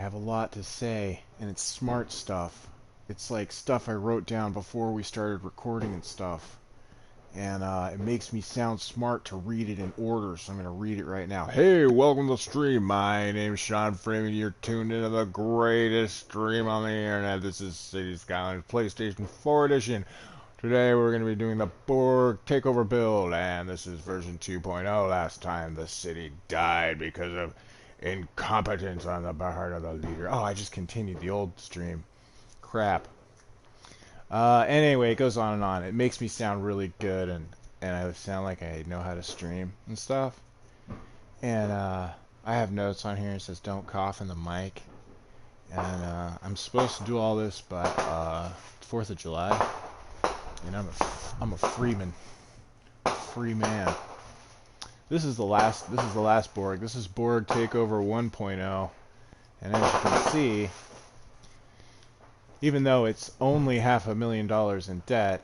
have a lot to say, and it's smart stuff. It's like stuff I wrote down before we started recording and stuff. And it makes me sound smart to read it in order, so I'm going to read it right now. Hey, welcome to the stream. My name's Sean Freeman. You're tuned into the greatest stream on the internet. This is City Skylines PlayStation 4 Edition. Today we're going to be doing the Borg Takeover build, and this is version 2.0. Last time the city died because of incompetence on the part of the leader. Oh, I just continued the old stream. Crap. Anyway, it goes on and on. It makes me sound really good, and I sound like I know how to stream and stuff. And I have notes on here. It says don't cough in the mic. And I'm supposed to do all this by 4th of July. And I'm a freeman, free man. This is the last Borg. This is Borg Takeover 1.0, and as you can see, even though it's only $500,000 in debt,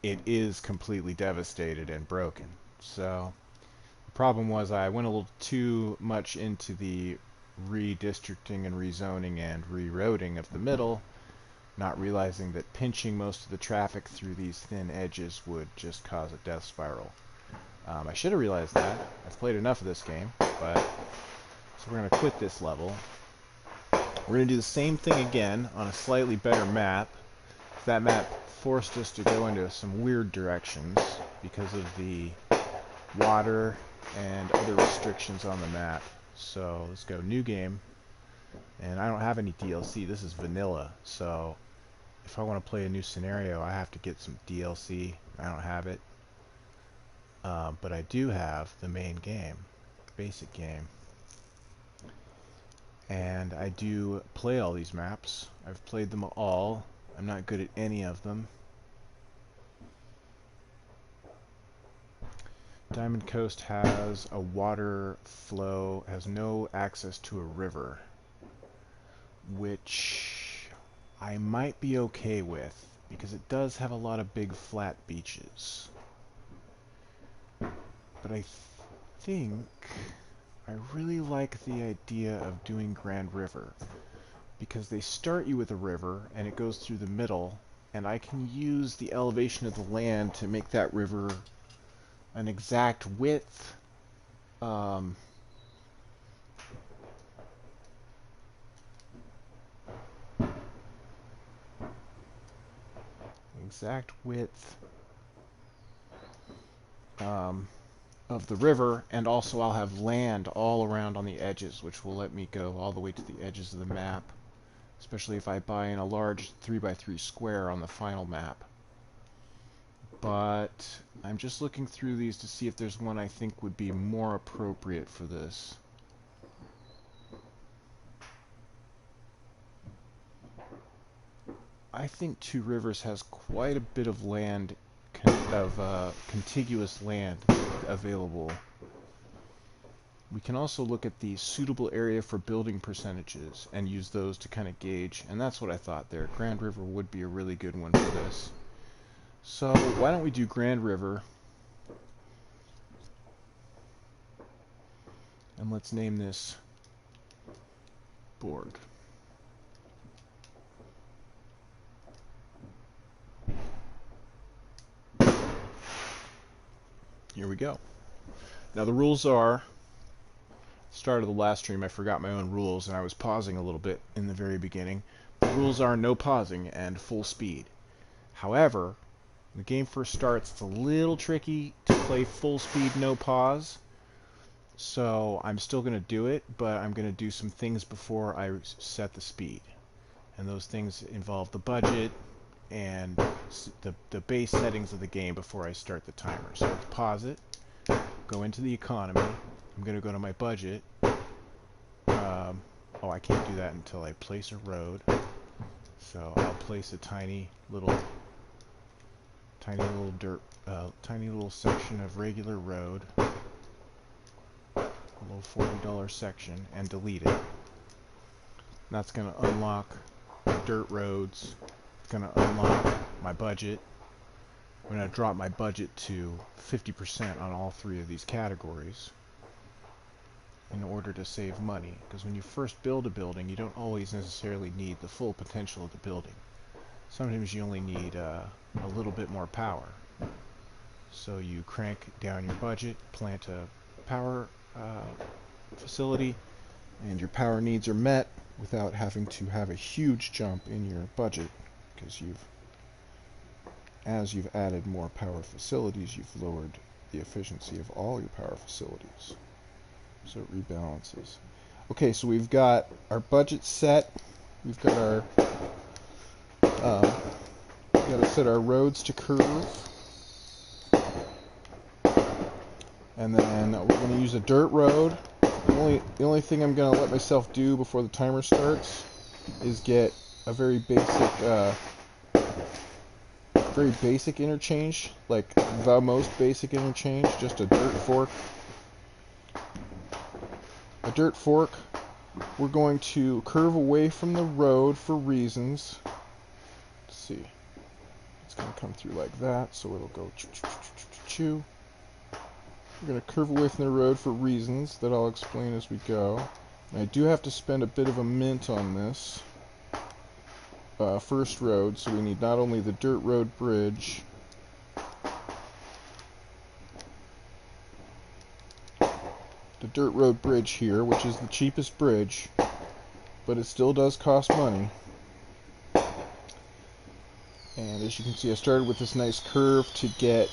it is completely devastated and broken. So the problem was I went a little too much into the redistricting and rezoning and reroading of the middle, not realizing that pinching most of the traffic through these thin edges would just cause a death spiral. I should have realized that. I've played enough of this game, but so we're going to quit this level. We're going to do the same thing again on a slightly better map. That map forced us to go into some weird directions because of the water and other restrictions on the map. So let's go new game. And I don't have any DLC. This is vanilla. So if I want to play a new scenario, I have to get some DLC. I don't have it. But I do have the main game, basic game. And I do play all these maps. I've played them all. I'm not good at any of them. Diamond Coast has a water flow, has no access to a river, which I might be okay with, because it does have a lot of big flat beaches. But I think I really like the idea of doing Grand River, because they start you with a river and it goes through the middle, and I can use the elevation of the land to make that river an exact width. Exact width of the river, and also I'll have land all around on the edges, which will let me go all the way to the edges of the map, especially if I buy in a large 3x3 square on the final map. But I'm just looking through these to see if there's one I think would be more appropriate for this. I think Two Rivers has quite a bit of land, contiguous land available. We can also look at the suitable area for building percentages and use those to kind of gauge, and that's what I thought there. Grand River would be a really good one for this. So why don't we do Grand River, and let's name this Borg. Here we go. Now the rules are, start of the last stream I forgot my own rules and I was pausing a little bit in the very beginning. The rules are no pausing and full speed. However, when the game first starts, it's a little tricky to play full speed no pause. So I'm still going to do it, but I'm going to do some things before I set the speed. And those things involve the budget and the base settings of the game before I start the timer. So let's pause it, go into the economy. I'm going to go to my budget. Oh, I can't do that until I place a road. So I'll place a tiny little dirt, tiny little section of regular road, a little $40 section, and delete it. That's going to unlock dirt roads. It's going to unlock my budget. I'm going to drop my budget to 50% on all three of these categories. in order to save money. Because when you first build a building, you don't always necessarily need the full potential of the building. Sometimes you only need a little bit more power. So you crank down your budget, plant a power facility, and your power needs are met without having to have a huge jump in your budget, because as you've added more power facilities, you've lowered the efficiency of all your power facilities. So it rebalances. Okay, so we've got our budget set. We've got our we've got to set our roads to curve, and then we're going to use a dirt road. The only thing I'm going to let myself do before the timer starts is get a very basic interchange, like the most basic interchange, just a dirt fork. A dirt fork. We're going to curve away from the road for reasons. Let's see. It's going to come through like that, so it'll go choo-choo-choo-choo-choo. We're going to curve away from the road for reasons that I'll explain as we go. And I do have to spend a bit of a mint on this first road, so we need not only the dirt road bridge, here, which is the cheapest bridge, but it still does cost money. And as you can see, I started with this nice curve to get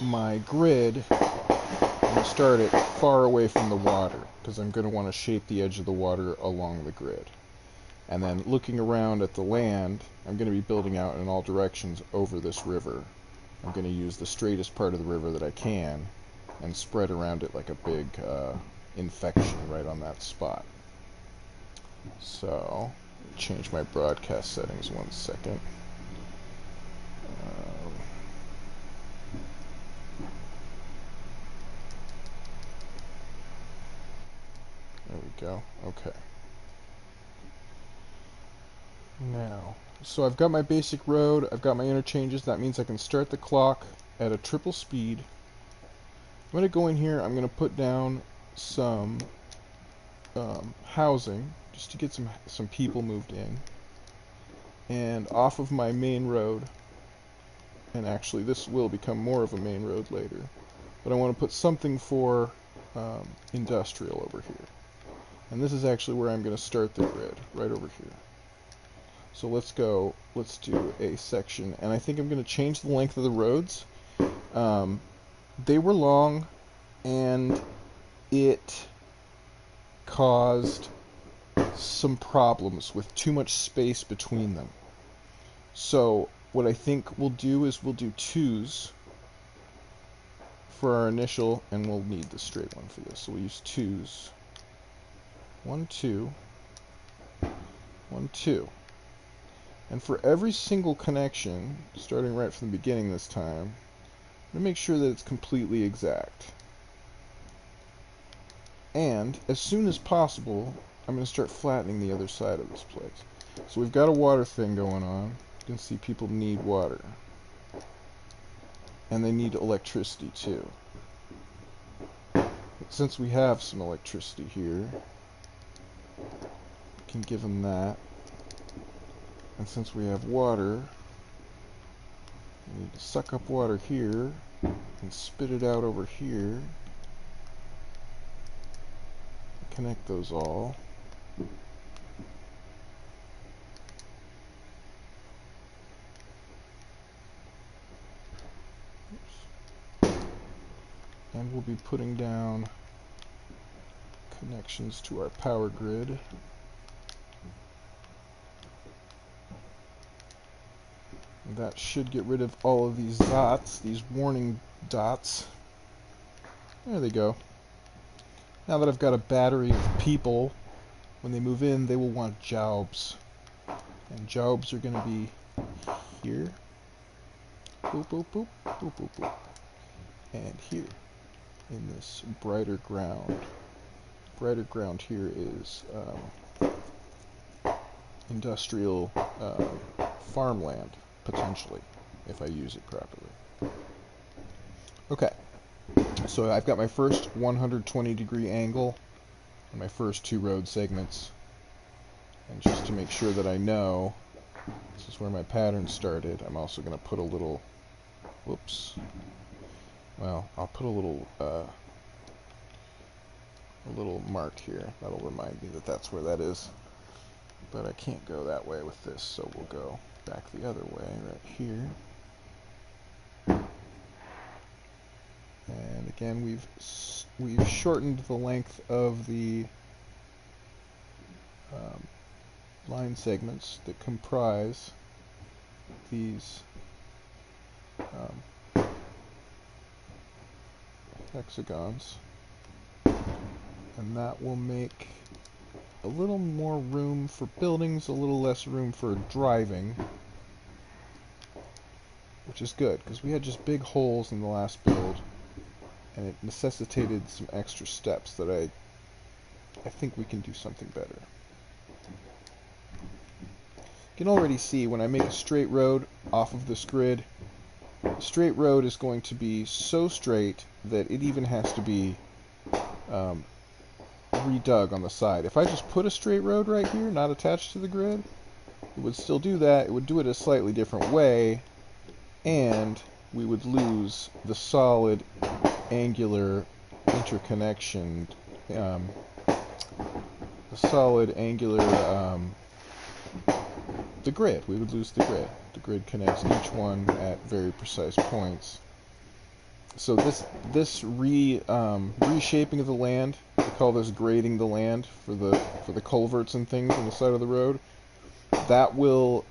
my grid. I'm going to start it far away from the water, because I'm going to want to shape the edge of the water along the grid. And then looking around at the land, I'm going to be building out in all directions over this river. I'm going to use the straightest part of the river that I can and spread around it like a big infection right on that spot. So, change my broadcast settings 1 second. There we go. Okay. Now, so I've got my basic road, I've got my interchanges. That means I can start the clock at a triple speed. I'm going to go in here, I'm going to put down some housing, just to get some people moved in. And off of my main road, and actually this will become more of a main road later, but I want to put something for industrial over here. And this is actually where I'm going to start the grid, right over here. So let's do a section, and I think I'm going to change the length of the roads. They were long, and it caused some problems with too much space between them. So what I think we'll do is we'll do 2s for our initial, and we'll need the straight one for this. So we'll use 2s. 1, 2, 1, 2. And for every single connection, starting right from the beginning this time, I'm going to make sure that it's completely exact. And as soon as possible, I'm going to start flattening the other side of this place. So we've got a water thing going on. You can see people need water. And they need electricity too. But since we have some electricity here, we can give them that. And since we have water, we need to suck up water here and spit it out over here. Connect those all. Oops. And we'll be putting down connections to our power grid. That should get rid of all of these dots, these warning dots. There they go. Now that I've got a battery of people, when they move in, they will want jobs. And jobs are going to be here. Boop, boop, boop, boop, boop, boop. And here, in this brighter ground. Brighter ground here is industrial farmland. Potentially, if I use it properly. Okay, so I've got my first 120 degree angle on my first 2 road segments. And just to make sure that I know this is where my pattern started, I'm also going to put a little, whoops, well, I'll put a little mark here. That'll remind me that that's where that is. But I can't go that way with this, so we'll go back the other way right here. And again, we've shortened the length of the line segments that comprise these hexagons, and that will make a little more room for buildings, a little less room for driving, which is good because we had just big holes in the last build, and it necessitated some extra steps that I think we can do something better. You can already see when I make a straight road off of this grid, the straight road is going to be so straight that it even has to be redug on the side. If I just put a straight road right here, not attached to the grid, it would still do that. It would do it a slightly different way, and we would lose the solid angular interconnection, the solid angular, the grid. We would lose the grid. The grid connects each one at very precise points. So this reshaping of the land, we call this grading the land for the culverts and things on the side of the road. That will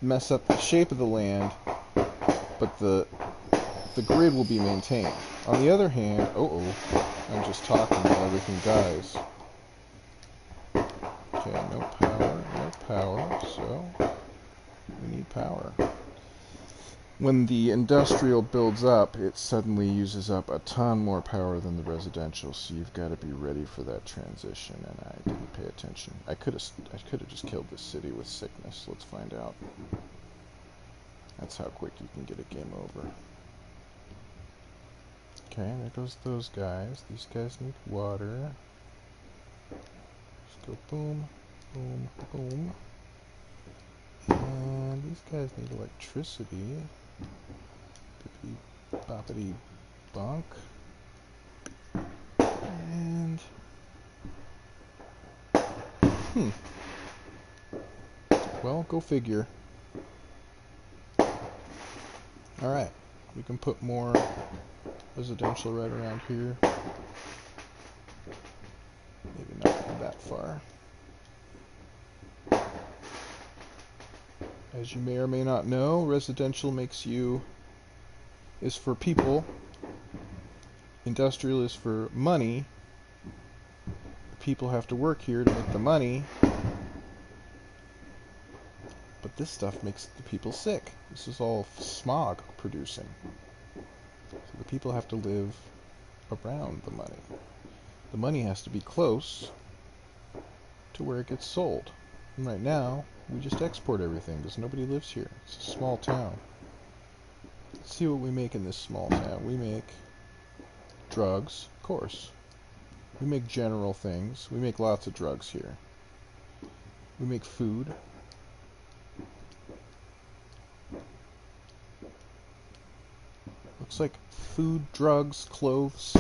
mess up the shape of the land, but the grid will be maintained. On the other hand, I'm just talking and everything dies. Okay, no power, so we need power. When the industrial builds up, it suddenly uses up a ton more power than the residential, so you've got to be ready for that transition, and I didn't pay attention. I could have just killed this city with sickness. Let's find out. That's how quick you can get a game over. Okay, there goes those guys. These guys need water. Just go boom, boom, boom. And these guys need electricity. Bippity boppity bonk. And well, go figure. Alright, we can put more residential right around here. Maybe not that far. As you may or may not know, residential is for people, industrial is for money. The people have to work here to make the money, but this stuff makes the people sick. This is all smog producing. So the people have to live around the money. The money has to be close to where it gets sold. And right now, we just export everything because nobody lives here. It's a small town. Let's see what we make in this small town. We make drugs, of course. We make general things. We make lots of drugs here. We make food. Looks like food, drugs, clothes.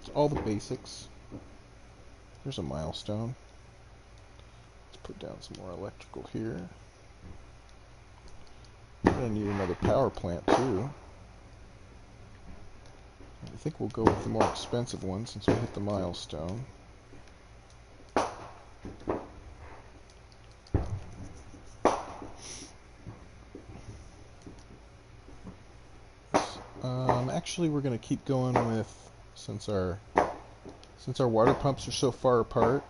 It's all the basics. There's a milestone. Put down some more electrical here. We're going to need another power plant too. I think we'll go with the more expensive one since we hit the milestone. Actually, we're going to keep going with, since our water pumps are so far apart,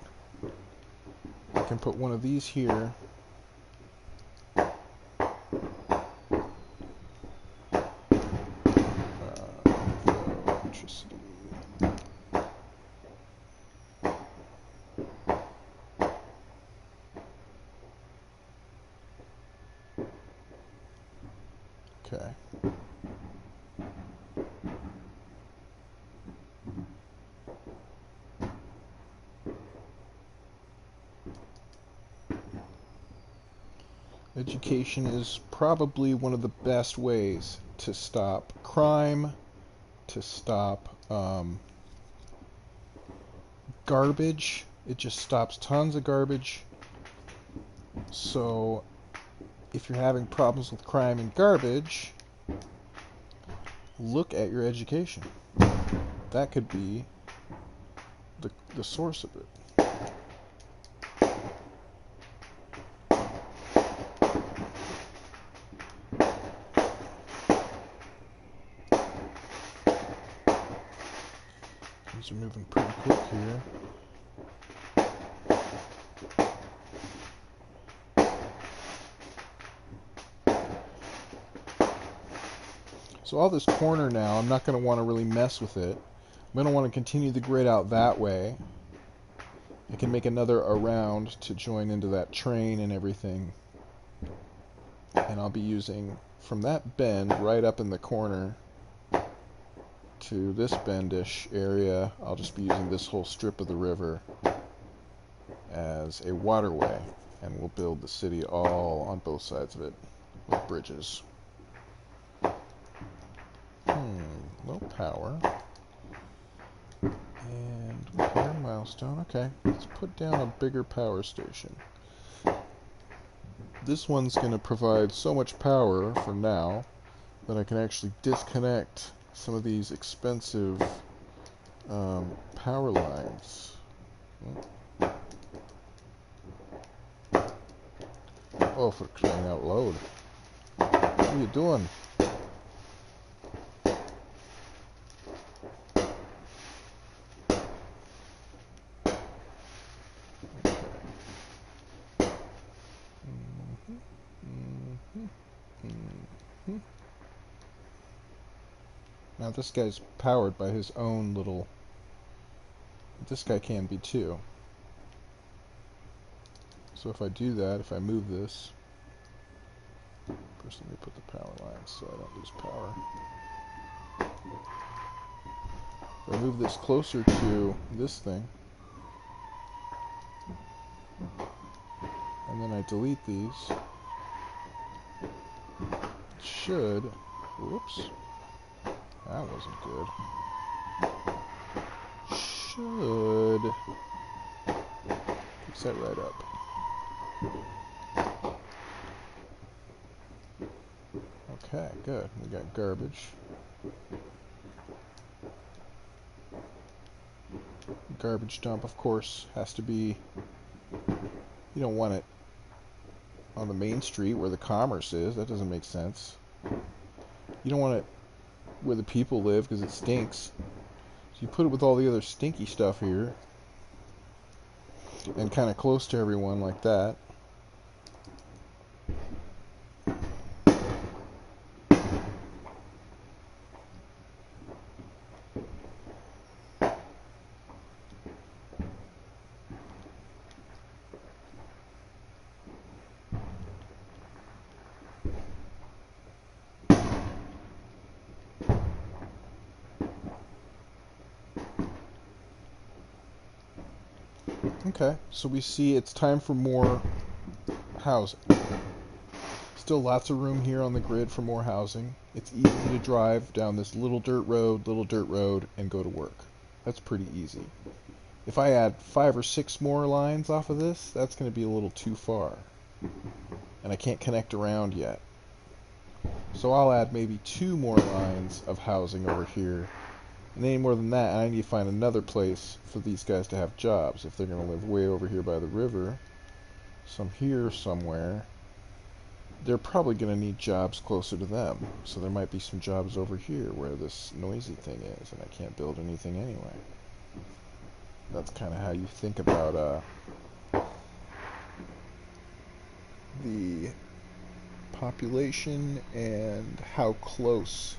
I can put one of these here. Electricity. Okay. Education is probably one of the best ways to stop crime, to stop garbage. It just stops tons of garbage. So if you're having problems with crime and garbage, look at your education. That could be the source of it. These are moving pretty quick here. So all this corner now, I'm not going to want to really mess with it. I'm going to want to continue the grid out that way. I can make another around to join into that train and everything. And I'll be using from that bend right up in the corner to this bendish area. I'll just be using this whole strip of the river as a waterway. And we'll build the city all on both sides of it with bridges. Low power. And repair milestone. Okay, let's put down a bigger power station. This one's going to provide so much power for now that I can actually disconnect some of these expensive power lines. Oh, for crying out loud. What are you doing? Now this guy's powered by his own little... This guy can be too. So if I do that, if I move this... First let me put the power lines so I don't lose power. If I move this closer to this thing, and then I delete these, it should... Whoops. That wasn't good. Should fix that right up. Okay, good. We got garbage. Garbage dump, of course, has to be... You don't want it on the main street where the commerce is. That doesn't make sense. You don't want it where the people live because it stinks. So you put it with all the other stinky stuff here and kind of close to everyone like that. Okay, so we see it's time for more housing. Still lots of room here on the grid for more housing. It's easy to drive down this little dirt road, and go to work. That's pretty easy. If I add 5 or 6 more lines off of this, that's going to be a little too far. And I can't connect around yet. So I'll add maybe 2 more lines of housing over here. And any more than that, I need to find another place for these guys to have jobs. If they're going to live way over here by the river, some here somewhere, they're probably going to need jobs closer to them. So there might be some jobs over here where this noisy thing is, and I can't build anything anyway. That's kind of how you think about the population and how close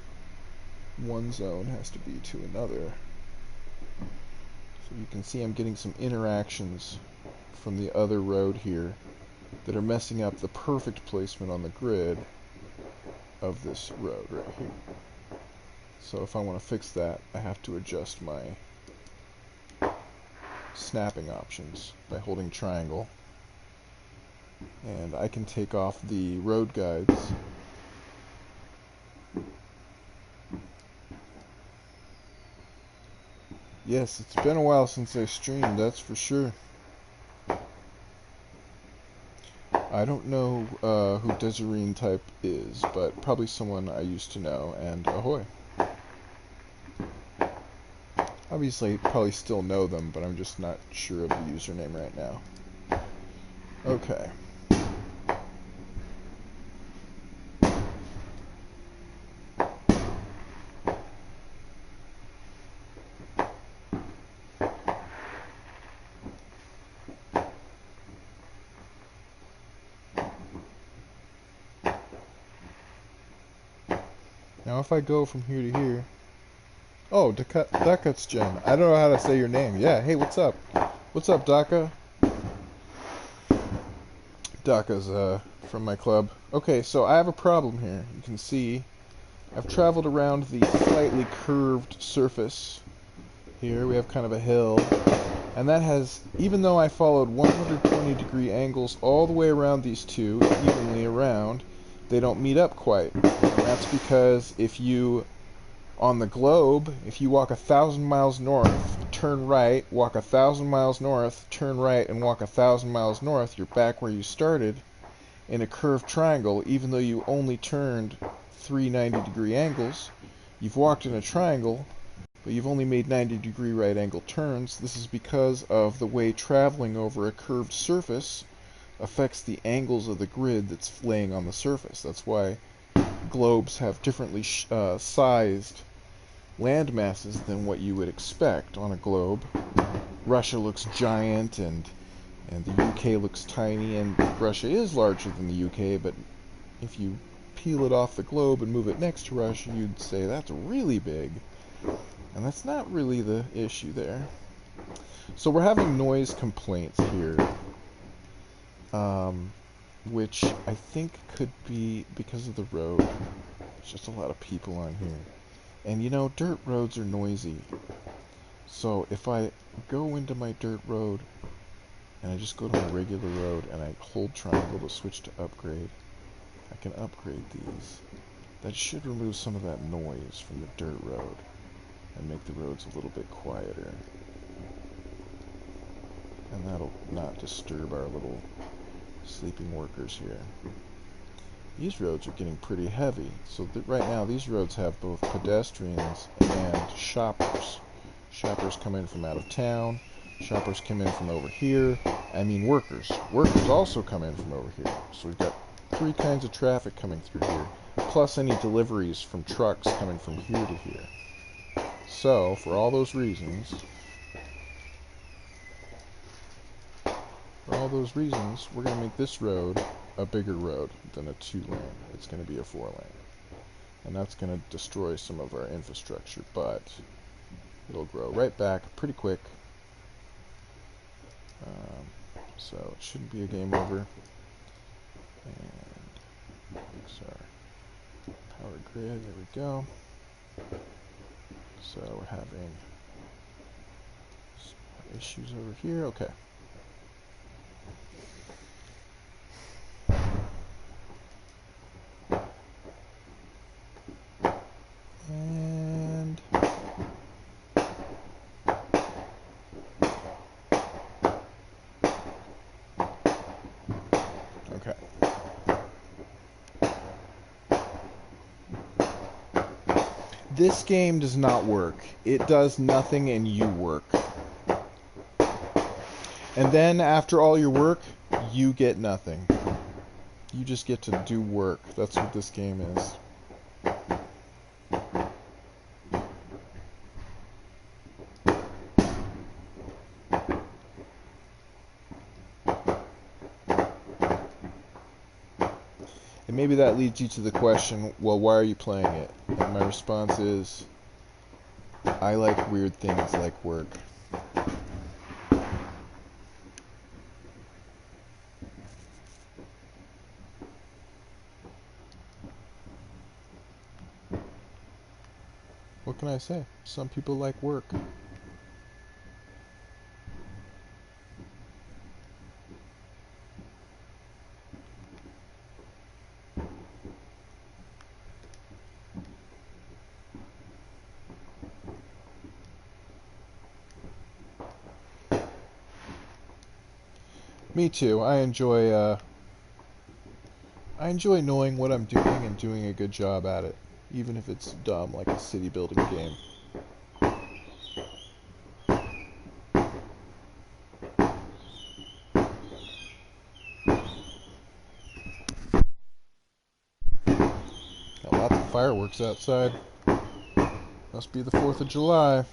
one zone has to be to another. So you can see I'm getting some interactions from the other road here that are messing up the perfect placement on the grid of this road right here. So if I want to fix that, I have to adjust my snapping options by holding triangle. And I can take off the road guides. Yes, it's been a while since I streamed, that's for sure. I don't know who Desireen type is, but probably someone I used to know, and Ahoy. Obviously, probably still know them, but I'm just not sure of the username right now. Okay. Now if I go from here to here... Oh, Dakat's Jen. I don't know how to say your name. Yeah, hey, what's up? What's up, Daka? Daka's from my club. Okay, so I have a problem here. You can see I've traveled around the slightly curved surface. Here we have kind of a hill. And that has, even though I followed 120-degree angles all the way around these two, evenly around, they don't meet up quite. And that's because if you, on the globe, if you walk 1,000 miles north, turn right, walk 1,000 miles north, turn right, and walk 1,000 miles north, you're back where you started in a curved triangle, even though you only turned 390-degree angles. You've walked in a triangle, but you've only made 90-degree right angle turns. This is because of the way traveling over a curved surface affects the angles of the grid that's laying on the surface. That's why globes have differently sized land masses than what you would expect on a globe. Russia looks giant and the UK looks tiny, and Russia is larger than the UK, but if you peel it off the globe and move it next to Russia, you'd say that's really big. And that's not really the issue there. So we're having noise complaints here, which I think could be because of the road. There's just a lot of people on here. And you know, dirt roads are noisy. So if I go into my dirt road, and I just go to my regular road, and I hold triangle to switch to upgrade, I can upgrade these. That should remove some of that noise from the dirt road and make the roads a little bit quieter. And that'll not disturb our little sleeping workers here. These roads are getting pretty heavy, so right now these roads have both pedestrians and shoppers. Shoppers come in from out of town, shoppers come in from over here, I mean workers. Workers also come in from over here. So we've got three kinds of traffic coming through here, plus any deliveries from trucks coming from here to here. So, for all those reasons, we're going to make this road a bigger road than a 2-lane. It's going to be a 4-lane. And that's going to destroy some of our infrastructure, but it'll grow right back pretty quick. So it shouldn't be a game over. And fix our power grid. There we go. So we're having some issues over here. Okay. And okay. This game does not work. It does nothing and you work. And then after all your work, you get nothing. You just get to do work. That's what this game is. And maybe that leads you to the question, well, why are you playing it? And my response is, I like weird things like work. What can I say? Some people like work. Me too. I enjoy knowing what I'm doing and doing a good job at it, even if it's dumb, like a city building game. Got lots of fireworks outside. Must be the 4th of July.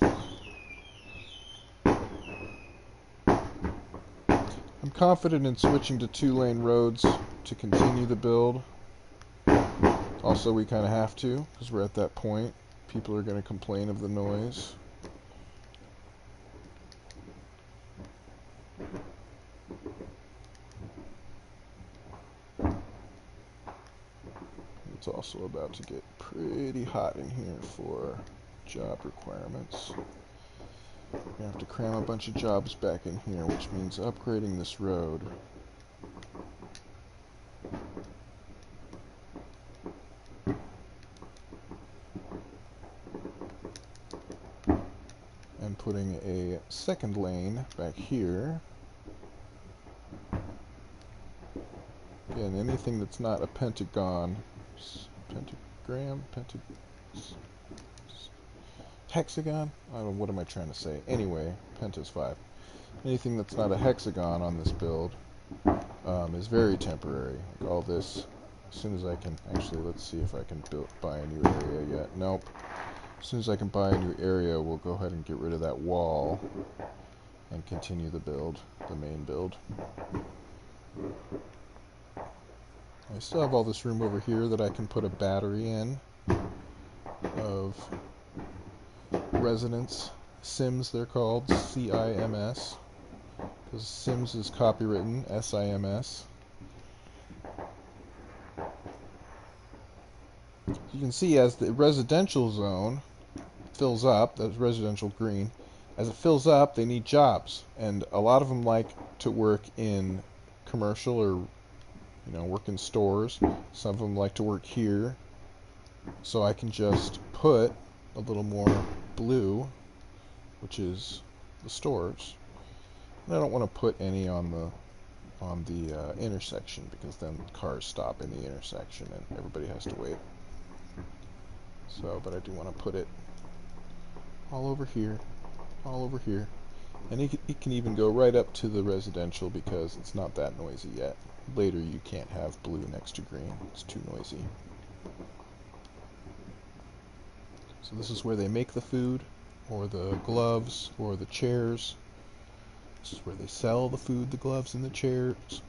I'm confident in switching to 2-lane roads to continue the build. Also, we kind of have to, because we're at that point. People are going to complain of the noise. It's also about to get pretty hot in here for job requirements. We're going to have to cram a bunch of jobs back in here, which means upgrading this road. And putting a second lane back here. Again, anything that's not a pentagon, pentagram, hexagon? I don't know, what am I trying to say? Anyway, penta's 5. Anything that's not a hexagon on this build is very temporary. Like all this, as soon as I can, actually, let's see if I can buy a new area yet. Nope. As soon as I can buy a new area, we'll go ahead and get rid of that wall and continue the build, the main build. I still have all this room over here that I can put a battery in of residence sims, they're called, CIMS, because sims is copywritten, SIMS. You can see as the residential zone fills up, that's residential green, as it fills up they need jobs, and a lot of them like to work in commercial or work in stores. Some of them like to work here, so I can just put a little more blue, which is the stores. And I don't want to put any on the intersection, because then cars stop in the intersection and everybody has to wait. So, but I do want to put it all over here, and it can even go right up to the residential because it's not that noisy yet. Later you can't have blue next to green, it's too noisy. So this is where they make the food, or the gloves, or the chairs. This is where they sell the food, the gloves, and the chairs.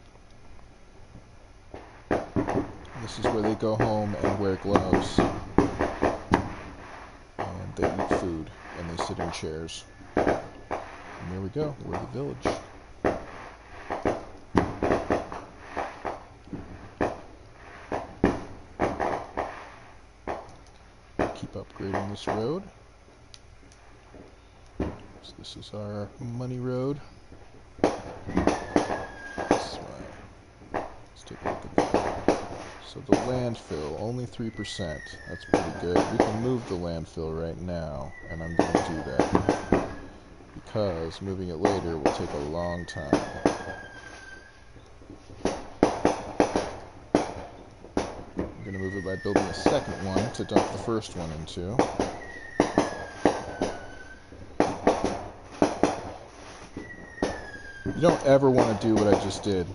And this is where they go home and wear gloves. And they eat food, and they sit in chairs. And there we go, we're the village. Keep upgrading this road. So this is our money road. Let's take a look at that. So the landfill, only 3%. That's pretty good. We can move the landfill right now, and I'm going to do that, because moving it later will take a long time. I'm going to move it by building a second one to dump the first one into. You don't ever want to do what I just did,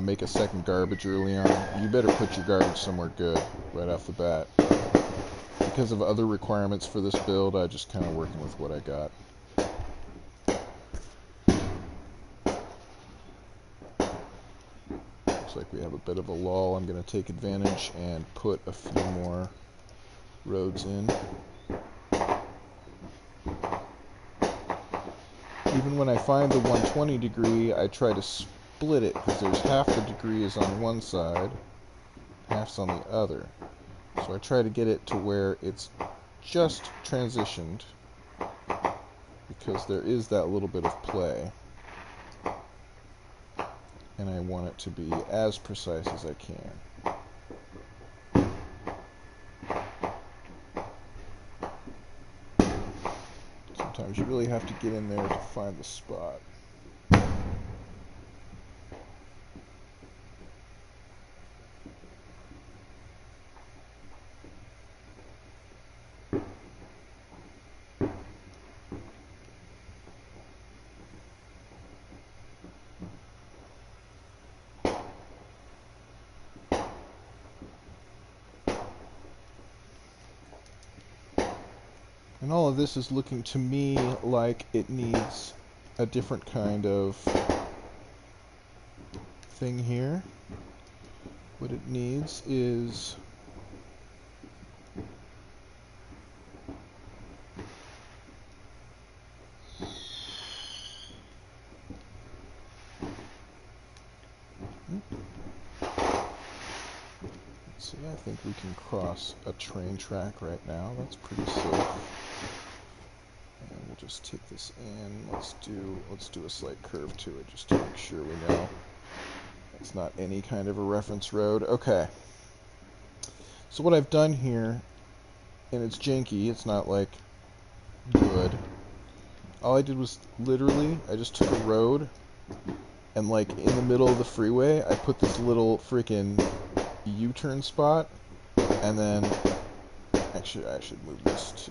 make a second garbage early on. You better put your garbage somewhere good right off the bat. Because of other requirements for this build, I just kind of working with what I got. Looks like we have a bit of a lull. I'm going to take advantage and put a few more roads in. Even when I find the 120 degree, I try to split it, because there's half the degree is on one side, half's on the other. So I try to get it to where it's just transitioned, because there is that little bit of play. And I want it to be as precise as I can. Sometimes you really have to get in there to find the spot. And all of this is looking to me like it needs a different kind of thing here. What it needs is see, I think we can cross a train track right now. That's pretty safe. And we'll just take this in. Let's do a slight curve to it just to make sure we know it's not any kind of a reference road. Okay. So what I've done here, and it's janky, it's not like good. All I did was literally, I just took a road and like in the middle of the freeway, I put this little freaking U-turn spot, and then actually I should move this to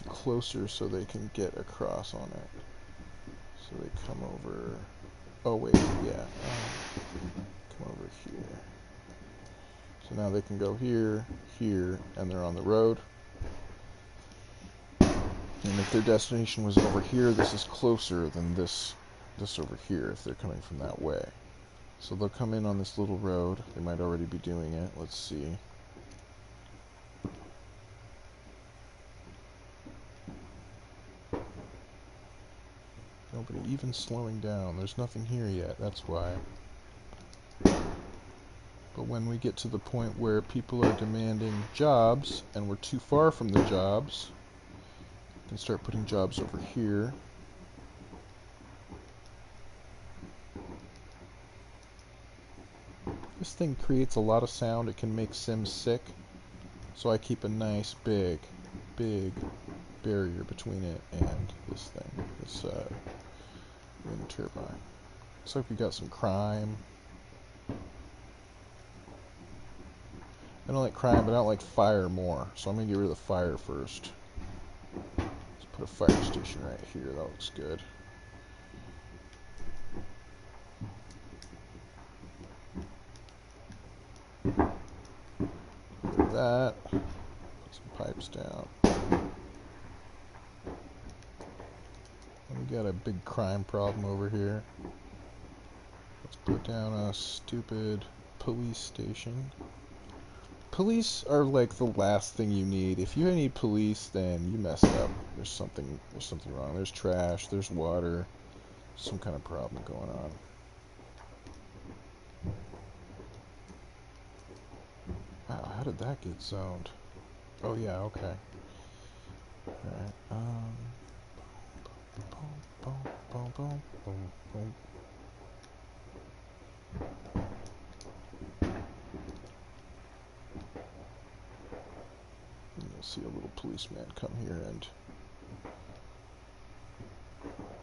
closer so they can get across on it. So they come over. Oh wait, yeah, come over here. So now they can go here, here, and they're on the road. And if their destination was over here, this is closer than this over here if they're coming from that way. So they'll come in on this little road. They might already be doing it. Let's see. Nobody even slowing down. There's nothing here yet. That's why. But when we get to the point where people are demanding jobs and we're too far from the jobs, we can start putting jobs over here. This thing creates a lot of sound. It can make Sims sick. So I keep a nice big barrier between it and this thing, this wind turbine. Looks like we got some crime. I don't like crime, but I don't like fire more. So I'm going to get rid of the fire first. Let's put a fire station right here. That looks good. Get rid of that. Put some pipes down. And we got a big crime problem over here. Let's put down a stupid police station. Police are like the last thing you need. If you need police, then you messed up. There's something wrong. There's trash, there's water, some kind of problem going on. Wow, how did that get zoned? Oh yeah, okay. Alright, boom, boom, boom, boom, boom. You'll see a little policeman come here and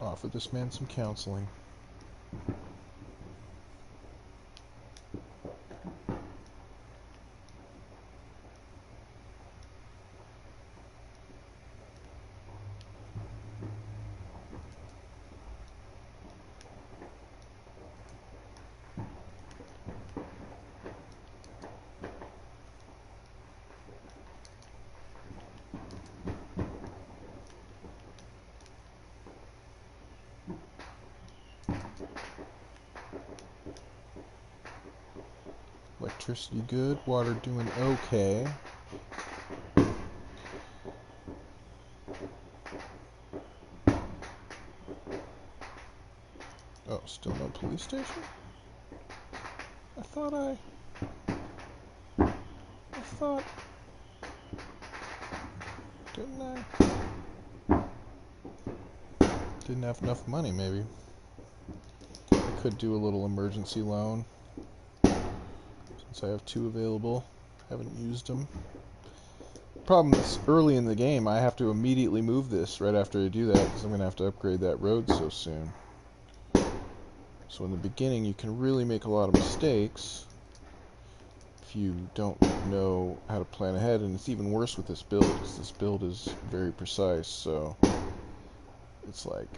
offer this man some counseling. Electricity good, water doing okay. Oh, still no police station? I thought didn't I? Didn't have enough money, maybe. I could do a little emergency loan. Since I have 2 available. Haven't used them. Problem is, early in the game, I have to immediately move this right after I do that, because I'm going to have to upgrade that road so soon. So in the beginning, you can really make a lot of mistakes if you don't know how to plan ahead, and it's even worse with this build, because this build is very precise, so it's like,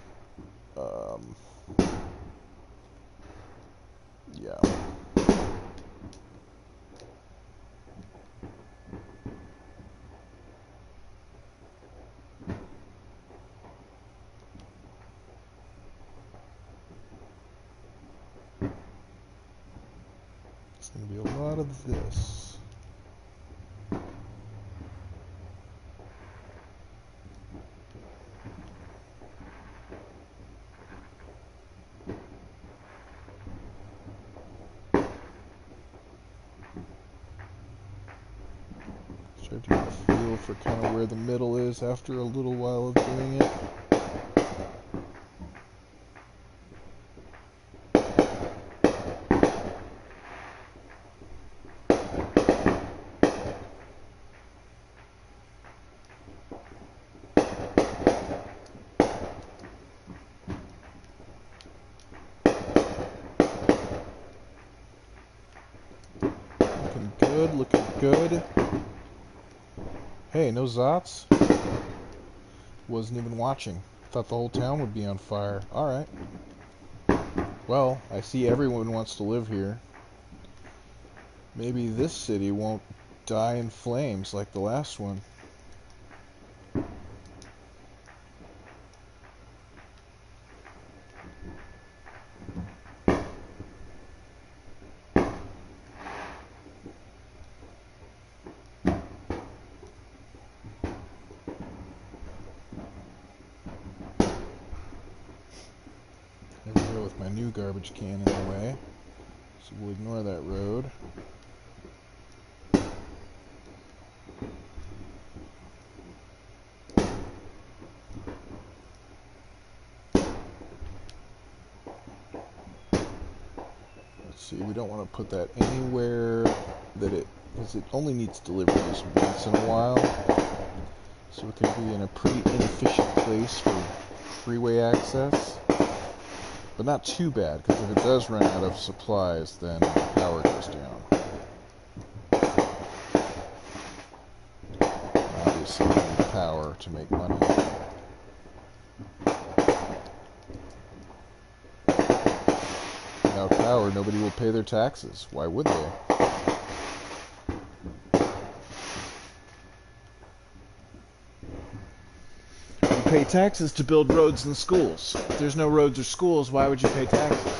yeah. going to be a lot of this. Start to get a feel for kind of where the middle is after a little while of doing it. Looking good, looking good. Hey, no Zots? Wasn't even watching. Thought the whole town would be on fire. Alright. Well, I see everyone wants to live here. Maybe this city won't die in flames like the last one. There we go with my new garbage can in the way. So we'll ignore that road. Let's see, we don't want to put that anywhere that because it only needs deliveries once in a while. So it can be in a pretty inefficient place for freeway access. But not too bad, because if it does run out of supplies, then power goes down. Obviously, we need power to make money. Without power, nobody will pay their taxes. Why would they? You pay taxes to build roads and schools. If there's no roads or schools, why would you pay taxes?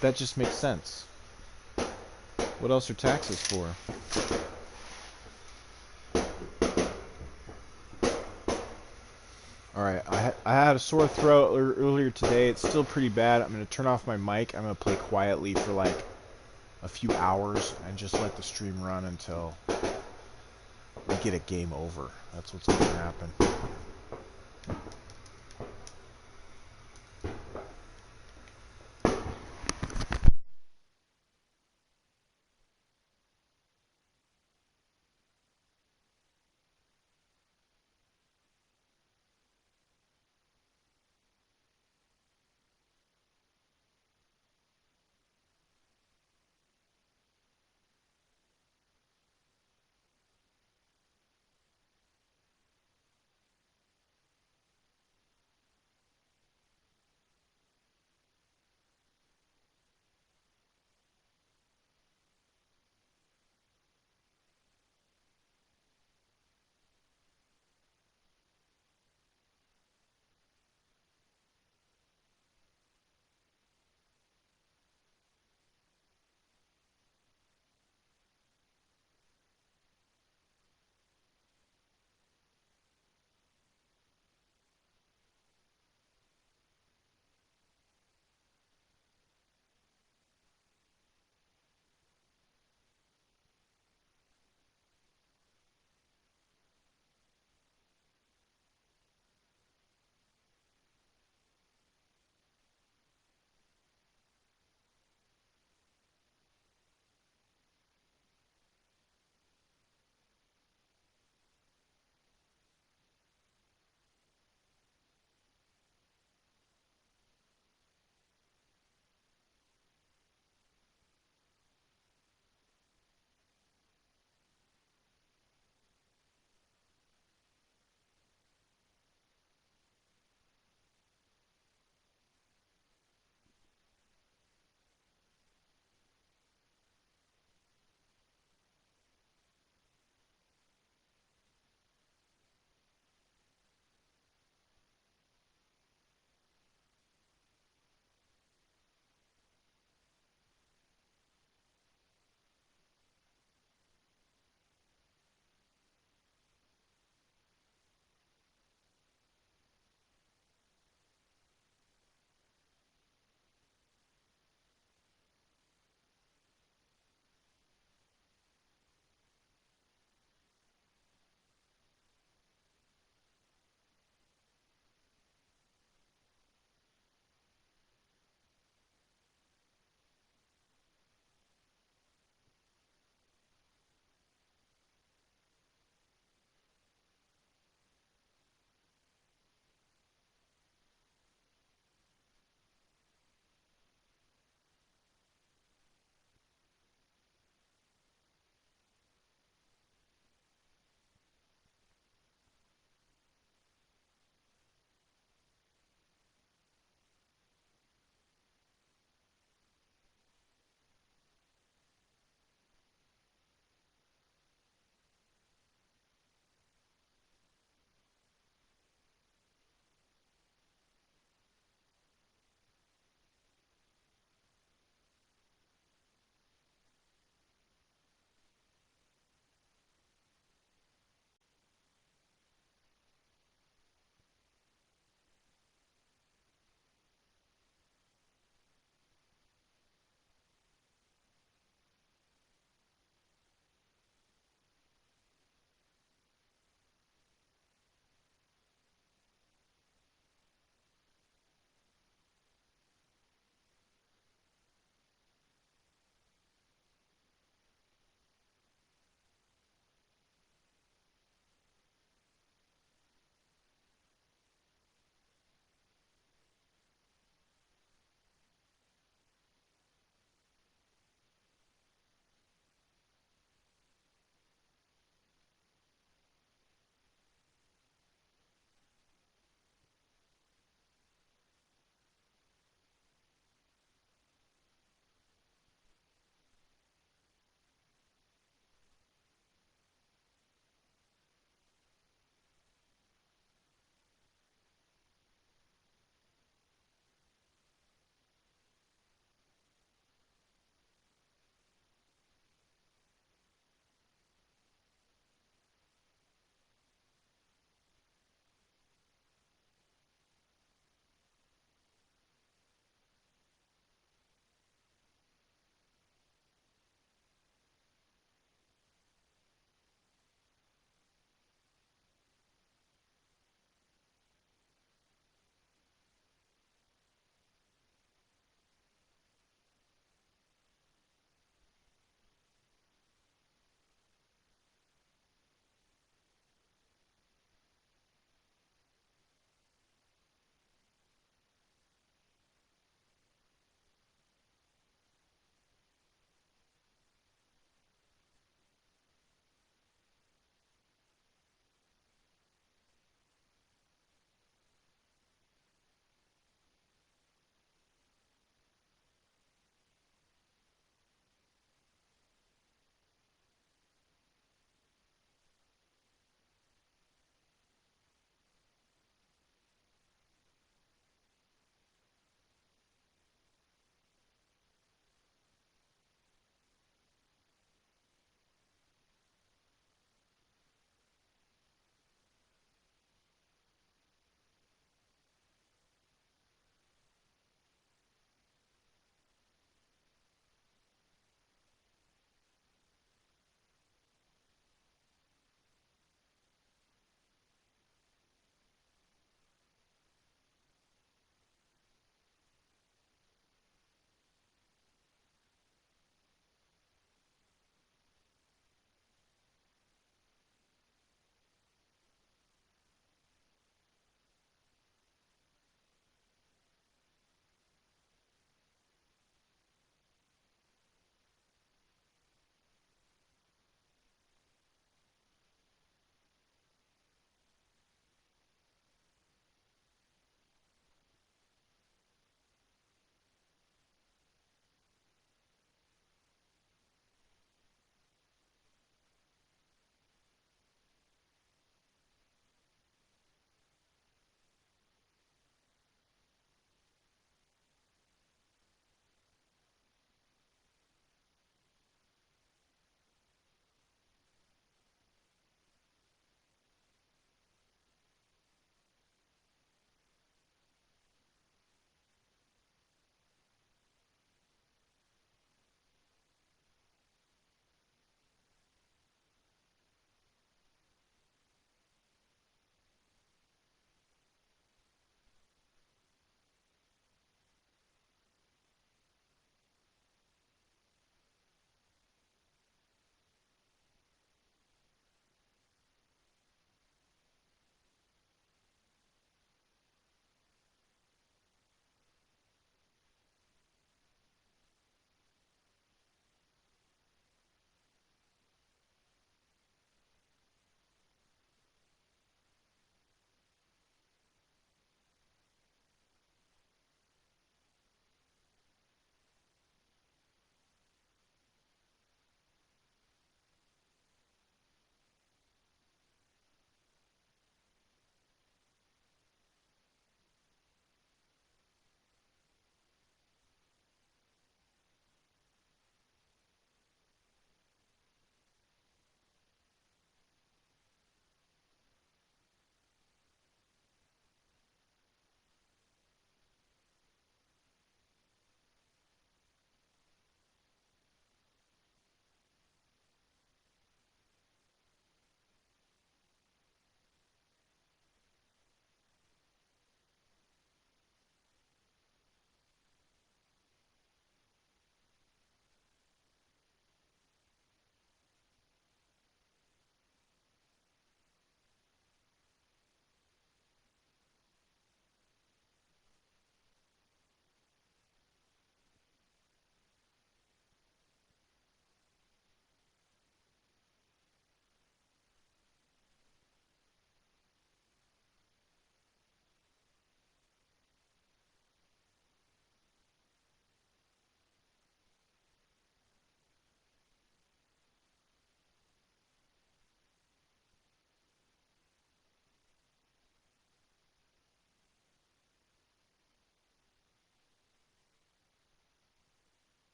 That just makes sense. What else are taxes for? Alright, I had a sore throat earlier today. It's still pretty bad. I'm going to turn off my mic. I'm going to play quietly for like a few hours and just let the stream run until we get a game over. That's what's going to happen.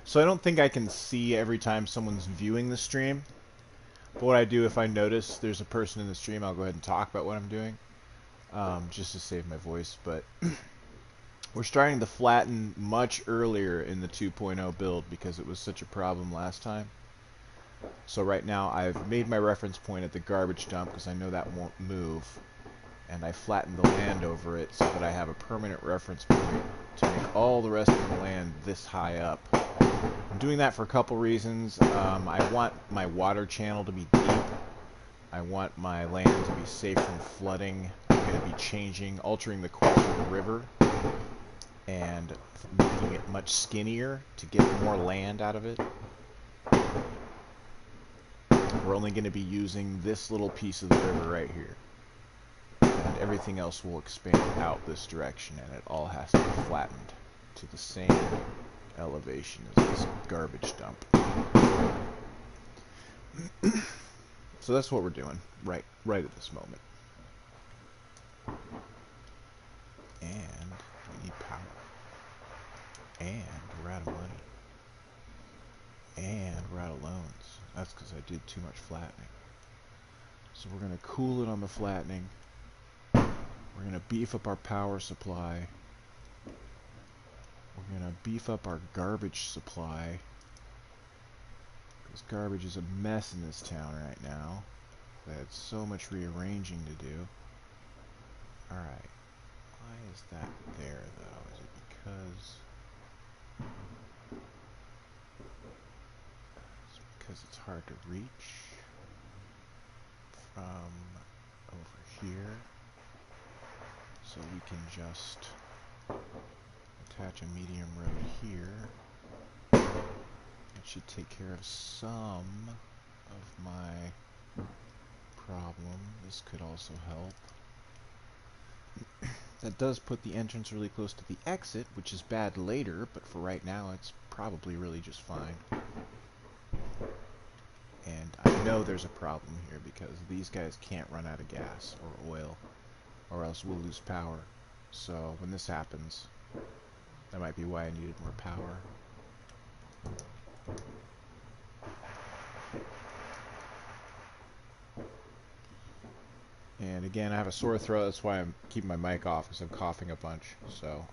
So I don't think I can see every time someone's viewing the stream. But what I do if I notice there's a person in the stream, I'll go ahead and talk about what I'm doing, just to save my voice. But we're starting to flatten much earlier in the 2.0 build because it was such a problem last time. So right now I've made my reference point at the garbage dump because I know that won't move. And I flattened the land over it so that I have a permanent reference point to make all the rest of the land this high up. I'm doing that for a couple reasons. I want my water channel to be deep. I want my land to be safe from flooding. I'm going to be changing, altering the course of the river and making it much skinnier to get more land out of it. We're only going to be using this little piece of the river right here. And everything else will expand out this direction, and it all has to be flattened to the same elevation as this garbage dump. So that's what we're doing right at this moment. And we need power. And we're out of money. And we're out of loans. That's because I did too much flattening. So we're going to cool it on the flattening. We're going to beef up our power supply. We're going to beef up our garbage supply. Because garbage is a mess in this town right now. They had so much rearranging to do. Alright. Why is that there, though? Is it because it's hard to reach from over here? So we can just attach a medium road here. That should take care of some of my problem. This could also help. That does put the entrance really close to the exit, which is bad later, but for right now it's probably really just fine. And I know there's a problem here because these guys can't run out of gas or oil, or else we'll lose power. So when this happens, that might be why I needed more power. And again, I have a sore throat, that's why I'm keeping my mic off, because I'm coughing a bunch, so...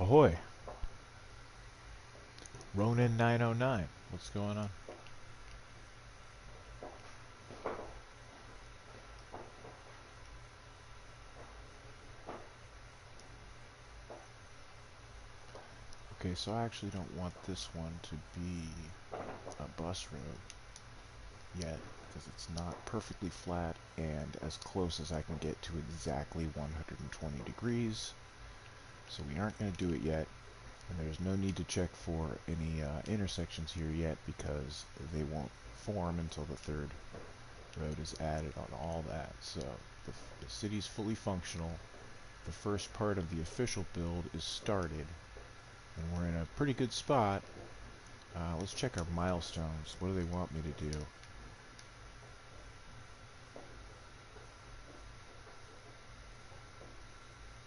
Ahoy, Ronin 909. What's going on? Okay, so I actually don't want this one to be a bus road yet, because it's not perfectly flat and as close as I can get to exactly 120 degrees. So we aren't going to do it yet, and there's no need to check for any intersections here yet because they won't form until the third road is added on all that. So the city's fully functional. The first part of the official build is started, and we're in a pretty good spot. Let's check our milestones. What do they want me to do?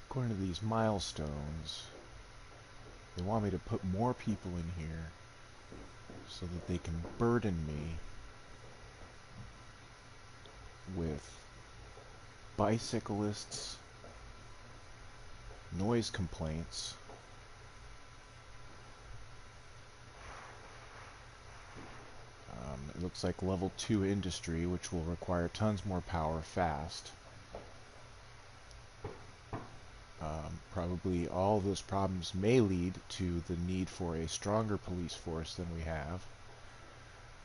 According to these milestones, they want me to put more people in here so that they can burden me with bicyclists, noise complaints, it looks like level 2 industry, which will require tons more power fast. Probably all those problems may lead to the need for a stronger police force than we have.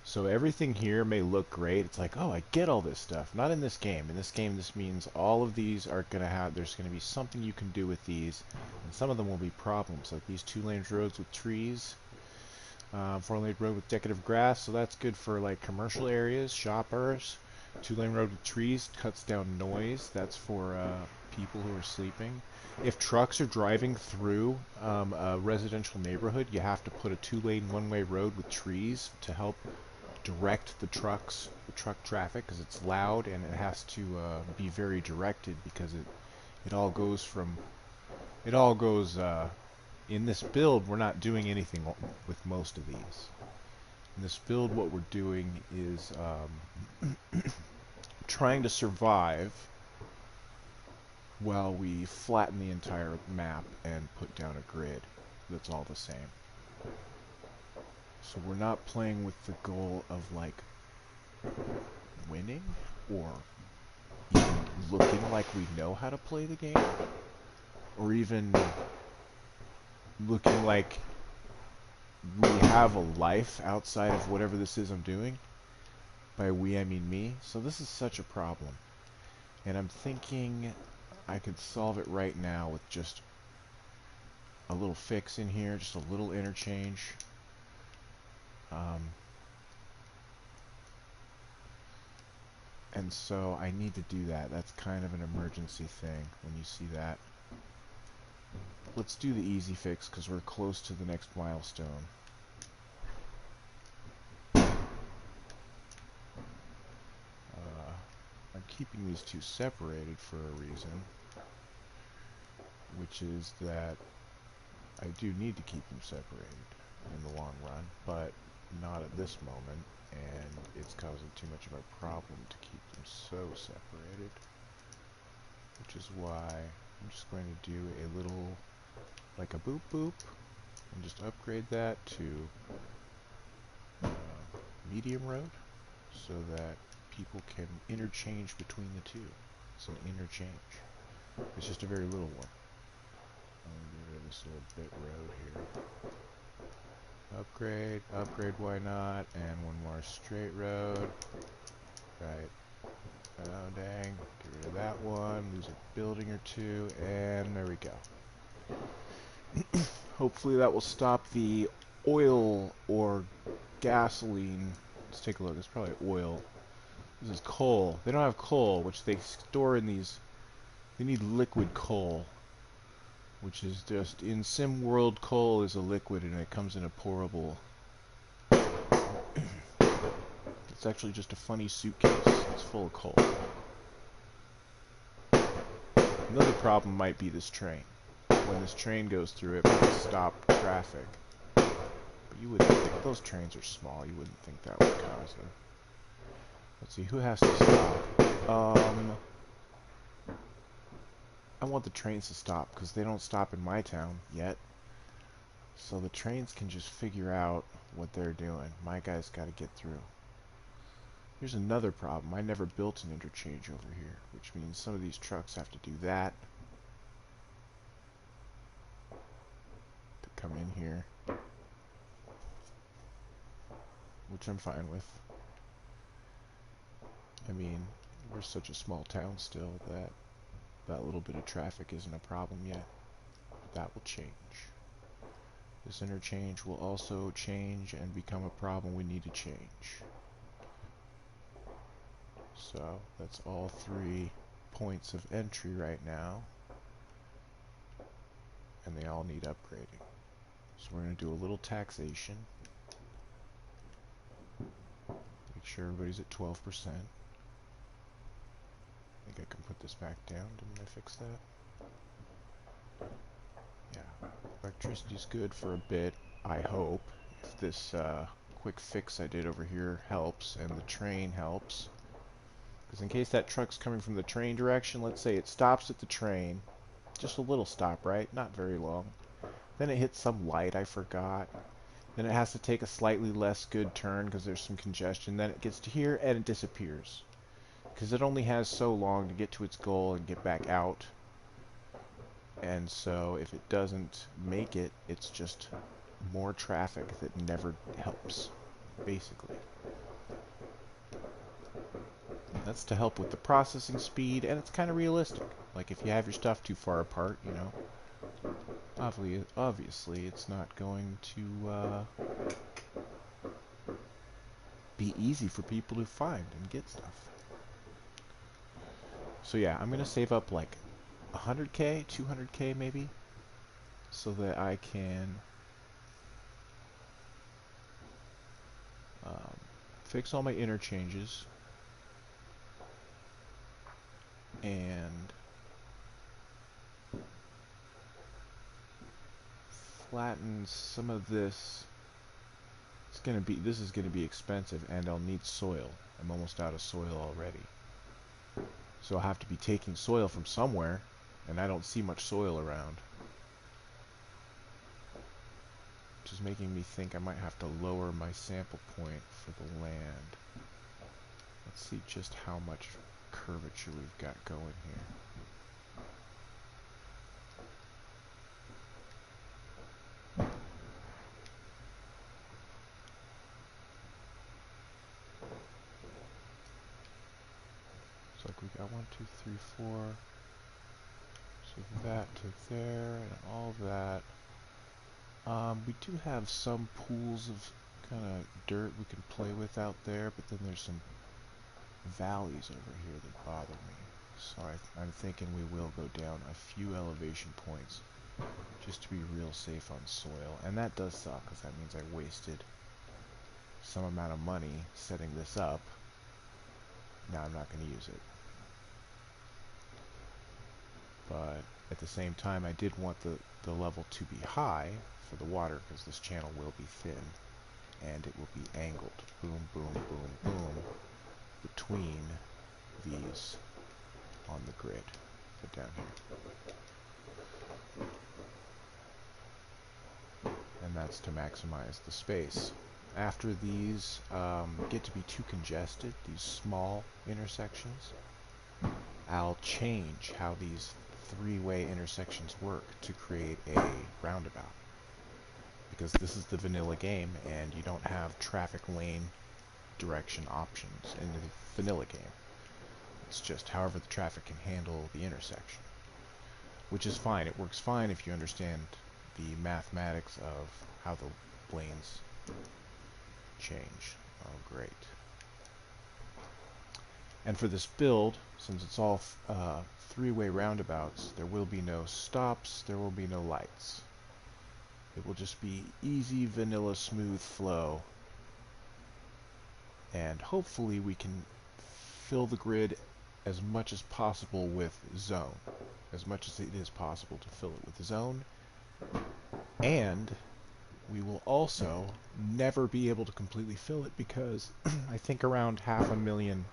So everything here may look great. It's like, oh, I get all this stuff. Not in this game. In this game, this means all of these are going to have, there's going to be something you can do with these, and some of them will be problems, like these 2-lane roads with trees, 4-lane road with decorative grass, so that's good for like commercial areas, shoppers. 2-lane road with trees cuts down noise. That's for people who are sleeping. If trucks are driving through a residential neighborhood, you have to put a 2-lane one-way road with trees to help direct the truck traffic, because it's loud and it has to be very directed, because it all goes in this build. We're not doing anything with most of these. In this build, what we're doing is trying to survive while we flatten the entire map and put down a grid that's all the same. So we're not playing with the goal of like winning or even looking like we know how to play the game, or even looking like we have a life outside of whatever this is I'm doing. By we, I mean me. So this is such a problem. And I'm thinking I could solve it right now with just a little fix in here, just a little interchange. And so I need to do that. That's kind of an emergency thing when you see that. Let's do the easy fix because we're close to the next milestone. I'm keeping these two separated for a reason, which is that I do need to keep them separated in the long run, but not at this moment, and it's causing too much of a problem to keep them so separated, which is why I'm just going to do a little, like a boop boop, and just upgrade that to medium road so that people can interchange between the two. It's an interchange. It's just a very little one. I'm going to get rid of this little bit road here. Upgrade, upgrade, why not? And one more straight road. Right. Oh, dang. Get rid of that one. Lose a building or two. And there we go. Hopefully that will stop the oil or gasoline. Let's take a look. It's probably oil. This is coal. They don't have coal, which they store in these. They need liquid coal, which is just, in SimWorld, coal is a liquid and it comes in a pourable. It's actually just a funny suitcase. It's full of coal. Another problem might be this train. When this train goes through, it might stop traffic. But you wouldn't think, those trains are small, you wouldn't think that would cause them. Let's see, who has to stop? I want the trains to stop, because they don't stop in my town yet. So the trains can just figure out what they're doing. My guy's got to get through. Here's another problem. I never built an interchange over here, which means some of these trucks have to do that to come in here, which I'm fine with. I mean, we're such a small town still that that little bit of traffic isn't a problem yet. But that will change. This interchange will also change and become a problem we need to change. So that's all 3 points of entry right now, and they all need upgrading. So we're going to do a little taxation. Make sure everybody's at 12%. I think I can put this back down. Didn't I fix that? Yeah. Electricity's good for a bit, I hope. If this quick fix I did over here helps, and the train helps. Because in case that truck's coming from the train direction, let's say it stops at the train. Just a little stop, right? Not very long. Then it hits some light I forgot. Then it has to take a slightly less good turn because there's some congestion. Then it gets to here and it disappears. Because it only has so long to get to its goal and get back out. And so if it doesn't make it, it's just more traffic that never helps, basically. That's to help with the processing speed, and it's kind of realistic. Like if you have your stuff too far apart, you know, obviously it's not going to be easy for people to find and get stuff. So yeah, I'm gonna save up like 100k, 200k maybe, so that I can fix all my interchanges and flatten some of this. This is gonna be expensive, and I'll need soil. I'm almost out of soil already. So I'll have to be taking soil from somewhere, and I don't see much soil around. Which is making me think I might have to lower my sample point for the land. Let's see just how much curvature we've got going here. It's like we got 1, 2, 3, 4. So that to there, and all that. We do have some pools of kind of dirt we can play with out there, but then there's some valleys over here that bother me. So I'm thinking we will go down a few elevation points just to be real safe on soil. And that does suck, because that means I wasted some amount of money setting this up. Now I'm not going to use it. But at the same time, I did want the level to be high for the water, because this channel will be thin and it will be angled. Boom, boom, boom, boom between these on the grid. Put down here. And that's to maximize the space. After these get to be too congested, these small intersections, I'll change how these three-way intersections work to create a roundabout. Because this is the vanilla game, and you don't have traffic lane direction options in the vanilla game. It's just however the traffic can handle the intersection. Which is fine. It works fine if you understand the mathematics of how the lanes change. Oh, great. And for this build, since it's all three-way roundabouts, there will be no stops, there will be no lights. It will just be easy, vanilla, smooth flow. And hopefully we can fill the grid as much as possible with zone. As much as it is possible to fill it with zone. And we will also never be able to completely fill it, because I think around 500,000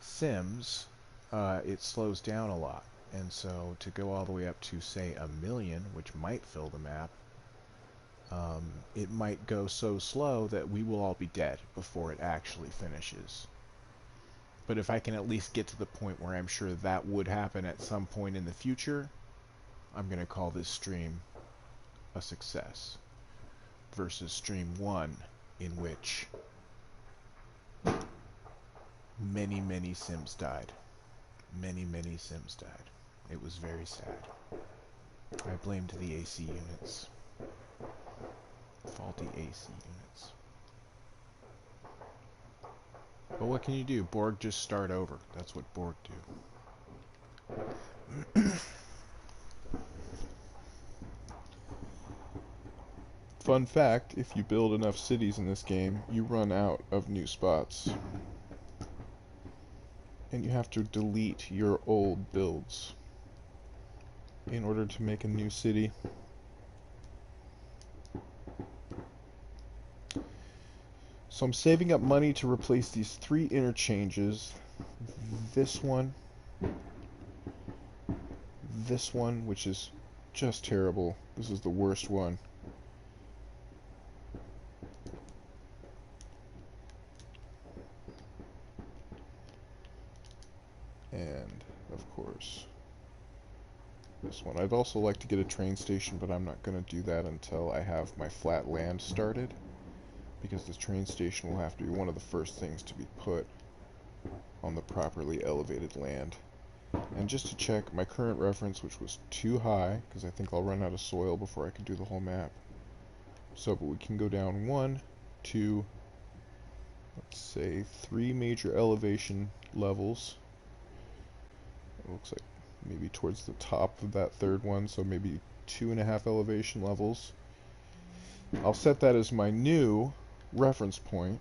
sims, it slows down a lot. And so to go all the way up to, say, 1 million, which might fill the map, it might go so slow that we will all be dead before it actually finishes. But if I can at least get to the point where I'm sure that would happen at some point in the future, I'm going to call this stream a success. Versus stream 1, in which many, many Sims died. Many, many Sims died. It was very sad. I blamed the AC units. Faulty AC units. But what can you do? Borg just start over. That's what Borg do. Fun fact, if you build enough cities in this game, you run out of new spots. And you have to delete your old builds in order to make a new city. So I'm saving up money to replace these 3 interchanges. This one, which is just terrible. This is the worst one. And, of course, this one. I'd also like to get a train station, but I'm not going to do that until I have my flat land started, because this train station will have to be one of the first things to be put on the properly elevated land. And just to check, my current reference, which was too high, because I think I'll run out of soil before I can do the whole map. So, but we can go down 1, 2, let's say 3 major elevation levels. It looks like maybe towards the top of that 3rd one, so maybe 2.5 elevation levels. I'll set that as my new reference point.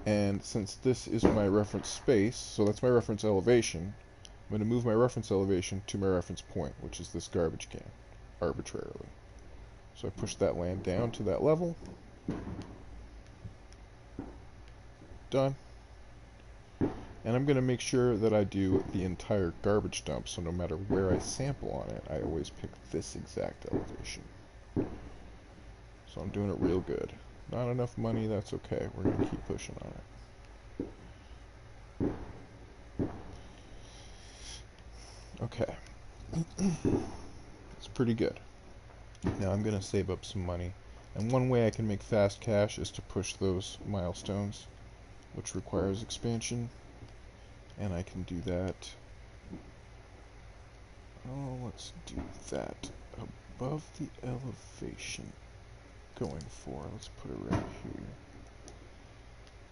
And since this is my reference space, so that's my reference elevation, I'm going to move my reference elevation to my reference point, which is this garbage can, arbitrarily. So I push that land down to that level. Done. And I'm going to make sure that I do the entire garbage dump, so no matter where I sample on it, I always pick this exact elevation. So I'm doing it real good. Not enough money, that's okay. We're going to keep pushing on it. Okay. It's pretty good. Now I'm going to save up some money. And one way I can make fast cash is to push those milestones, which requires expansion. And I can do that. Oh, let's do that above the elevation. Going for, let's put it right here.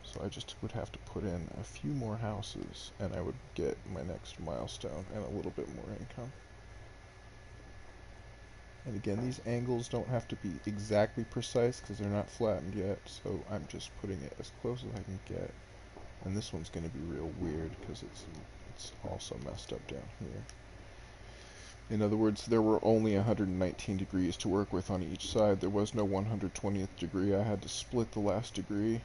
So I just would have to put in a few more houses and I would get my next milestone and a little bit more income. And again, these angles don't have to be exactly precise because they're not flattened yet, so I'm just putting it as close as I can get. And this one's going to be real weird because it's also messed up down here. In other words, there were only 119 degrees to work with on each side. There was no 120th degree. I had to split the last degree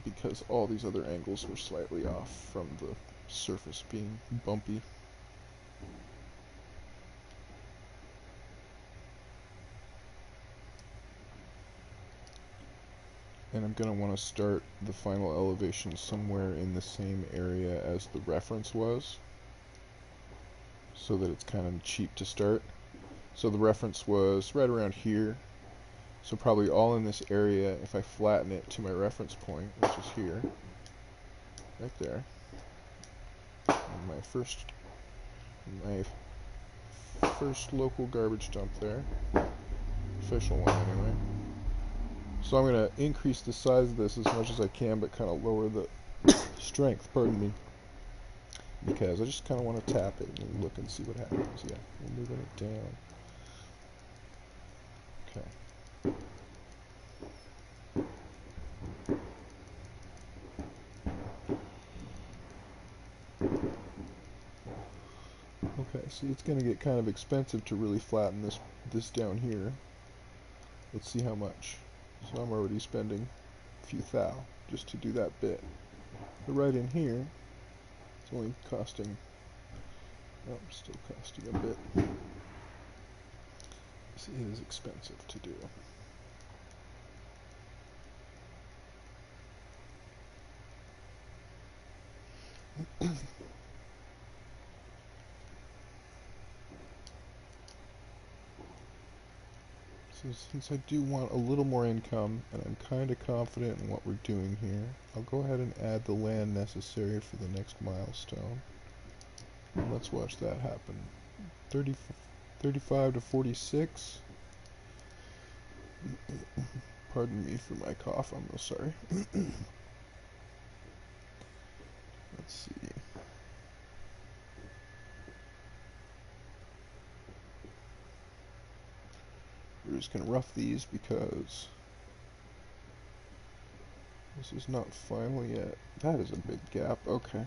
because all these other angles were slightly off from the surface being bumpy. And I'm going to want to start the final elevation somewhere in the same area as the reference was, so that it's kind of cheap to start. So the reference was right around here, so probably all in this area. If I flatten it to my reference point, which is here, right there, and my first local garbage dump there, official one anyway. So I'm going to increase the size of this as much as I can, but kind of lower the strength, pardon me, because I just kind of want to tap it and look and see what happens. Yeah, we're moving it down. Okay, see, it's going to get kind of expensive to really flatten this down here. Let's see how much. So I'm already spending a few thou just to do that bit. But right in here, it's only costing, oh, still costing a bit. This is expensive to do. So since I do want a little more income, and I'm kind of confident in what we're doing here, I'll go ahead and add the land necessary for the next milestone. And let's watch that happen. 35 to 46. Pardon me for my cough, I'm real sorry. Let's see. We're just going to rough these because this is not final yet. That is a big gap. Okay.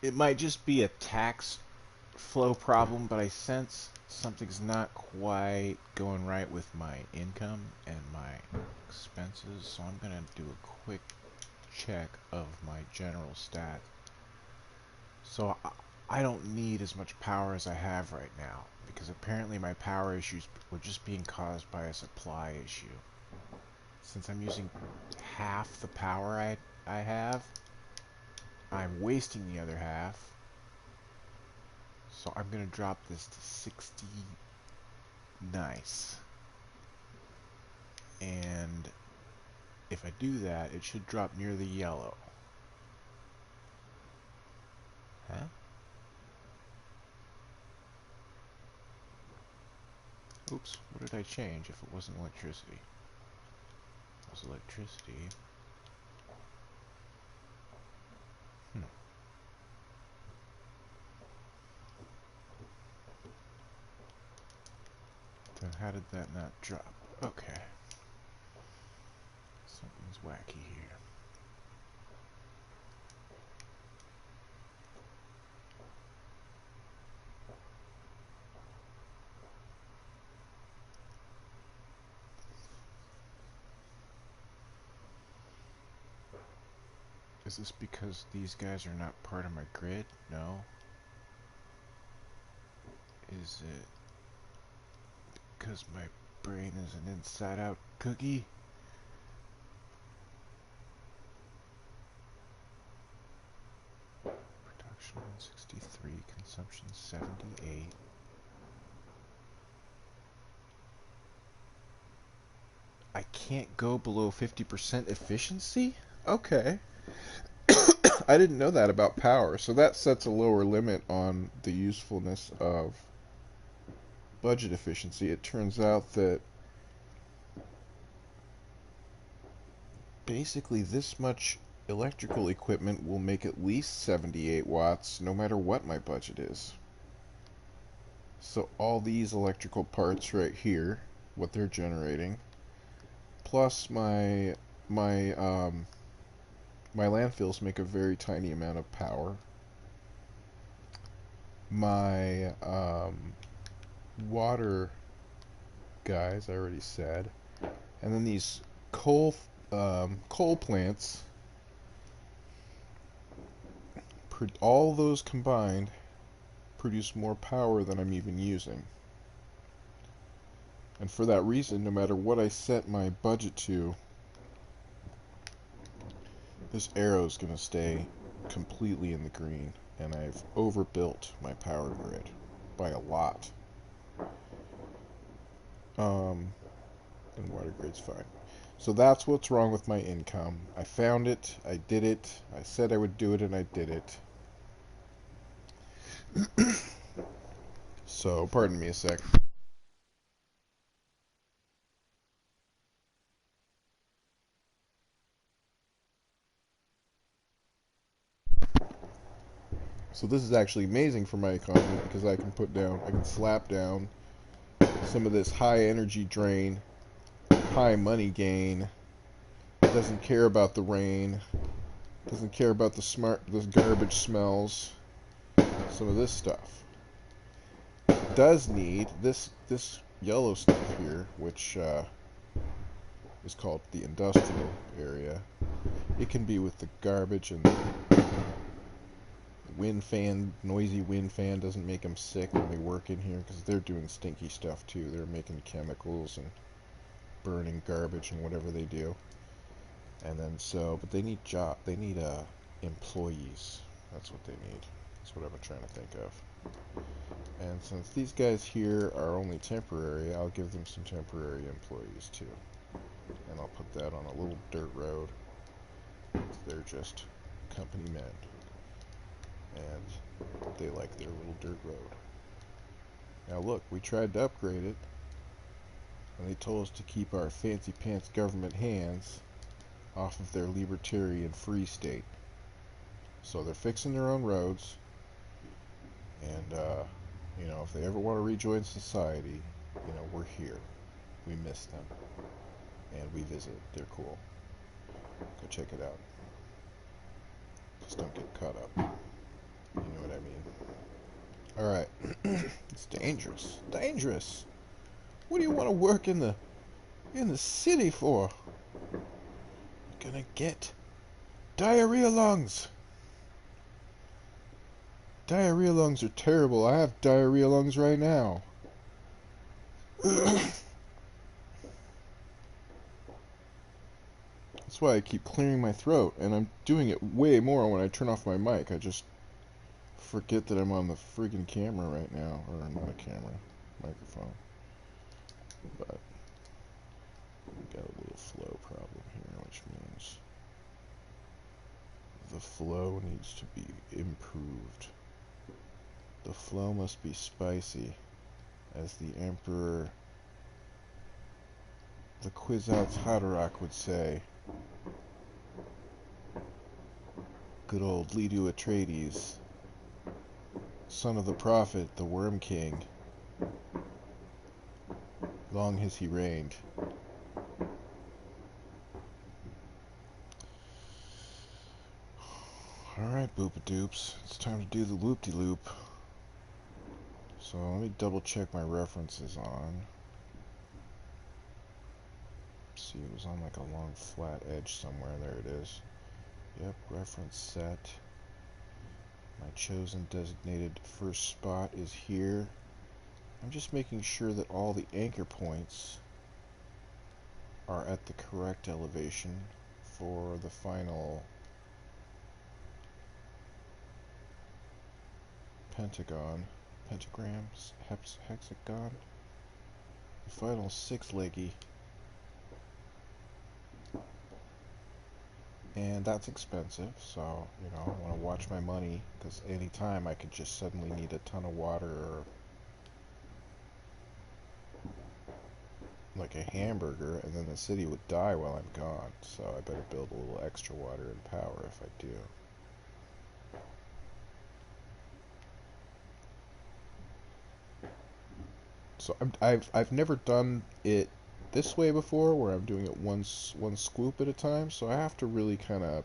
It might just be a tax flow problem, but I sense something's not quite going right with my income and my expenses, so I'm going to do a quick check of my general stat. So I don't need as much power as I have right now, because apparently my power issues were just being caused by a supply issue. Since I'm using half the power I have, I'm wasting the other half. So I'm going to drop this to 60. Nice. And if I do that, it should drop near the yellow. Huh? Oops, what did I change if it wasn't electricity? It was electricity. Then how did that not drop? Okay. Something's wacky here. Is this because these guys are not part of my grid? No. Is it because my brain is an inside-out cookie? Production 163, consumption 78. I can't go below 50% efficiency? Okay. I didn't know that about power, so that sets a lower limit on the usefulness of budget efficiency. It turns out that basically this much electrical equipment will make at least 78 watts no matter what my budget is. So all these electrical parts right here, what they're generating, plus my landfills make a very tiny amount of power. My water guys, I already said, and then these coal plants, all those combined produce more power than I'm even using. And for that reason, no matter what I set my budget to, this arrow is going to stay completely in the green, and I've overbuilt my power grid by a lot. And water grid's fine. So that's what's wrong with my income. I found it, I did it, I said I would do it, and I did it. So, pardon me a sec. So this is actually amazing for my economy because I can slap down some of this high energy drain, high money gain. It doesn't care about the rain, doesn't care about the garbage smells, some of this stuff. It does need this yellow stuff here, which is called the industrial area. It can be with the garbage, and the noisy wind fan doesn't make them sick when they work in here because they're doing stinky stuff too. They're making chemicals and burning garbage and whatever they do. And then but they need employees. That's what they need. That's what I'm trying to think of. And since these guys here are only temporary, I'll give them some temporary employees too. And I'll put that on a little dirt road. They're just company men. And they like their little dirt road. Now look, we tried to upgrade it, and they told us to keep our fancy pants government hands off of their libertarian free state. So they're fixing their own roads, and if they ever want to rejoin society, we're here. We miss them, and we visit. They're cool. Go check it out. Just don't get caught up. Alright. It's dangerous. Dangerous. What do you want to work in the city for? You're gonna get diarrhea lungs. Diarrhea lungs are terrible. I have diarrhea lungs right now. That's why I keep clearing my throat, and I'm doing it way more when I turn off my mic. I just forget that I'm on the friggin' camera right now. Or not a camera, microphone. But we got a little flow problem here, which means the flow needs to be improved. The flow must be spicy, as the Emperor, the Kwisatz Haderach would say. Good old Leto Atreides, son of the Prophet, the Worm King. Long has he reigned. Alright, Boopadoops, it's time to do the loop-de-loop. So let me double check my references on. See, it was on like a long flat edge somewhere. There it is. Yep, reference set. My chosen designated first spot is here. I'm just making sure that all the anchor points are at the correct elevation for the final pentagrams, hexagon, the final six-leggy. And that's expensive, so, you know, I want to watch my money, because anytime I could just suddenly need a ton of water, or like a hamburger, and then the city would die while I'm gone, so I better build a little extra water and power if I do. So I've never done it this way before, where I'm doing it one scoop at a time, so I have to really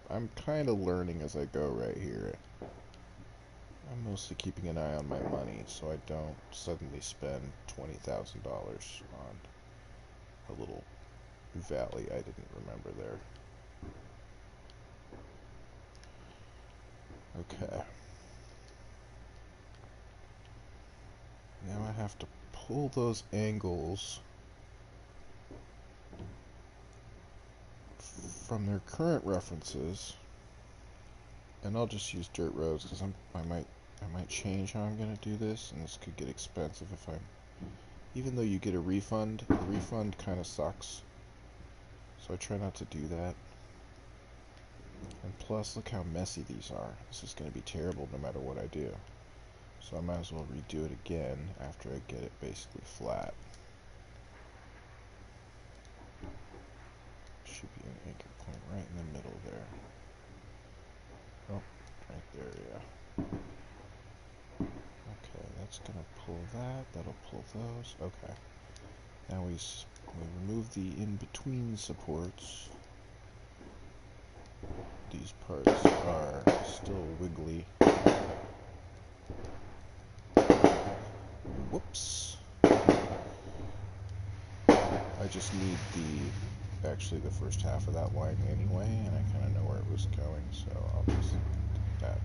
I'm kind of learning as I go right here. I'm mostly keeping an eye on my money, so I don't suddenly spend $20,000 on a little valley I didn't remember there. Okay. Now I have to pull those angles from their current references, and I'll just use dirt roads because I might change how I'm gonna do this, and this could get expensive if I'm. Even though you get a refund, the refund kind of sucks, so I try not to do that. And plus, look how messy these are. This is gonna be terrible no matter what I do. So I might as well redo it again after I get it basically flat. Should be an anchor point right in the middle there. Oh, right there, yeah. Okay, that's gonna pull that. That'll pull those. Okay. Now we remove the in-between supports. These parts are still wiggly. Whoops. I just need actually the first half of that line anyway, and I kind of know where it was going, so I'll just do that.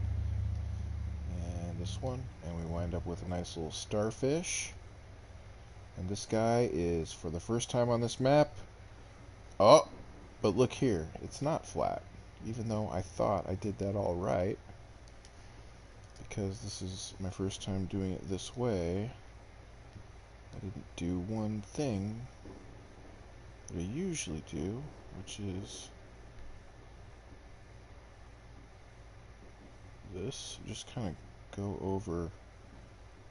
And this one, and we wind up with a nice little starfish. And this guy is, for the first time on this map, oh, but look here, it's not flat, even though I thought I did that all right, because this is my first time doing it this way. I didn't do one thing that I usually do, which is this. Just kind of go over.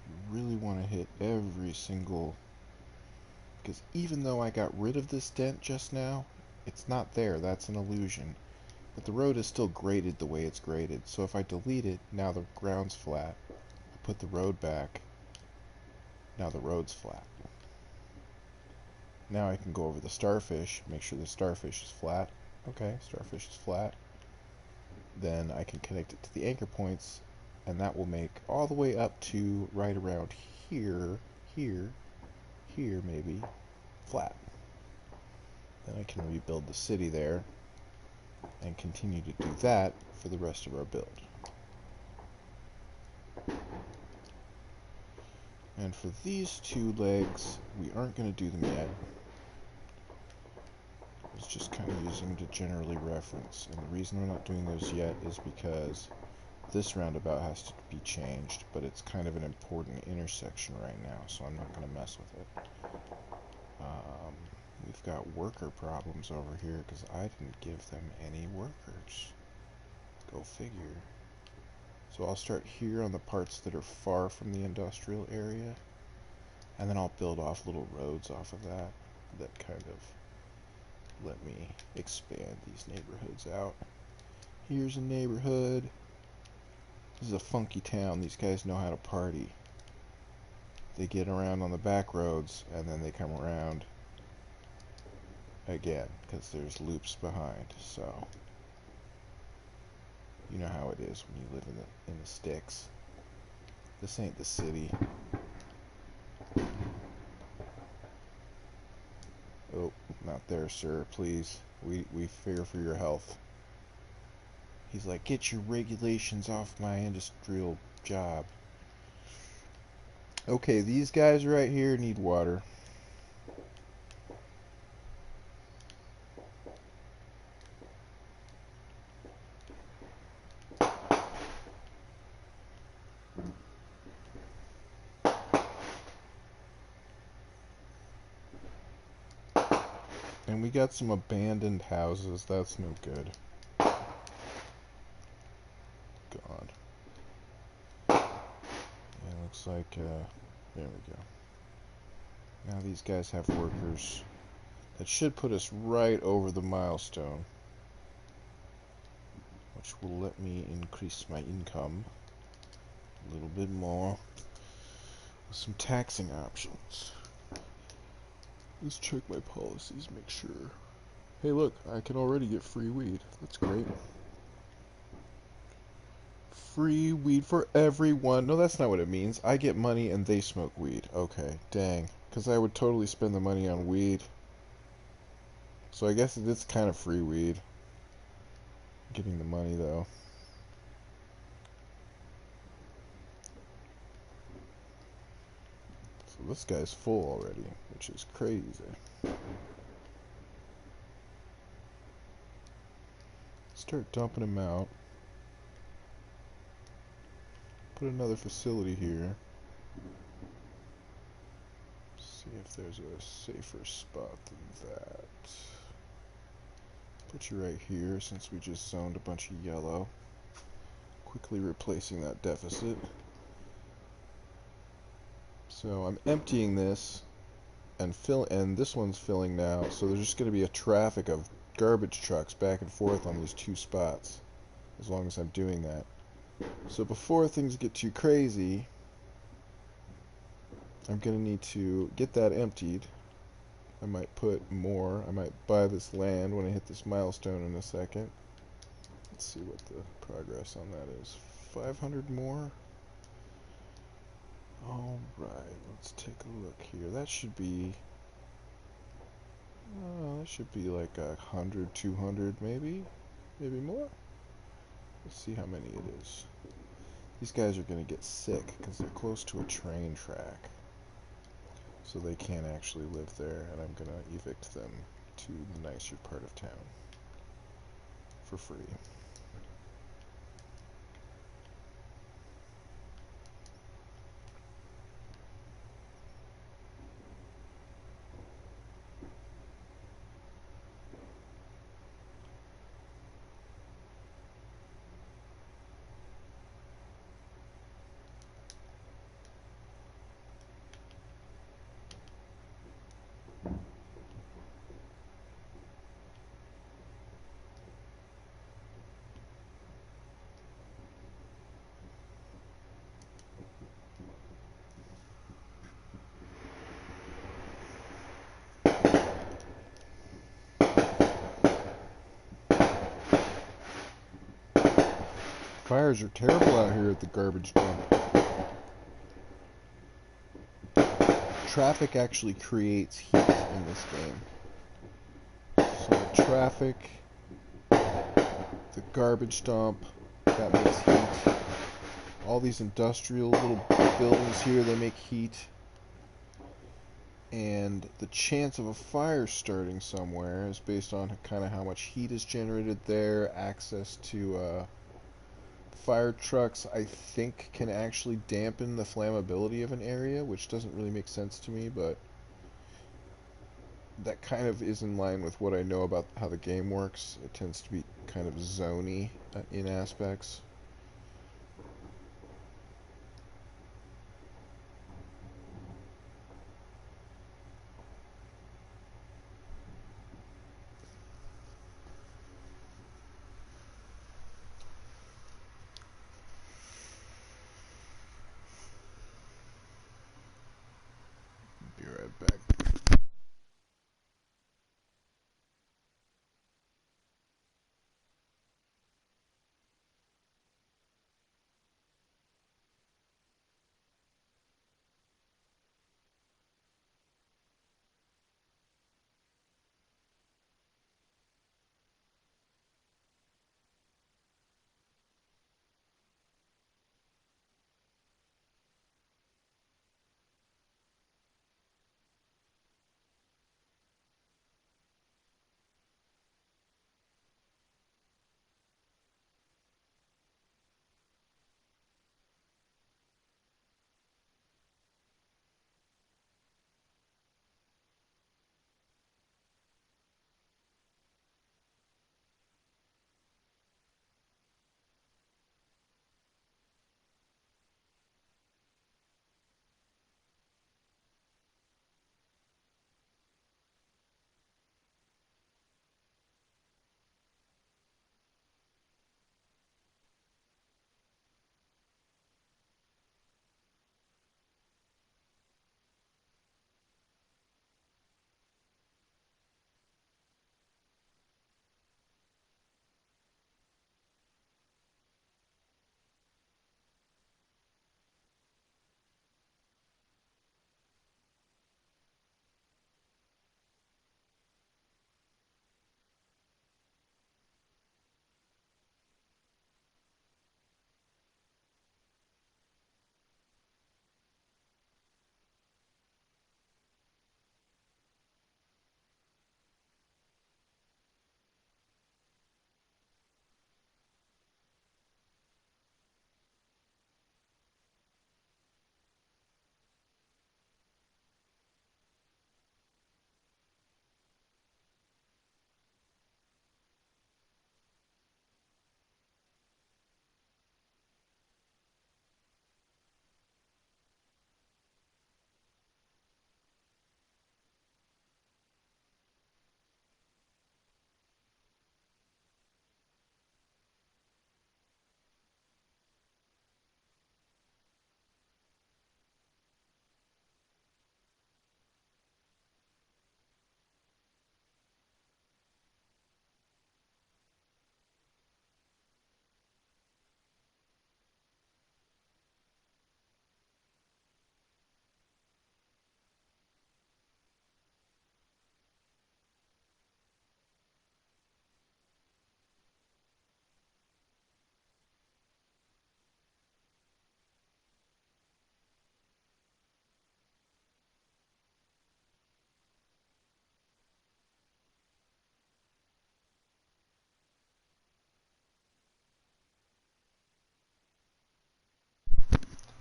You really want to hit every single, because even though I got rid of this dent just now, it's not there. That's an illusion. But the road is still graded the way it's graded. So if I delete it, now the ground's flat. I put the road back. Now the road's flat. Now I can go over the starfish, make sure the starfish is flat. Okay, starfish is flat. Then I can connect it to the anchor points, and that will make all the way up to right around here, here, here maybe, flat. Then I can rebuild the city there and continue to do that for the rest of our build. And for these two legs, we aren't going to do them yet. I was just kind of using them to generally reference. And the reason we're not doing those yet is because this roundabout has to be changed, but it's kind of an important intersection right now, so I'm not going to mess with it. We've got worker problems over here because I didn't give them any workers. Go figure. So I'll start here on the parts that are far from the industrial area, and then I'll build off little roads off of that kind of let me expand these neighborhoods out. Here's a neighborhood. This is a funky town. These guys know how to party. They get around on the back roads, and then they come around again, because there's loops behind, so you know how it is when you live in the sticks. This ain't the city. Oh, not there, sir, please. We fear for your health. He's like, get your regulations off my industrial job. Okay, these guys right here need water. And we got some abandoned houses. That's no good. God. Yeah, looks like, there we go. Now these guys have workers. That should put us right over the milestone, which will let me increase my income a little bit more with some taxing options. Let's check my policies, make sure. Hey look, I can already get free weed. That's great. Free weed for everyone. No, that's not what it means. I get money and they smoke weed. Okay, dang. Because I would totally spend the money on weed. So I guess it's kind of free weed. Getting the money though. So this guy's full already, which is crazy. Start dumping him out. Put another facility here. See if there's a safer spot than that. Put you right here since we just zoned a bunch of yellow. Quickly replacing that deficit. So I'm emptying this and this one's filling now, so there's just going to be a traffic of garbage trucks back and forth on these two spots as long as I'm doing that. So before things get too crazy, I'm going to need to get that emptied. I might put more. I might buy this land when I hit this milestone in a second. Let's see what the progress on that is. 500 more? Alright, let's take a look here. That should be like 100, 200 maybe? Maybe more? Let's see how many it is. These guys are going to get sick because they're close to a train track. So they can't actually live there, and I'm going to evict them to the nicer part of town for free. Fires are terrible out here at the garbage dump. Traffic actually creates heat in this game. So the traffic, the garbage dump, that makes heat. All these industrial little buildings here, they make heat. And the chance of a fire starting somewhere is based on kind of how much heat is generated there. Access to fire trucks, I think, can actually dampen the flammability of an area, which doesn't really make sense to me, but that kind of is in line with what I know about how the game works. It tends to be kind of zony in aspects. Be right back.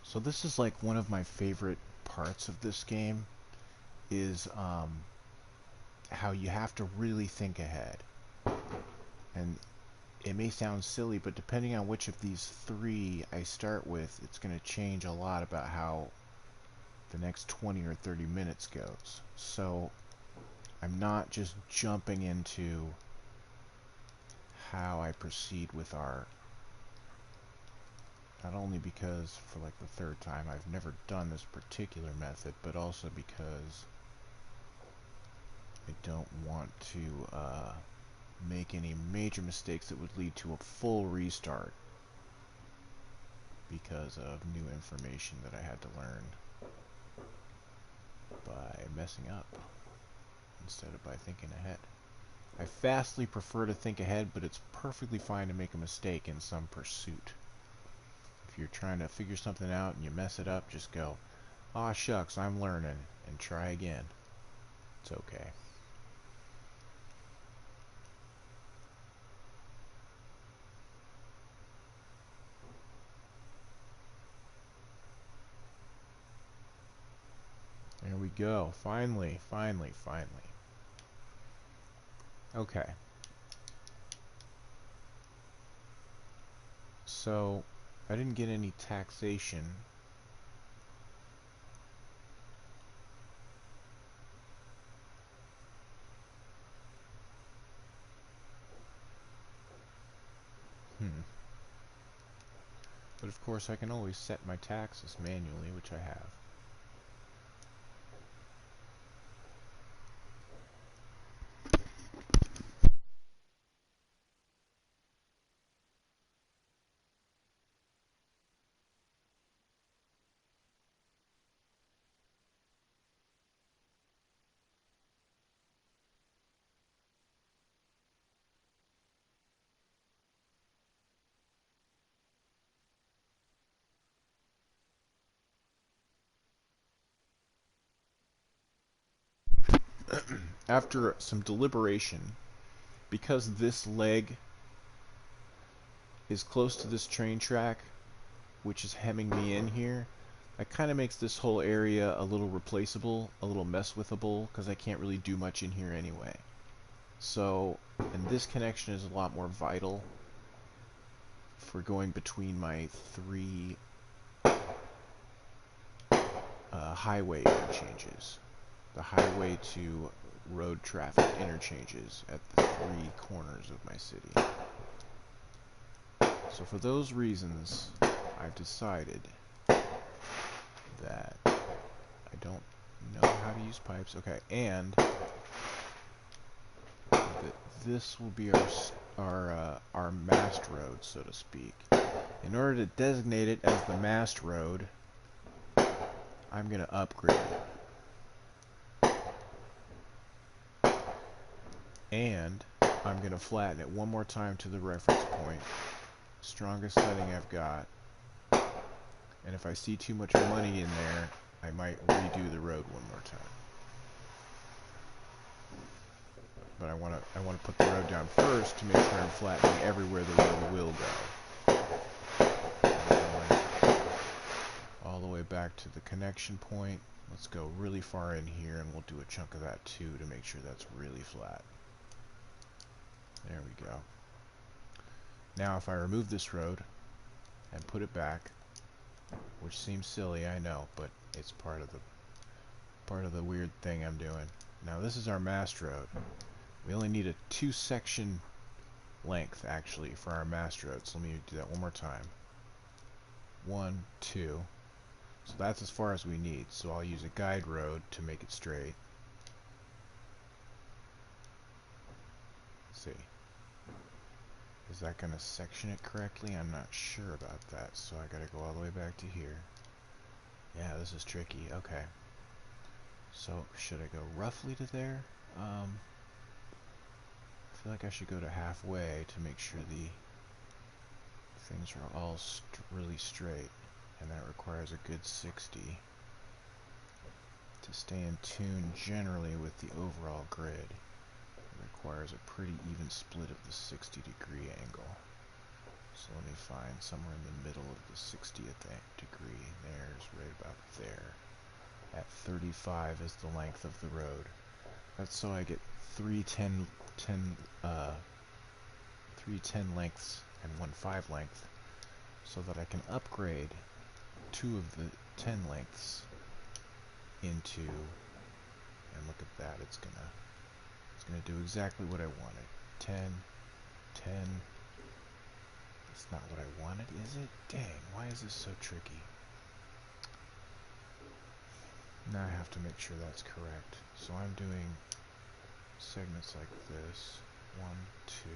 So this is like one of my favorite parts of this game is how you have to really think ahead. And it may sound silly, but depending on which of these three I start with, it's going to change a lot about how the next 20 or 30 minutes goes. So I'm not just jumping into how I proceed with our, not only because for like the third time I've never done this particular method, but also because I don't want to make any major mistakes that would lead to a full restart. because of new information that I had to learn by messing up instead of by thinking ahead. I vastly prefer to think ahead, but it's perfectly fine to make a mistake in some pursuit. If you're trying to figure something out and you mess it up, just go, "Aw shucks, I'm learning," and try again. It's okay. There we go. Finally, finally, finally. Okay. So, I didn't get any taxation. But of course I can always set my taxes manually, which I have. After some deliberation, because this leg is close to this train track, which is hemming me in here, that kind of makes this whole area a little replaceable, a little mess withable, because I can't really do much in here anyway. So, and this connection is a lot more vital for going between my three highway interchanges. The highway to road traffic interchanges at the three corners of my city. So for those reasons, I've decided that I don't know how to use pipes. Okay, and that this will be our mast road, so to speak. In order to designate it as the mast road, I'm going to upgrade it. And I'm going to flatten it one more time to the reference point. Strongest setting I've got. And if I see too much money in there, I might redo the road one more time. But I want to put the road down first to make sure I'm flattening everywhere the road will go. All the way back to the connection point. Let's go really far in here, and we'll do a chunk of that too to make sure that's really flat. There we go. Now if I remove this road and put it back, which seems silly, I know, but it's part of the weird thing I'm doing. Now this is our mast road. We only need a 2-section length actually for our mast road. So let me do that one more time. 1, 2. So that's as far as we need. So I'll use a guide road to make it straight. Let's see. Is that going to section it correctly? I'm not sure about that. So I got to go all the way back to here. Yeah, this is tricky. Okay. So should I go roughly to there? I feel like I should go to halfway to make sure the things are all really straight, and that requires a good 60 to stay in tune generally with the overall grid. It requires a pretty even split of the 60-degree angle. So let me find somewhere in the middle of the 60th degree. There's right about there. At 35 is the length of the road. That's so I get three 10 lengths and one 5 length, so that I can upgrade 2 of the 10 lengths into, and look at that, it's gonna do exactly what I wanted. 10, 10. It's not what I wanted, is it? Dang, why is this so tricky? Now I have to make sure that's correct. So I'm doing segments like this. 1, 2.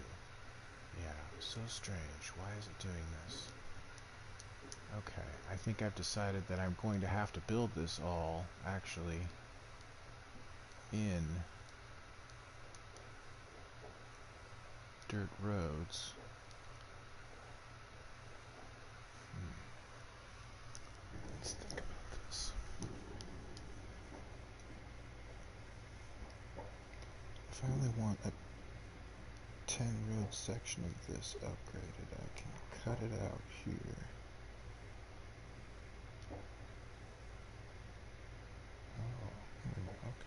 Yeah, so strange. Why is it doing this? Okay, I think I've decided that I'm going to have to build this all, actually, in dirt roads. Let's think about this. If I only want a 10 road section of this upgraded, I can cut it out here.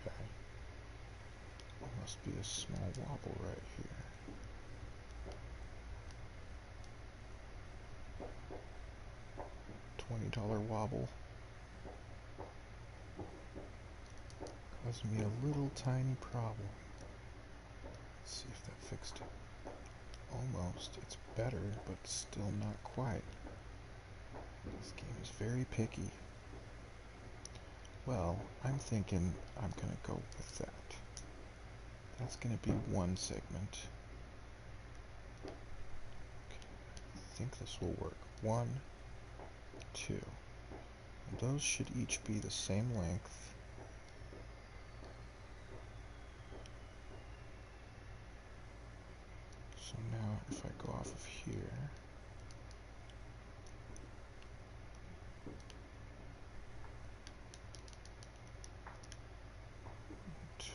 Okay. There must be a small wobble right here. $20 wobble. Caused me a little tiny problem. Let's see if that fixed it. Almost. It's better, but still not quite. This game is very picky. Well, I'm thinking I'm gonna go with that. That's gonna be one segment. Okay. I think this will work. 1, 2. And those should each be the same length. So now if I go off of here, 2.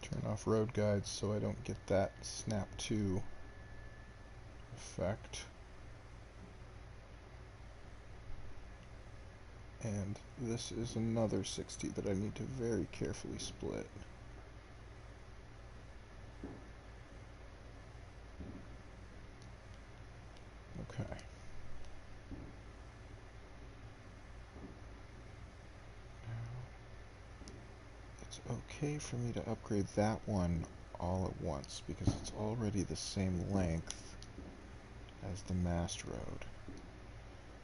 Turn off road guides so I don't get that snap to effect. And this is another 60 that I need to very carefully split. Okay. Now, it's okay for me to upgrade that one all at once because it's already the same length as the mast road.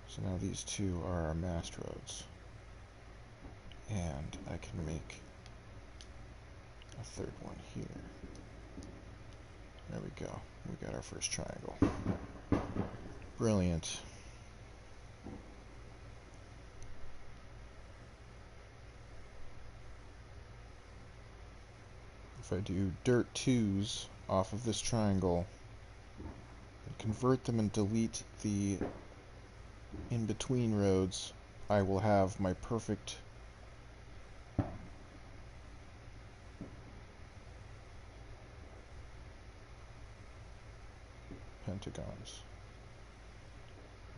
So now these two are our mast roads. And I can make a third one here. There we go. We got our first triangle. Brilliant. If I do dirt 2s off of this triangle, and convert them and delete the in-between roads, I will have my perfect pentagons.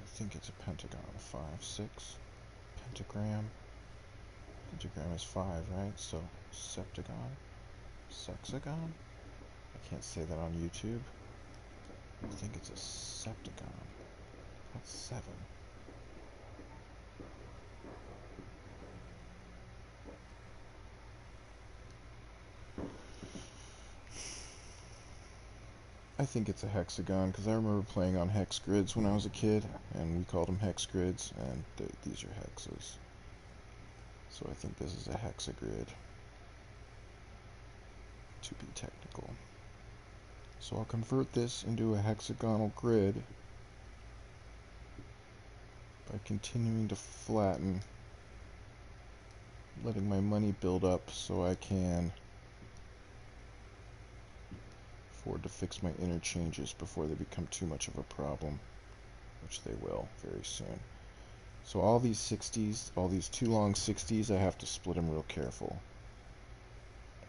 I think it's a pentagon. 5, 6. Pentagram. Pentagram is 5, right? So, septagon? Sexagon? I can't say that on YouTube. I think it's a septagon. That's 7. I think it's a hexagon because I remember playing on hex grids when I was a kid, and we called them hex grids, and these are hexes. So I think this is a hexagrid, to be technical. So I'll convert this into a hexagonal grid by continuing to flatten, letting my money build up so I can afford to fix my interchanges before they become too much of a problem, which they will very soon. So all these 60s, all these too long 60s, I have to split them real careful.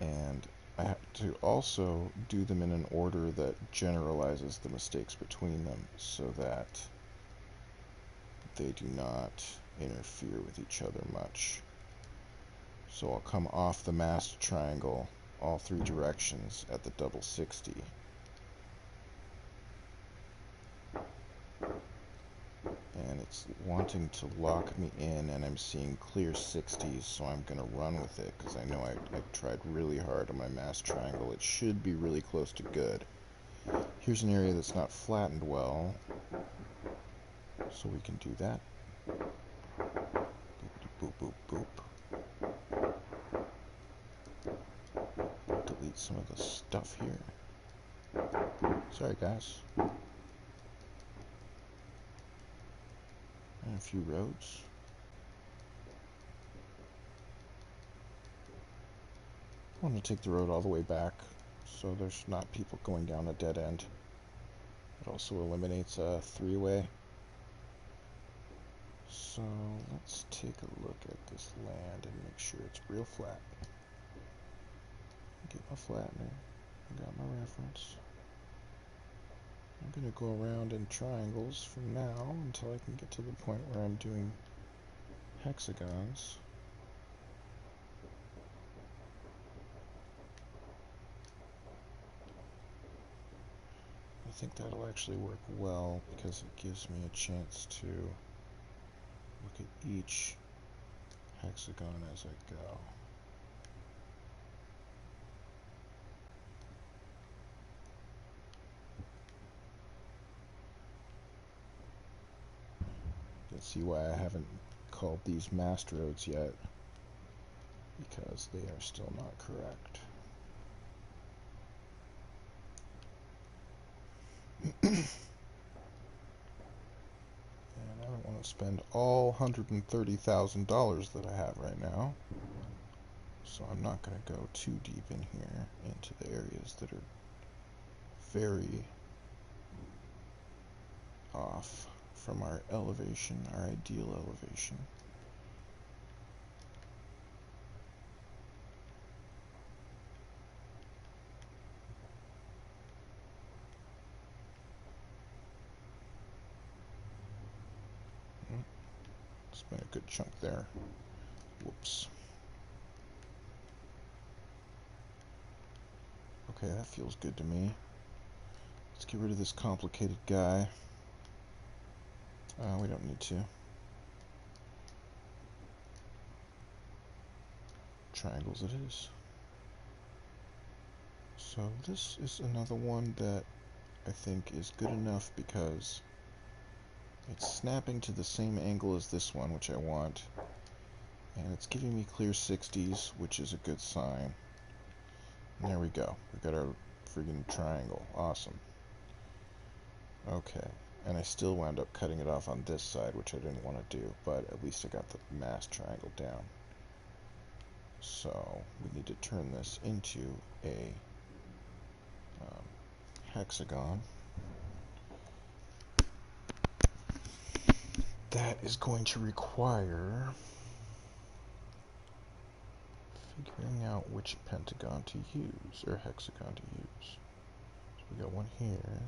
And I have to also do them in an order that generalizes the mistakes between them so that they do not interfere with each other much. So I'll come off the mast triangle all 3 directions at the double 60. And it's wanting to lock me in, and I'm seeing clear 60s, so I'm going to run with it because I know I tried really hard on my mast triangle. It should be really close to good. Here's an area that's not flattened well, So we can do that. Boop, boop, boop. Delete some of the stuff here. Sorry, guys. And a few roads. I want to take the road all the way back so there's not people going down a dead end. It also eliminates a three-way. So let's take a look at this land and make sure it's real flat. Get my flattener. I got my reference. I'm going to go around in triangles from now until I can get to the point where I'm doing hexagons. I think that'll actually work well because it gives me a chance to look at each hexagon as I go. You can see why I haven't called these mast roads yet, because they are still not correct. And I don't want to spend all $130,000 that I have right now, so I'm not going to go too deep in here into the areas that are very off from our elevation, our ideal elevation. Spent a good chunk there. Whoops. Okay, that feels good to me. Let's get rid of this complicated guy. We don't need to. Triangles it is. So this is another one that I think is good enough because it's snapping to the same angle as this one, which I want. And it's giving me clear 60s, which is a good sign. And there we go. We got our friggin' triangle. Awesome. Okay. And I still wound up cutting it off on this side, which I didn't want to do, but at least I got the mass triangle down. So we need to turn this into a hexagon. That is going to require figuring out which pentagon to use, or hexagon to use. So we got one here,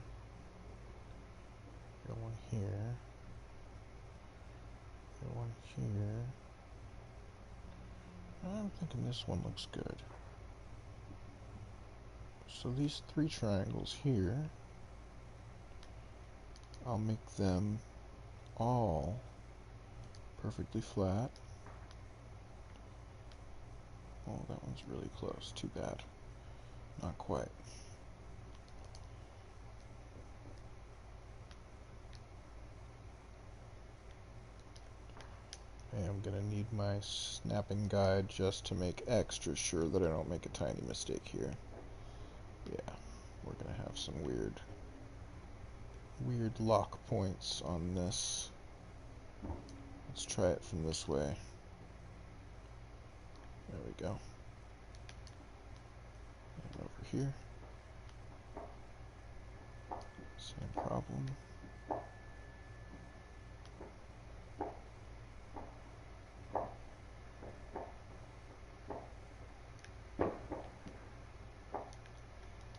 got one here, got one here. I'm thinking this one looks good. So these three triangles here, I'll make them all perfectly flat. Oh, that one's really close. Too bad. Not quite. Okay, I'm gonna need my snapping guide just to make extra sure that I don't make a tiny mistake here. Yeah, we're gonna have some weird lock points on this. Let's try it from this way. There we go. And over here. Same problem.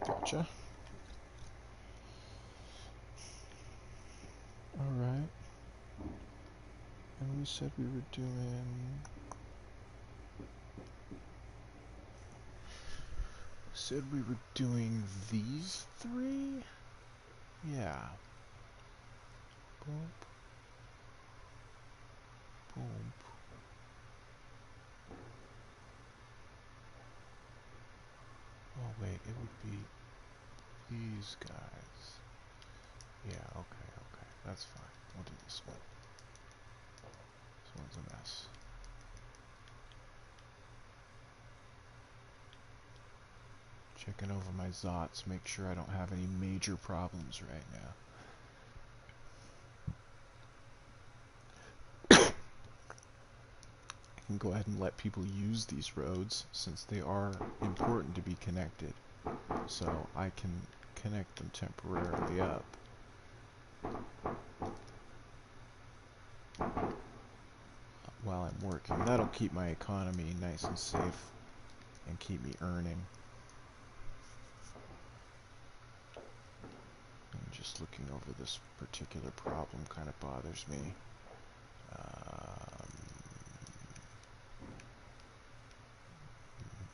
Gotcha. Alright. And we said we were doing... Said we were doing these three? Yeah. Boom. Boom. Oh wait, it would be these guys. Yeah, okay, that's fine. We'll do this one. This one's a mess. Checking over my Zots, make sure I don't have any major problems right now. I can go ahead and let people use these roads since they are important to be connected. So I can connect them temporarily up. While I'm working. That'll keep my economy nice and safe and keep me earning. I'm just looking over this particular problem kind of bothers me.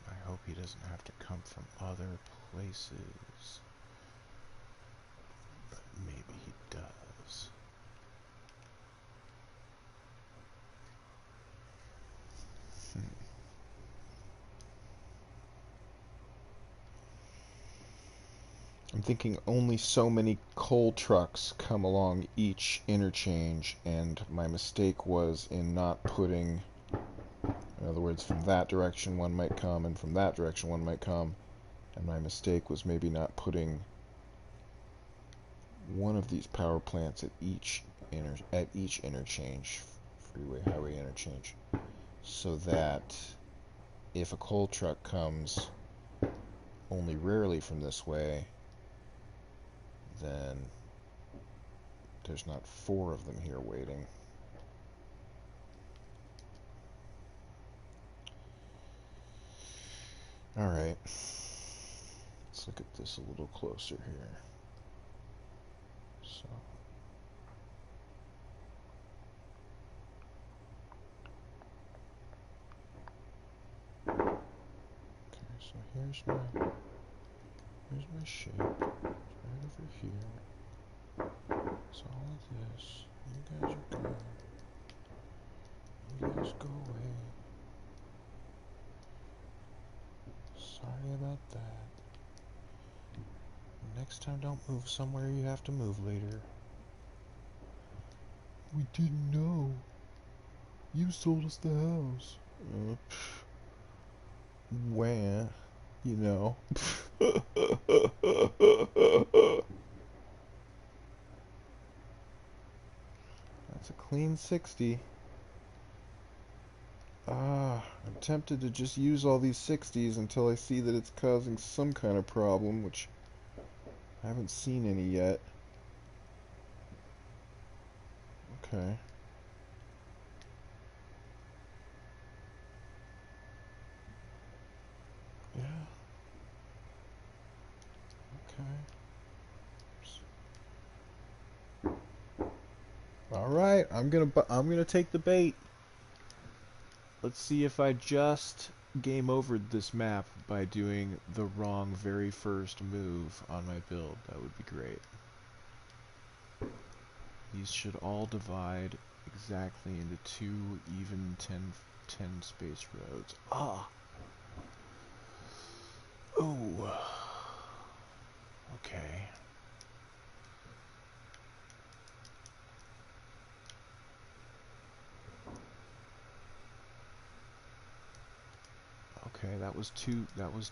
I hope he doesn't have to come from other places. But maybe he does. I'm thinking only so many coal trucks come along each interchange, and my mistake was in not putting, in other words, from that direction one might come, and from that direction one might come, and my mistake was maybe not putting one of these power plants at each interchange, freeway, highway interchange, so that if a coal truck comes only rarely from this way, then there's not 4 of them here waiting. Alright, let's look at this a little closer here. So, okay, so here's my shape. It's right over here. It's all of this. You guys are gone. You guys go away. Sorry about that. Next time, don't move somewhere you have to move later. We didn't know. You sold us the house. Wah. You know. That's a clean 60. I'm tempted to just use all these 60s until I see that it's causing some kind of problem, which I haven't seen any yet. Okay. Yeah. Okay. All right, I'm gonna take the bait. Let's see if I just game overed this map by doing the wrong very first move on my build. That would be great. These should all divide exactly into 2 even 10 space roads. Ah! Oh! Okay. Okay, that was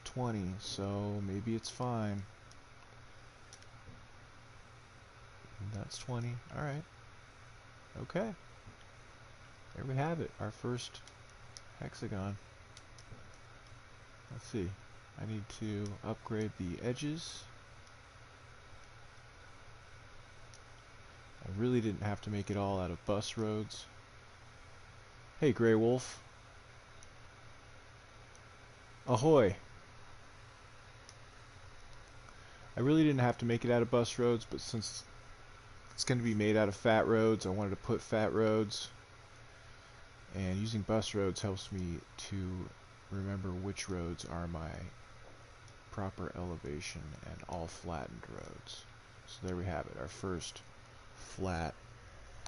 20, so maybe it's fine. That's 20. Alright. Okay. There we have it. Our first hexagon. Let's see. I need to upgrade the edges. I really didn't have to make it all out of bus roads. Hey, Grey Wolf. Ahoy! I really didn't have to make it out of bus roads, but since it's going to be made out of fat roads, I wanted to put fat roads. And using bus roads helps me to remember which roads are my proper elevation and all flattened roads. So there we have it, our first flat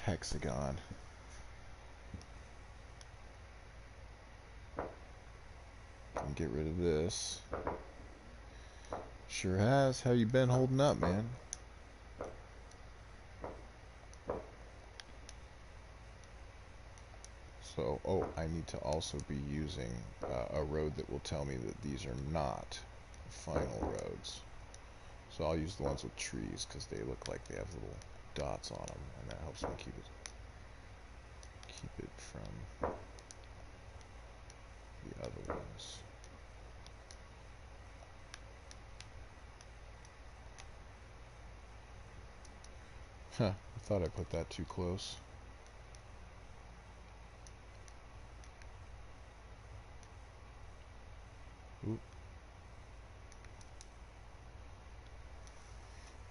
hexagon. And get rid of this. Sure has. How you been holding up, man? So, oh, I need to also be using a road that will tell me that these are not final roads. So I'll use the ones with trees because they look like they have little dots on them, and that helps me keep it from the other ones. Huh, I thought I put that too close. Oop.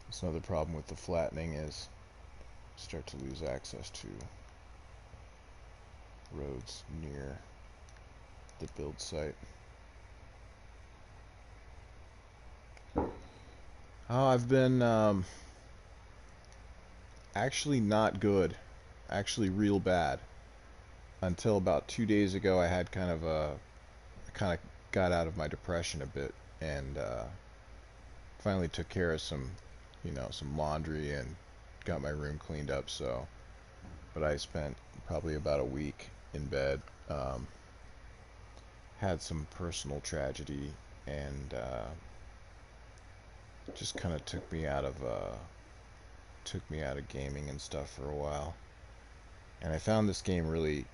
That's another problem with the flattening is start to lose access to roads near the build site. Oh, I've been actually not good, actually real bad. Until about 2 days ago, I had I kind of got out of my depression a bit and finally took care of some laundry and got my room cleaned up. So, but I spent probably about a week in bed. Had some personal tragedy and just kind of took me out of gaming and stuff for a while. And I found this game really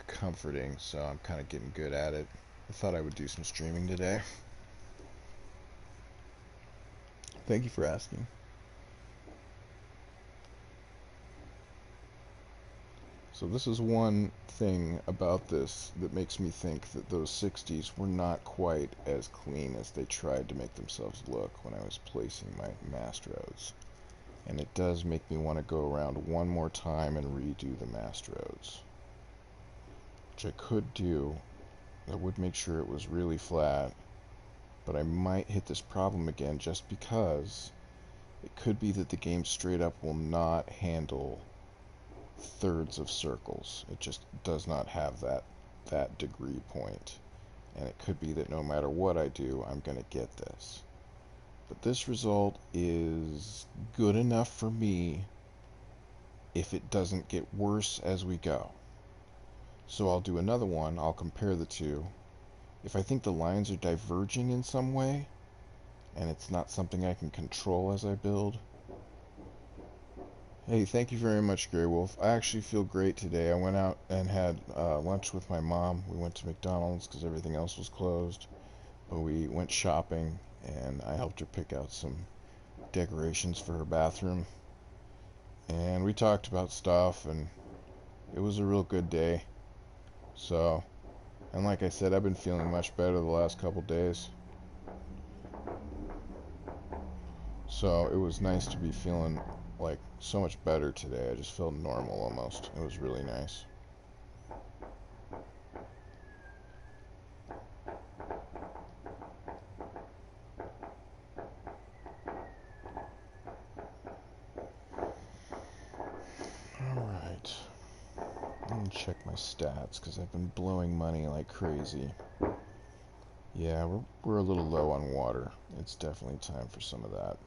comforting, so I'm kind of getting good at it. I thought I would do some streaming today. Thank you for asking. So this is one thing about this that makes me think that those 60s were not quite as clean as they tried to make themselves look when I was placing my mast roads. And it does make me want to go around one more time and redo the mast roads, which I could do. I would make sure it was really flat, but I might hit this problem again just because it could be that the game straight up will not handle thirds of circles. It just does not have that degree point. And it could be that no matter what I do, I'm going to get this. But this result is good enough for me if it doesn't get worse as we go. So I'll do another one. I'll compare the two. If I think the lines are diverging in some way, and it's not something I can control as I build. Hey, thank you very much, Grey Wolf. I actually feel great today. I went out and had lunch with my mom. We went to McDonald's because everything else was closed. But we went shopping, and I helped her pick out some decorations for her bathroom. And we talked about stuff, and it was a real good day. So, and like I said, I've been feeling much better the last couple days. So it was nice to be feeling like so much better today. I just felt normal almost. It was really nice. Alright. Let me check my stats because I've been blowing money like crazy. Yeah, we're a little low on water. It's definitely time for some of that.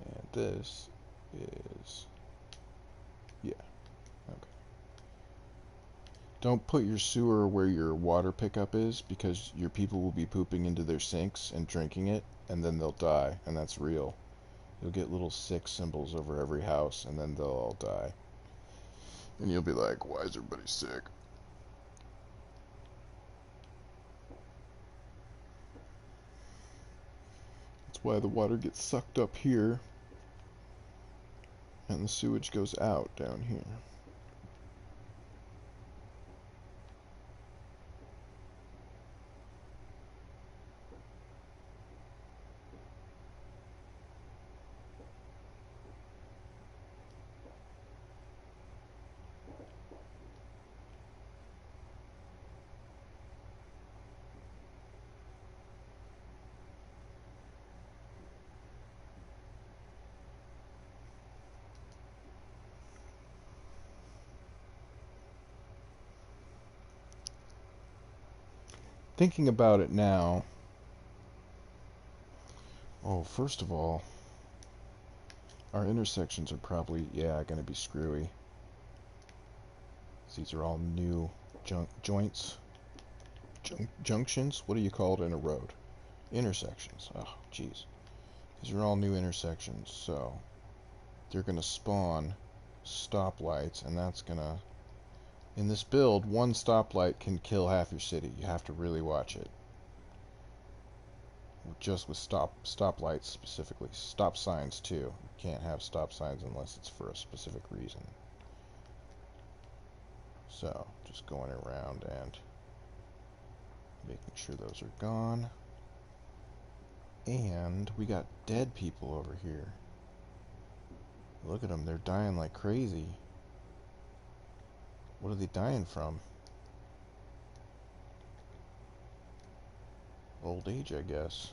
And this is... yeah, okay. Don't put your sewer where your water pickup is because your people will be pooping into their sinks and drinking it, and then they'll die, and that's real. You'll get little sick symbols over every house, and then they'll all die. And you'll be like, why is everybody sick? That's why the water gets sucked up here, and the sewage goes out down here. Thinking about it now, oh, first of all, Our intersections are probably, yeah, going to be screwy. These are all new joints. Junctions? What do you call it in a road? Intersections. Oh, jeez. These are all new intersections, so they're going to spawn stoplights, and that's going to... In this build, one stoplight can kill half your city. You have to really watch it. Just with stoplights specifically. Stop signs, too. You can't have stop signs unless it's for a specific reason. So, just going around and making sure those are gone. And we got dead people over here. Look at them, they're dying like crazy. What are they dying from? Old age, I guess.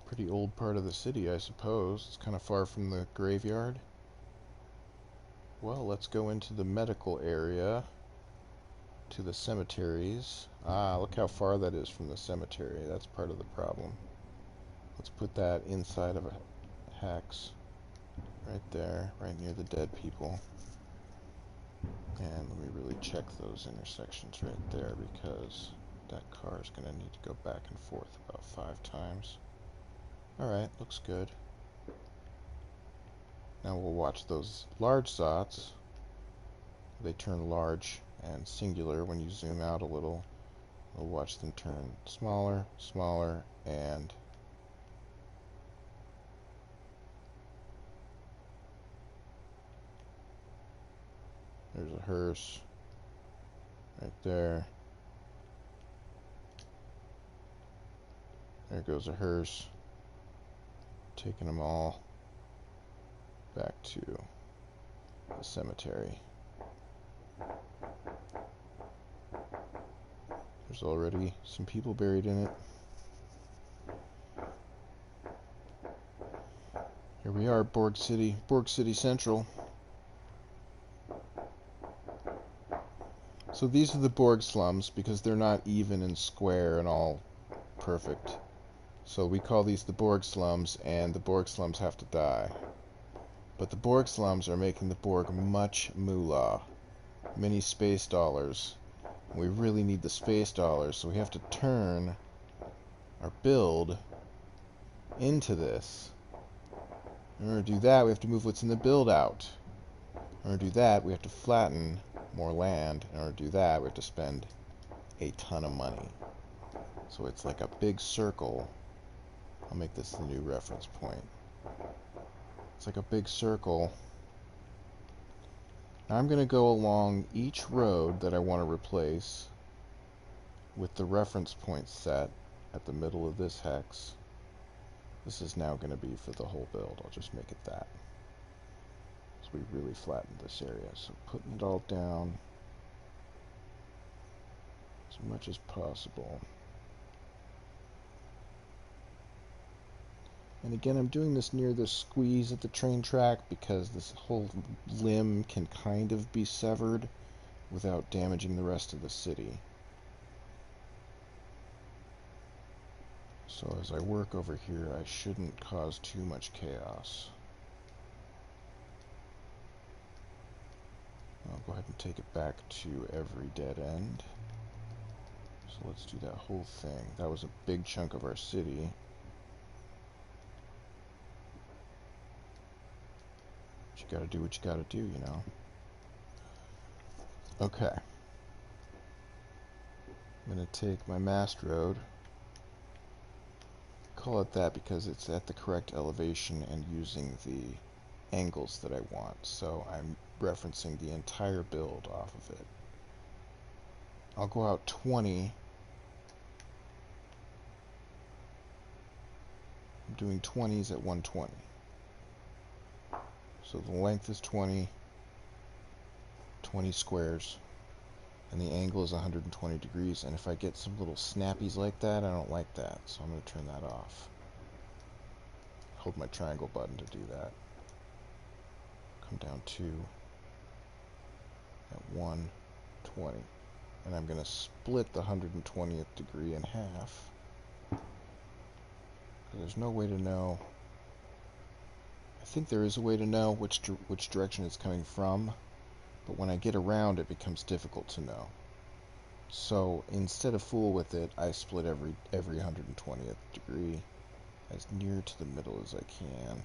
Pretty old part of the city, I suppose. It's kind of far from the graveyard. Well, let's go into the medical area. To the cemeteries. Ah, look how far that is from the cemetery. That's part of the problem. Let's put that inside of a hex. Right there, right near the dead people. And let me really check those intersections right there, because that car is going to need to go back and forth about 5 times. Alright, looks good. Now we'll watch those large zots. They turn large and singular when you zoom out a little. We'll watch them turn smaller, smaller, and there's a hearse right there. There goes a hearse. Taking them all back to the cemetery. There's already some people buried in it. Here we are, Borg City Central. So these are the Borg slums because they're not even and square and all perfect. So we call these the Borg slums, and the Borg slums have to die. But the Borg slums are making the Borg much moolah. Many space dollars. We really need the space dollars, so we have to turn our build into this. In order to do that, we have to move what's in the build out. In order to do that, we have to flatten more land. In order to do that, we have to spend a ton of money. So it's like a big circle. I'll make this the new reference point. It's like a big circle. Now I'm going to go along each road that I want to replace with the reference point set at the middle of this hex. This is now going to be for the whole build. I'll just make it that. So we really flattened this area. So putting it all down as much as possible. And again, I'm doing this near the squeeze at the train track because this whole limb can kind of be severed without damaging the rest of the city. So as I work over here, I shouldn't cause too much chaos. I'll go ahead and take it back to every dead end. So let's do that whole thing. That was a big chunk of our city. But you gotta do what you gotta do, you know. Okay. I'm gonna take my mast road. Call it that because it's at the correct elevation and using the angles that I want. So I'm referencing the entire build off of it. I'll go out 20. I'm doing 20s at 120. So the length is 20 squares, and the angle is 120 degrees. And if I get some little snappies like that, I don't like that. So I'm going to turn that off. Hold my triangle button to do that. Come down to at 120. And I'm going to split the 120th degree in half. There's no way to know. I think there is a way to know which direction it's coming from, but when I get around it becomes difficult to know. So instead of fool with it, I split every 120th degree as near to the middle as I can.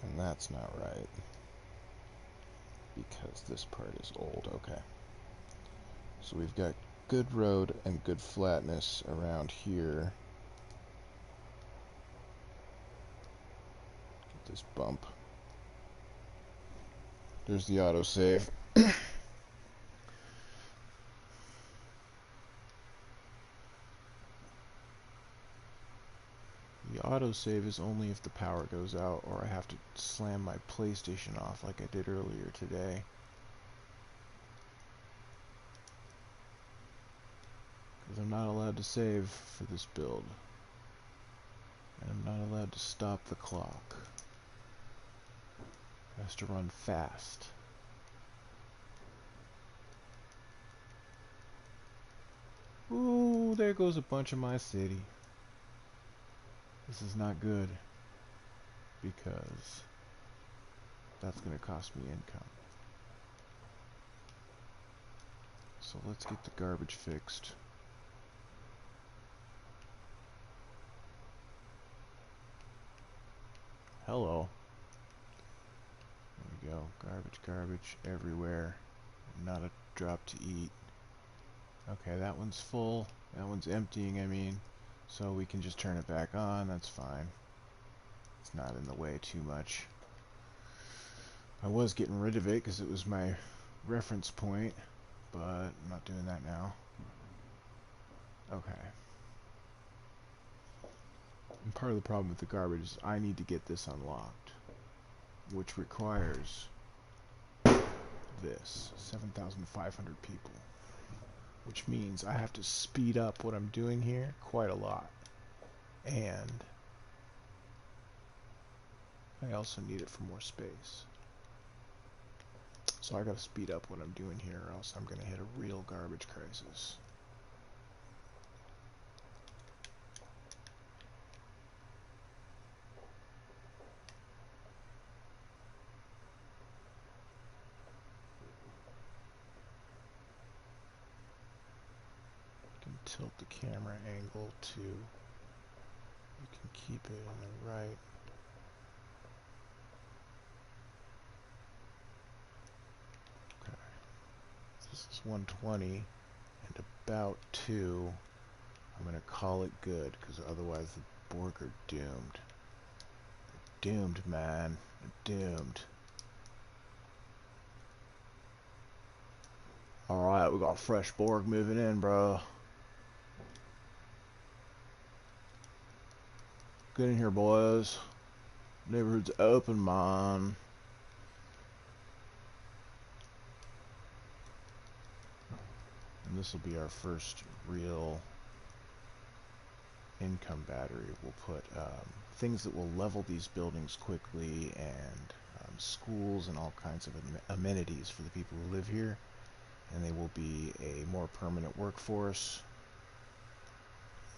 And that's not right, because this part is old. Okay. So we've got good road and good flatness around here. Get this bump. There's the autosave. The autosave is only if the power goes out or I have to slam my PlayStation off like I did earlier today. Because I'm not allowed to save for this build. And I'm not allowed to stop the clock. It has to run fast. Ooh, there goes a bunch of my city. This is not good, because that's going to cost me income. So let's get the garbage fixed. Hello. There we go. Garbage, garbage everywhere. Not a drop to eat. Okay, that one's full. That one's emptying, I mean. So we can just turn it back on. That's fine. It's not in the way too much. I was getting rid of it because it was my reference point, but I'm not doing that now. Okay. And part of the problem with the garbage is I need to get this unlocked, which requires this, 7,500 people, which means I have to speed up what I'm doing here quite a lot, and I also need it for more space. So I gotta speed up what I'm doing here, or else I'm gonna hit a real garbage crisis. Tilt the camera angle to, you can keep it on the right. Okay. This is 120 and about 2. I'm going to call it good, because otherwise the Borg are doomed. They're doomed, man. They're doomed. Alright, we got fresh Borg moving in, bro. Get in here, boys. Neighborhood's open, man. And this will be our first real income battery. We'll put things that will level these buildings quickly, and schools and all kinds of amenities for the people who live here. And they will be a more permanent workforce,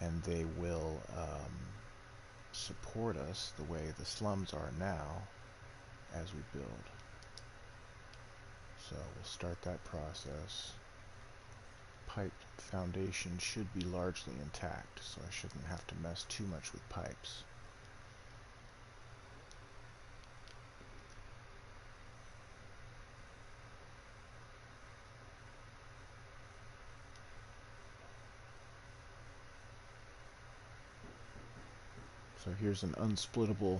and they will support us the way the slums are now as we build. So we'll start that process. Pipe foundation should be largely intact, so I shouldn't have to mess too much with pipes. So here's an unsplittable,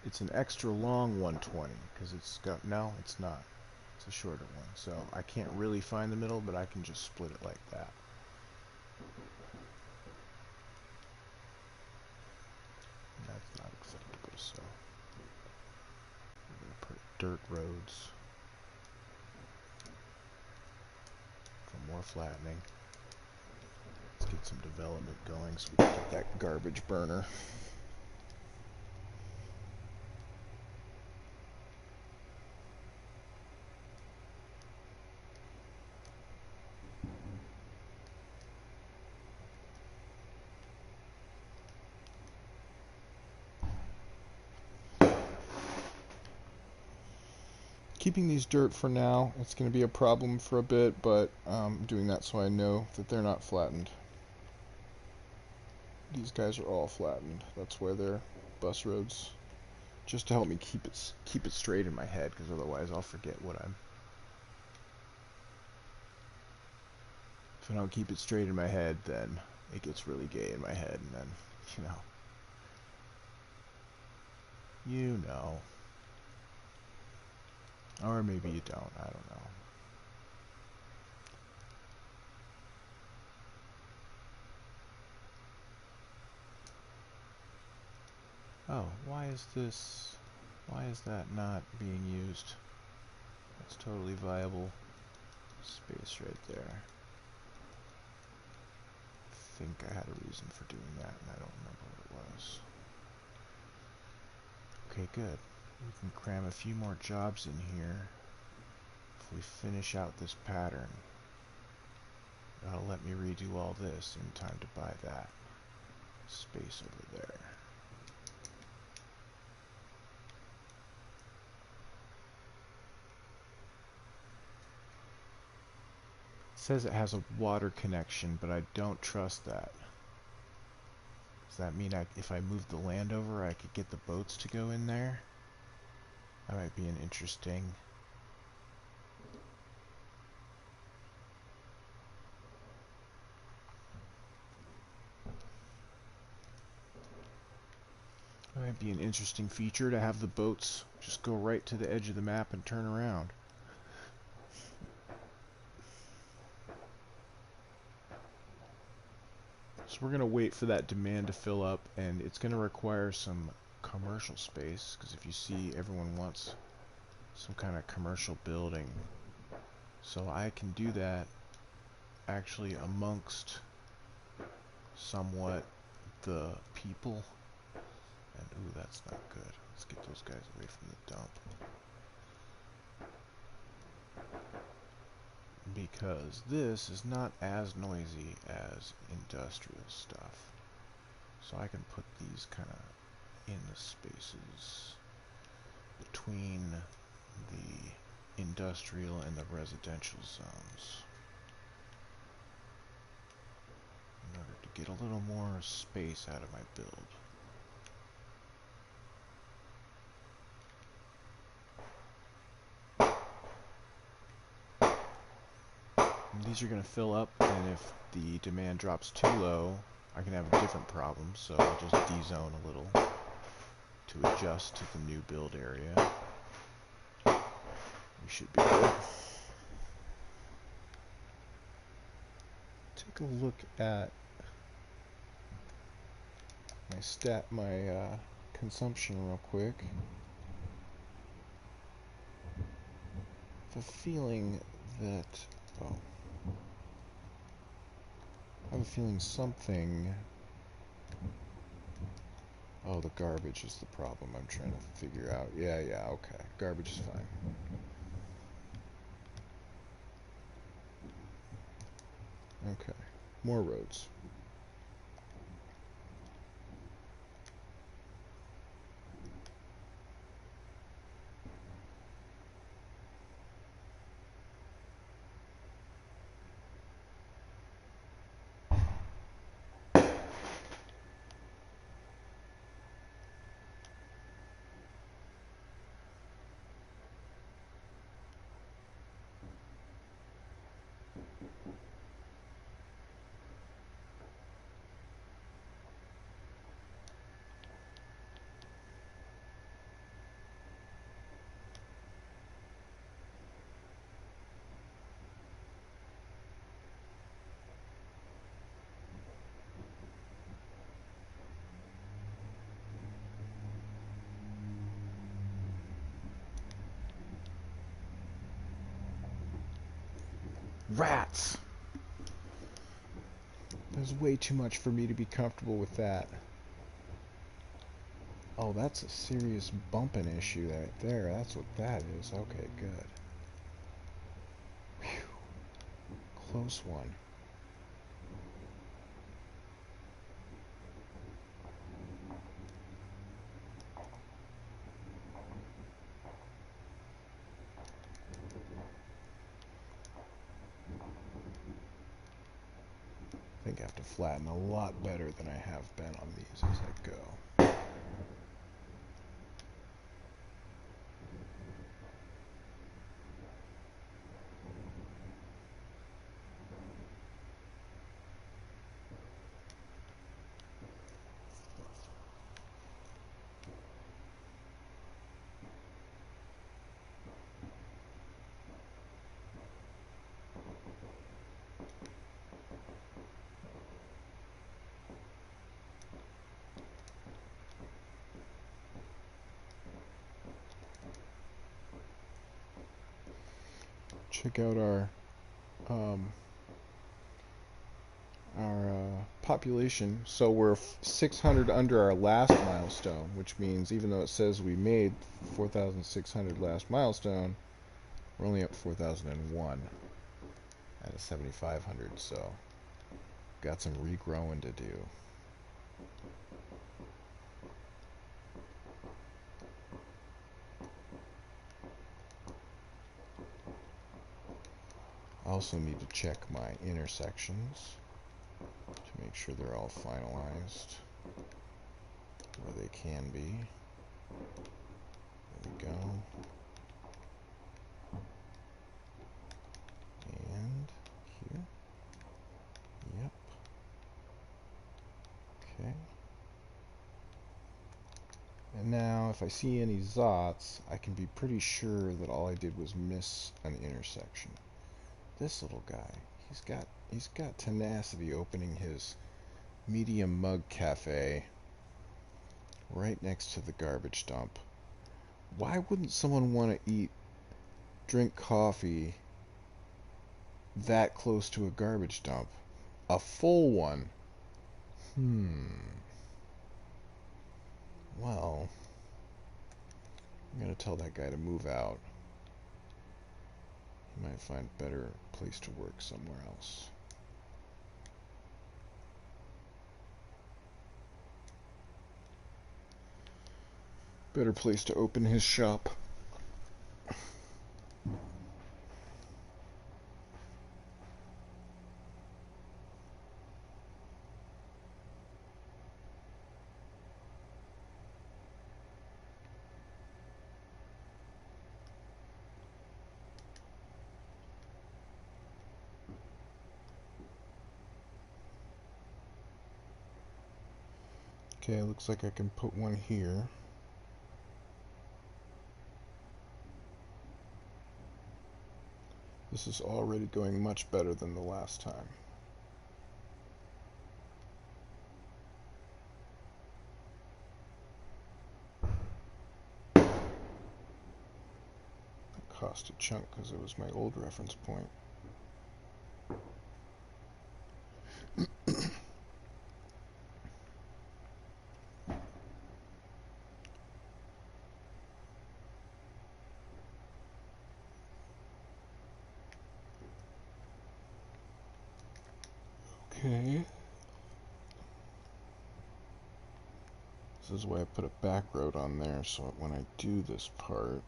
it's an extra long 120, because it's got, no, it's not. It's a shorter one, so I can't really find the middle, but I can just split it like that. And that's not acceptable, so we're going to put dirt roads for more flattening. Let's get some development going so we can get that garbage burner. keeping these dirt for now. It's going to be a problem for a bit, but I'm doing that so I know that they're not flattened. These guys are all flattened. That's why they're bus roads. Just to help me keep it straight in my head, because otherwise I'll forget what I'm. If I don't keep it straight in my head, then it gets really gay in my head, and then, you know. Or maybe you don't, I don't know. Oh, why is that not being used? That's totally viable space right there. I think I had a reason for doing that, and I don't remember what it was. Okay, good. We can cram a few more jobs in here if we finish out this pattern. That'll let me redo all this in time to buy that space over there. It says it has a water connection, but I don't trust that. Does that mean if I moved the land over, I could get the boats to go in there? That might be an interesting... That might be an interesting feature to have the boats just go right to the edge of the map and turn around. So we're going to wait for that demand to fill up, and it's going to require some commercial space, because if you see, everyone wants some kind of commercial building. So I can do that actually amongst somewhat the people. And ooh, that's not good. Let's get those guys away from the dump. Because this is not as noisy as industrial stuff. So I can put these kind of in the spaces between the industrial and the residential zones in order to get a little more space out of my build. And these are going to fill up, and if the demand drops too low, I can have a different problem, so I'll just de-zone a little to adjust to the new build area. We should be good. Take a look at my consumption real quick. The feeling that, oh, I have a feeling something. Oh, the garbage is the problem I'm trying to figure out. Yeah, okay. Garbage is fine. Okay. More roads. Rats! There's way too much for me to be comfortable with that. Oh, that's a serious bumping issue right there. That's what that is. Okay, good. Whew. Close one. think I have to flatten a lot better than I have been on these as I go. Check out our population. So we're 600 under our last milestone, which means even though it says we made 4,600 last milestone, we're only at 4,001 out of 7,500. So got some regrowing to do. I also need to check my intersections to make sure they're all finalized where they can be. There we go. And here. Yep. Okay. And now if I see any zots, I can be pretty sure that all I did was miss an intersection. This little guy, he's got tenacity opening his medium mug cafe right next to the garbage dump. Why wouldn't someone want to drink coffee that close to a garbage dump? A full one. Well, I'm gonna tell that guy to move out. He might find a better place to work somewhere else. Better place to open his shop. Okay, looks like I can put one here. This is already going much better than the last time. It cost a chunk because it was my old reference point. Okay. This is why I put a back road on there, so when I do this part...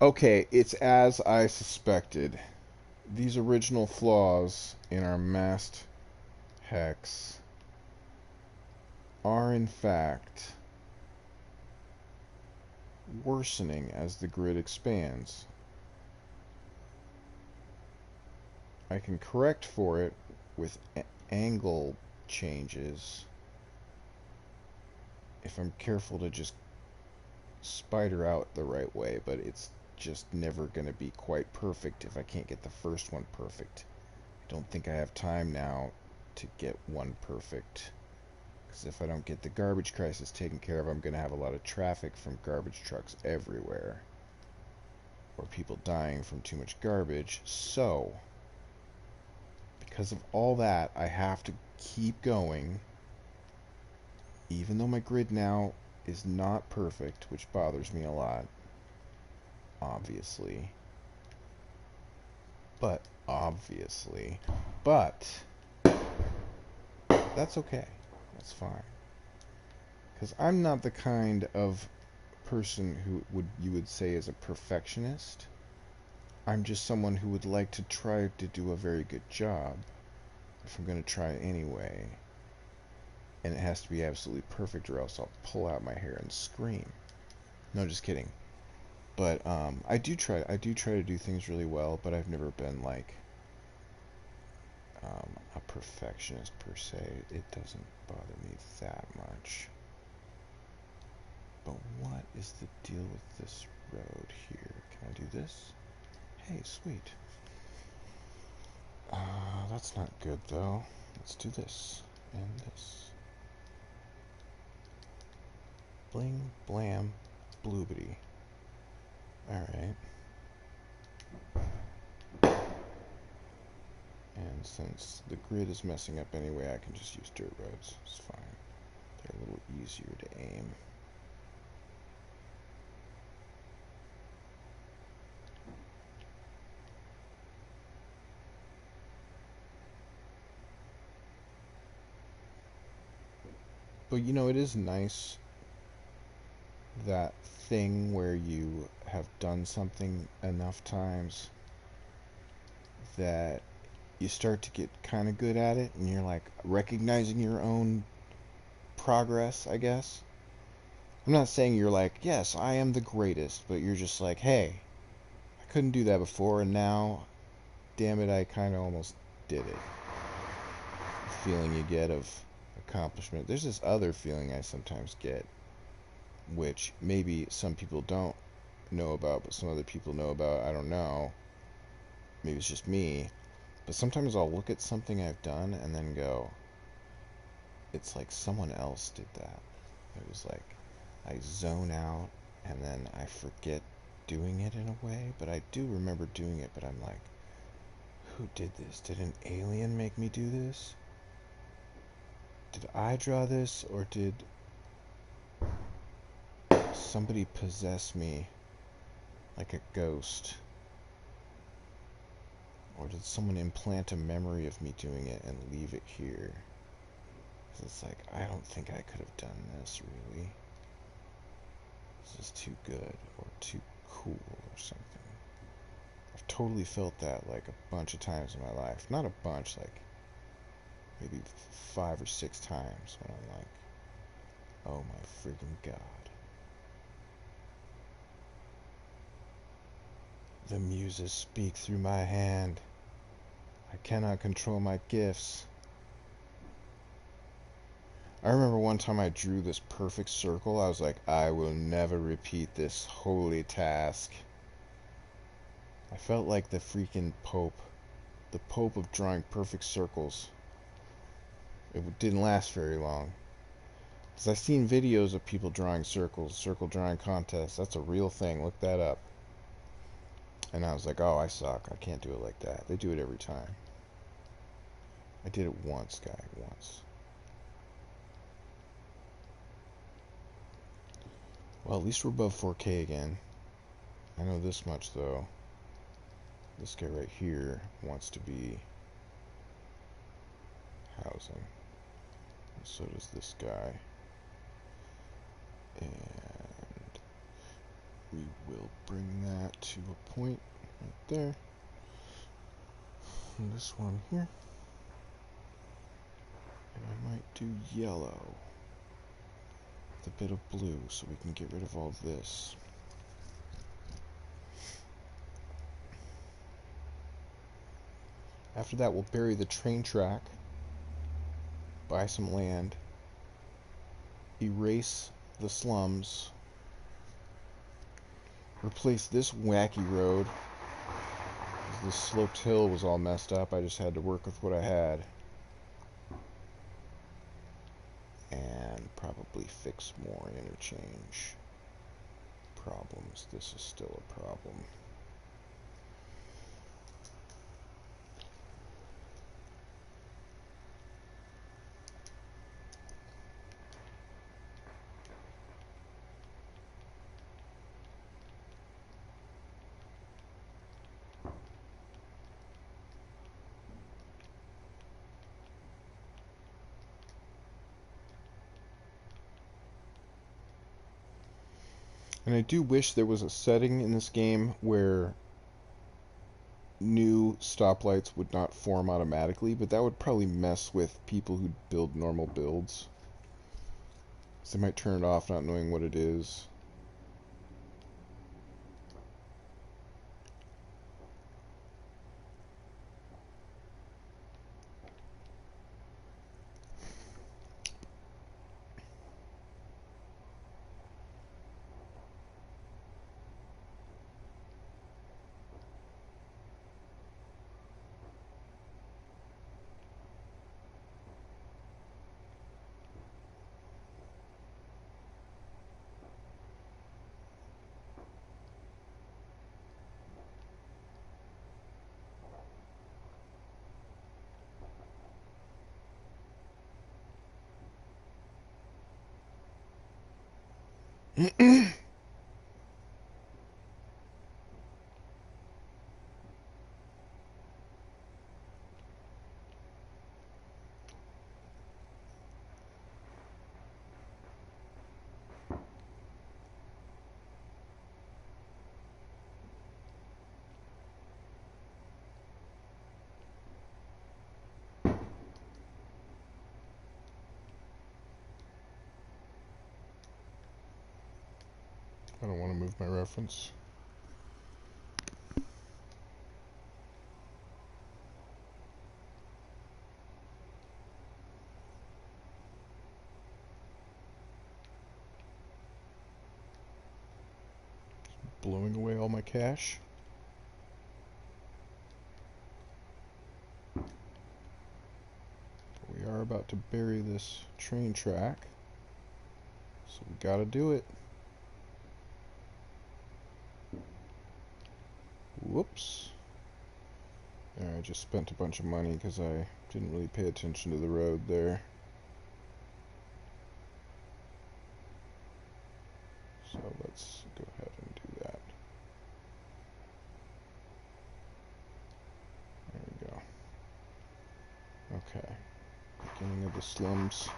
Okay, it's as I suspected. These original flaws in our mast hex are in fact worsening as the grid expands. I can correct for it with angle changes if I'm careful to just spider out the right way, but it's just never going to be quite perfect if I can't get the first one perfect. I don't think I have time now to get one perfect, because if I don't get the garbage crisis taken care of, I'm going to have a lot of traffic from garbage trucks everywhere, or people dying from too much garbage. So because of all that, I have to keep going, even though my grid now is not perfect, which bothers me a lot, obviously. But that's okay. That's fine. Because I'm not the kind of person who you would say is a perfectionist. I'm just someone who would like to try to do a very good job if I'm going to try anyway. And it has to be absolutely perfect, or else I'll pull out my hair and scream. No, just kidding. But I do try to do things really well, but I've never been like a perfectionist per se. It doesn't bother me that much. But what is the deal with this road here? Can I do this? Hey, sweet. That's not good though. Let's do this and this. Bling, blam, bloobity. Alright. And since the grid is messing up anyway, I can just use dirt roads. It's fine. They're a little easier to aim. But you know, it is nice, that thing where you have done something enough times that you start to get kind of good at it, and you're like recognizing your own progress, I guess. I'm not saying you're like, yes, I am the greatest, but you're just like, hey, I couldn't do that before, and now, damn it, I kind of almost did it. The feeling you get of accomplishment. There's this other feeling I sometimes get, which maybe some people don't know about, but some other people know about. I don't know. Maybe it's just me. But sometimes I'll look at something I've done and then go, it's like someone else did that. It was like I zone out and then I forget doing it in a way, but I do remember doing it, but I'm like, who did this? Did an alien make me do this? Did I draw this, or did somebody possess me like a ghost? Or did someone implant a memory of me doing it and leave it here? Because it's like, I don't think I could have done this, really. This is too good, or too cool, or something. I've totally felt that, like, a bunch of times in my life. Not a bunch, like, maybe 5 or 6 times, when I'm like, oh my friggin' god. The muses speak through my hand. I cannot control my gifts. I remember one time I drew this perfect circle. I was like, I will never repeat this holy task. I felt like the freaking Pope. The Pope of drawing perfect circles. It didn't last very long. Because I've seen videos of people drawing circles, circle drawing contests. That's a real thing. Look that up. And I was like, oh, I suck. I can't do it like that. They do it every time. I did it once, guy. Once. Well, at least we're above 4K again. I know this much, though. This guy right here wants to be housing. And so does this guy. And we will bring that to a point right there. And this one here. And I might do yellow with a bit of blue so we can get rid of all this. After that, we'll bury the train track, buy some land, erase the slums, replace this wacky road. This sloped hill was all messed up. I just had to work with what I had. And probably fix more interchange problems. This is still a problem. And I do wish there was a setting in this game where new stoplights would not form automatically, but that would probably mess with people who build normal builds. So they might turn it off not knowing what it is. I don't want to move my reference. Blowing away all my cash. But we are about to bury this train track, so we gotta do it. Whoops. I just spent a bunch of money because I didn't really pay attention to the road there. So let's go ahead and do that. There we go. Okay. Beginning of the slums.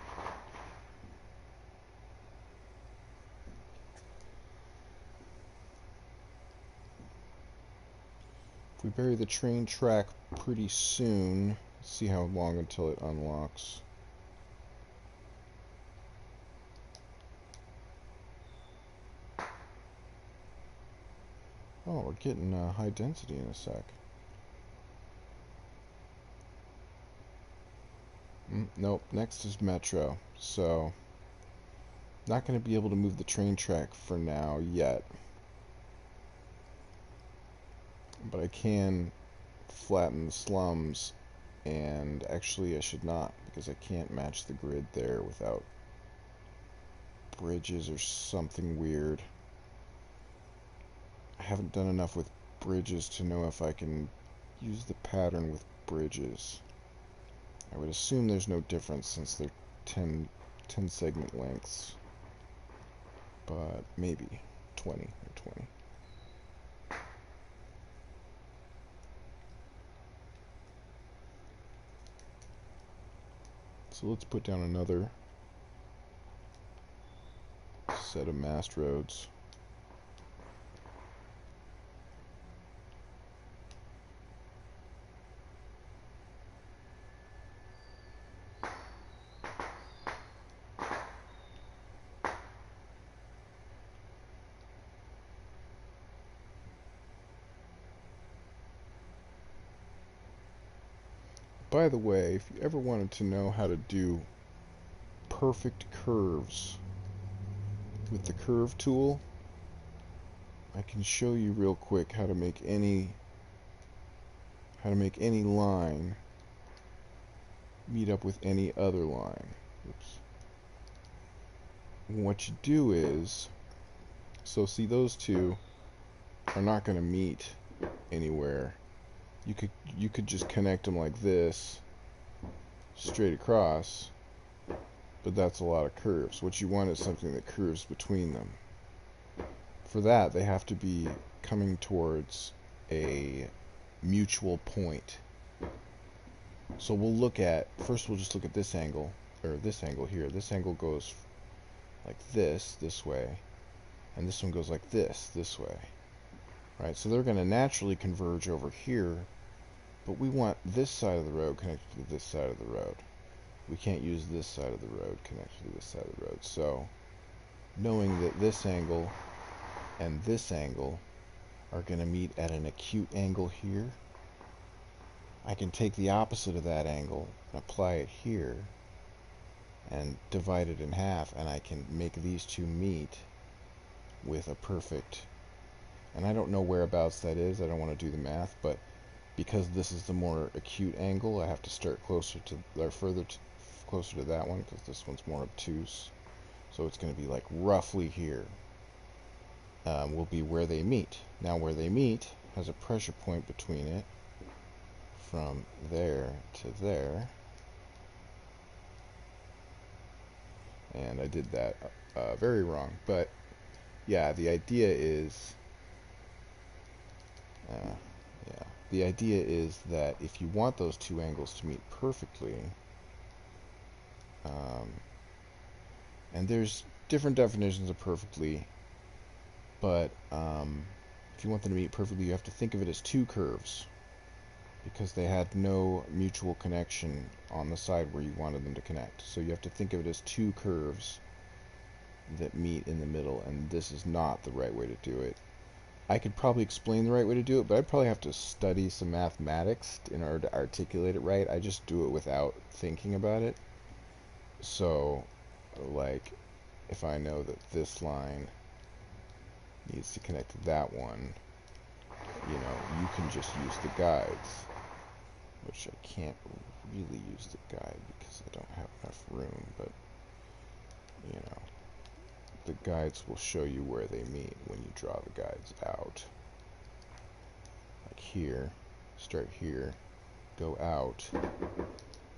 If we bury the train track pretty soon, let's see how long until it unlocks. Oh, we're getting high density in a sec. Nope, next is Metro, so not going to be able to move the train track for now yet. But I can flatten the slums, and actually I should not, because I can't match the grid there without bridges or something weird. I haven't done enough with bridges to know if I can use the pattern with bridges. I would assume there's no difference since they're 10 segment lengths, but maybe 20 or 20. So let's put down another set of mast roads. By the way, if you ever wanted to know how to do perfect curves with the curve tool, I can show you real quick how to make any line meet up with any other line. Oops. And what you do is, so see, those two are not going to meet anywhere. You could just connect them like this straight across, but that's a lot of curves. What you want is something that curves between them. For that, they have to be coming towards a mutual point. So we'll just look at this angle, or this angle here. This angle goes like this way, and this one goes like this way. Right, so they're going to naturally converge over here, but we want this side of the road connected to this side of the road. We can't use this side of the road connected to this side of the road. So, knowing that this angle and this angle are going to meet at an acute angle here, I can take the opposite of that angle and apply it here and divide it in half, and I can make these two meet with a perfect, and I don't know whereabouts that is, I don't want to do the math, but because this is the more acute angle, I have to start closer to that one, because this one's more obtuse. So it's going to be like roughly here will be where they meet. Now where they meet has a pressure point between it from there to there. And I did that very wrong. But yeah, the idea is that if you want those two angles to meet perfectly, and there's different definitions of perfectly, but if you want them to meet perfectly, you have to think of it as two curves, because they had no mutual connection on the side where you wanted them to connect. So you have to think of it as two curves that meet in the middle, and this is not the right way to do it. I could probably explain the right way to do it, but I'd probably have to study some mathematics in order to articulate it right. I just do it without thinking about it. So, like, if I know that this line needs to connect to that one, you can just use the guides, which I can't really use the guide because I don't have enough room, but, the guides will show you where they meet when you draw the guides out. Like here, start here, go out,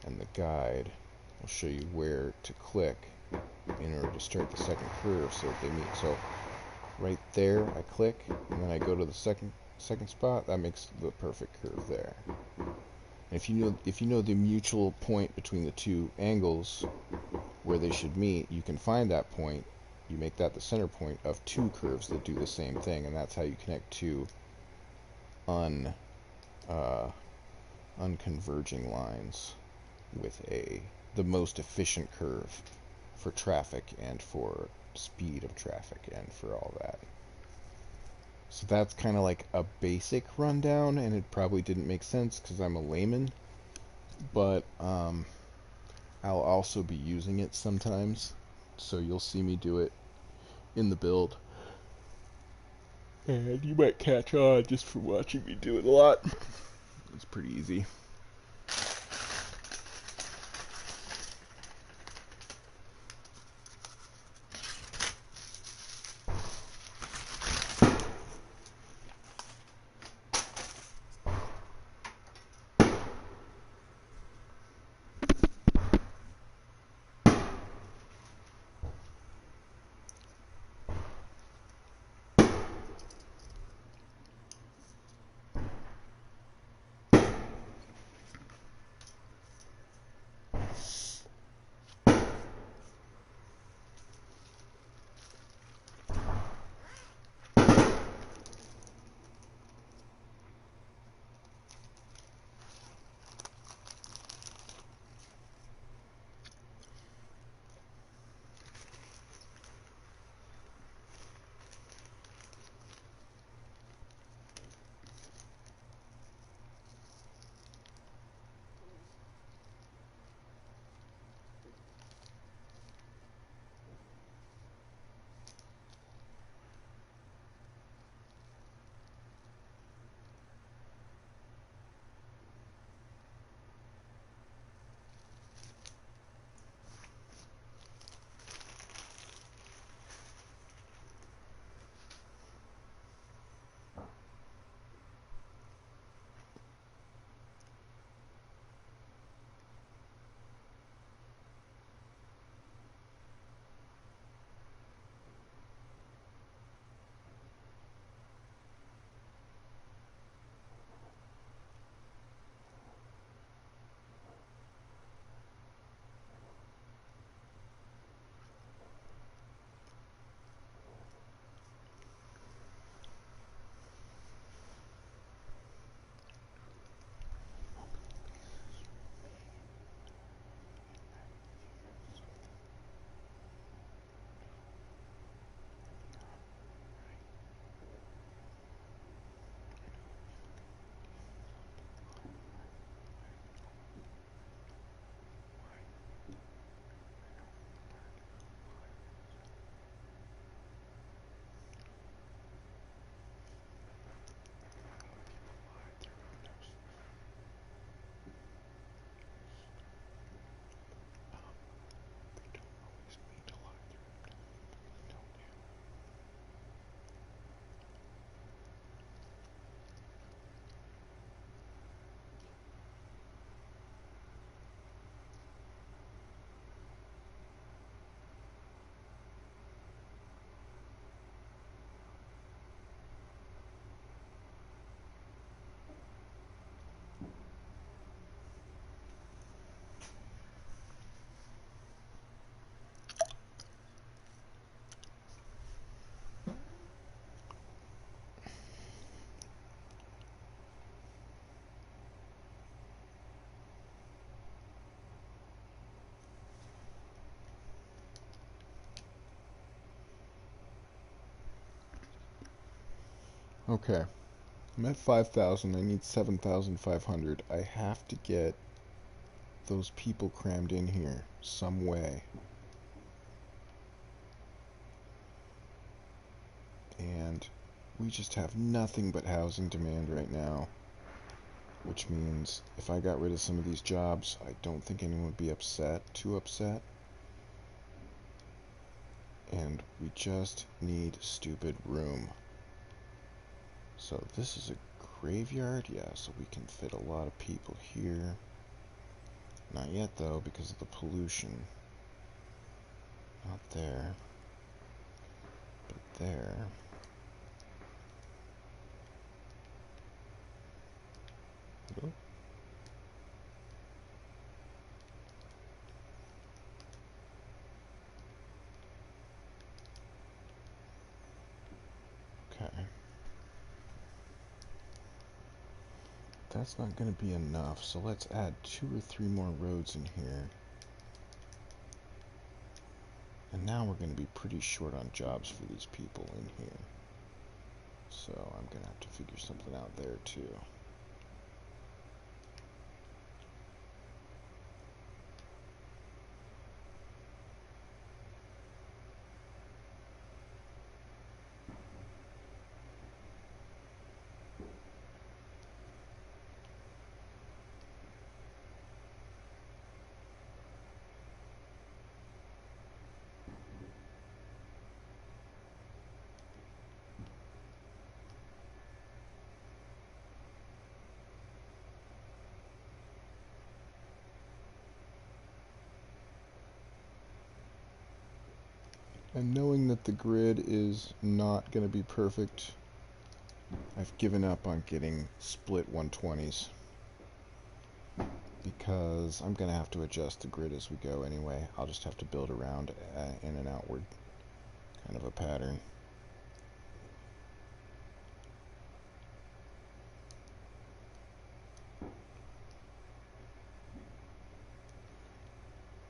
and the guide will show you where to click in order to start the second curve so that they meet. So right there, I click, and then I go to the second spot. That makes the perfect curve there. And if you know the mutual point between the two angles where they should meet, you can find that point. You make that the center point of two curves that do the same thing, and that's how you connect two unconverging lines with the most efficient curve for traffic and for speed of traffic and for all that. So that's kind of like a basic rundown, and it probably didn't make sense because I'm a layman, but I'll also be using it sometimes, so you'll see me do it in the build, and you might catch on just for watching me do it a lot. It's pretty easy. Okay. I'm at 5,000. I need 7,500. I have to get those people crammed in here some way. And we just have nothing but housing demand right now. Which means if I got rid of some of these jobs, I don't think anyone would be too upset. And we just need stupid room. So this is a graveyard, yeah, so we can fit a lot of people here. Not yet though, because of the pollution. Not there, but there. Hello? Okay. That's not going to be enough, so let's add 2 or 3 more roads in here. And now we're going to be pretty short on jobs for these people in here. So I'm going to have to figure something out there too. And knowing that the grid is not going to be perfect, I've given up on getting split 120s. Because I'm going to have to adjust the grid as we go anyway. I'll just have to build around in and outward kind of a pattern.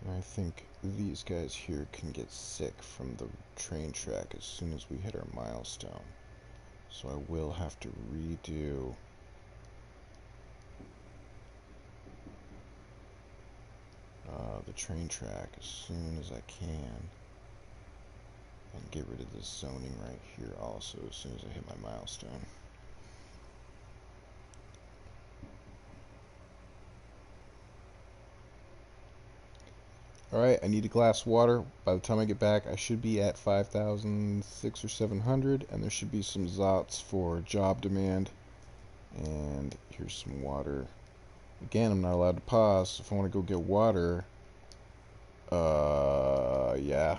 And I think these guys here can get sick from the train track as soon as we hit our milestone. So I will have to redo the train track as soon as I can. And get rid of this zoning right here also as soon as I hit my milestone. Alright, I need a glass water. By the time I get back, I should be at 5,600 or 700, and there should be some zots for job demand. And here's some water. Again, I'm not allowed to pause. If I want to go get water, yeah.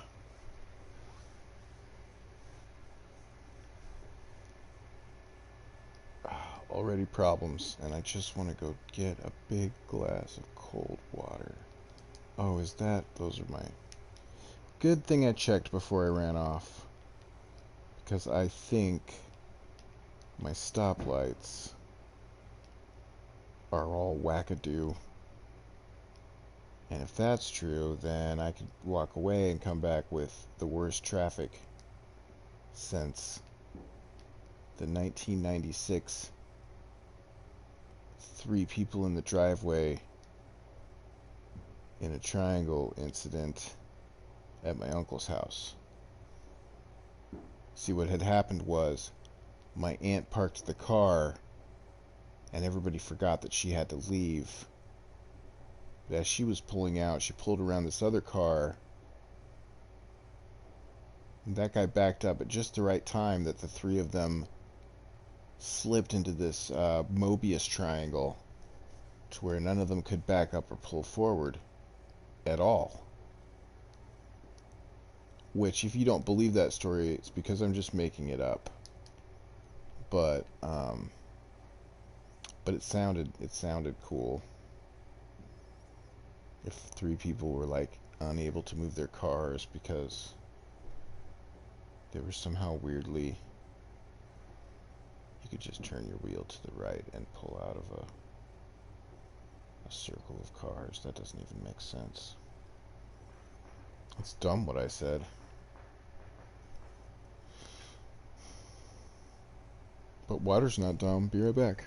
Already problems, and I just want to go get a big glass of cold water. Oh, is that? Those are my... Good thing I checked before I ran off. Because I think my stoplights are all wackadoo. And if that's true, then I could walk away and come back with the worst traffic since the 1996 3 people in the driveway in a triangle incident at my uncle's house. See, what had happened was my aunt parked the car and everybody forgot that she had to leave. But as she was pulling out, she pulled around this other car, and that guy backed up at just the right time that the 3 of them slipped into this Mobius triangle to where none of them could back up or pull forward at all. Which, if you don't believe that story, it's because I'm just making it up. But it sounded cool. If 3 people were like unable to move their cars because they were somehow weirdly, you could just turn your wheel to the right and pull out of a circle of cars. That doesn't even make sense. It's dumb what I said. But water's not down. Be right back.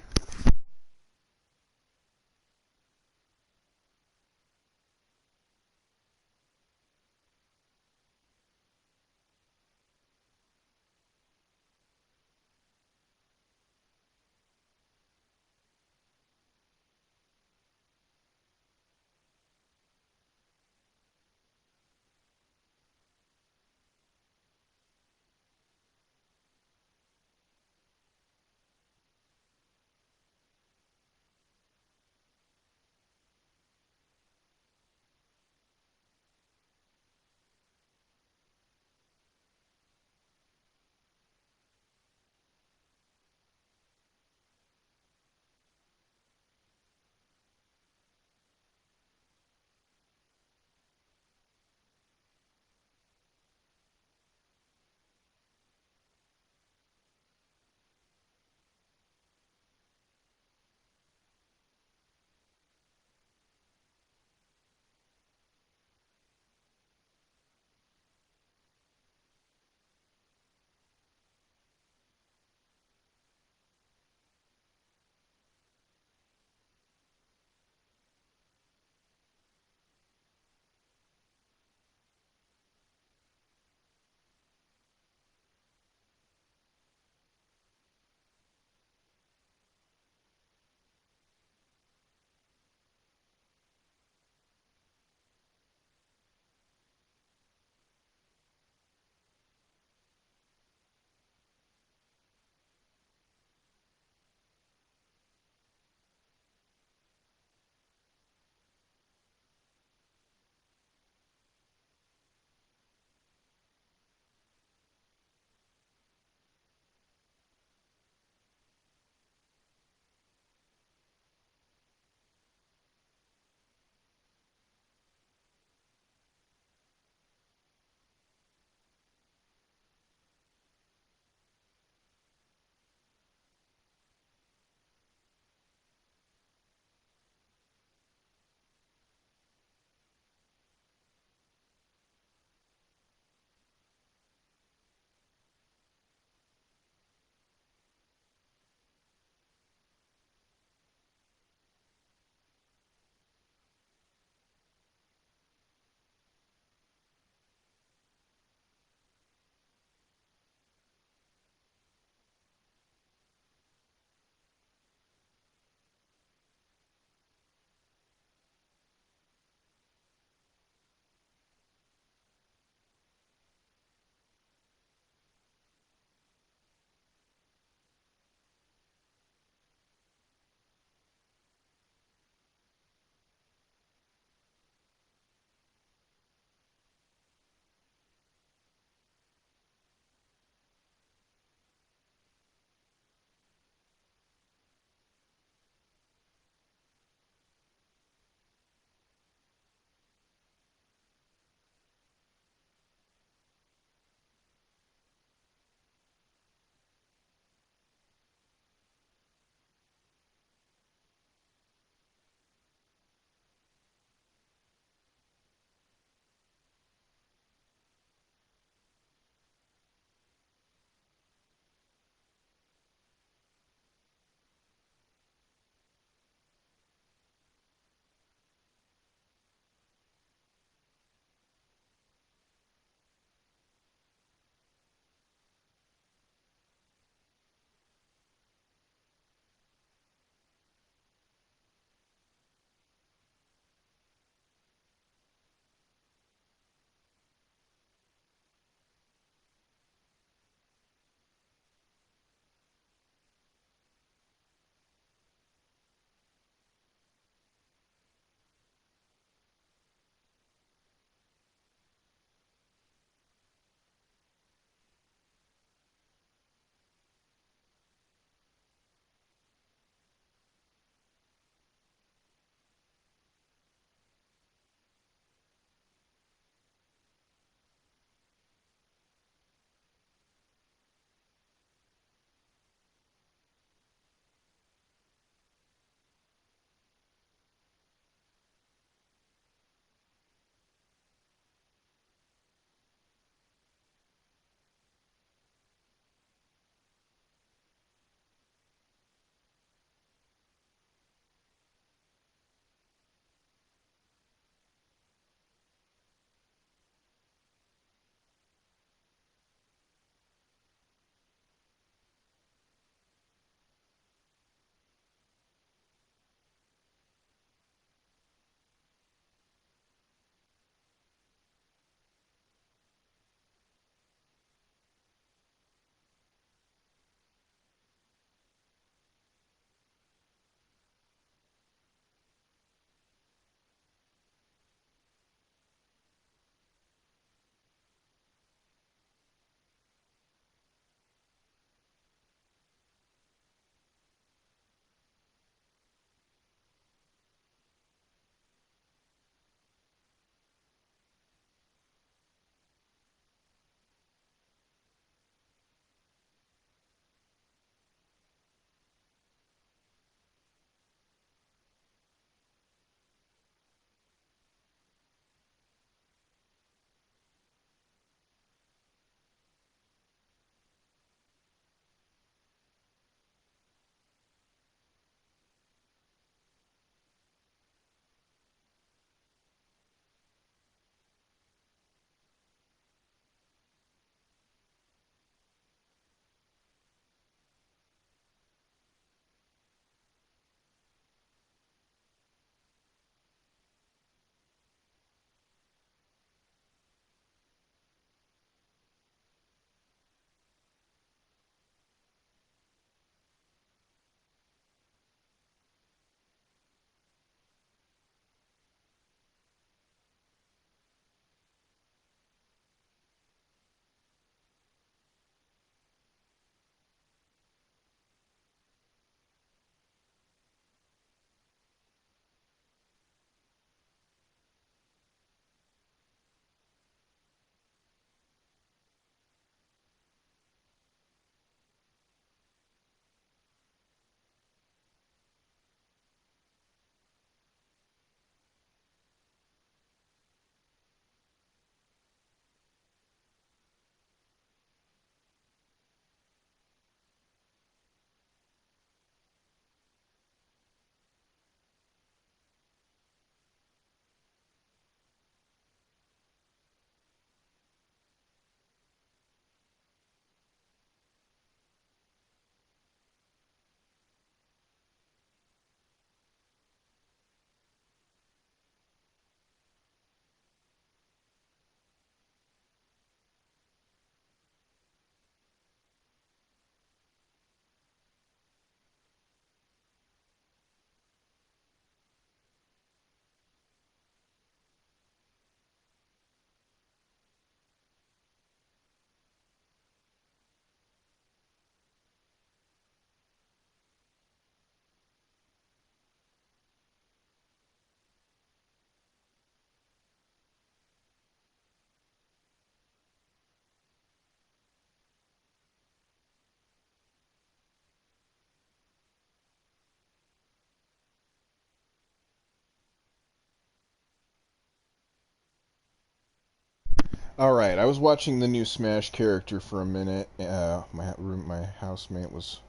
Alright, I was watching the new Smash character for a minute. My housemate was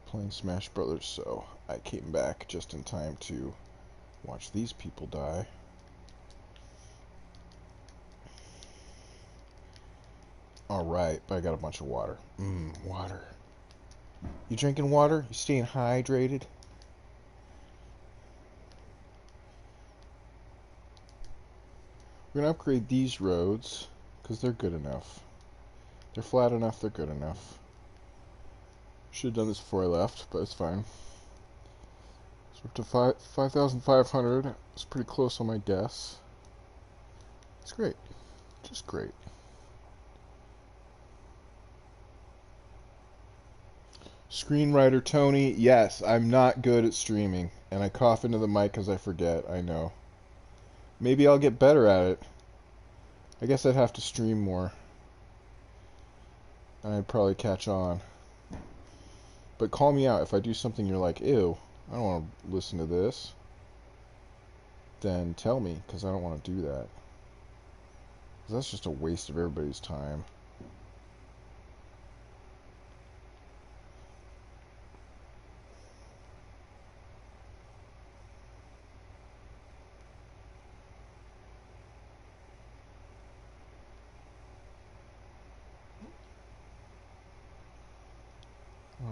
playing Smash Brothers, so I came back just in time to watch these people die. Alright, but I got a bunch of water. Water. You drinking water? You staying hydrated? We're gonna upgrade these roads, because they're good enough. They're flat enough, they're good enough. Should have done this before I left, but it's fine. So up to 5,500. It's pretty close on my guess. It's great. Just great. Screenwriter Tony, yes, I'm not good at streaming. And I cough into the mic because I forget, I know. Maybe I'll get better at it. I guess I'd have to stream more. And I'd probably catch on. But call me out if I do something you're like, ew, I don't want to listen to this. Then tell me, because I don't want to do that. 'Cause that's just a waste of everybody's time.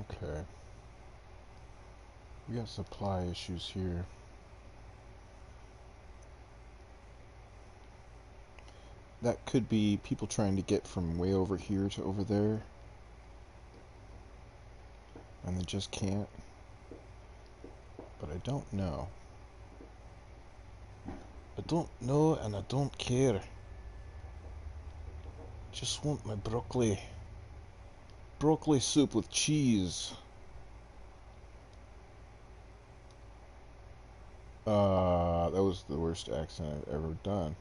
Okay. We got supply issues here. That could be people trying to get from way over here to over there. And they just can't. But I don't know. I don't know and I don't care. Just want my broccoli. Broccoli soup with cheese. That was the worst accent I've ever done.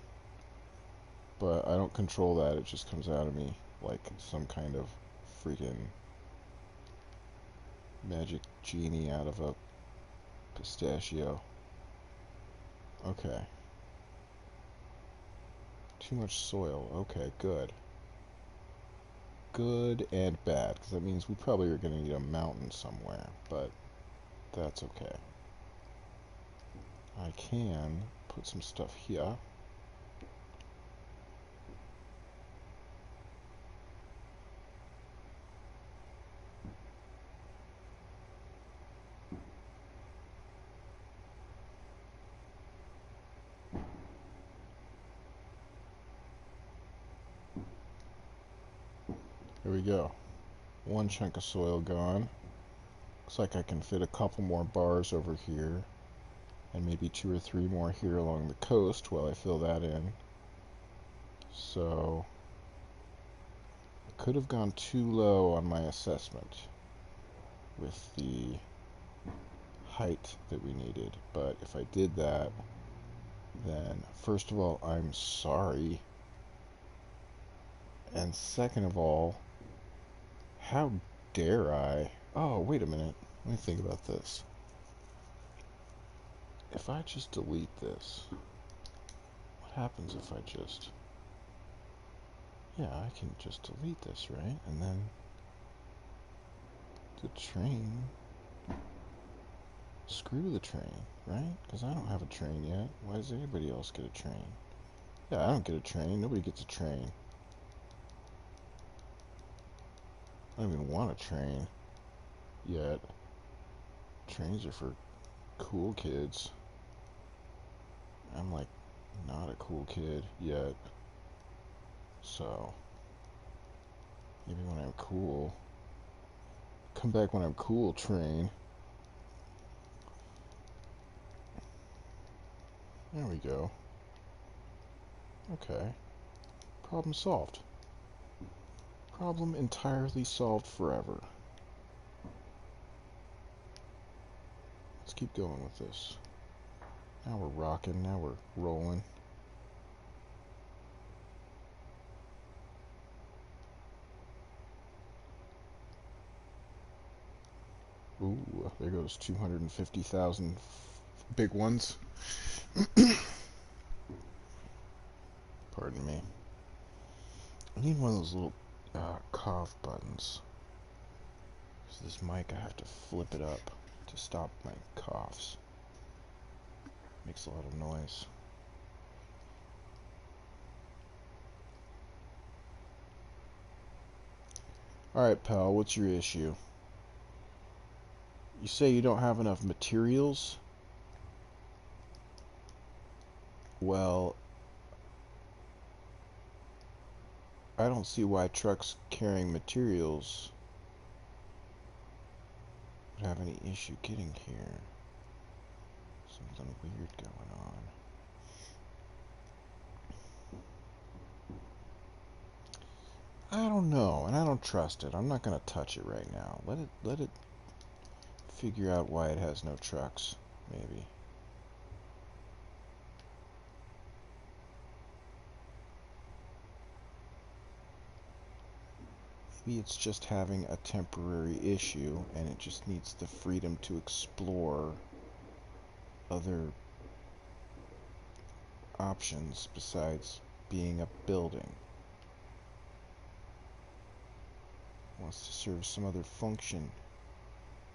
But I don't control that, it just comes out of me like some kind of freaking magic genie out of a pistachio. Okay. Too much soil. Okay, good. Good and bad, because that means we probably are going to need a mountain somewhere, but that's okay. I can put some stuff here. Here we go. One chunk of soil gone. Looks like I can fit a couple more bars over here, and maybe 2 or 3 more here along the coast while I fill that in. So I could have gone too low on my assessment with the height that we needed, but if I did that, then first of all, I'm sorry, and second of all, how dare I? Oh, wait a minute. Let me think about this. If I just delete this, what happens if I just... Yeah, I can just delete this, right? And then the train... Screw the train, right? Because I don't have a train yet. Why does anybody else get a train? Yeah, I don't get a train. Nobody gets a train. I don't even want a train yet. Trains are for cool kids. I'm like not a cool kid yet. So maybe when I'm cool. Come back when I'm cool, train. There we go. Okay. Problem solved. Problem entirely solved forever. Let's keep going with this. Now we're rocking, now we're rolling. Ooh, there goes 250,000 big ones. Pardon me. I need one of those little cough buttons. So this mic, I have to flip it up to stop my coughs. Makes a lot of noise. Alright, pal, what's your issue? You say you don't have enough materials? Well, I don't see why trucks carrying materials would have any issue getting here. Something weird going on. I don't know, and I don't trust it. I'm not gonna touch it right now. Let it figure out why it has no trucks, maybe. Maybe it's just having a temporary issue and it just needs the freedom to explore other options besides being a building. It wants to serve some other function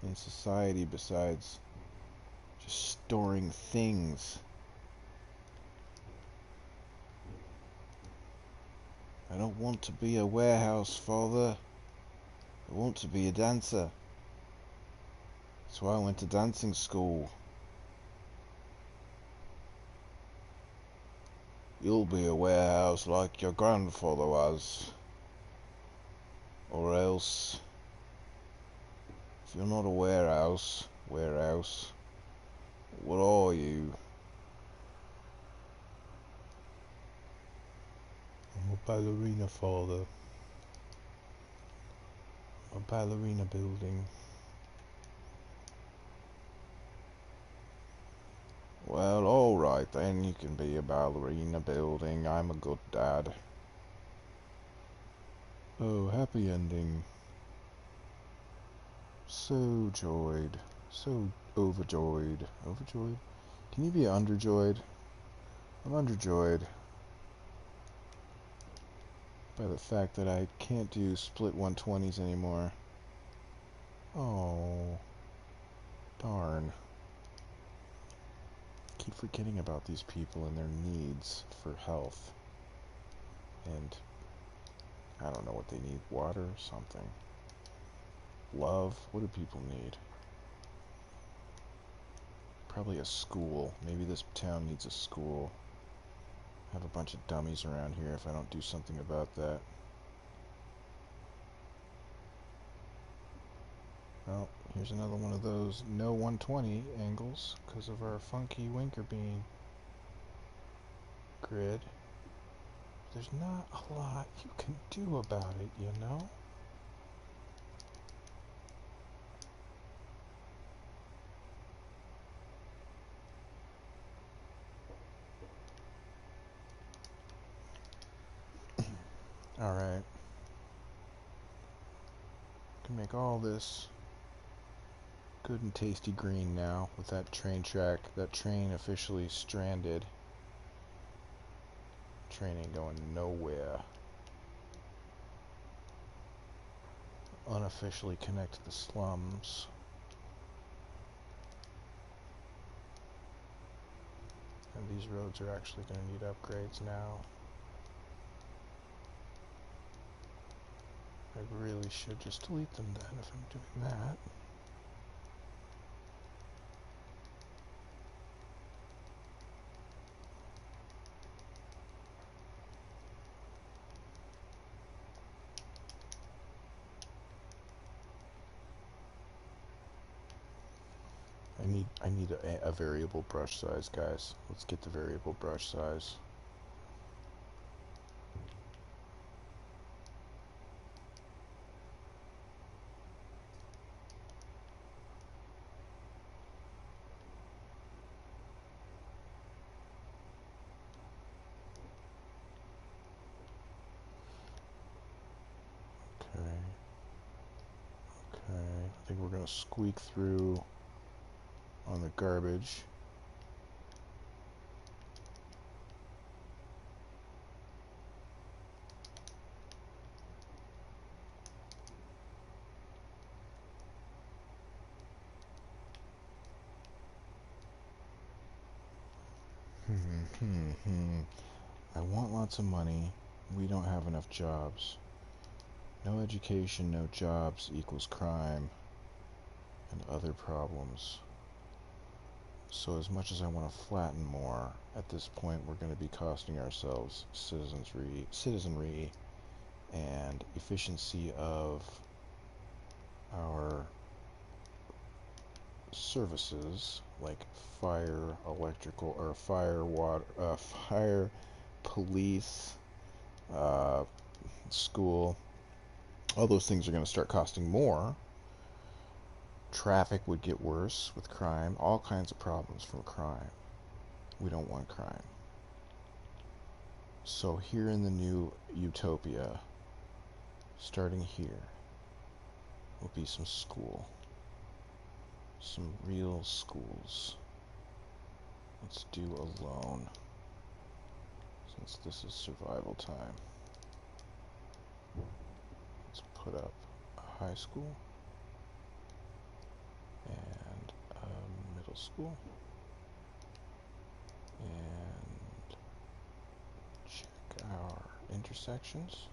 in society besides just storing things. I don't want to be a warehouse, father. I want to be a dancer. That's why I went to dancing school. You'll be a warehouse like your grandfather was. Or else, if you're not a warehouse, what are you? I'm a ballerina, father. A ballerina building. Well, alright then, you can be a ballerina building. I'm a good dad. Oh, happy ending. So joyed. So overjoyed. Overjoyed? Can you be underjoyed? I'm underjoyed by the fact that I can't do split 120s anymore. Oh, darn. Keep forgetting about these people and their needs for health. And I don't know what they need. Water? Something. Love? What do people need? Probably a school. Maybe this town needs a school. Have a bunch of dummies around here if I don't do something about that. Well, here's another one of those no 120 angles because of our funky winker bean grid. There's not a lot you can do about it, you know? Alright. Can make all this good and tasty green now with that train track. That train officially stranded. Train ain't going nowhere. Unofficially connect to the slums. And these roads are actually going to need upgrades now. I really should just delete them then if I'm doing that. I need a variable brush size, guys. Let's get the variable brush size. Okay. Okay. I think we're gonna squeak through on the garbage. I want lots of money. We don't have enough jobs. No education, no jobs equals crime and other problems. So as much as I want to flatten more, at this point we're going to be costing ourselves citizenry and efficiency of our services like fire, electrical, or fire, water, fire, police, uh, school. All those things are going to start costing more. Traffic would get worse with crime. All kinds of problems from crime. We don't want crime. So here in the new utopia, starting here, will be some school. Some real schools. Let's do a loan, since this is survival time. Let's put up a high school and a middle school. And check our intersections.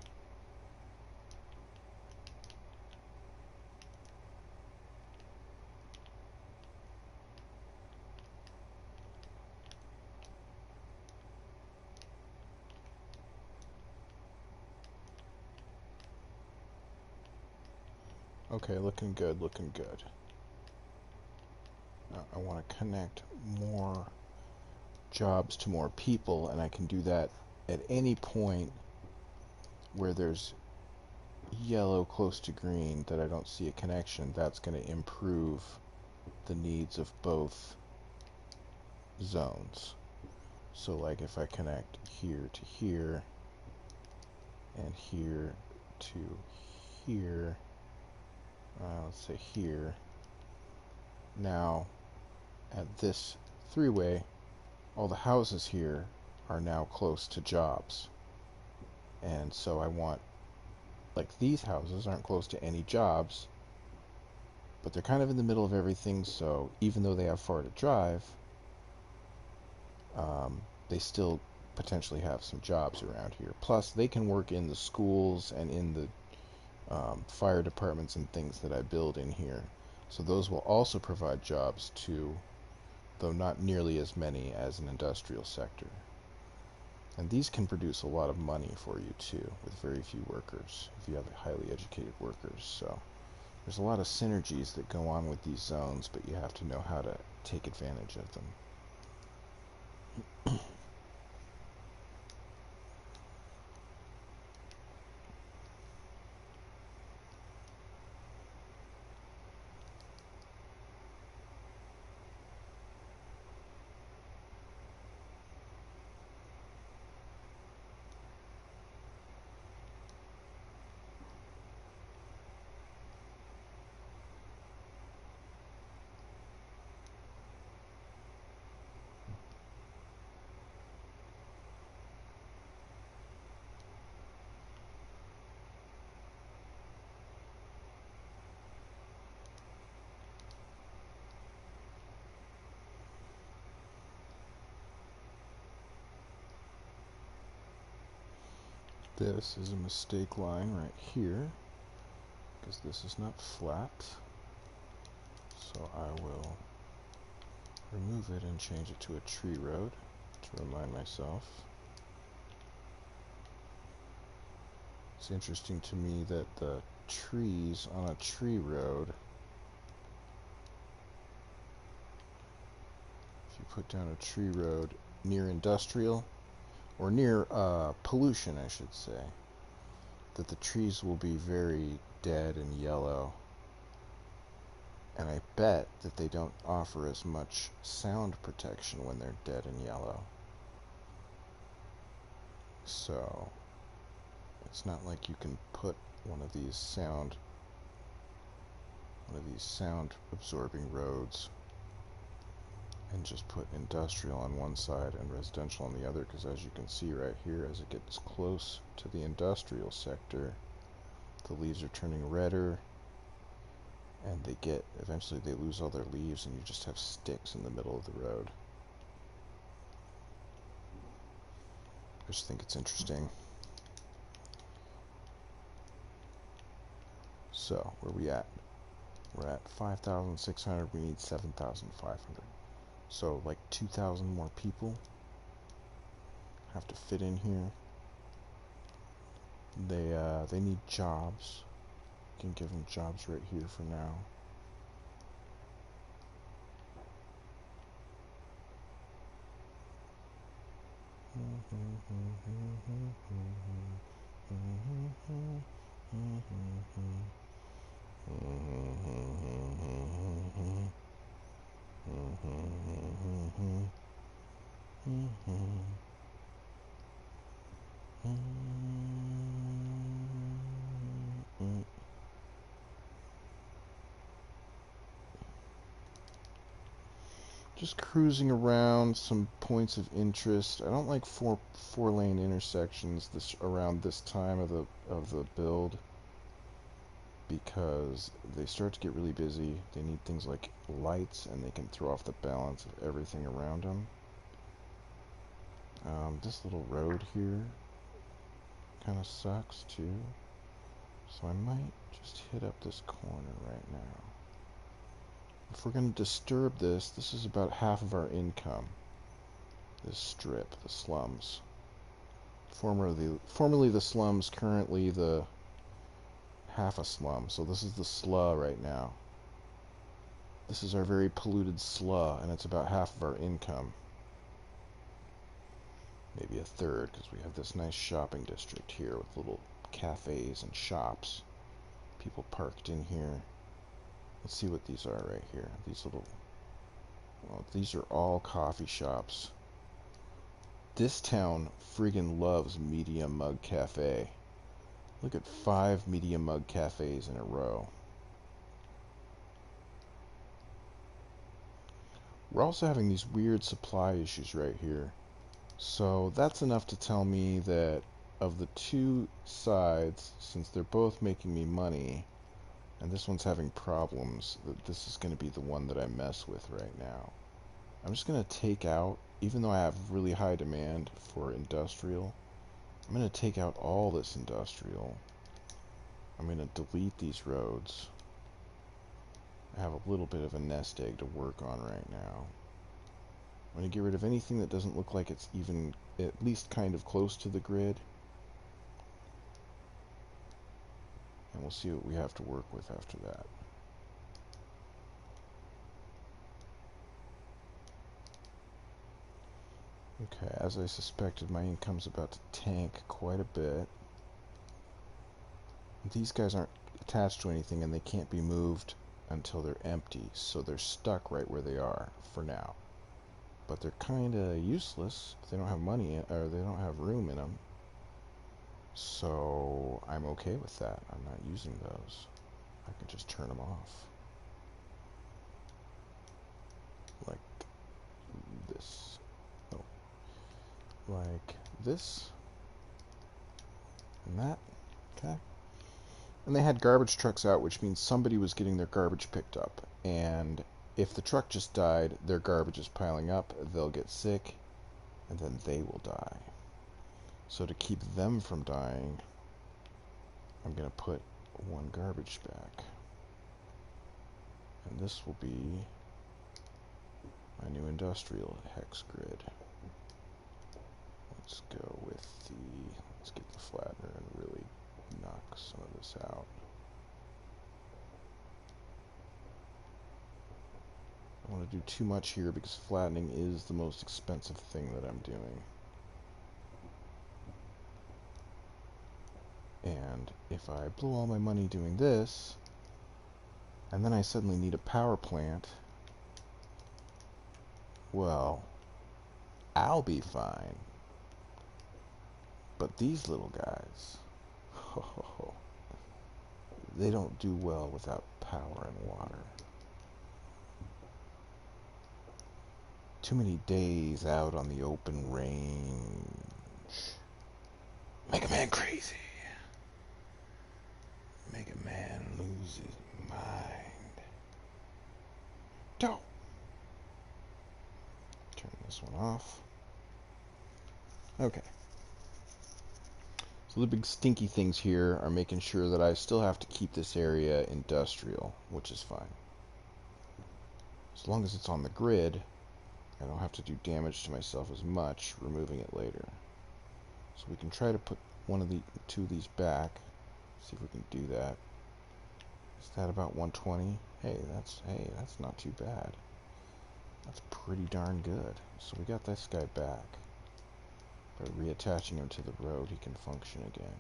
Okay, looking good, looking good. Now I want to connect more jobs to more people, and I can do that at any point where there's yellow close to green that I don't see a connection. That's going to improve the needs of both zones. So like if I connect here to here and here to here, let's say here, now at this three-way, all the houses here are now close to jobs. And so I want, like, these houses aren't close to any jobs, but they're kind of in the middle of everything, so even though they have far to drive, they still potentially have some jobs around here. Plus, they can work in the schools and in the fire departments and things that I build in here. So those will also provide jobs too, though not nearly as many as an industrial sector. And these can produce a lot of money for you too, with very few workers, if you have highly educated workers. So there's a lot of synergies that go on with these zones, but you have to know how to take advantage of them. This is a mistake line right here, because this is not flat. So I will remove it and change it to a tree road to remind myself. It's interesting to me that the trees on a tree road, if you put down a tree road near industrial, or near pollution I should say, that the trees will be very dead and yellow. And I bet that they don't offer as much sound protection when they're dead and yellow. So it's not like you can put one of these sound absorbing roads and just put industrial on one side and residential on the other, because as you can see right here, as it gets close to the industrial sector, the leaves are turning redder, and eventually they lose all their leaves and you just have sticks in the middle of the road. just think it's interesting. So, where are we at? We're at 5,600. We need 7,500. So, like 2,000 more people have to fit in here. They need jobs. Can give them jobs right here for now. Just cruising around some points of interest. I don't like four lane intersections around this time of the build, because they start to get really busy. They need things like lights, and they can throw off the balance of everything around them. This little road here kind of sucks too, so I might just hit up this corner right now. If we're going to disturb this, this is about half of our income. This strip, the slums. Formerly the slums, currently the half a slum. So this is the slough right now. This is our very polluted slough, and it's about half of our income. Maybe a third, because we have this nice shopping district here with little cafes and shops. People parked in here. Let's see what these are right here. These little... Well, these are all coffee shops. This town friggin' loves Media Mug Cafe. Look at 5 Media Mug Cafes in a row. We're also having these weird supply issues right here. So that's enough to tell me that of the two sides, since they're both making me money, and this one's having problems, that this is going to be the one that I mess with right now. I'm just going to take out, even though I have really high demand for industrial, I'm going to take out all this industrial. I'm going to delete these roads. I have a little bit of a nest egg to work on right now. I'm going to get rid of anything that doesn't look like it's even at least kind of close to the grid. And we'll see what we have to work with after that. Okay, as I suspected, my income's about to tank quite a bit. These guys aren't attached to anything, and they can't be moved until they're empty, so they're stuck right where they are for now. But they're kind of useless if they don't have money, or they don't have room in them. So I'm okay with that. I'm not using those. I can just turn them off. Like this. Oh. Like this. And that. Okay. And they had garbage trucks out, which means somebody was getting their garbage picked up. And if the truck just died, their garbage is piling up, they'll get sick, and then they will die. So to keep them from dying, I'm going to put one garbage back. And this will be my new industrial hex grid. Let's go with let's get the flattener and really knock some of this out. I don't want to do too much here because flattening is the most expensive thing that I'm doing. And if I blow all my money doing this, and then I suddenly need a power plant, well, I'll be fine. But these little guys, they don't do well without power and water. Too many days out on the open range. Make a man crazy. Make a man lose his mind. Don't. Turn this one off. Okay. So the big stinky things here are making sure that I still have to keep this area industrial, which is fine. As long as it's on the grid, I don't have to do damage to myself as much removing it later. So we can try to put two of these back. See if we can do that. Is that about 120? Hey, that's not too bad. That's pretty darn good. So we got this guy back. By reattaching him to the road, he can function again.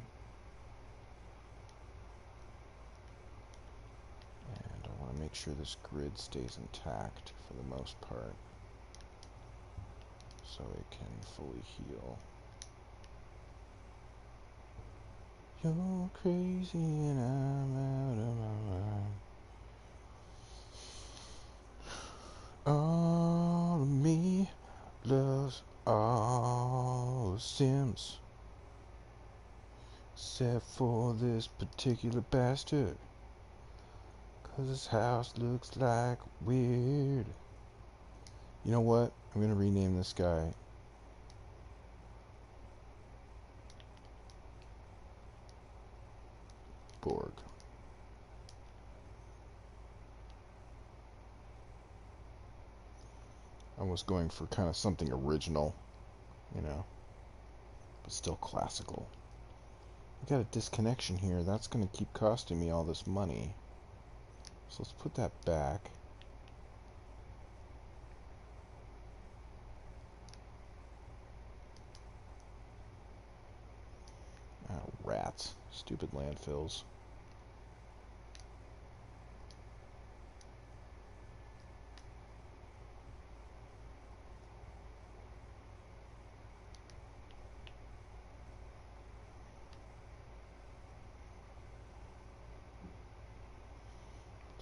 And I want to make sure this grid stays intact for the most part, so it can fully heal. You're crazy and I'm out of my mind. All of me loves all Sims, except for this particular bastard, 'cause his house looks like weird. You know what? I'm gonna rename this guy Borg. I was going for kind of something original, you know, but still classical. I got a disconnection here. That's going to keep costing me all this money. So let's put that back. Ah, rats. Stupid landfills.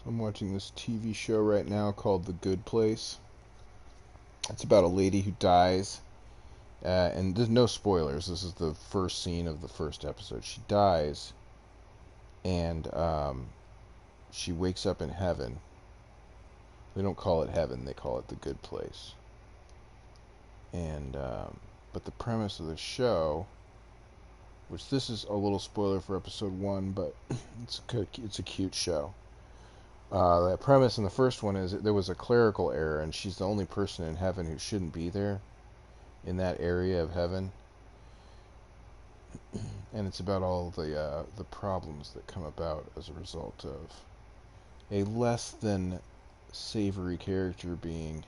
I'm watching this TV show right now called The Good Place. It's about a lady who dies, and there's no spoilers. This is the first scene of the first episode. She dies, and she wakes up in heaven. They don't call it heaven; they call it the good place. And but the premise of the show, which this is a little spoiler for episode 1, but it's a cute show. The premise in the first one is that there was a clerical error, and she's the only person in heaven who shouldn't be there, in that area of heaven. And it's about all the problems that come about as a result of a less than savory character being.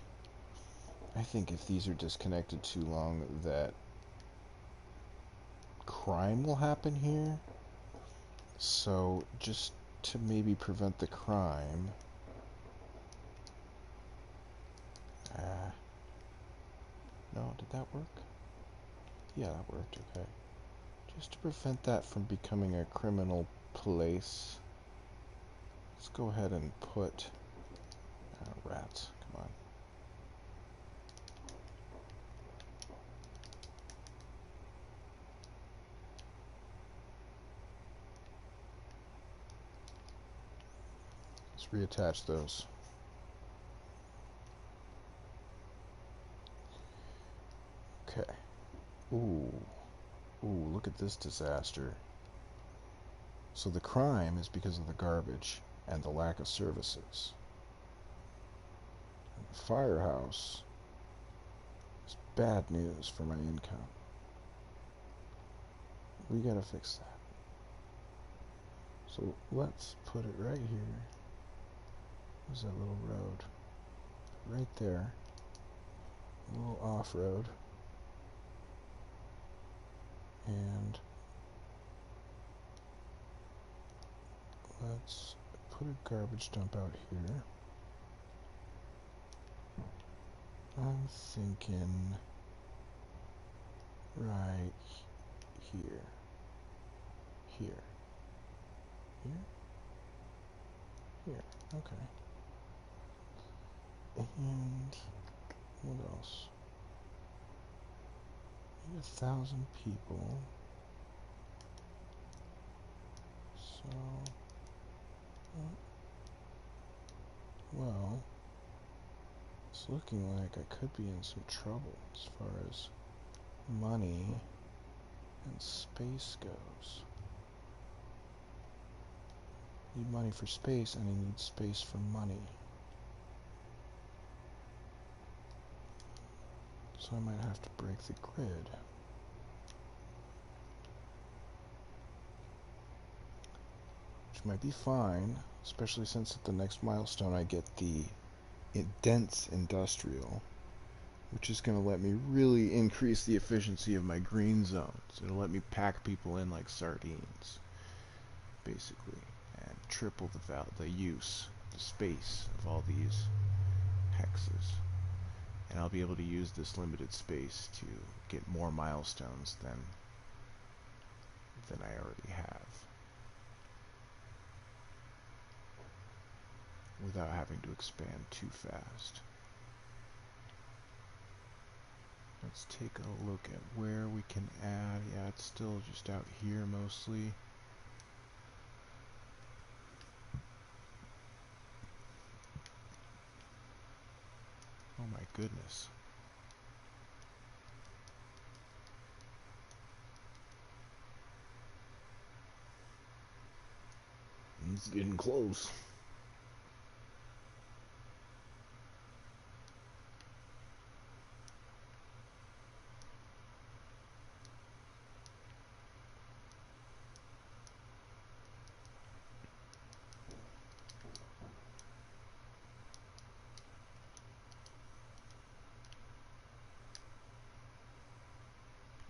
I think if these are disconnected too long, that crime will happen here. So just to maybe prevent the crime. No, did that work? Yeah, that worked, okay. Just to prevent that from becoming a criminal place, let's go ahead and put... rats, come on. Let's reattach those. Okay. Ooh, look at this disaster. So the crime is because of the garbage and the lack of services. And the firehouse is bad news for my income. We gotta fix that. So let's put it right here. There's that little road. Right there. A little off-road. And let's put a garbage dump out here. I'm thinking right here. Here. Here. Okay. And what else? 1,000 people. So, well, it's looking like I could be in some trouble as far as money. And space goes. Need money for space, and I need space for money. So I might have to break the grid. Which might be fine, especially since at the next milestone I get the dense industrial, which is going to let me really increase the efficiency of my green zones. It'll let me pack people in like sardines, basically, and triple the use, the space of all these hexes. And I'll be able to use this limited space to get more milestones than I already have, without having to expand too fast. Let's take a look at where we can add. Yeah, it's still just out here mostly. Oh my goodness. It's getting close.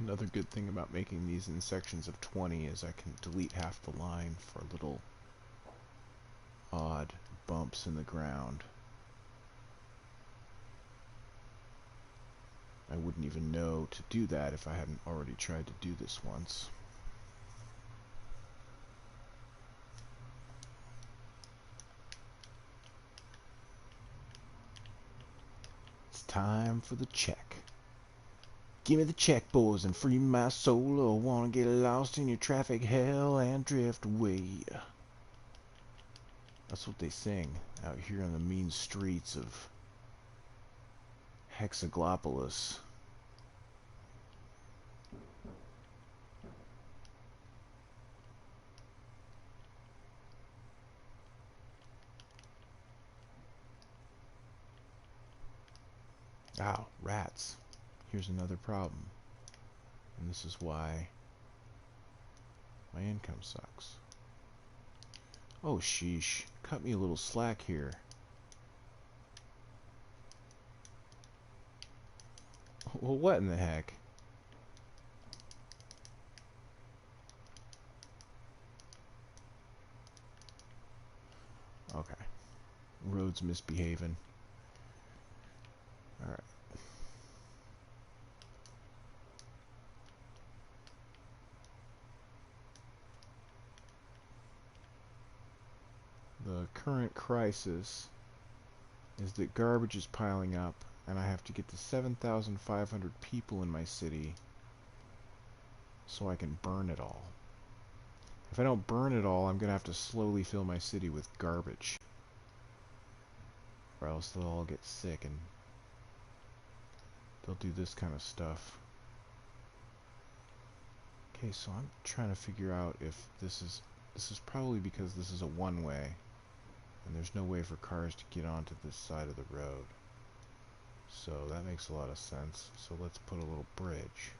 Another good thing about making these in sections of 20 is I can delete half the line for little odd bumps in the ground. I wouldn't even know to do that if I hadn't already tried to do this once. It's time for the check. Give me the check, boys, and free my soul, or wanna get lost in your traffic hell and drift away. That's what they sing out here on the mean streets of Hexaglopolis. Ow, rats. Here's another problem. And this is why my income sucks. Oh, sheesh. Cut me a little slack here. Well, what in the heck? Okay. Road's misbehaving. Alright. The current crisis is that garbage is piling up, and I have to get to 7,500 people in my city so I can burn it all. If I don't burn it all, I'm going to have to slowly fill my city with garbage, or else they'll all get sick and they'll do this kind of stuff. Okay, so I'm trying to figure out if this is probably because this is a one-way and there's no way for cars to get onto this side of the road. So that makes a lot of sense. So let's put a little bridge.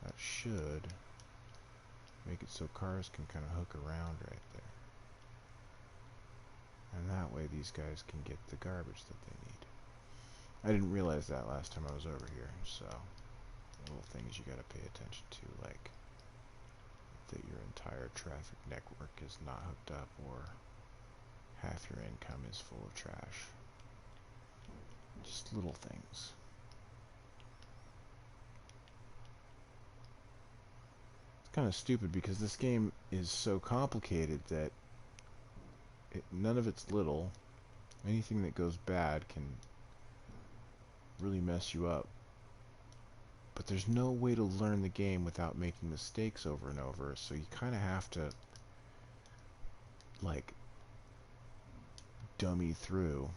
That should make it so cars can kind of hook around right there. And that way these guys can get the garbage that they need. I didn't realize that last time I was over here, so little things you gotta pay attention to, like that your entire traffic network is not hooked up, or half your income is full of trash. Just little things. It's kind of stupid because this game is so complicated that none of it's little. Anything that goes bad can really mess you up. But there's no way to learn the game without making mistakes over and over, so you kind of have to, like, dummy through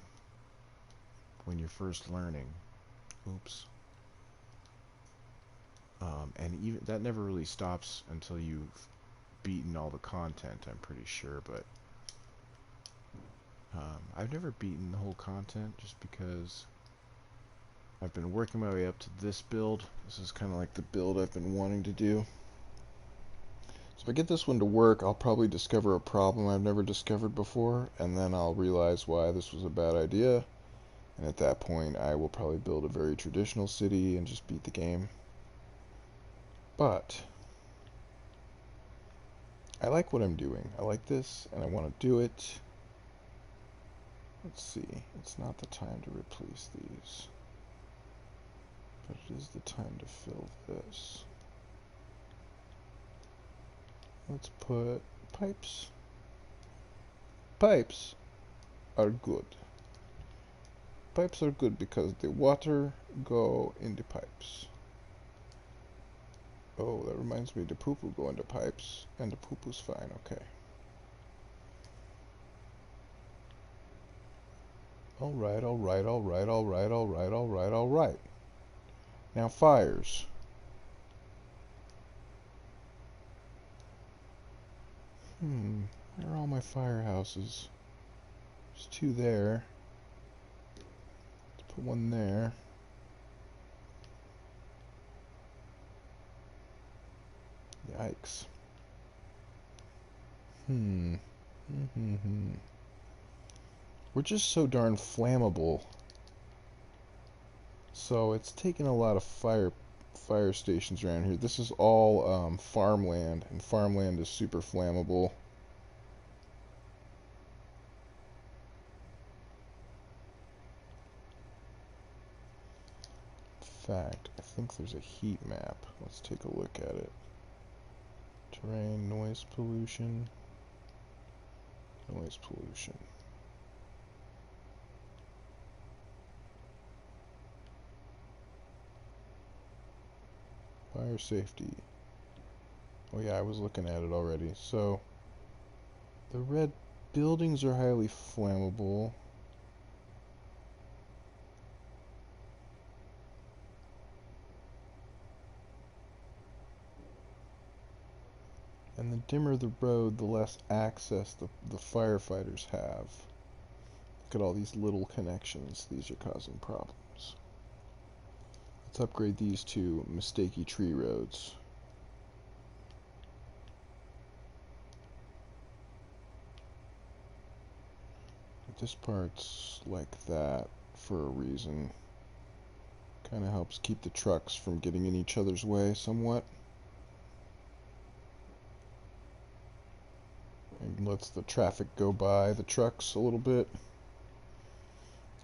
when you're first learning. Oops. And even that never really stops until you've beaten all the content, I'm pretty sure, but I've never beaten the whole content just because I've been working my way up to this build. This is kind of like the build I've been wanting to do. So if I get this one to work, I'll probably discover a problem I've never discovered before, and then I'll realize why this was a bad idea. And at that point, I will probably build a very traditional city and just beat the game. But I like what I'm doing. I like this, and I want to do it. Let's see. It's not the time to replace these, but it is the time to fill this. Let's put pipes. Pipes are good. Pipes are good because the water go in the pipes. Oh, that reminds me, the poo-poo go into pipes, and the poo-poo's fine, okay. Alright, alright, alright, alright, alright, alright, alright. Now fires. Where are all my firehouses? There's two there. Let's put one there. Yikes. We're just so darn flammable. So it's taken a lot of fire stations around here. This is all farmland, and farmland is super flammable. In fact, I think there's a heat map. Let's take a look at it. Terrain, noise pollution. Noise pollution. Fire safety. Oh yeah, I was looking at it already. So, the red buildings are highly flammable. And the dimmer the road, the less access the firefighters have. Look at all these little connections. These are causing problems. Let's upgrade these to mistakey tree roads. This part's like that for a reason. Kind of helps keep the trucks from getting in each other's way somewhat. And lets the traffic go by the trucks a little bit.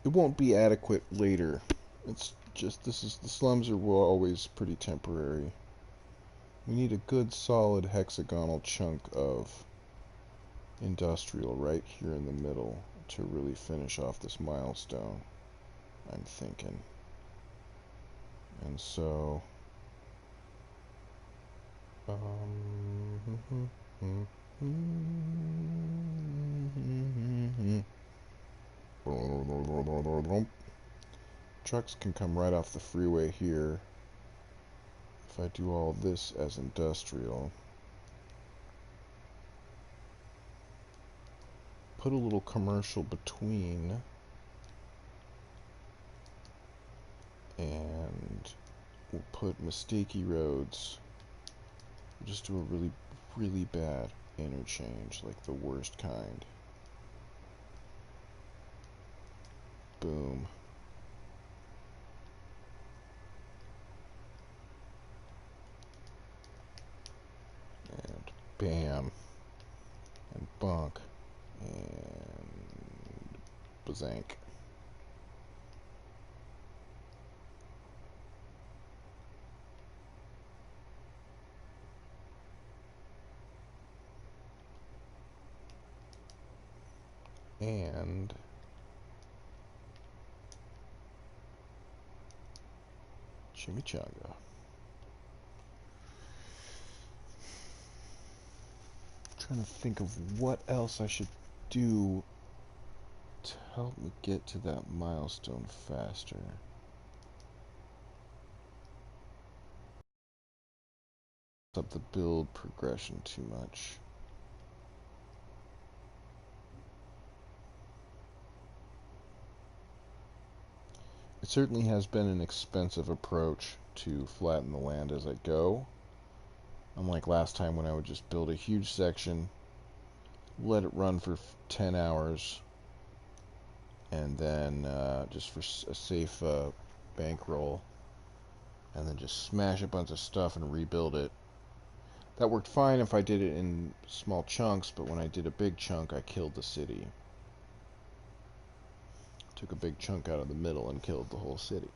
It won't be adequate later. It's just, the slums are always pretty temporary. We need a good solid hexagonal chunk of industrial right here in the middle to really finish off this milestone, I'm thinking. And so trucks can come right off the freeway here if I do all this as industrial. Put a little commercial between, and we'll put mistakey roads. We'll just do a really, really bad interchange, like the worst kind. Boom. And bam. And bunk. And bazank. And chimichanga. Trying to think of what else I should do to help me get to that milestone faster. up the build progression too much. It certainly has been an expensive approach to flatten the land as I go. Unlike last time when I would just build a huge section, let it run for 10 hours, and then just for a safe bankroll, and then just smash a bunch of stuff and rebuild it. That worked fine if I did it in small chunks, but when I did a big chunk, I killed the city. Took a big chunk out of the middle and killed the whole city.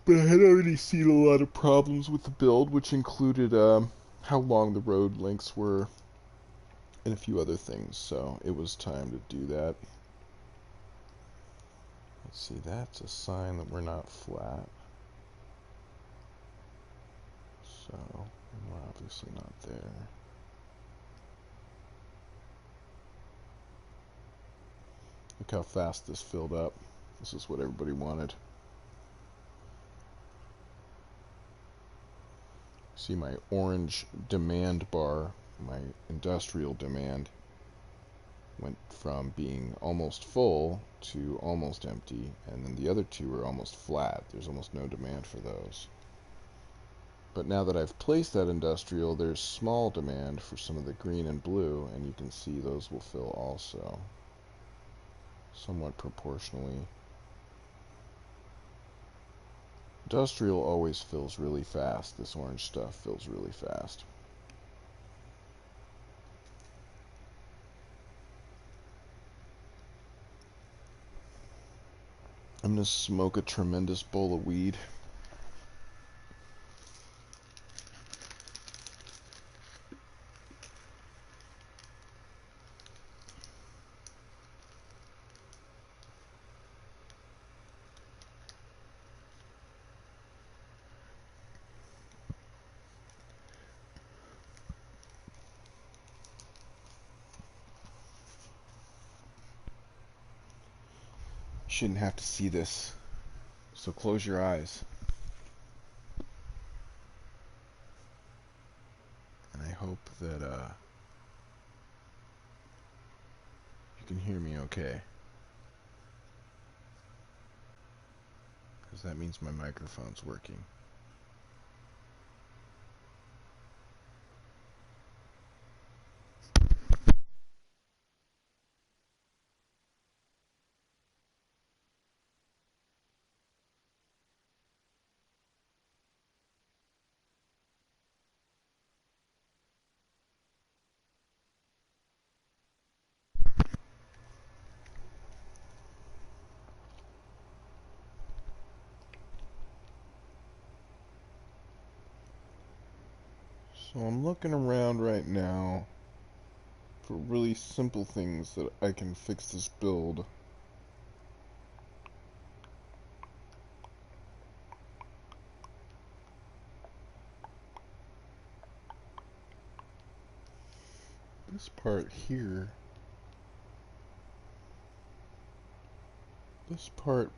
But I had already seen a lot of problems with the build, which included how long the road lengths were and a few other things, so it was time to do that. Let's see, that's a sign that we're not flat. So, we're obviously not there. Look how fast this filled up. This is what everybody wanted. See my orange demand bar, my industrial demand, went from being almost full to almost empty, and then the other two are almost flat. There's almost no demand for those. But now that I've placed that industrial, there's small demand for some of the green and blue, and you can see those will fill also, somewhat proportionally. Industrial always fills really fast. This orange stuff fills really fast. I'm going to smoke a tremendous bowl of weed. Shouldn't have to see this, so close your eyes. And I hope that you can hear me okay, because that means my microphone's working. So I'm looking around right now for really simple things that I can fix this build. This part here, this part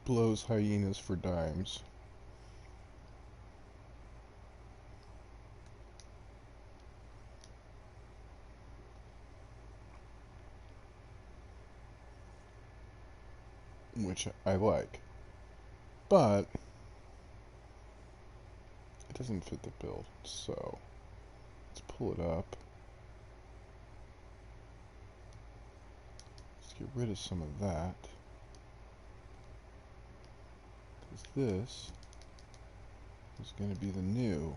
blows hyenas for dimes. Which I like, but it doesn't fit the build, so let's pull it up. Let's get rid of some of that, because this is going to be the new.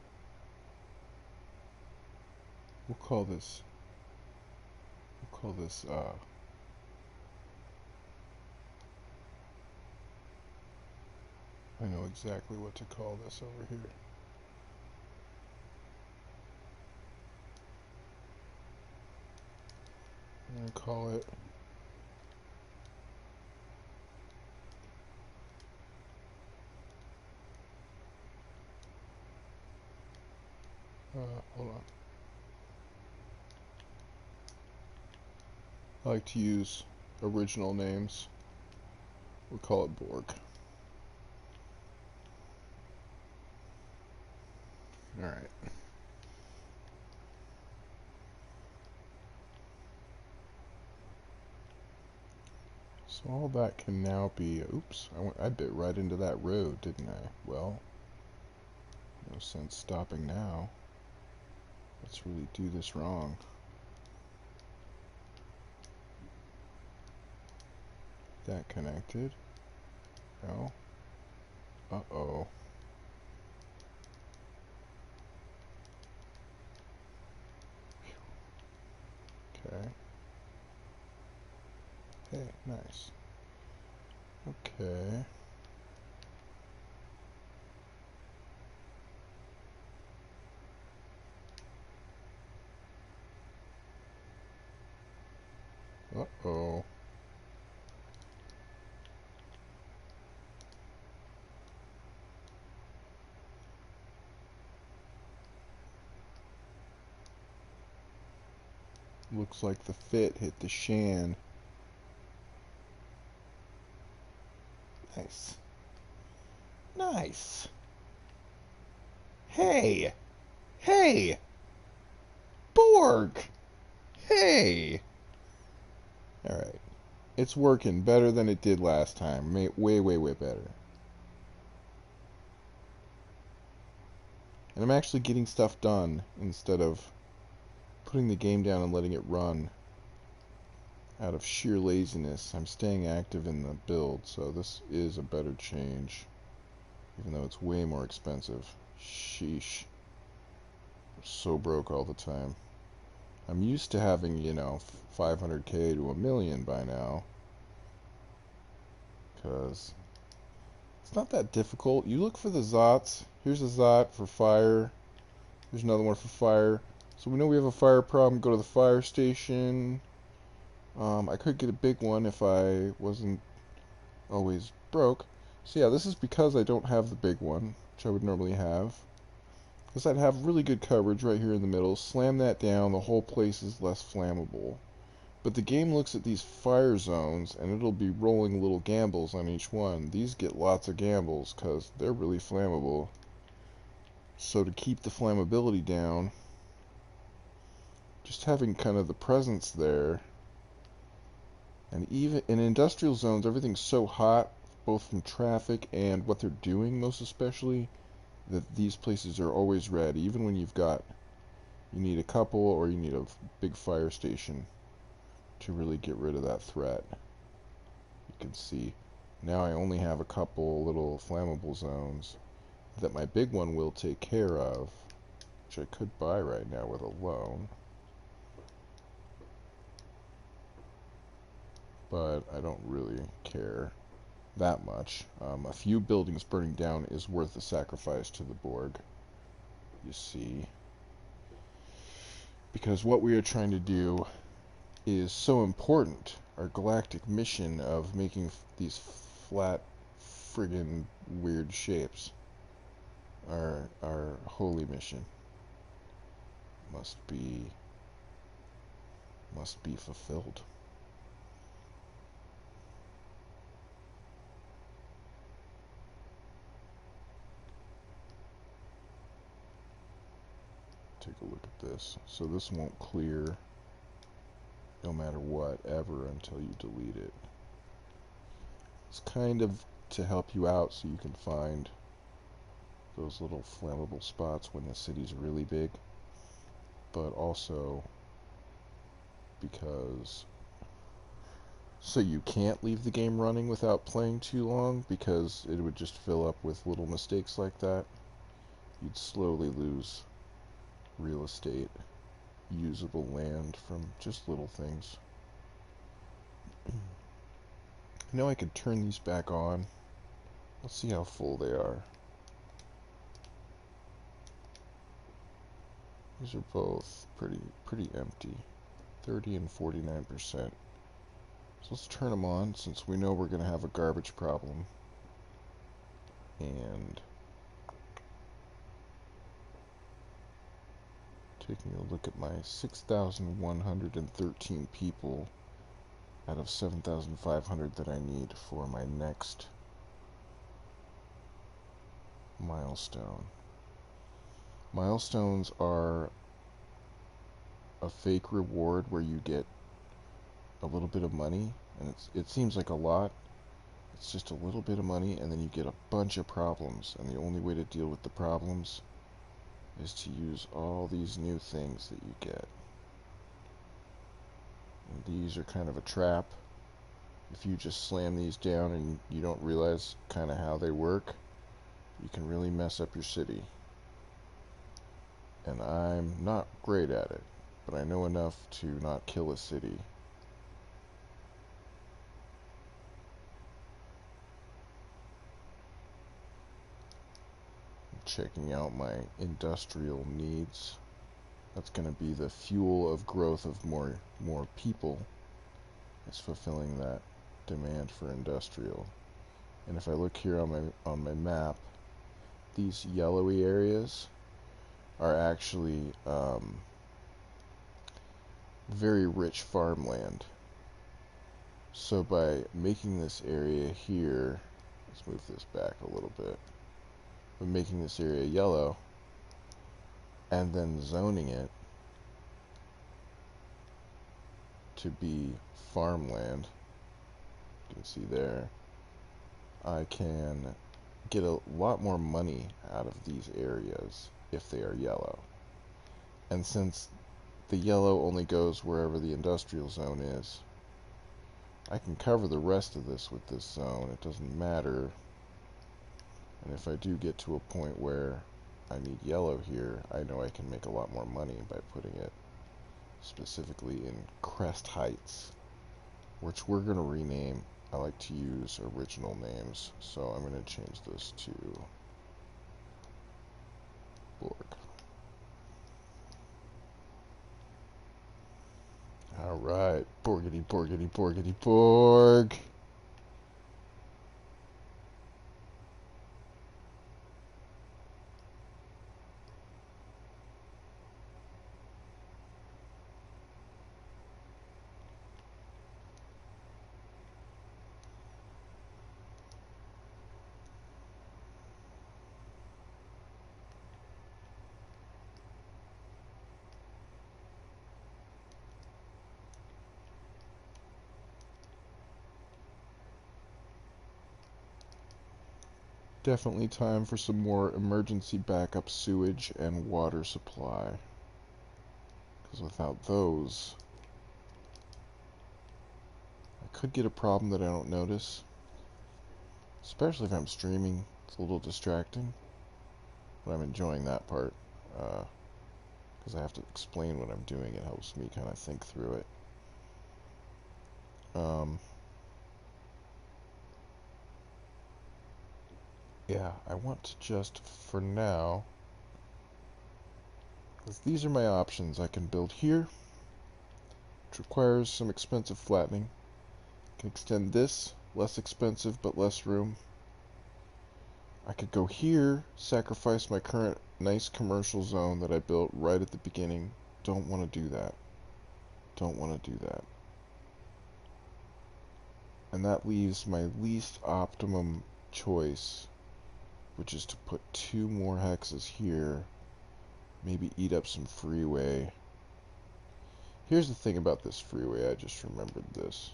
We'll call this I know exactly what to call this over here. I'm going to call it hold on. I like to use original names. We'll call it Borg. Alright. So all that can now be... Oops, I bit right into that road, didn't I? Well, no sense stopping now. Let's really do this wrong. That connected. No. Uh-oh. Okay. Hey, nice. Okay. Uh-oh. Looks like the fit hit the shan. Nice. Nice. Hey! Hey! Borg! Hey! Alright. It's working better than it did last time. Way, way, way better. And I'm actually getting stuff done instead of putting the game down and letting it run out of sheer laziness. I'm staying active in the build, so this is a better change. Even though it's way more expensive. Sheesh. I'm so broke all the time. I'm used to having, 500k to a million by now. Because it's not that difficult. You look for the Zots. Here's a Zot for fire. There's another one for fire. So we know we have a fire problem. Go to the fire station. I could get a big one if I wasn't always broke. So yeah, this is because I don't have the big one, which I would normally have. Because I'd have really good coverage right here in the middle. Slam that down, the whole place is less flammable. But the game looks at these fire zones, and it'll be rolling little gambles on each one. These get lots of gambles, because they're really flammable. So to keep the flammability down, just having kind of the presence there. And even in industrial zones, everything's so hot, both from traffic and what they're doing, most especially, that these places are always red, even when you need a couple or you need a big fire station to really get rid of that threat. You can see now I only have a couple little flammable zones that my big one will take care of, which I could buy right now with a loan. But I don't really care that much. A few buildings burning down is worth the sacrifice to the Borg, you see. Because what we are trying to do is so important. Our galactic mission of making these flat, friggin' weird shapes. Our holy mission must be fulfilled. Take a look at this. So this won't clear no matter what ever until you delete it. It's kind of to help you out so you can find those little flammable spots when the city's really big, but also because so you can't leave the game running without playing too long, because it would just fill up with little mistakes like that. You'd slowly lose real estate, usable land from just little things. I know I could turn these back on. Let's see how full they are. These are both pretty empty. 30 and 49%. So let's turn them on, since we know we're going to have a garbage problem. And taking a look at my 6,113 people out of 7,500 that I need for my next milestone. Milestones are a fake reward where you get a little bit of money, and it seems like a lot. It's just a little bit of money, and then you get a bunch of problems, and the only way to deal with the problems is to use all these new things that you get. And these are kind of a trap. If you just slam these down and you don't realize kind of how they work, you can really mess up your city. And I'm not great at it, but I know enough to not kill a city. Checking out my industrial needs. That's going to be the fuel of growth of more people. Is fulfilling that demand for industrial. And if I look here on my map, these yellowy areas are actually very rich farmland. So by making this area here, let's move this back a little bit. By making this area yellow and then zoning it to be farmland, you can see there, I can get a lot more money out of these areas if they are yellow. And since the yellow only goes wherever the industrial zone is, I can cover the rest of this with this zone. It doesn't matter. And if I do get to a point where I need yellow here, I know I can make a lot more money by putting it specifically in Crest Heights, which we're going to rename. I like to use original names, so I'm going to change this to Borg. Alright, Borgity, Borgity, Borgity, Borg. Definitely time for some more emergency backup sewage and water supply. Because without those, I could get a problem that I don't notice. Especially if I'm streaming. It's a little distracting. But I'm enjoying that part. Because I have to explain what I'm doing. It helps me kind of think through it. Yeah, I want to just, for now, because these are my options. I can build here, which requires some expensive flattening. I can extend this, less expensive but less room. I could go here, sacrifice my current nice commercial zone that I built right at the beginning. Don't want to do that. Don't want to do that. And that leaves my least optimum choice, which is to put 2 more hexes here. Maybe eat up some freeway. Here's the thing about this freeway, I just remembered this.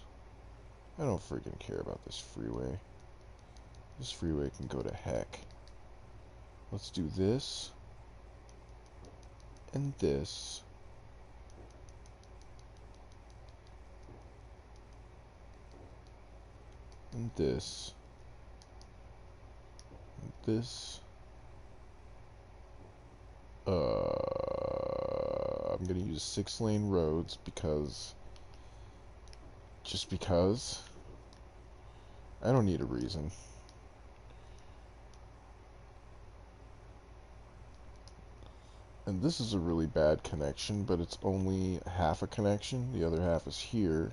I don't freaking care about this freeway. This freeway can go to heck. Let's do this. And this. And this. And this. I'm gonna use 6-lane roads because... Just because. I don't need a reason. And this is a really bad connection, but it's only half a connection. The other half is here.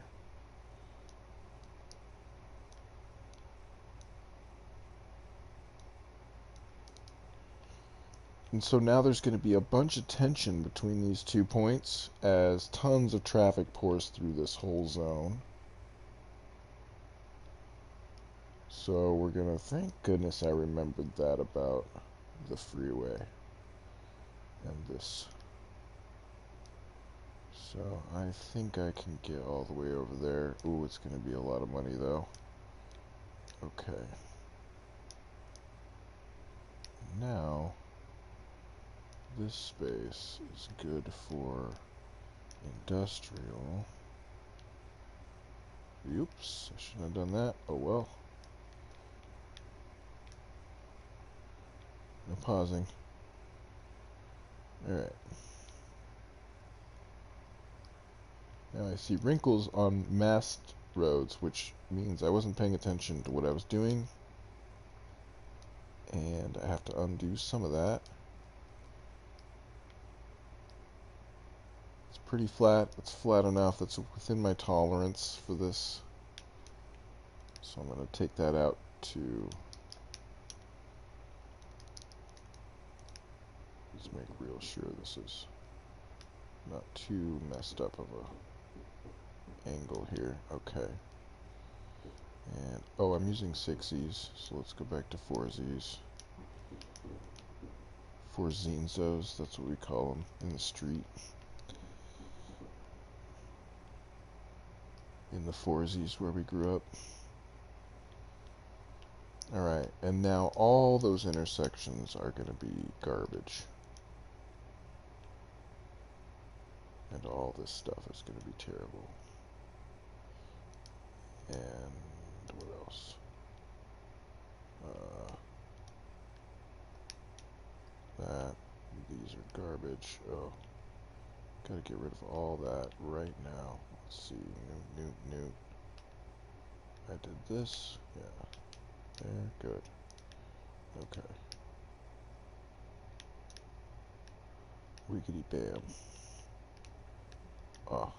And so now there's going to be a bunch of tension between these 2 points as tons of traffic pours through this whole zone. So we're going to, thank goodness I remembered that about the freeway. and this. So I think I can get all the way over there. Ooh, it's going to be a lot of money though. Okay. Now, this space is good for industrial. Oops, I shouldn't have done that. Oh well. No pausing. Alright. Now I see wrinkles on masked roads, which means I wasn't paying attention to what I was doing. And I have to undo some of that. It's pretty flat. It's flat enough. That's within my tolerance for this. So I'm going to take that out to... Let's make real sure this is not too messed up of a angle here. Okay. And, oh, I'm using 6Es, so let's go back to 4Zs. 4Zinzos, that's what we call them in the street. In the 4Zs where we grew up. Alright, and now all those intersections are going to be garbage. And all this stuff is going to be terrible. And what else? That. These are garbage. Oh. Gotta get rid of all that right now. Let's see. New. I did this. Yeah. There. Good. Okay. Wiggity bam. Ah.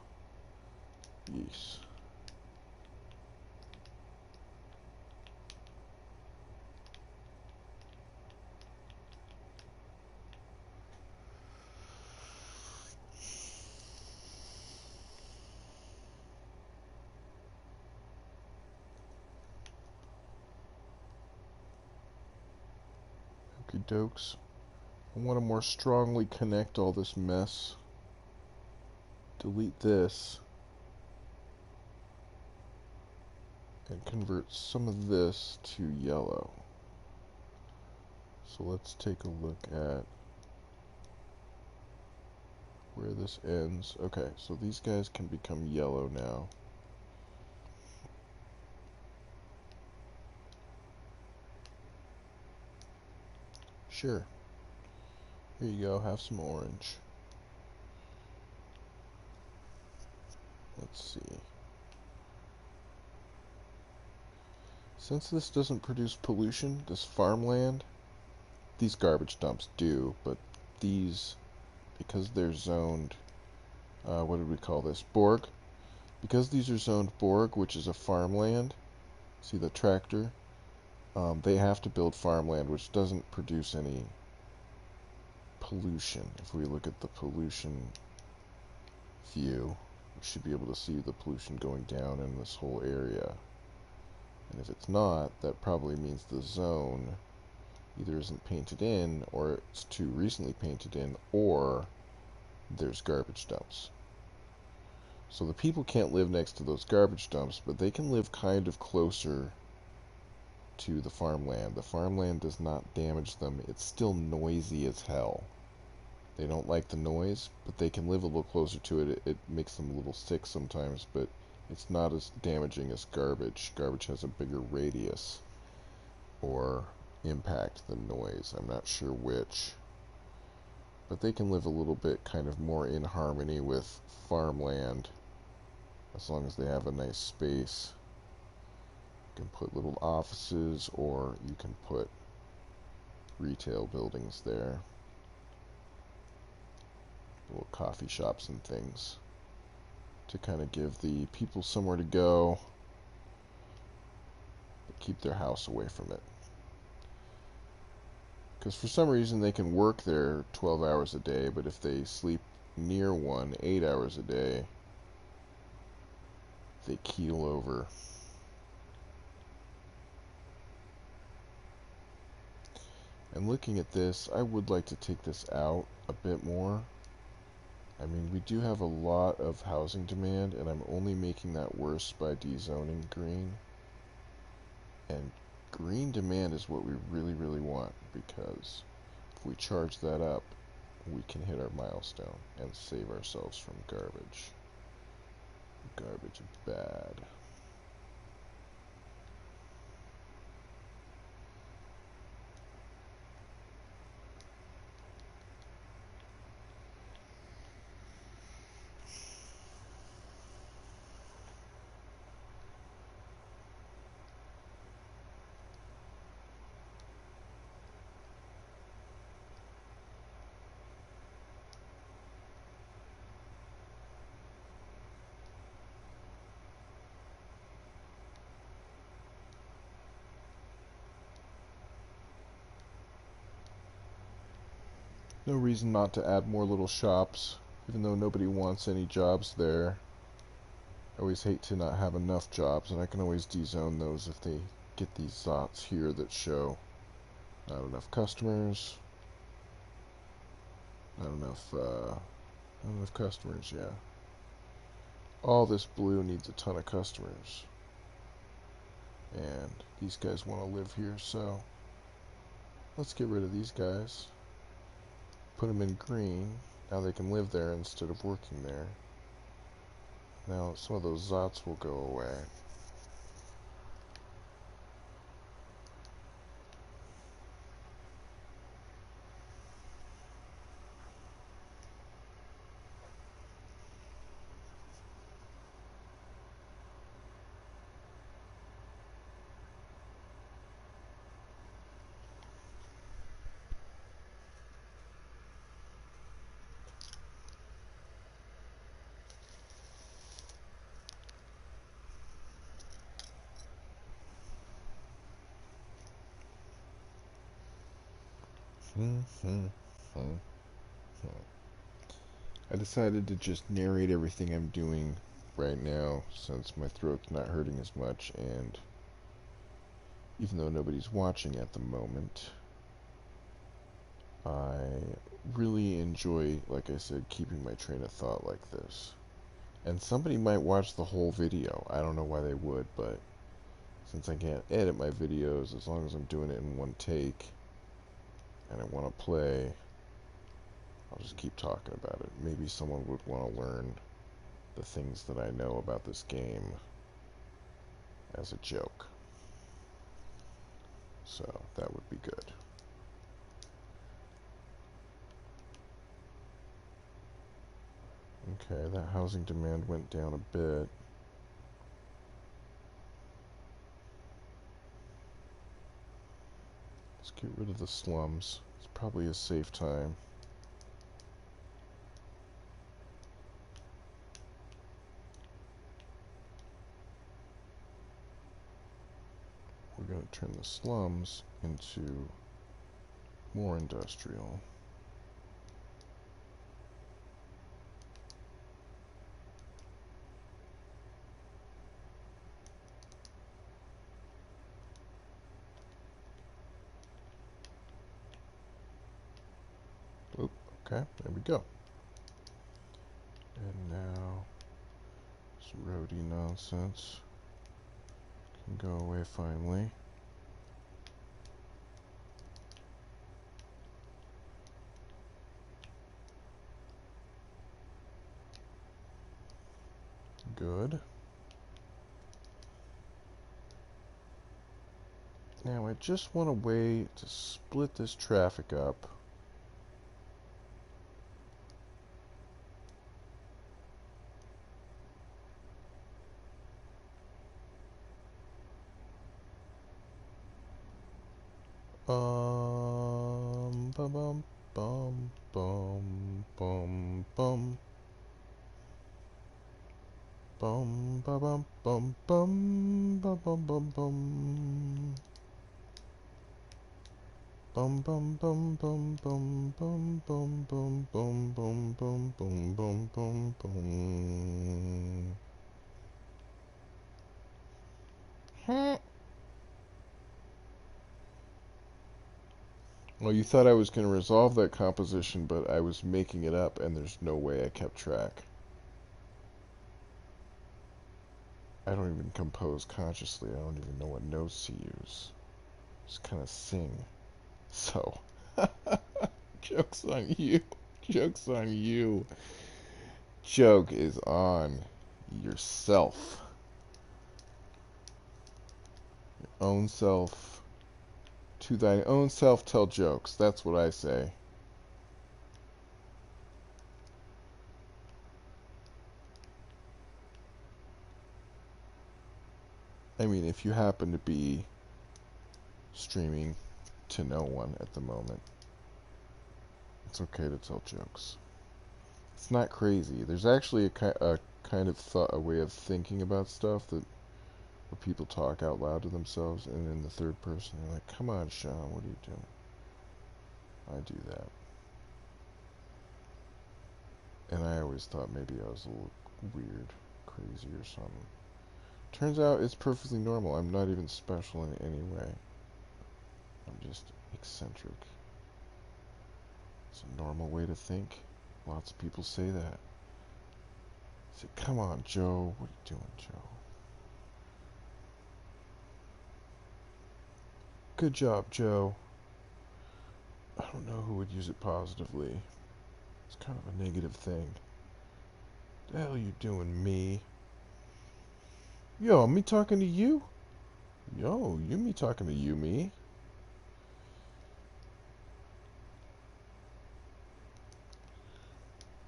Yes. Okie dokes. I want to more strongly connect all this mess. Delete this. And convert some of this to yellow. So let's take a look at where this ends. Okay, so these guys can become yellow now. Sure. Here you go, have some orange. Let's see. Since this doesn't produce pollution, this farmland, these garbage dumps do, but these, because they're zoned, what did we call this? Borg. Because these are zoned Borg, which is a farmland, see the tractor? They have to build farmland, which doesn't produce any pollution. If we look at the pollution view, we should be able to see the pollution going down in this whole area. And if it's not, that probably means the zone either isn't painted in, or it's too recently painted in, or there's garbage dumps. So the people can't live next to those garbage dumps, but they can live kind of closer to the farmland. The farmland does not damage them. It's still noisy as hell. They don't like the noise, but they can live a little closer to it. It makes them a little sick sometimes, but it's not as damaging as garbage. Garbage has a bigger radius or impact than noise. I'm not sure which. But they can live a little bit kind of more in harmony with farmland as long as they have a nice space. You can put little offices, or you can put retail buildings there. Little coffee shops and things to kind of give the people somewhere to go, but keep their house away from it. Because for some reason they can work there 12 hours a day, but if they sleep near one 8 hours a day, they keel over. And looking at this, I would like to take this out a bit more. I mean, we do have a lot of housing demand, and I'm only making that worse by dezoning green. And green demand is what we really, really want, because if we charge that up, we can hit our milestone and save ourselves from garbage. Garbage bad. No reason not to add more little shops, even though nobody wants any jobs there. I always hate to not have enough jobs, and I can always dezone those if they get these zots here that show not enough customers. Not enough customers, yeah. All this blue needs a ton of customers. And these guys want to live here, so let's get rid of these guys. Put them in green. Now they can live there instead of working there. Now some of those zots will go away. I decided to just narrate everything I'm doing right now since my throat's not hurting as much, and even though nobody's watching at the moment, I really enjoy, like I said, keeping my train of thought like this. And somebody might watch the whole video. I don't know why they would, but since I can't edit my videos, as long as I'm doing it in one take and I want to play, I'll just keep talking about it. Maybe someone would want to learn the things that I know about this game as a joke. So that would be good. Okay, that housing demand went down a bit. Let's get rid of the slums. It's probably a safe time. We're going to turn the slums into more industrial. Oop, okay, there we go. And now, this roadie nonsense can go away finally. Good. Now I just want a way to split this traffic up. Bum bum bum bum bum bum. Bum ba bum bum bum ba bum bum bum. Bum bum bum bum bum bum bum bum bum bum bum bum bum bum bum. Well, you thought I was going to resolve that composition, but I was making it up, and there's no way I kept track. I don't even compose consciously. I don't even know what notes to use. Just kind of sing. So, joke's on you. Joke's on you. Joke is on yourself. Your own self. To thine own self tell jokes. That's what I say. I mean, if you happen to be streaming to no one at the moment, it's okay to tell jokes. It's not crazy. There's actually a kind of thought, a way of thinking about stuff that where people talk out loud to themselves, and in the third person, they're like, "Come on, Sean, what are you doing?" I do that, and I always thought maybe I was a little weird, crazy, or something. Turns out it's perfectly normal. I'm not even special in any way. I'm just eccentric. It's a normal way to think. Lots of people say that. I say, "Come on, Joe. What are you doing, Joe? Good job, Joe." I don't know who would use it positively. It's kind of a negative thing. The hell are you doing, me? Yo, me talking to you? Yo, you me talking to you, me?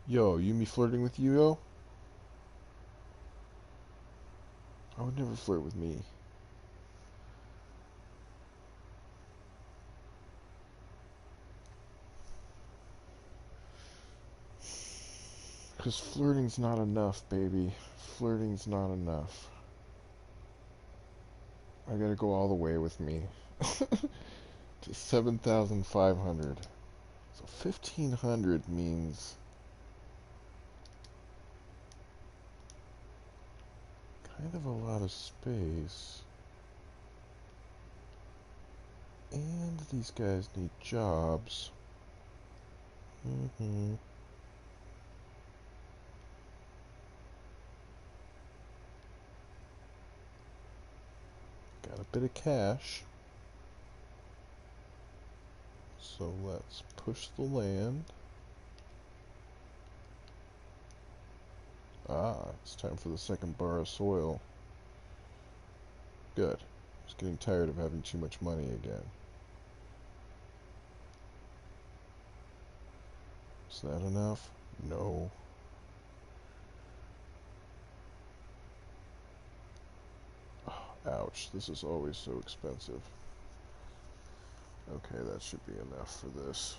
Yo, you me flirting with you, yo? I would never flirt with me. Because flirting's not enough, baby. Flirting's not enough. I gotta go all the way with me. To 7,500. So 1,500 means kind of a lot of space. And these guys need jobs. Got a bit of cash. So let's push the land. Ah, it's time for the second bar of soil. Good. I was getting tired of having too much money again. Is that enough? No. Oh, ouch, this is always so expensive. Okay, that should be enough for this.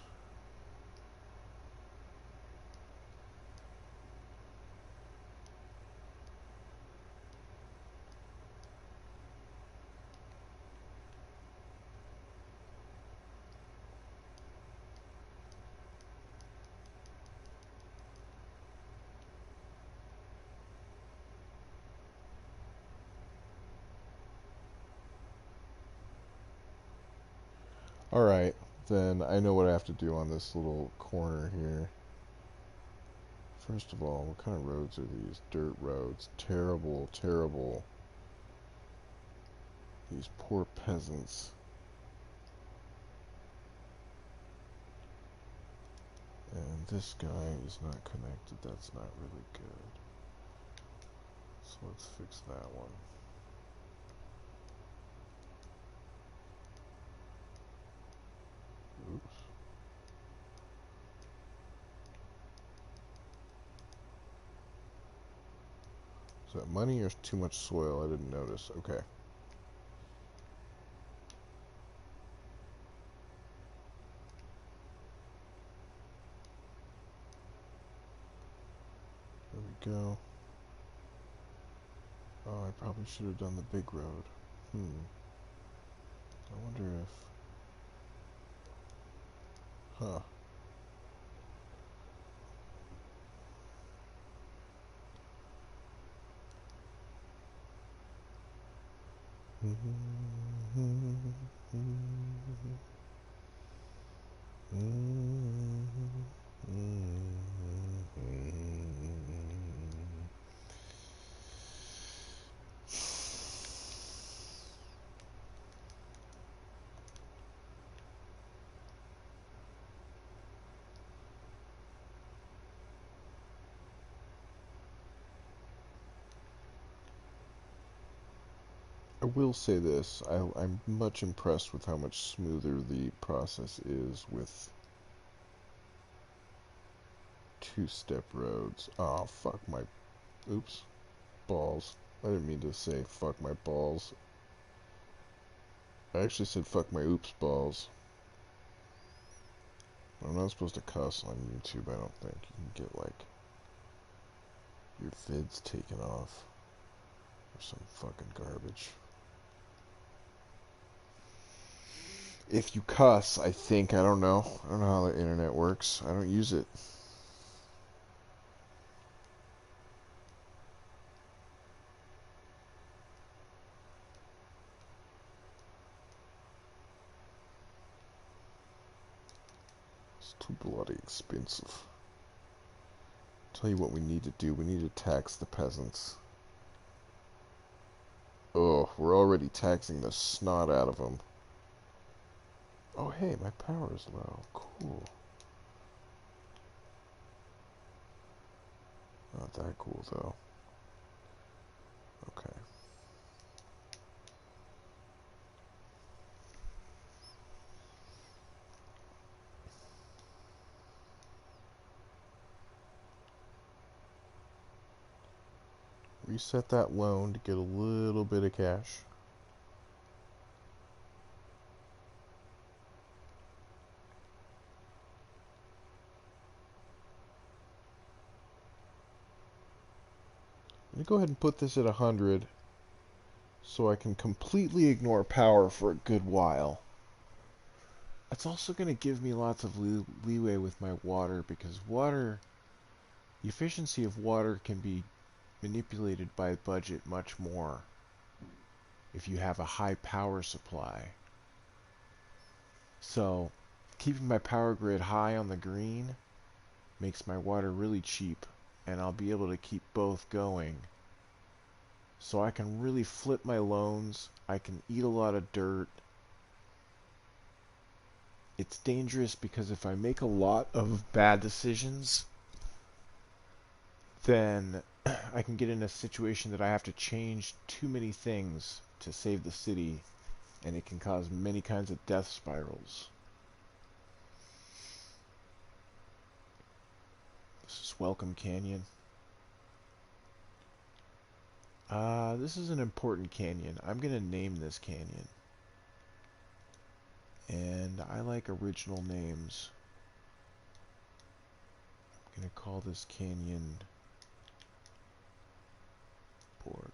Alright, then I know what I have to do on this little corner here. First of all, what kind of roads are these? Dirt roads. Terrible, terrible. These poor peasants. And this guy is not connected. That's not really good. So let's fix that one. Oops. Is that money or too much soil? I didn't notice. Okay. There we go. Oh, I probably should have done the big road. I wonder if... Huh. I will say this, I'm much impressed with how much smoother the process is with two-step roads. Oh, fuck my... Oops. Balls. I didn't mean to say fuck my balls. I actually said fuck my oops balls. I'm not supposed to cuss on YouTube, I don't think. You can get, like, your vids taken off. Or some fucking garbage. If you cuss, I think, I don't know. I don't know how the internet works. I don't use it. It's too bloody expensive. Tell you what we need to do. We need to tax the peasants. Oh, we're already taxing the snot out of them. Oh, hey, my power is low. Cool. Not that cool, though. Okay. Reset that loan to get a little bit of cash. Let me go ahead and put this at 100 so I can completely ignore power for a good while. It's also going to give me lots of leeway with my water, because water, the efficiency of water can be manipulated by budget much more if you have a high power supply. So keeping my power grid high on the green makes my water really cheap, and I'll be able to keep both going. So I can really flip my loans, I can eat a lot of dirt. It's dangerous because if I make a lot of bad decisions, then I can get in a situation that I have to change too many things to save the city, and it can cause many kinds of death spirals. This is Welcome Canyon. This is an important canyon. I'm going to name this canyon. And I like original names. I'm going to call this canyon Borg.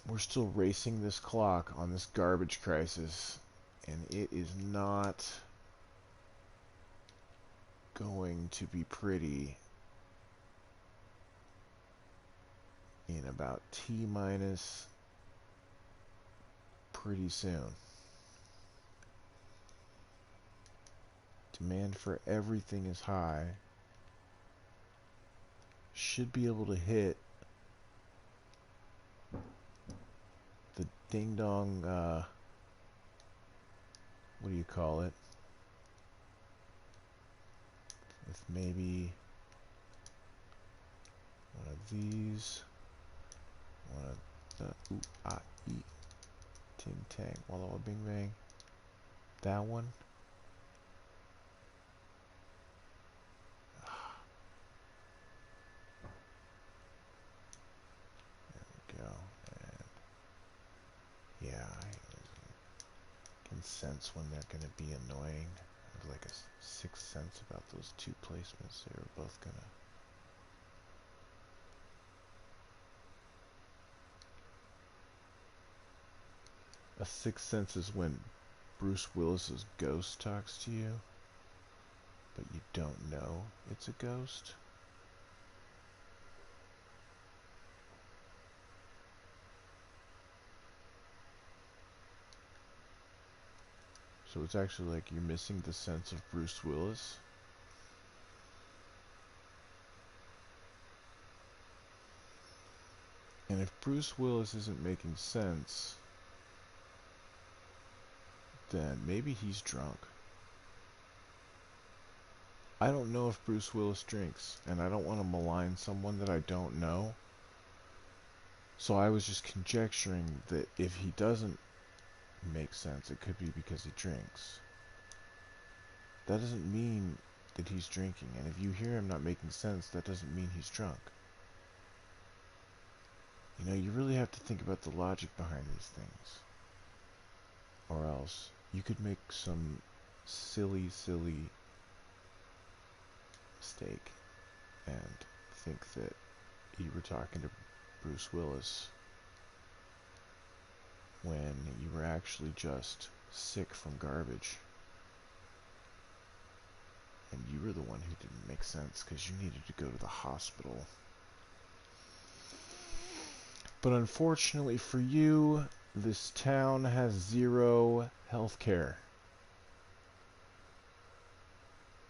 We're still racing this clock on this garbage crisis, and it is not going to be pretty in about T minus pretty soon. Demand for everything is high. Should be able to hit the ding dong, what do you call it? With maybe one of these, one of the ooh, ah, ee, ting tang, walla walla bing bang. That one. There we go. And yeah, I can sense when they're going to be annoying. I have like a sixth sense about those two placements. They were both going to... A sixth sense is when Bruce Willis's ghost talks to you, but you don't know it's a ghost. So it's actually like you're missing the sense of Bruce Willis. And if Bruce Willis isn't making sense, then maybe he's drunk. I don't know if Bruce Willis drinks, and I don't want to malign someone that I don't know. So I was just conjecturing that if he doesn't make sense, it could be because he drinks. That doesn't mean that he's drinking, and if you hear him not making sense, that doesn't mean he's drunk. You know, you really have to think about the logic behind these things. Or else, you could make some silly mistake and think that you were talking to Bruce Willis when you were actually just sick from garbage. And you were the one who didn't make sense because you needed to go to the hospital. But unfortunately for you, this town has zero health care.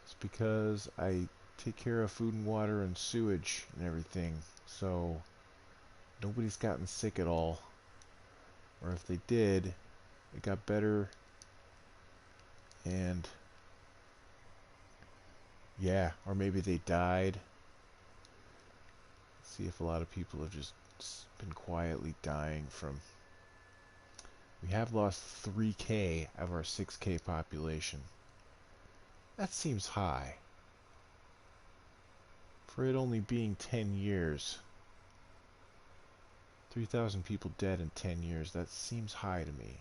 It's because I take care of food and water and sewage and everything, so nobody's gotten sick at all. Or if they did, it got better, and yeah, or maybe they died. Let's see if a lot of people have just been quietly dying from... We have lost 3K of our 6K population. That seems high. For it only being 10 years. 3,000 people dead in 10 years, that seems high to me.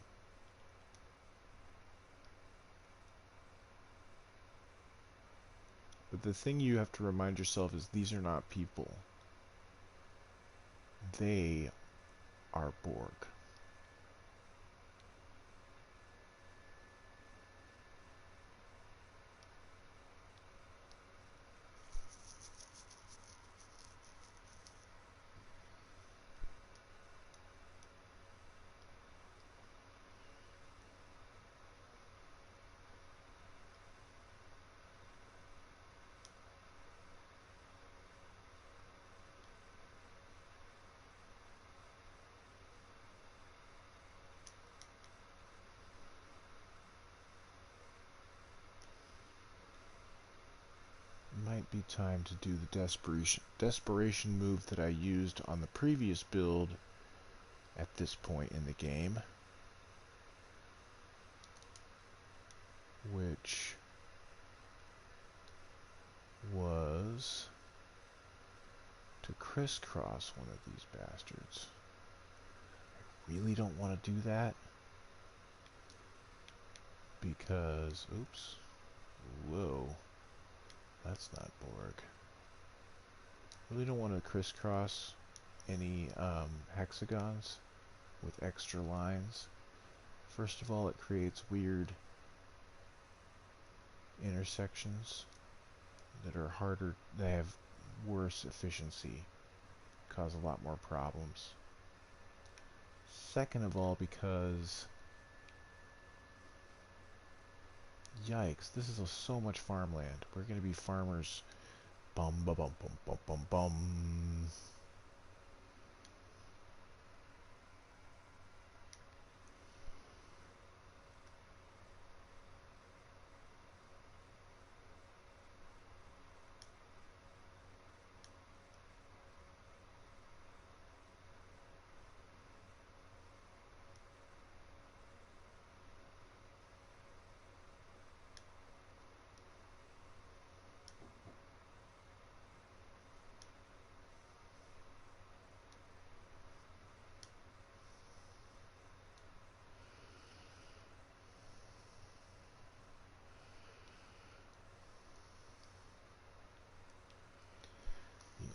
But the thing you have to remind yourself is these are not people. They are Borg. Might be time to do the desperation move that I used on the previous build at this point in the game, which was to crisscross one of these bastards. I really don't want to do that because, oops, whoa, that's not Borg. Really don't want to crisscross any hexagons with extra lines. First of all, it creates weird intersections that are harder, they have worse efficiency, cause a lot more problems. Second of all, because yikes, this is so much farmland. We're gonna be farmers. Bum bum bum bum bum bum bum.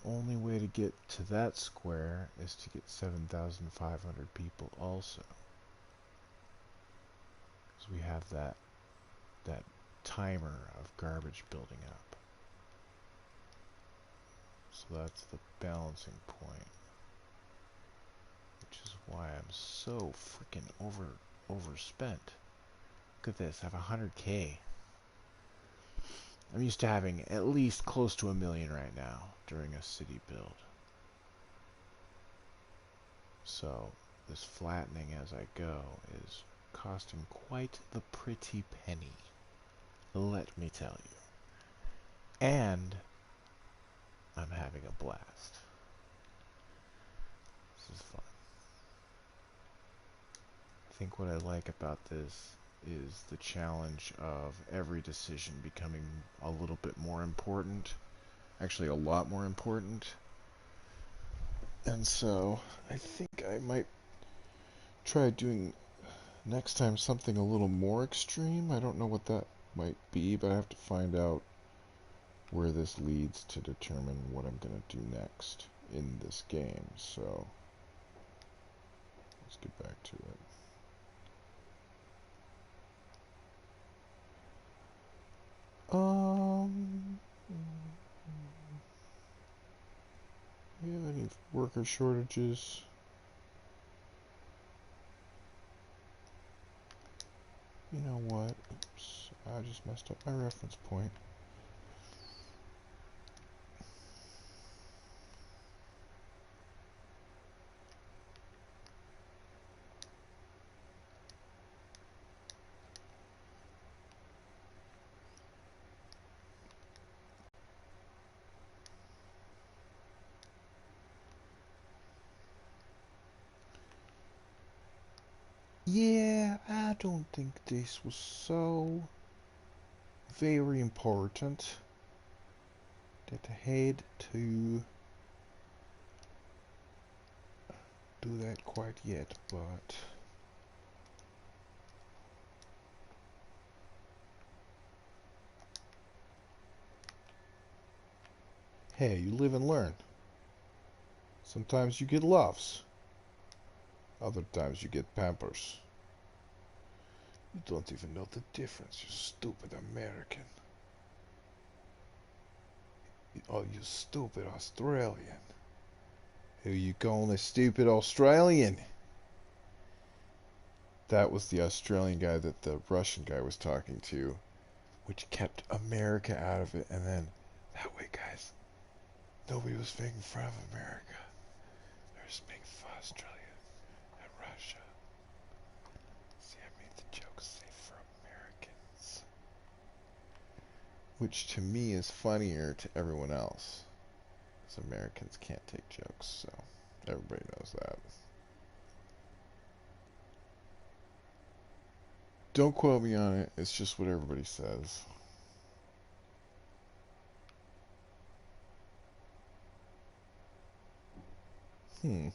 The only way to get to that square is to get 7,500 people also. because we have that timer of garbage building up. So that's the balancing point, which is why I'm so freaking overspent. Look at this, I have 100K. I'm used to having at least close to 1 million right now during a city build. So this flattening as I go is costing quite the pretty penny, let me tell you. And I'm having a blast. This is fun. I think what I like about this is the challenge of every decision becoming a little bit more important. Actually, a lot more important. And so, I think I might try doing next time something a little more extreme. I don't know what that might be, but I have to find out where this leads to determine what I'm going to do next in this game. So, let's get back to it. Do you have any worker shortages? You know what? Oops, I just messed up my reference point. Yeah, I don't think this was so very important that I had to do that quite yet, but hey, you live and learn. Sometimes you get loves, other times you get pampers. You don't even know the difference, you stupid American. Oh, you stupid Australian. Who you calling a stupid Australian? That was the Australian guy that the Russian guy was talking to, which kept America out of it. And then, that way, guys, nobody was making fun of America. They were just making fun of Australia and Russia. See, I made the joke safe for Americans. Which to me is funnier to everyone else. Because Americans can't take jokes, so everybody knows that. Don't quote me on it, it's just what everybody says. Hmm.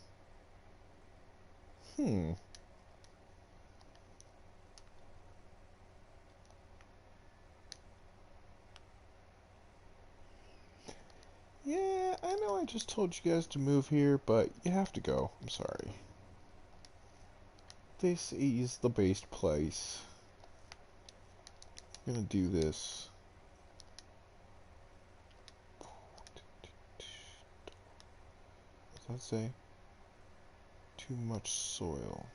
Yeah, I know I just told you guys to move here, but you have to go. I'm sorry. This is the best place. I'm gonna do this. What does that say? Too much soil.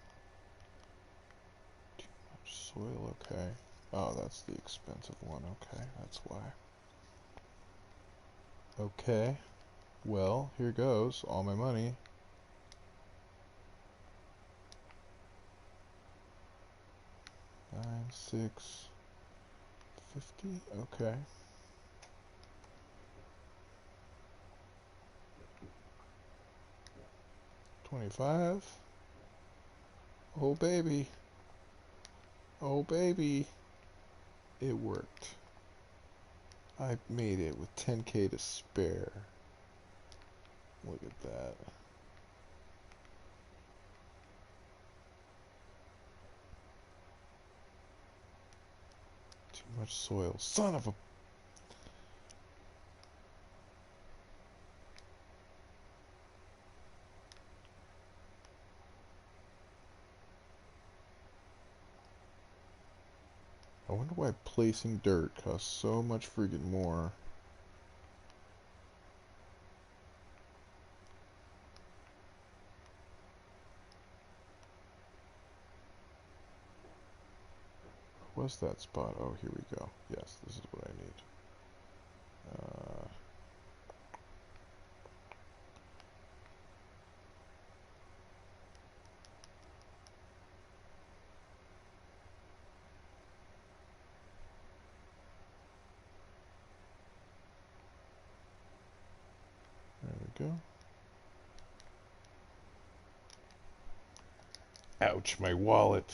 Too much soil, okay. Oh, that's the expensive one, okay, that's why. Okay, well, here goes, all my money. Nine, 6, 50, okay. 25. Oh baby. Oh baby. It worked. I made it with 10K to spare. Look at that. Too much soil. Son of a... I wonder why placing dirt costs so much friggin' more. What's that spot? Oh, here we go. Yes, this is what I need. There we go. Ouch, my wallet.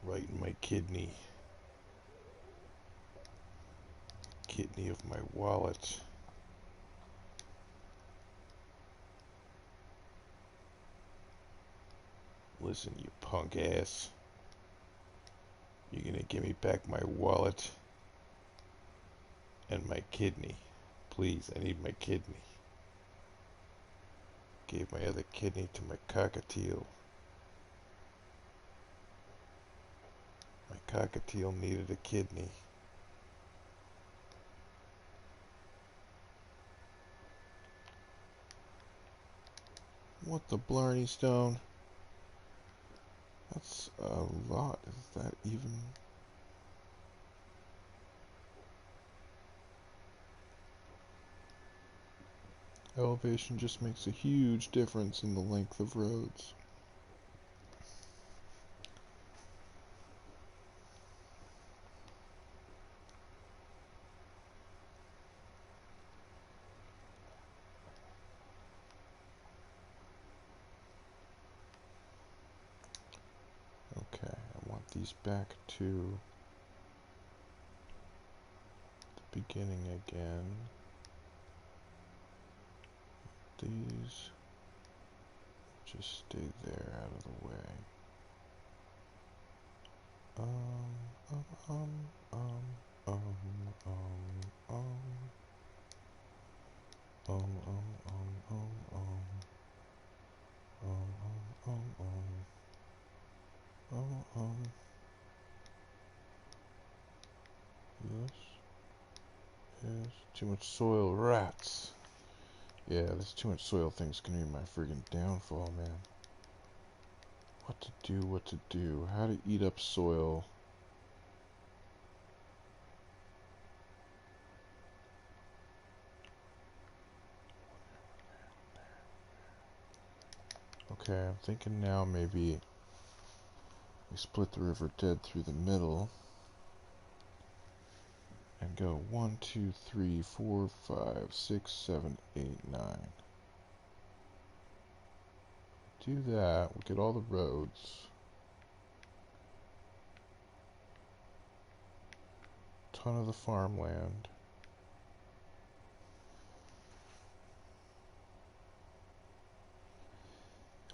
Right in my kidney. Kidney of my wallet. Listen, you punk ass. You're gonna give me back my wallet and my kidney. Please, I need my kidney. Gave my other kidney to my cockatiel. My cockatiel needed a kidney. What the blarney stone? That's a lot. Is that even? Elevation just makes a huge difference in the length of roads. Okay, I want these back to the beginning again. These just stay there out of the way. Um, um, um, um, um, um, um, um, um, um, This is too much soil rats. Yeah, this too much soil thing's gonna be my friggin' downfall, man. What to do, how to eat up soil. Okay, I'm thinking now maybe we split the river dead through the middle and go 1, 2, 3, 4, 5, 6, 7, 8, 9. Do that, we'll get all the roads. Ton of the farmland.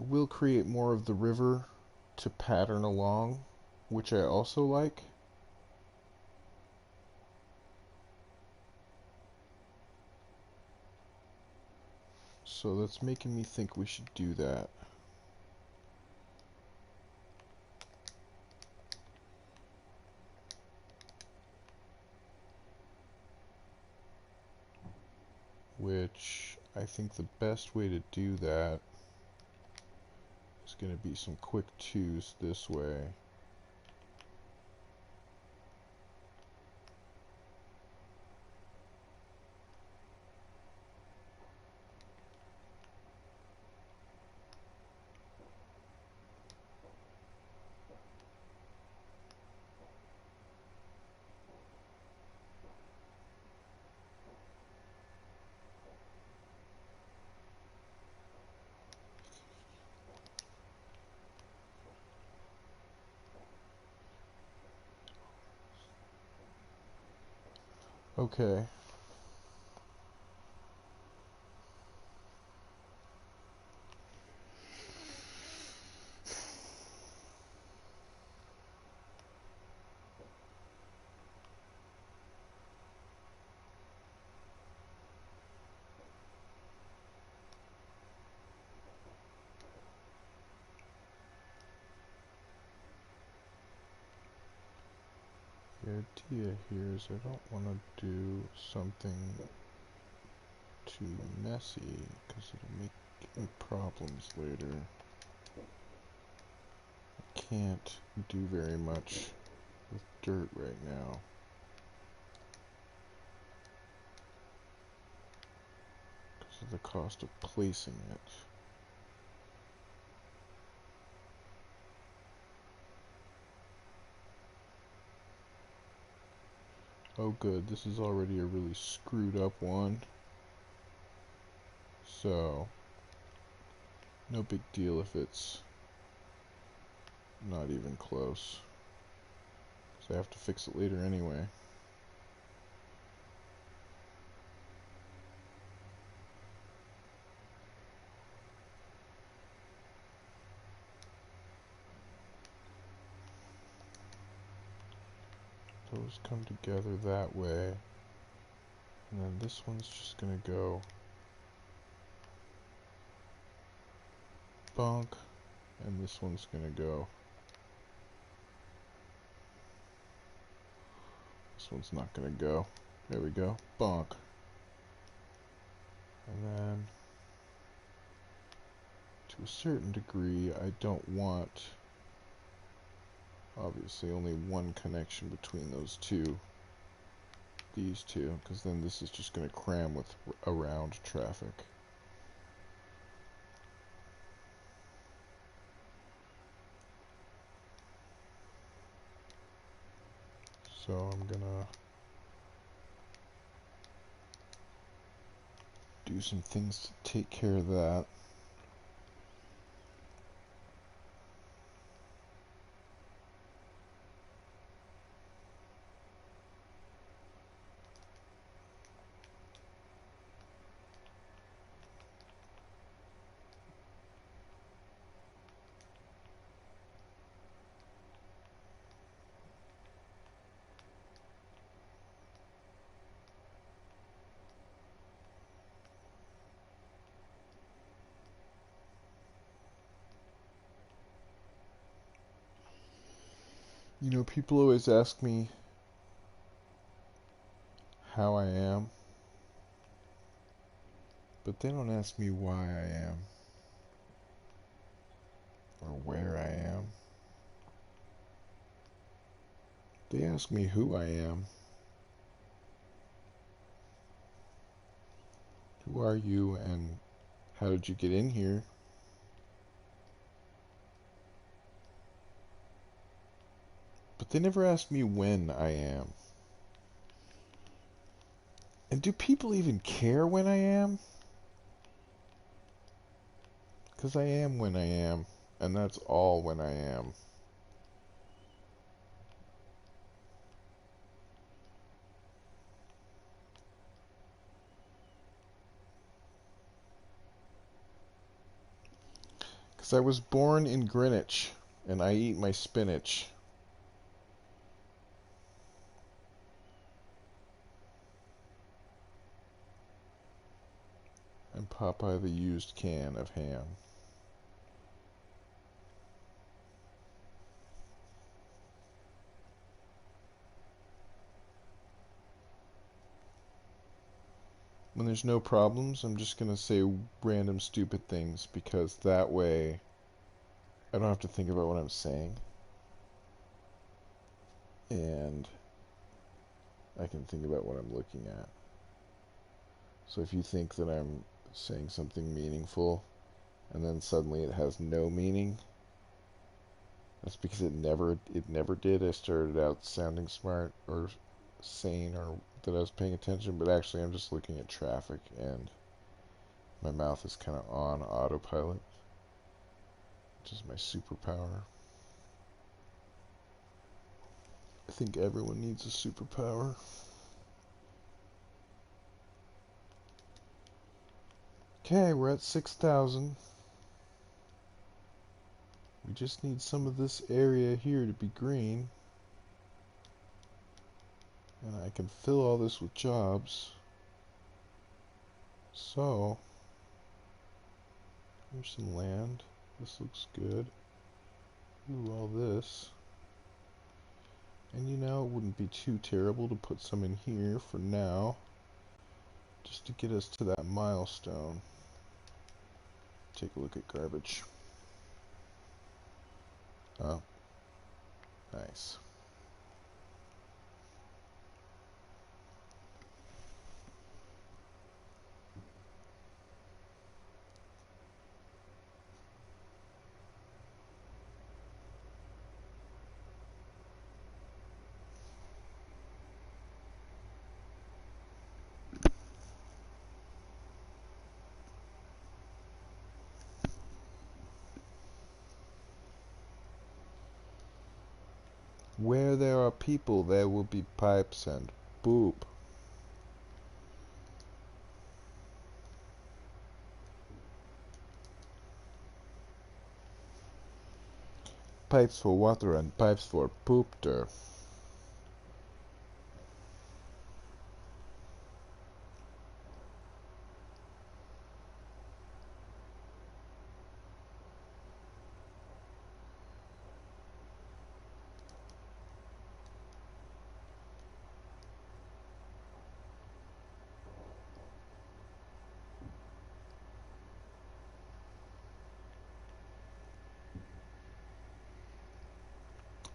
It will create more of the river to pattern along, which I also like. So that's making me think we should do that. Which I think the best way to do that is going to be some quick twos this way. Okay. idea here is I don't want to do something too messy because it'll make me problems later. I can't do very much with dirt right now. Because of the cost of placing it. Oh good, this is already a really screwed up one. So, no big deal if it's not even close. Because I have to fix it later anyway. Those come together that way. And then this one's just gonna go bonk. And this one's gonna go. This one's not gonna go. There we go. Bonk. And then, to a certain degree, I don't want, obviously, only one connection between these two, because then this is just going to cram with around traffic. So I'm gonna do some things to take care of that. You know, people always ask me how I am, but they don't ask me why I am, or where I am. They ask me who I am. Who are you and how did you get in here? But they never ask me when I am. And do people even care when I am? Because I am when I am, and that's all when I am. Because I was born in Greenwich, and I eat my spinach. And Popeye the used can of ham. When there's no problems, I'm just going to say random stupid things, because that way I don't have to think about what I'm saying. And I can think about what I'm looking at. So if you think that I'm saying something meaningful, and then suddenly it has no meaning, that's because it never did. I started out sounding smart or sane or that I was paying attention, but actually I'm just looking at traffic and my mouth is kind of on autopilot, which is my superpower. I think everyone needs a superpower. Okay, we're at 6,000. We just need some of this area here to be green. And I can fill all this with jobs. So, here's some land. This looks good. Ooh, all this. And you know, it wouldn't be too terrible to put some in here for now, just to get us to that milestone. Take a look at garbage. Oh, nice. Where there are people, there will be pipes and poop. Pipes for water and pipes for poopter.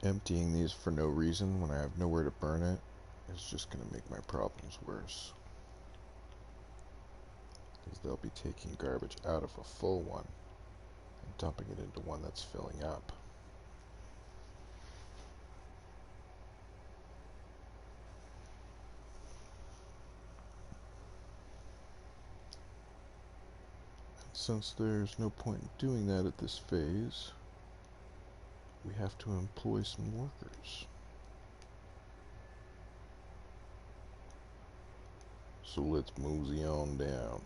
Emptying these for no reason when I have nowhere to burn it is just going to make my problems worse. Because they'll be taking garbage out of a full one and dumping it into one that's filling up. And since there's no point in doing that at this phase, we have to employ some workers. So let's mosey on down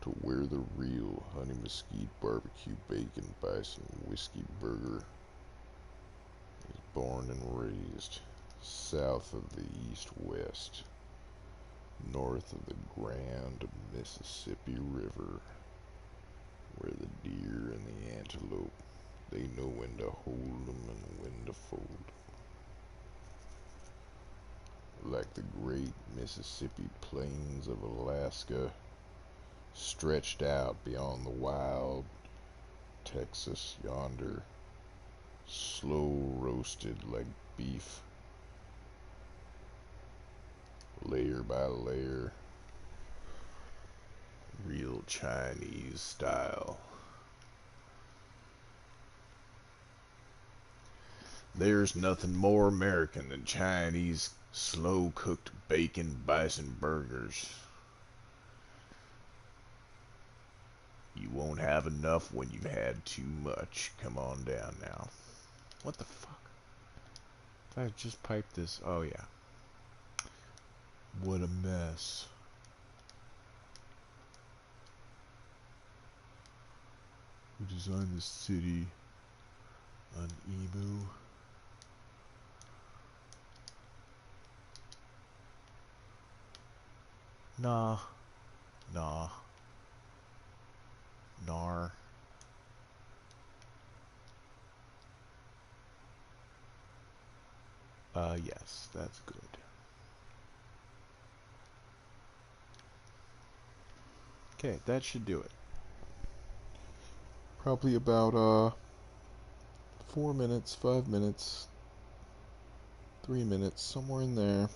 to where the real honey mesquite barbecue bacon bison whiskey burger is born and raised, south of the east-west, north of the Grand Mississippi River, where the deer and the antelope, they know when to hold 'em and when to fold 'em. Like the great Mississippi plains of Alaska, stretched out beyond the wild Texas yonder, slow roasted like beef, layer by layer, real Chinese style. There's nothing more American than Chinese slow-cooked bacon bison burgers. You won't have enough when you've had too much. Come on down now. What the fuck? I just piped this. Oh, yeah. What a mess. Who designed this city? An emu? Nah. Nah. Nar. Yes, that's good. Okay, that should do it. Probably about, 4 minutes, 5 minutes, 3 minutes, somewhere in there.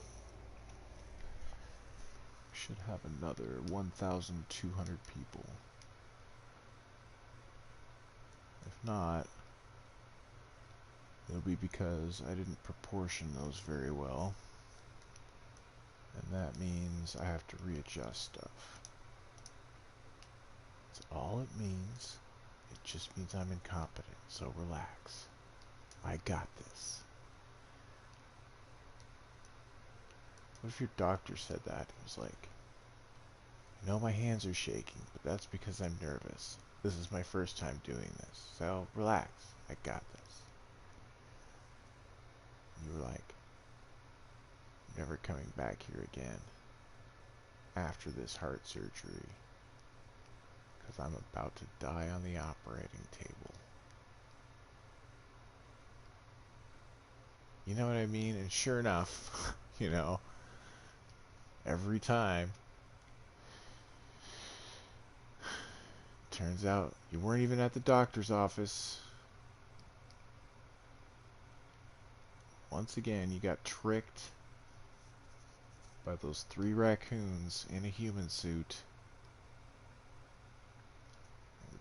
Should have another 1,200 people. If not, it'll be because I didn't proportion those very well. And that means I have to readjust stuff. That's all it means. It just means I'm incompetent, so relax. I got this. What if your doctor said that? It was like, I know my hands are shaking, but that's because I'm nervous. This is my first time doing this, so relax. I got this. You were like, I'm never coming back here again after this heart surgery, because I'm about to die on the operating table. You know what I mean? And sure enough, you know, every time, turns out you weren't even at the doctor's office. Once again, you got tricked by those 3 raccoons in a human suit,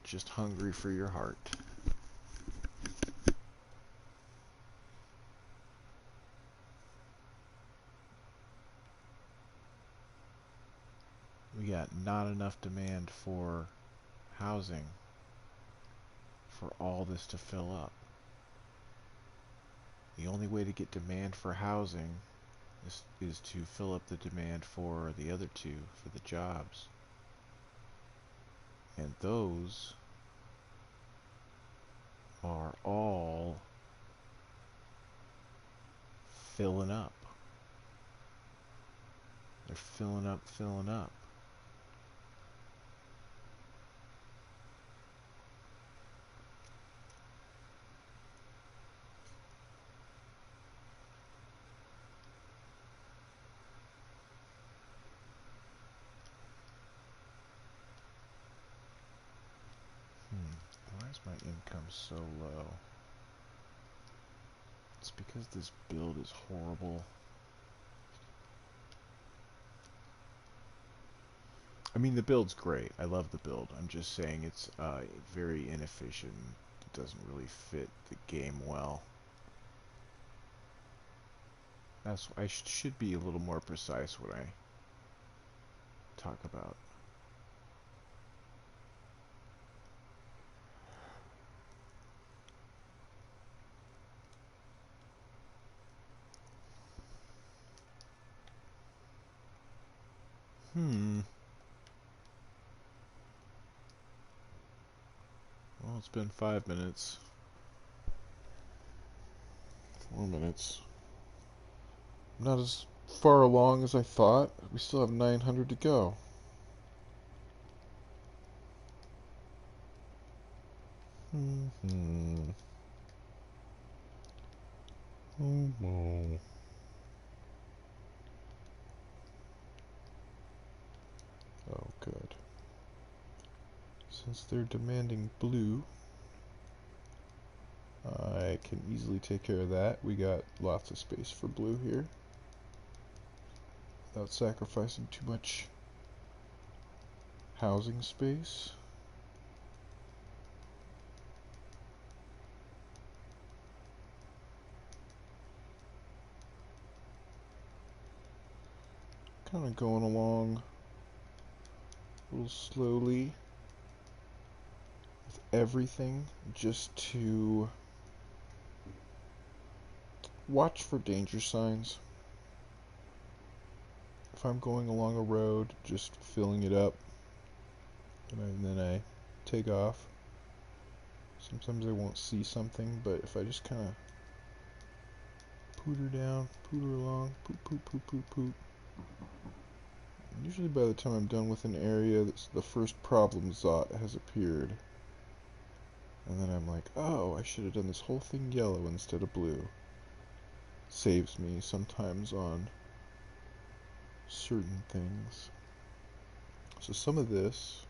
just hungry for your heart. We got not enough demand for housing for all this to fill up. The only way to get demand for housing is to fill up the demand for the other 2, for the jobs. And those are all filling up. They're filling up, filling up. Why is my income so low? It's because this build is horrible. I mean, the build's great. I love the build. I'm just saying it's very inefficient. It doesn't really fit the game well. I should be a little more precise when I talk about. Well, it's been 5 minutes. 4 minutes. Not as far along as I thought. We still have 900 to go. Oh no. Oh, good. Since they're demanding blue, I can easily take care of that. We got lots of space for blue here, without sacrificing too much housing space. Kind of going along a little slowly with everything, just to watch for danger signs. If I'm going along a road, just filling it up, and then I take off. Sometimes I won't see something, but if I just kind of pooter down, pooter along, poop, poop, poop, poop, poop. And usually by the time I'm done with an area, the first problem zot has appeared. And then I'm like, oh, I should have done this whole thing yellow instead of blue. Saves me sometimes on certain things. So some of this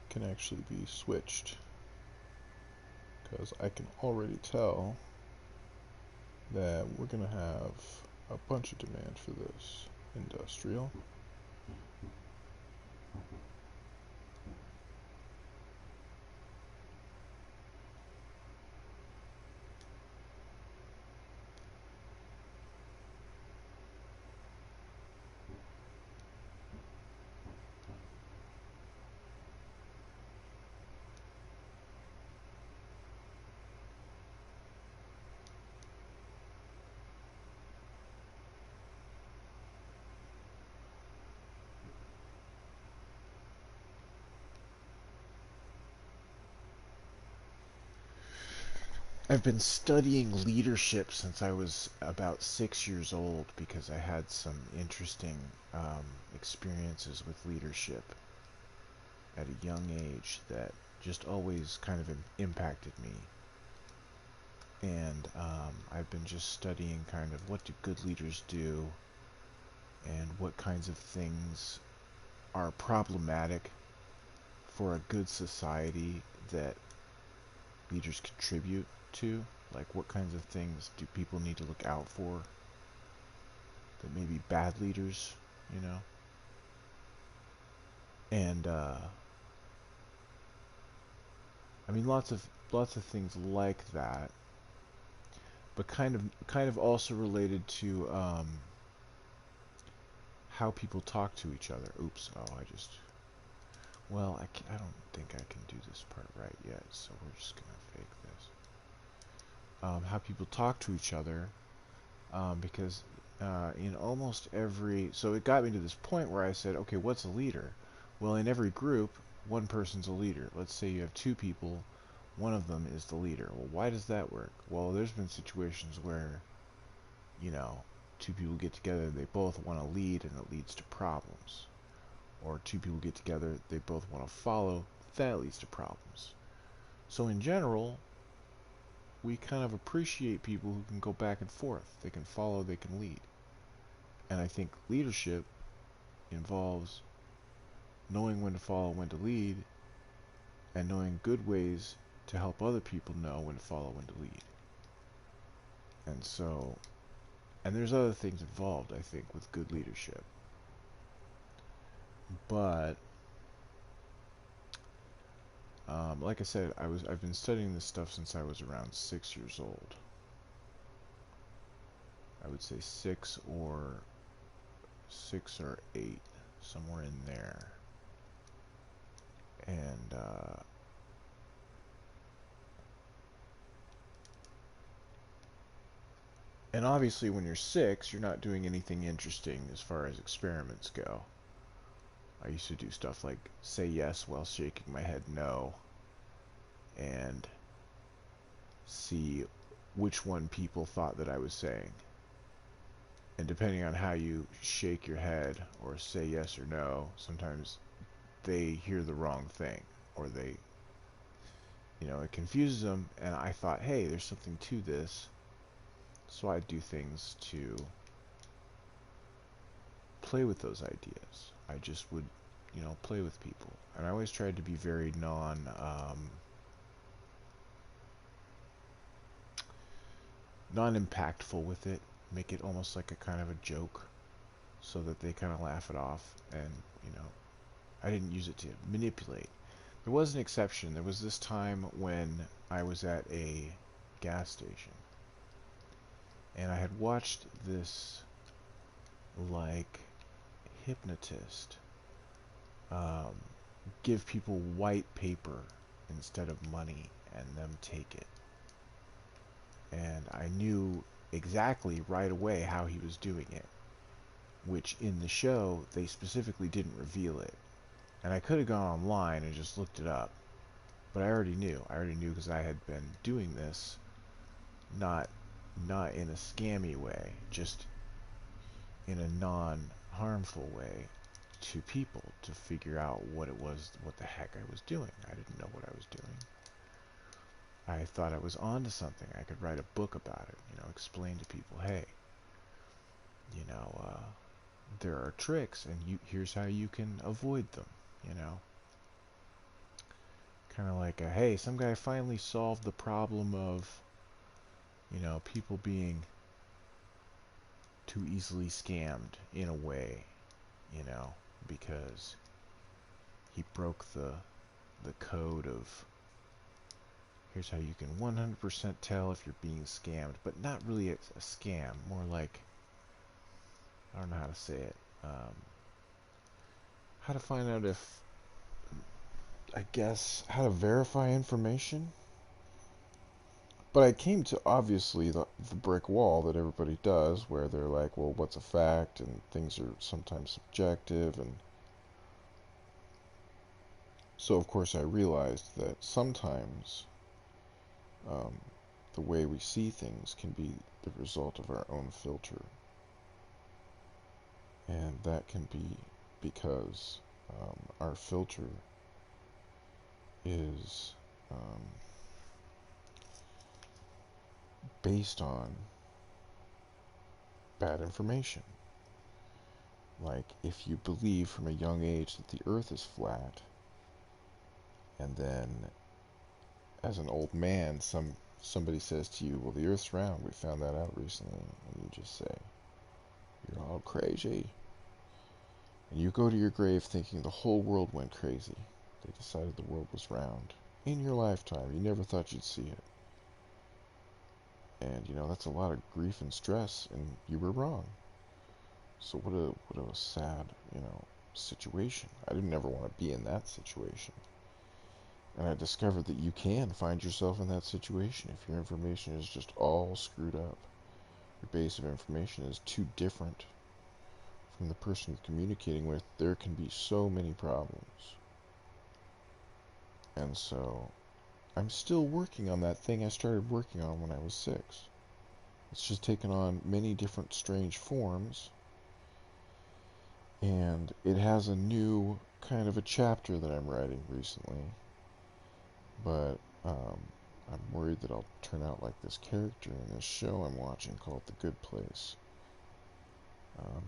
can actually be switched, because I can already tell that we're going to have a bunch of demand for this industrial. I've been studying leadership since I was about 6 years old because I had some interesting experiences with leadership at a young age that just always kind of impacted me. And I've been just studying kind of what do good leaders do and what kinds of things are problematic for a good society that leaders contribute to. Like what kinds of things do people need to look out for that maybe bad leaders, you know? And I mean lots of things like that, but kind of also related to how people talk to each other. Oops, oh, well, I don't think I can do this part right yet, so we're just gonna fake this. How people talk to each other, because in almost every, so it got me to this point where I said, okay, what's a leader? Well, in every group, one person's a leader. Let's say you have two people, one of them is the leader. Well, why does that work? Well, there's been situations where, you know, two people get together, they both want to lead, and it leads to problems. Or two people get together, they both want to follow, that leads to problems. So in general, we kind of appreciate people who can go back and forth. They can follow, they can lead. And I think leadership involves knowing when to follow, when to lead, and knowing good ways to help other people know when to follow, when to lead. And so, and there's other things involved, I think, with good leadership. But like I said, I've been studying this stuff since I was around 6 years old. I would say 6 or 8, somewhere in there. And obviously when you're 6, you're not doing anything interesting as far as experiments go. I used to do stuff like say yes while shaking my head no, and see which one people thought that I was saying. And depending on how you shake your head or say yes or no, sometimes they hear the wrong thing, or they, it confuses them. And I thought, hey, there's something to this. So I'd do things to play with those ideas. I just would, play with people. And I always tried to be very non-impactful with it, make it almost like a kind of a joke, so that they kind of laugh it off. And I didn't use it to manipulate. There was an exception. There was this time when I was at a gas station, and I had watched this like hypnotist um, give people white paper instead of money and them take it. And I knew exactly right away how he was doing it, which in the show they specifically didn't reveal it. And I could have gone online and just looked it up, but I already knew. I already knew because I had been doing this, not in a scammy way, just in a non-harmful way to people, to figure out what it was, what the heck I was doing. I didn't know what I was doing. I thought I was onto something. I could write a book about it, explain to people, hey, there are tricks, and here's how you can avoid them, Kind of like, hey, some guy finally solved the problem of, people being too easily scammed in a way, because he broke the code of here's how you can 100% tell if you're being scammed, but not really a scam, more like, I don't know how to say it, how to find out if, I guess, how to verify information. But I came to, obviously, the brick wall that everybody does, where they're like, well, what's a fact? And things are sometimes subjective. And so, of course, I realized that sometimes um, the way we see things can be the result of our own filter. And that can be because our filter is based on bad information. Like, if you believe from a young age that the earth is flat, and then as an old man, somebody says to you, well, the earth's round, we found that out recently, and you just say, you're all crazy. And you go to your grave thinking the whole world went crazy. They decided the world was round. In your lifetime, you never thought you'd see it. And, that's a lot of grief and stress, and you were wrong. So what a sad, situation. I didn't ever want to be in that situation. And I discovered that you can find yourself in that situation if your information is just all screwed up. Your base of information is too different from the person you're communicating with. There can be so many problems. And so I'm still working on that thing I started working on when I was 6. It's just taken on many different strange forms, and it has a new kind of a chapter that I'm writing recently, but I'm worried that I'll turn out like this character in this show I'm watching called The Good Place.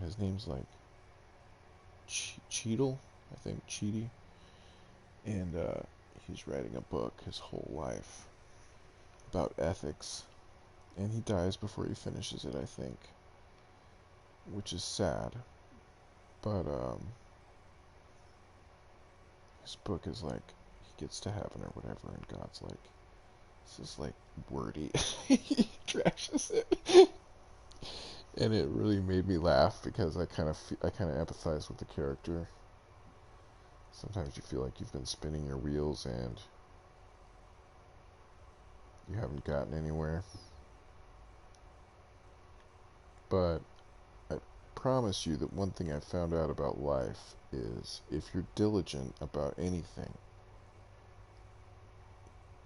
His name's like Cheadle, I think, Cheedy, and he's writing a book his whole life about ethics, and he dies before he finishes it, I think, which is sad. But his book is like, he gets to heaven or whatever, and God's like, this is like wordy. He trashes it, and it really made me laugh because I kind of empathize with the character. Sometimes you feel like you've been spinning your wheels and you haven't gotten anywhere. But I promise you that one thing I found out about life is if you're diligent about anything,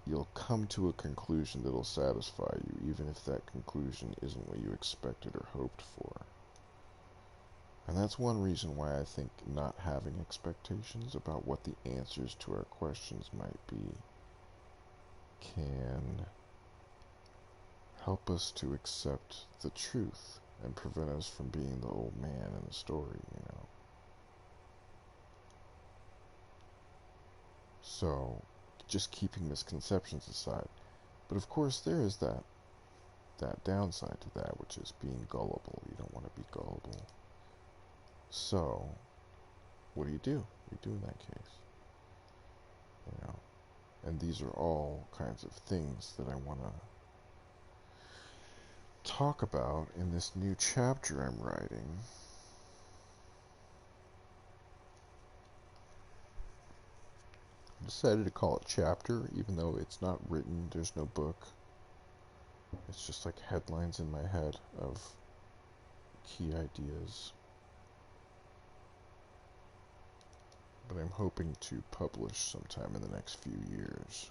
you'll come to a conclusion that'll satisfy you, even if that conclusion isn't what you expected or hoped for. And that's one reason why I think not having expectations about what the answers to our questions might be can help us to accept the truth and prevent us from being the old man in the story. So, just keeping misconceptions aside. But of course, there is that downside to that, which is being gullible. You don't want to be gullible. So, what do? What do you do in that case? And these are all kinds of things that I want to talk about in this new chapter I'm writing. I decided to call it chapter, even though it's not written, there's no book. It's just like headlines in my head of key ideas. But I'm hoping to publish sometime in the next few years.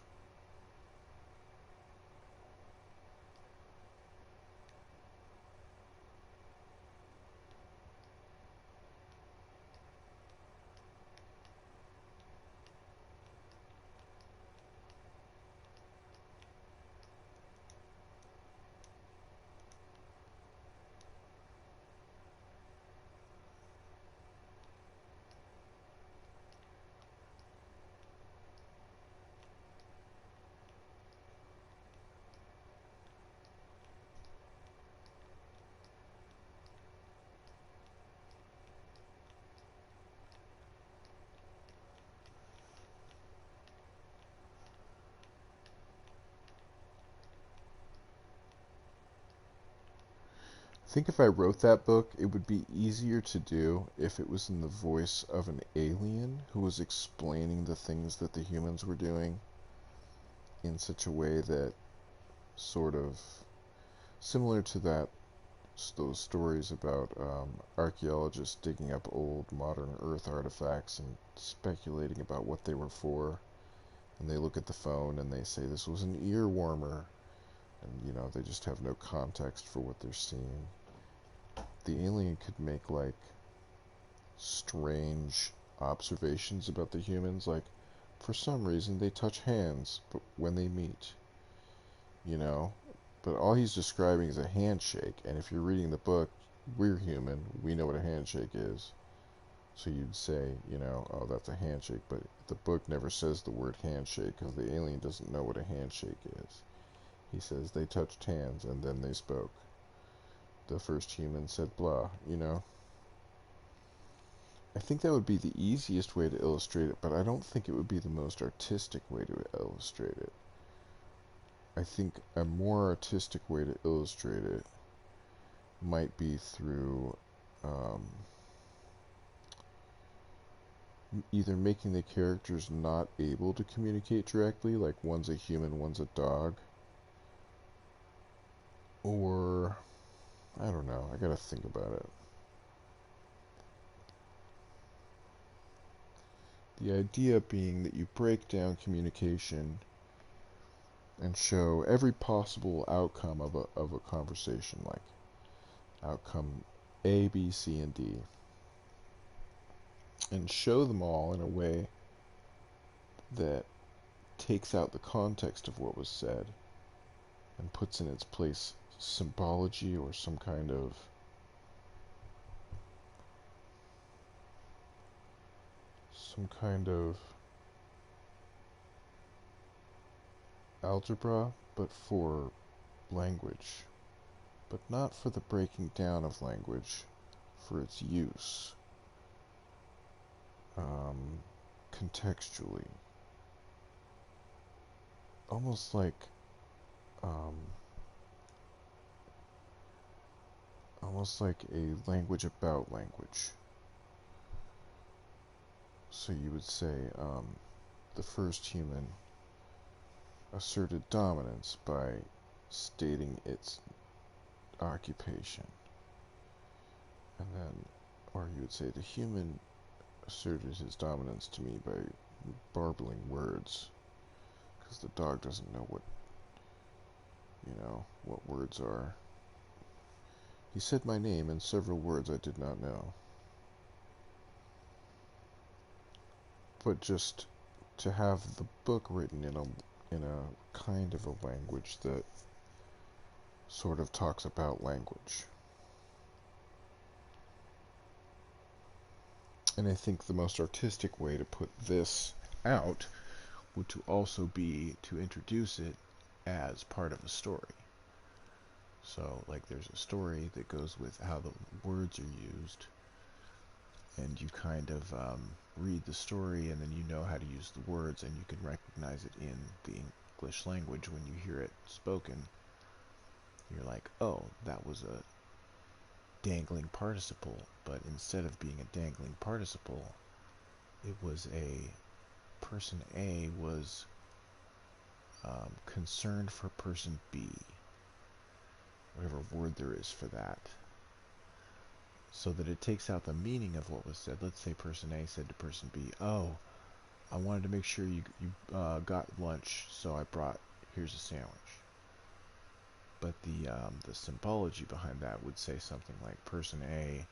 I think if I wrote that book, it would be easier to do if it was in the voice of an alien who was explaining the things that the humans were doing in such a way that sort of similar to those stories about archaeologists digging up old modern Earth artifacts and speculating about what they were for, and they look at the phone and they say this was an ear warmer, and they just have no context for what they're seeing. The alien could make like strange observations about the humans, like for some reason they touch hands but when they meet, you know But all he's describing is a handshake, and if you're reading the book, we're human, we know what a handshake is. So you'd say, oh, that's a handshake, but the book never says the word handshake because the alien doesn't know what a handshake is. He says they touched hands and then they spoke. The first human said blah. I think that would be the easiest way to illustrate it, but I don't think it would be the most artistic way to illustrate it. I think a more artistic way to illustrate it might be through either making the characters not able to communicate directly, like one's a human, one's a dog, or I don't know, I gotta think about it. The idea being that you break down communication and show every possible outcome of a conversation, like outcome A, B, C, and D, and show them all in a way that takes out the context of what was said and puts in its place symbology or some kind of algebra, but for language, but not for the breaking down of language, for its use contextually, almost like um, a language about language. So you would say the first human asserted dominance by stating its occupation. And then, or you would say the human asserted his dominance to me by barbling words, because the dog doesn't know what words are. He said my name in several words I did not know. But just to have the book written in a kind of a language that sort of talks about language. And I think the most artistic way to put this out would to also be to introduce it as part of a story. So, like, there's a story that goes with how the words are used, and you kind of read the story, and then you know how to use the words, and you can recognize it in the English language when you hear it spoken. You're like, oh, that was a dangling participle, but instead of being a dangling participle, it was a person A was concerned for person B, whatever word there is for that, so that it takes out the meaning of what was said. Let's say person A said to person B, oh, I wanted to make sure you got lunch, so here's a sandwich. But the symbology behind that would say something like person A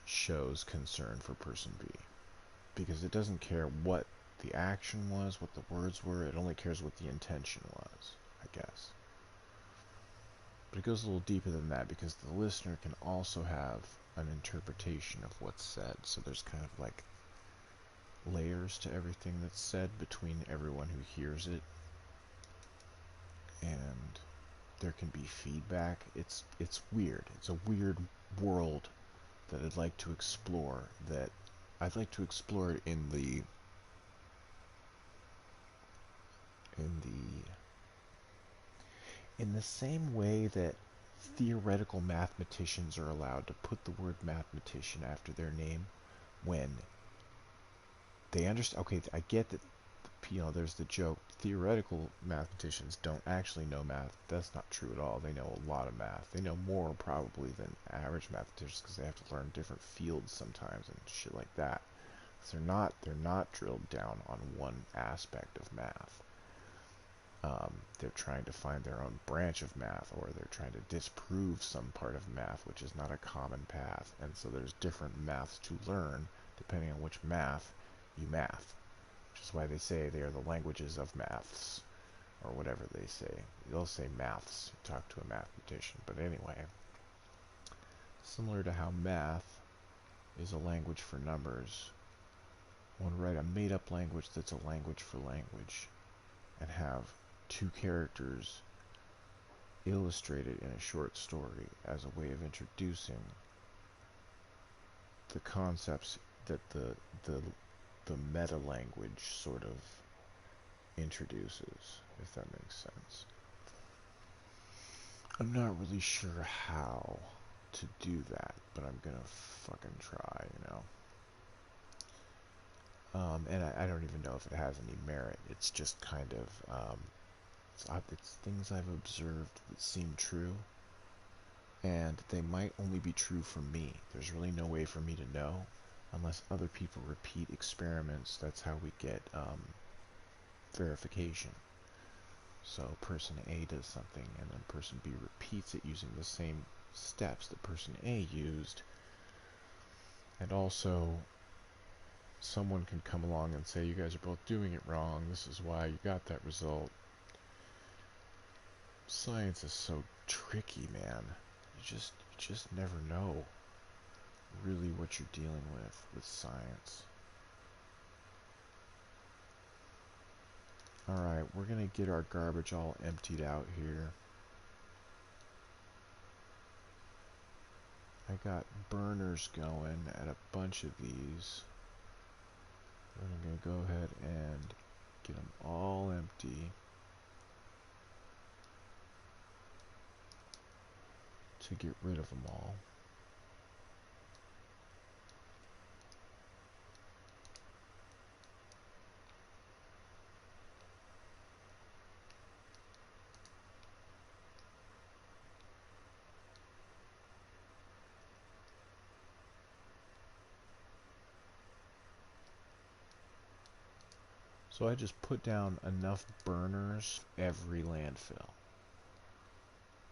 shows concern for person B, because it doesn't care what the action was, what the words were, it only cares what the intention was, I guess. But it goes a little deeper than that, because the listener can also have an interpretation of what's said, so there's kind of like layers to everything that's said between everyone who hears it, and there can be feedback. It's weird. It's a weird world that I'd like to explore. That I'd like to explore it in the same way that theoretical mathematicians are allowed to put the word mathematician after their name when they understand. Okay, I get that. There's the joke. Theoretical mathematicians don't actually know math. That's not true at all. They know a lot of math. They know more probably than average mathematicians, because they have to learn different fields sometimes and shit like that. So they're not drilled down on one aspect of math. They're trying to find their own branch of math, or they're trying to disprove some part of math which is not a common path. And so there's different maths to learn depending on which math you math. Which is why they say they are the languages of maths. or whatever they say. They'll say maths, talk to a mathematician. But anyway, similar to how math is a language for numbers, I want to write a made-up language that's a language for language, and have two characters illustrated in a short story as a way of introducing the concepts that the meta language sort of introduces, if that makes sense. I'm not really sure how to do that, but I'm gonna fucking try, you know. And I don't even know if it has any merit. It's just kind of it's things I've observed that seem true, and they might only be true for me. There's really no way for me to know unless other people repeat experiments. That's how we get verification. So person A does something, and then person B repeats it using the same steps that person A used. And also, someone can come along and say, you guys are both doing it wrong, this is why you got that result. Science is so tricky, man. You just never know really what you're dealing with science. Alright, we're gonna get our garbage all emptied out here. I got burners going at a bunch of these. And I'm gonna go ahead and get them all empty to get rid of them all. So I just put down enough burners every landfill.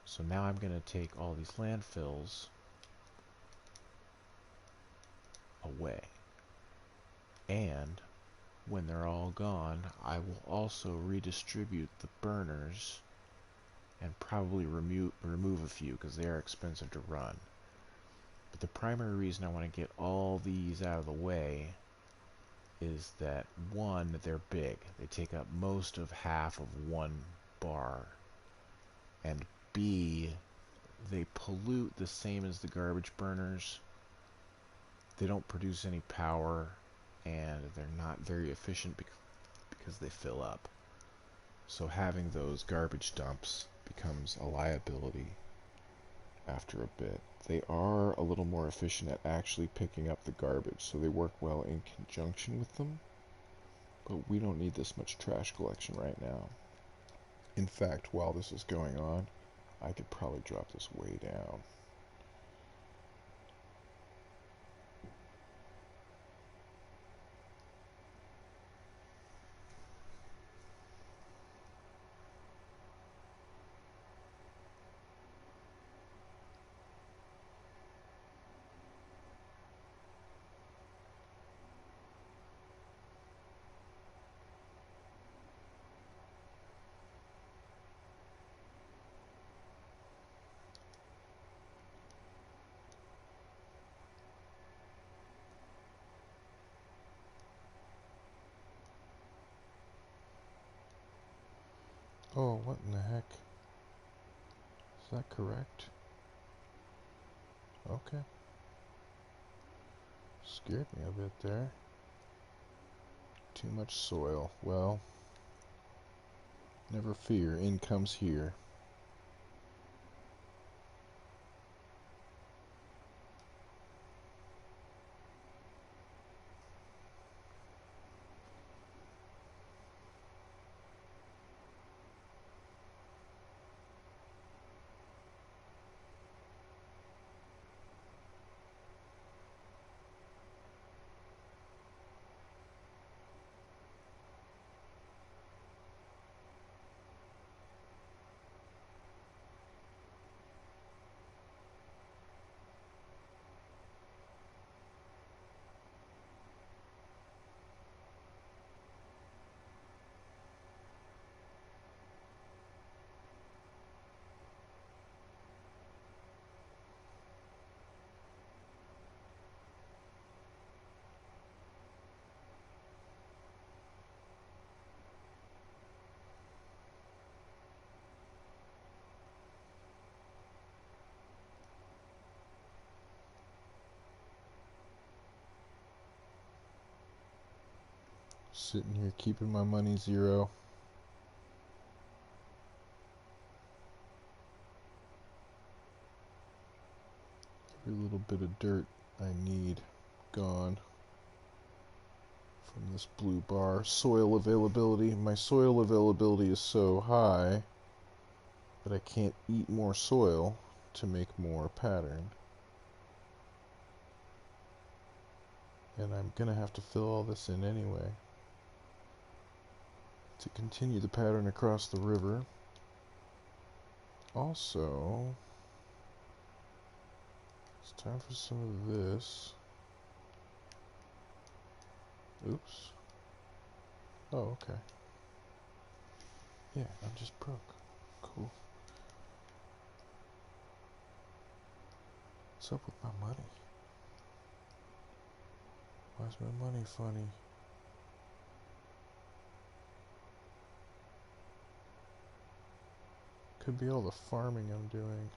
So now I'm going to take all these landfills away. And when they're all gone, I will also redistribute the burners and probably remove a few because they are expensive to run. But the primary reason I want to get all these out of the way is that, one, they're big. They take up most of half of one bar. And B, they pollute the same as the garbage burners. They don't produce any power, and they're not very efficient because they fill up. So having those garbage dumps becomes a liability after a bit. They are a little more efficient at actually picking up the garbage, so they work well in conjunction with them. But we don't need this much trash collection right now. In fact, while this is going on, I could probably drop this way down. Oh, what in the heck? Is that correct? Okay. Scared me a bit there. Too much soil. Well, never fear, in comes here. Sitting here keeping my money zero. Every little bit of dirt I need gone from this blue bar. Soil availability. My soil availability is so high that I can't eat more soil to make more pattern. And I'm gonna have to fill all this in anyway to continue the pattern across the river. Also, it's time for some of this. Oops. Oh, okay. Yeah, I'm just broke. Cool. What's up with my money? Why is my money funny? Could be all the farming I'm doing.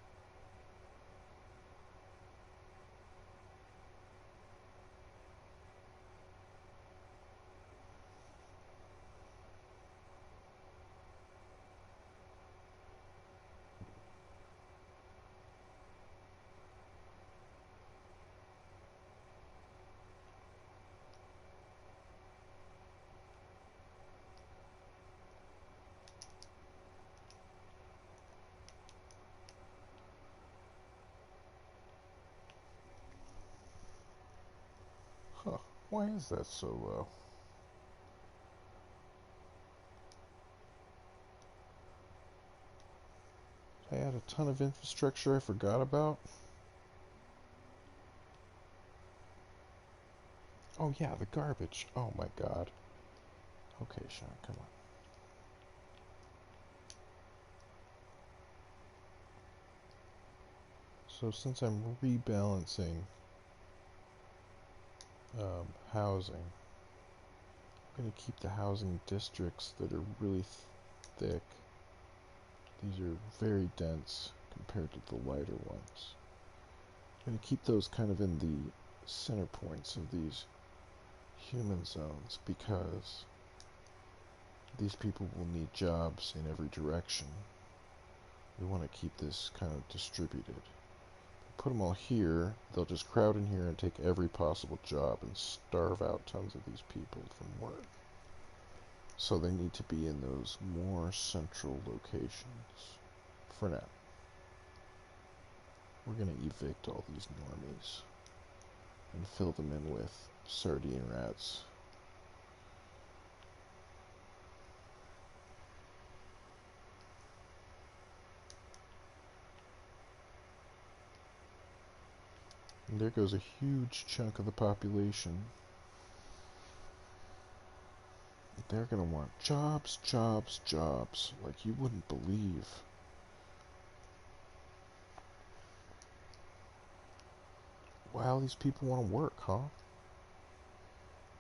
Huh. Why is that so low? I had a ton of infrastructure I forgot about. Oh yeah, the garbage. Oh my god. Okay, Sean, come on. So since I'm rebalancing housing, I'm going to keep the housing districts that are really thick. These are very dense compared to the lighter ones. I'm going to keep those kind of in the center points of these human zones because these people will need jobs in every direction. We want to keep this kind of distributed. Put them all here, they'll just crowd in here and take every possible job and starve out tons of these people from work. So they need to be in those more central locations for now. We're going to evict all these normies and fill them in with sardine rats. And there goes a huge chunk of the population. They're going to want jobs, jobs, jobs, like you wouldn't believe. Wow, these people want to work, huh?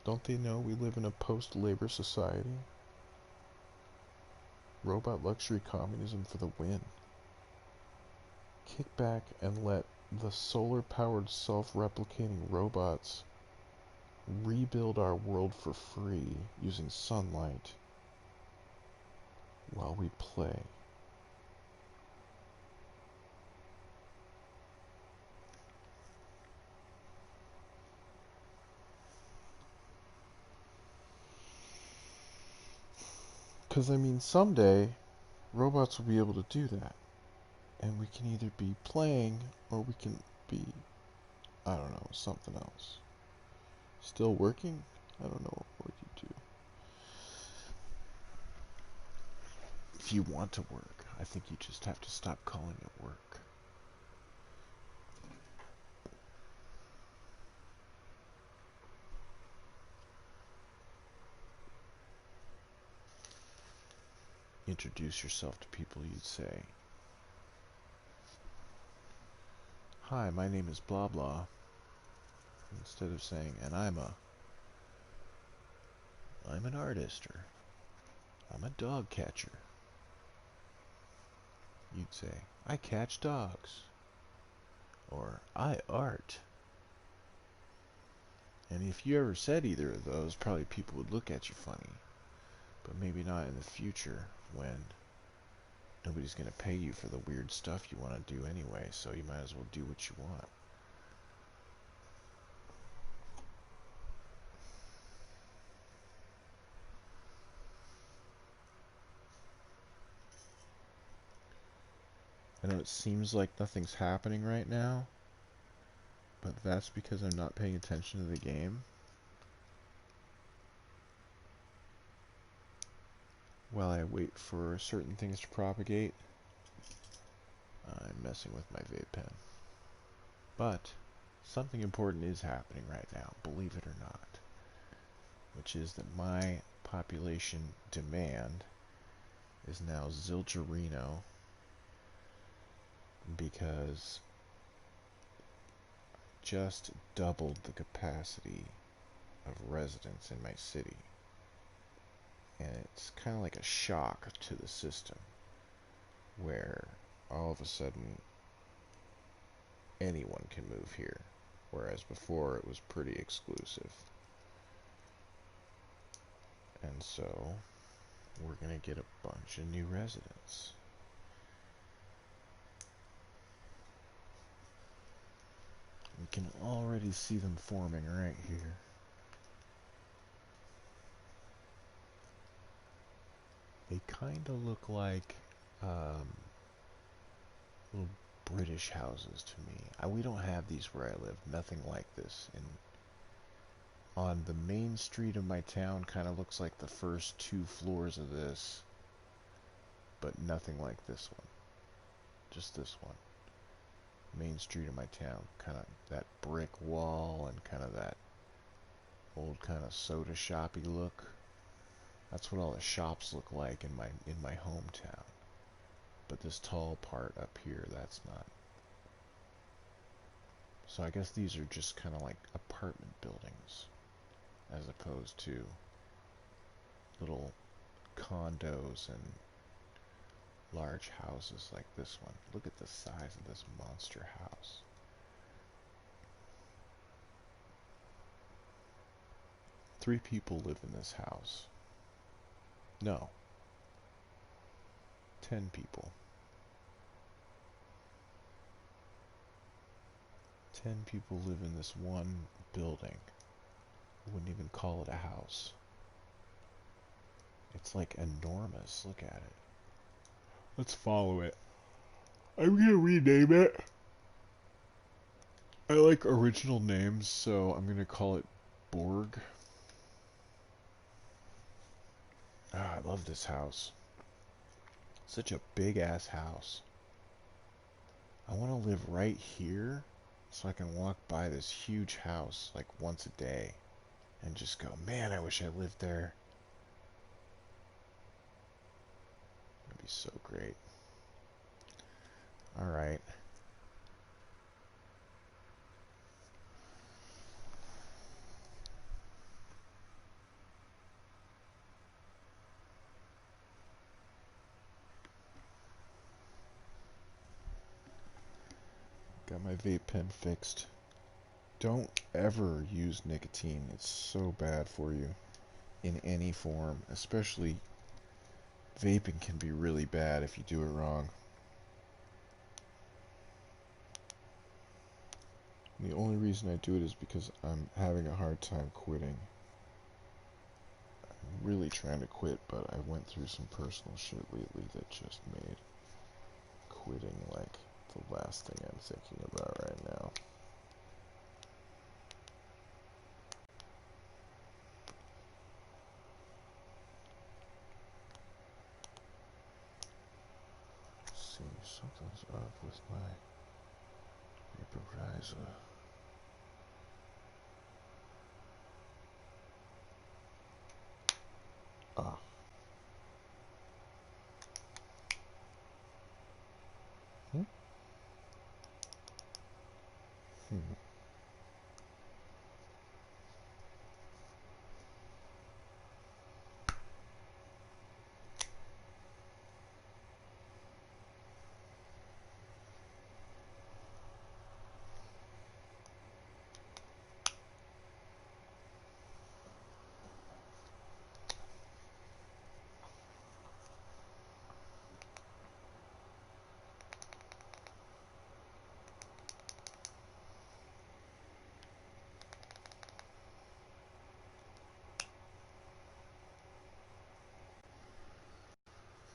Don't they know we live in a post-labor society? Robot luxury communism for the win. Kick back and let the solar-powered self-replicating robots rebuild our world for free using sunlight while we play. Because, I mean, someday robots will be able to do that. And we can either be playing or we can be, I don't know, something else. Still working? I don't know what you do. If you want to work, I think you just have to stop calling it work. Introduce yourself to people, you'd say, "Hi, my name is blah blah," instead of saying, "And I'm an artist," or "I'm a dog catcher." You'd say, "I catch dogs," or "I art." And if you ever said either of those, probably people would look at you funny. But maybe not in the future when nobody's going to pay you for the weird stuff you want to do anyway, so you might as well do what you want. I know it seems like nothing's happening right now, but that's because I'm not paying attention to the game. While I wait for certain things to propagate, I'm messing with my vape pen. But something important is happening right now, believe it or not, which is that my population demand is now Zilcherino because I just doubled the capacity of residents in my city. And it's kind of like a shock to the system where all of a sudden anyone can move here, whereas before it was pretty exclusive. And so we're going to get a bunch of new residents. We can already see them forming right here. They kind of look like little British houses to me. We don't have these where I live. Nothing like this. And on the main street of my town, kind of looks like the first 2 floors of this, but nothing like this one. Just this one. Main street of my town, kind of that brick wall and kind of that old kind of soda shoppy look. That's what all the shops look like in my hometown. But this tall part up here, that's not. So I guess these are just kind of like apartment buildings, as opposed to little condos and large houses like this one. Look at the size of this monster house. Three people live in this house. No. 10 people. 10 people live in this one building. I wouldn't even call it a house. It's like enormous. Look at it. Let's follow it. I'm gonna rename it. I like original names, so I'm gonna call it Borg. Ah, I love this house. Such a big ass house. I want to live right here so I can walk by this huge house like once a day and just go, man, I wish I lived there. It'd be so great. Alright. Got my vape pen fixed. Don't ever use nicotine. It's so bad for you in any form. Especially vaping can be really bad if you do it wrong. The only reason I do it is because I'm having a hard time quitting. I'm really trying to quit, but I went through some personal shit lately that just made quitting like the last thing I'm thinking about right now. Let's see, something's up with my vaporizer. Ah. Hmm? Hmm.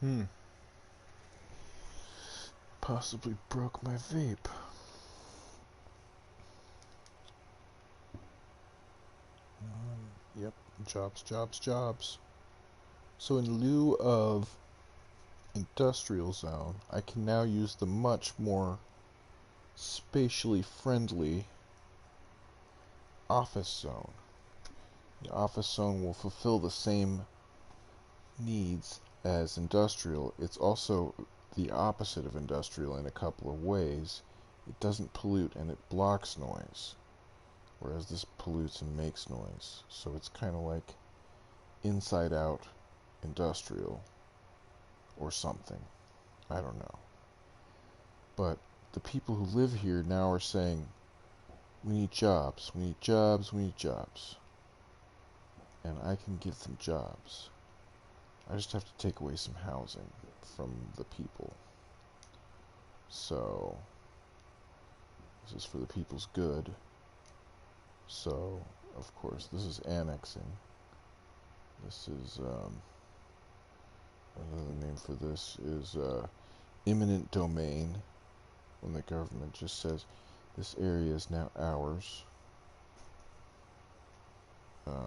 Hmm. Possibly broke my vape. Yep, jobs, jobs, jobs. So in lieu of industrial zone, I can now use the much more spatially friendly office zone. The office zone will fulfill the same needs as industrial. It's also the opposite of industrial in a couple of ways. It doesn't pollute and it blocks noise, whereas this pollutes and makes noise. So it's kind of like inside out industrial or something. I don't know. But the people who live here now are saying, we need jobs, we need jobs, we need jobs. And I can give them jobs. I just have to take away some housing from the people. So, this is for the people's good. So, of course, this is annexing. This is, another name for this is eminent domain, when the government just says, this area is now ours. What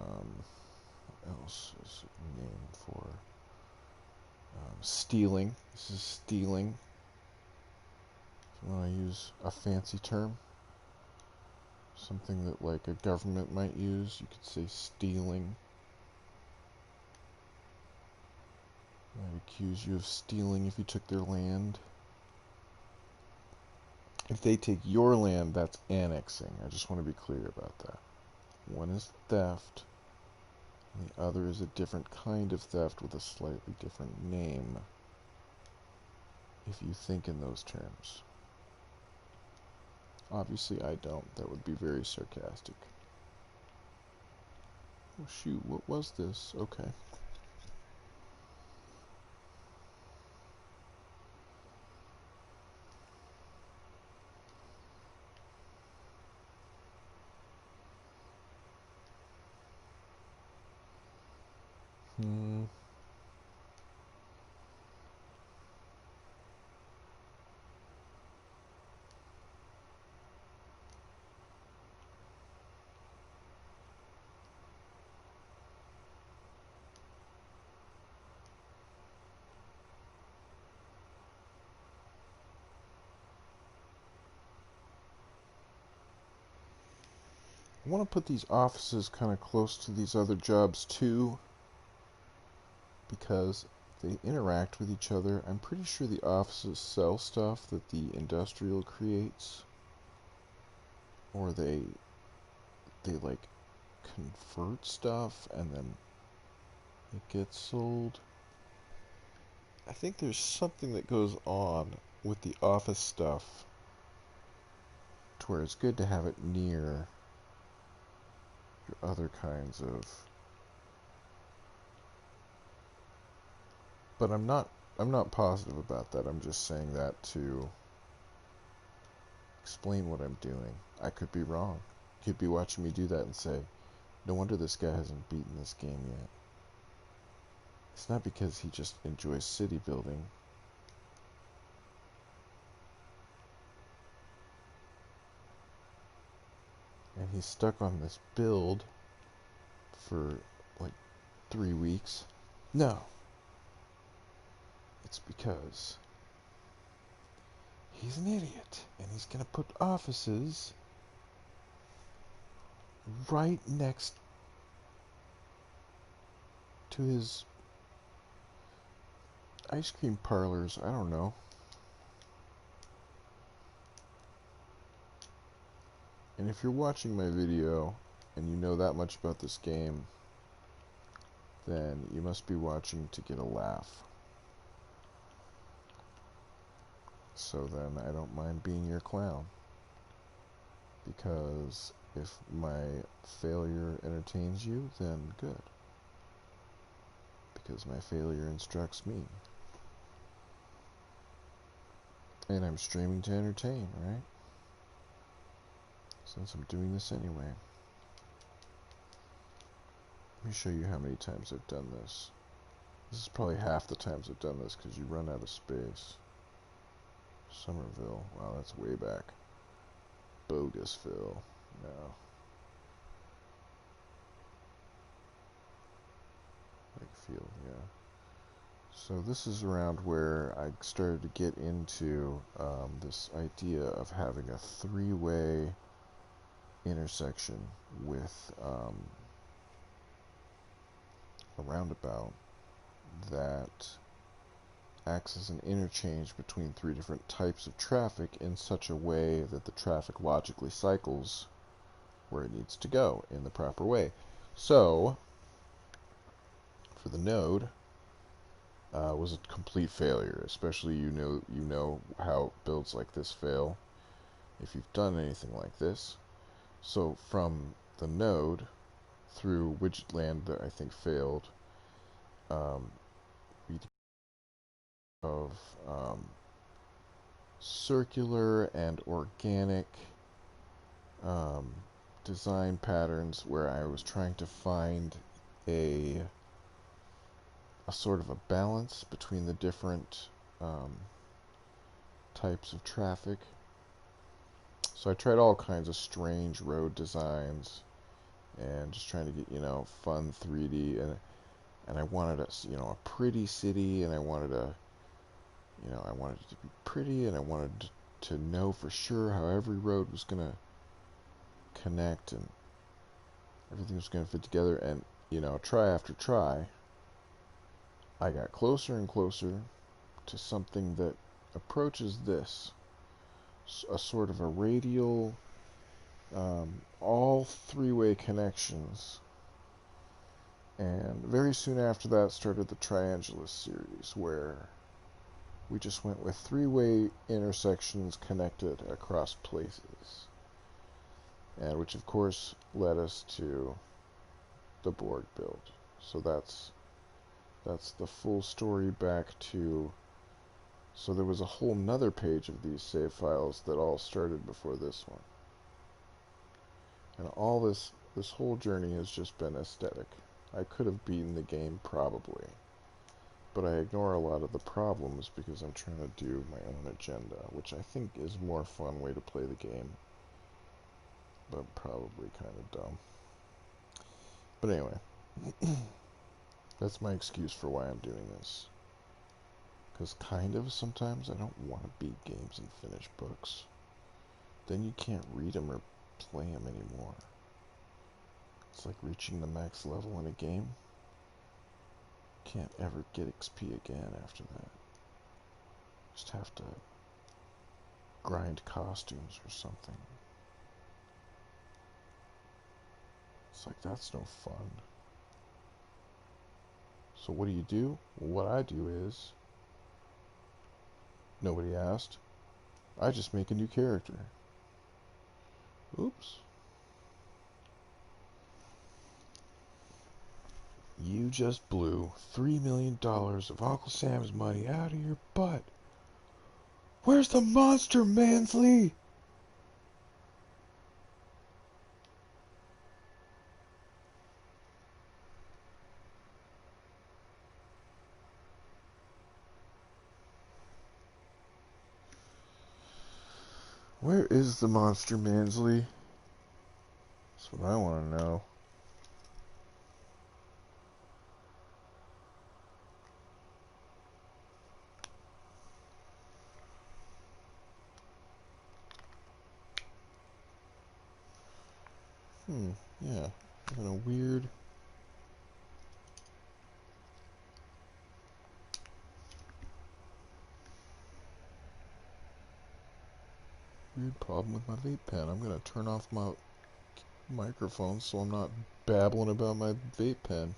else is a name for stealing? This is stealing. If you want to use a fancy term, something that like a government might use, you could say stealing. Might accuse you of stealing if you took their land. If they take your land, that's annexing. I just want to be clear about that. One is theft, and the other is a different kind of theft with a slightly different name, if you think in those terms. Obviously I don't. That would be very sarcastic. Oh shoot, what was this? Okay. Hmm. I want to put these offices kind of close to these other jobs too, because they interact with each other. I'm pretty sure the offices sell stuff that the industrial creates, or they like convert stuff and then it gets sold. I think there's something that goes on with the office stuff to where it's good to have it near your other kinds of. But I'm not positive about that. I'm just saying that to explain what I'm doing. I could be wrong. You could be watching me do that and say, no wonder this guy hasn't beaten this game yet. It's not because he just enjoys city building. And he's stuck on this build for like 3 weeks. No. It's because he's an idiot and he's gonna put offices right next to his ice cream parlors. I don't know. And if you're watching my video and you know that much about this game, then you must be watching to get a laugh. So then I don't mind being your clown. Because if my failure entertains you, then good. Because my failure instructs me. And I'm streaming to entertain, right? Since I'm doing this anyway. Let me show you how many times I've done this. This is probably half the times I've done this because you run out of space. Somerville. Wow, that's way back. Bogusville. No. Lakefield, yeah. So this is around where I started to get into this idea of having a three-way intersection with a roundabout that acts as an interchange between three different types of traffic in such a way that the traffic logically cycles where it needs to go in the proper way. So, for the node, was a complete failure. Especially you know how builds like this fail if you've done anything like this. So from the node through Widgetland that I think failed, we of circular and organic um, design patterns where I was trying to find a sort of a balance between the different types of traffic. So I tried all kinds of strange road designs and just trying to get, fun 3D, and I wanted a pretty city, and I wanted it to be pretty, and I wanted to know for sure how every road was going to connect and everything was going to fit together. And, try after try, I got closer and closer to something that approaches this, a sort of a radial, all three-way connections. And very soon after that started the Triangulus series, where we just went with three-way intersections connected across places. And which of course led us to the Borg build. So that's the full story back to. So there was a whole nother page of these save files that all started before this one. And all this whole journey has just been aesthetic. I could have beaten the game probably, but I ignore a lot of the problems because I'm trying to do my own agenda, which I think is a more fun way to play the game, but probably kind of dumb. But anyway, that's my excuse for why I'm doing this. Because kind of sometimes I don't want to beat games and finish books. Then you can't read them or play them anymore. It's like reaching the max level in a game. Can't ever get XP again after that. Just have to grind costumes or something. It's like, that's no fun. So what do? Well, what I do is, nobody asked, I just make a new character. Oops. You just blew $3 million of Uncle Sam's money out of your butt. Where's the monster, Mansley? Where is the monster, Mansley? That's what I want to know. Yeah. Having a weird problem with my vape pen. I'm gonna turn off my microphone so I'm not babbling about my vape pen.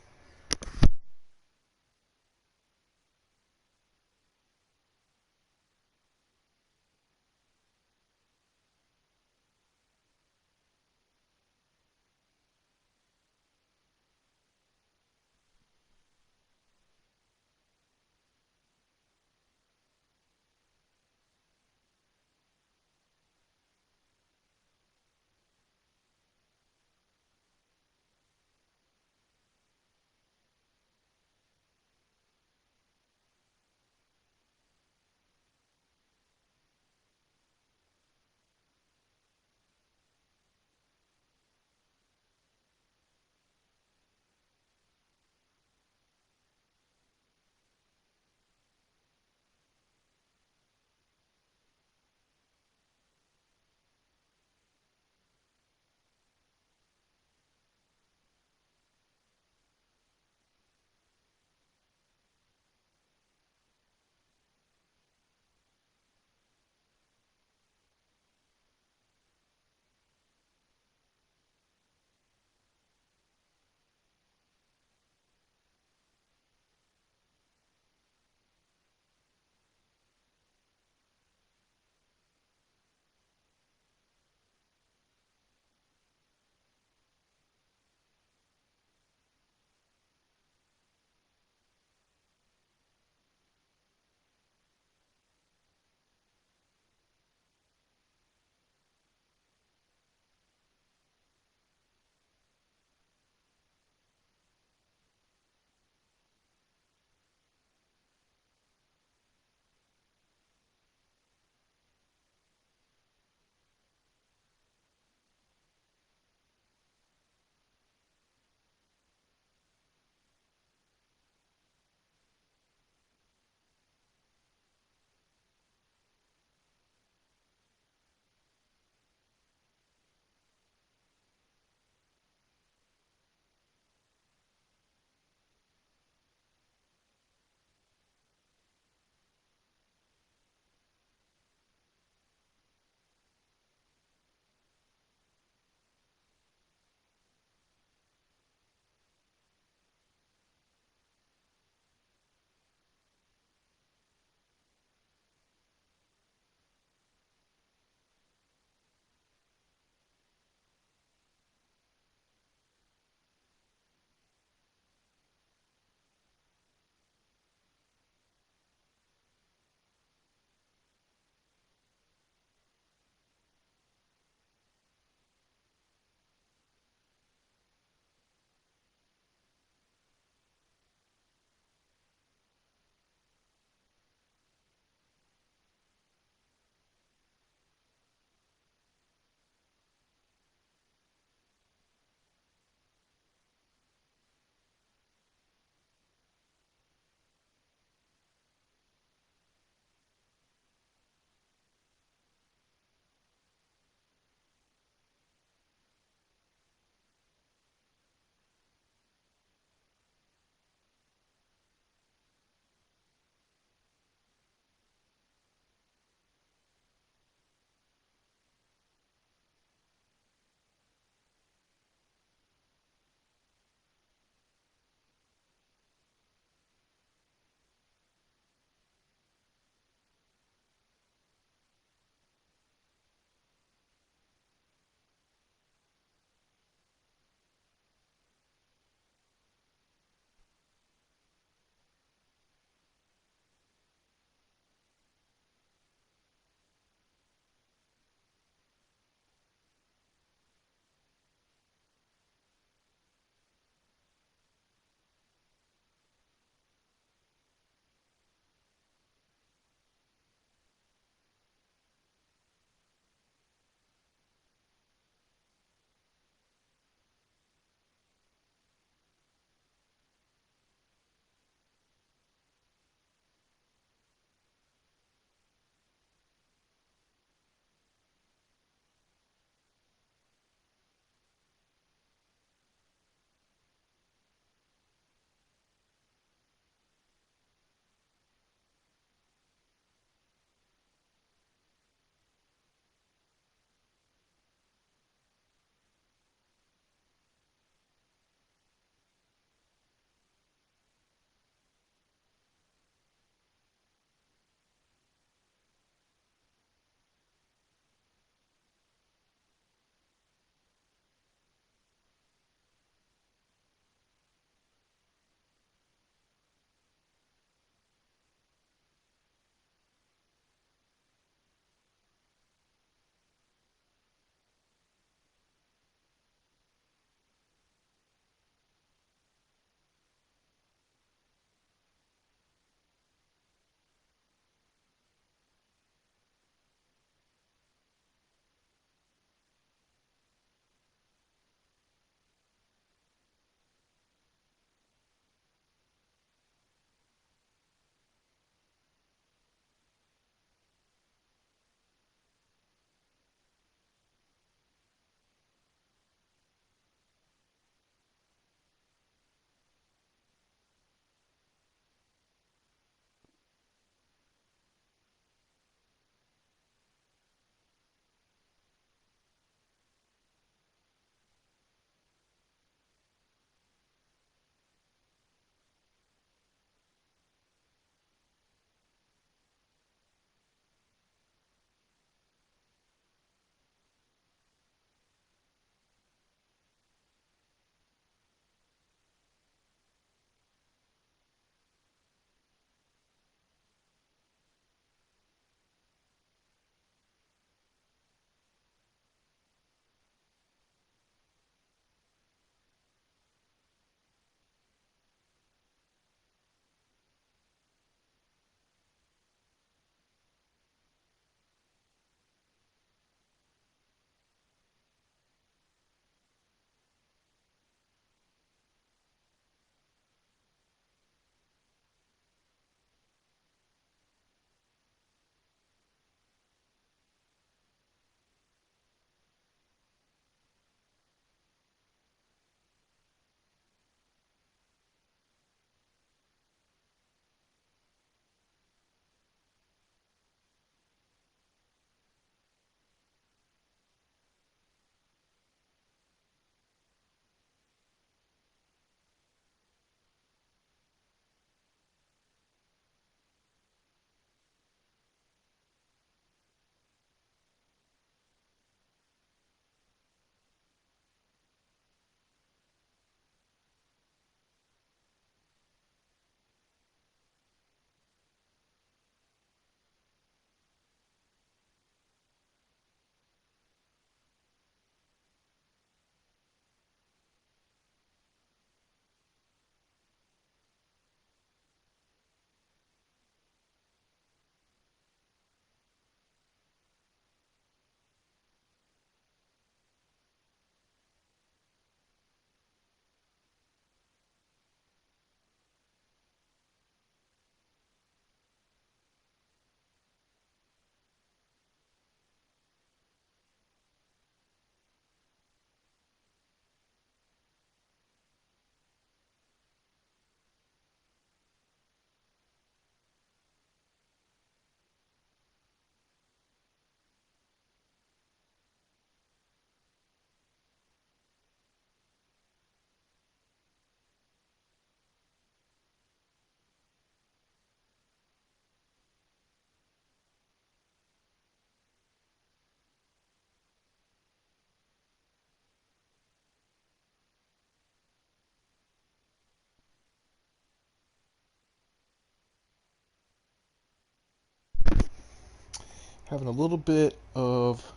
having a little bit of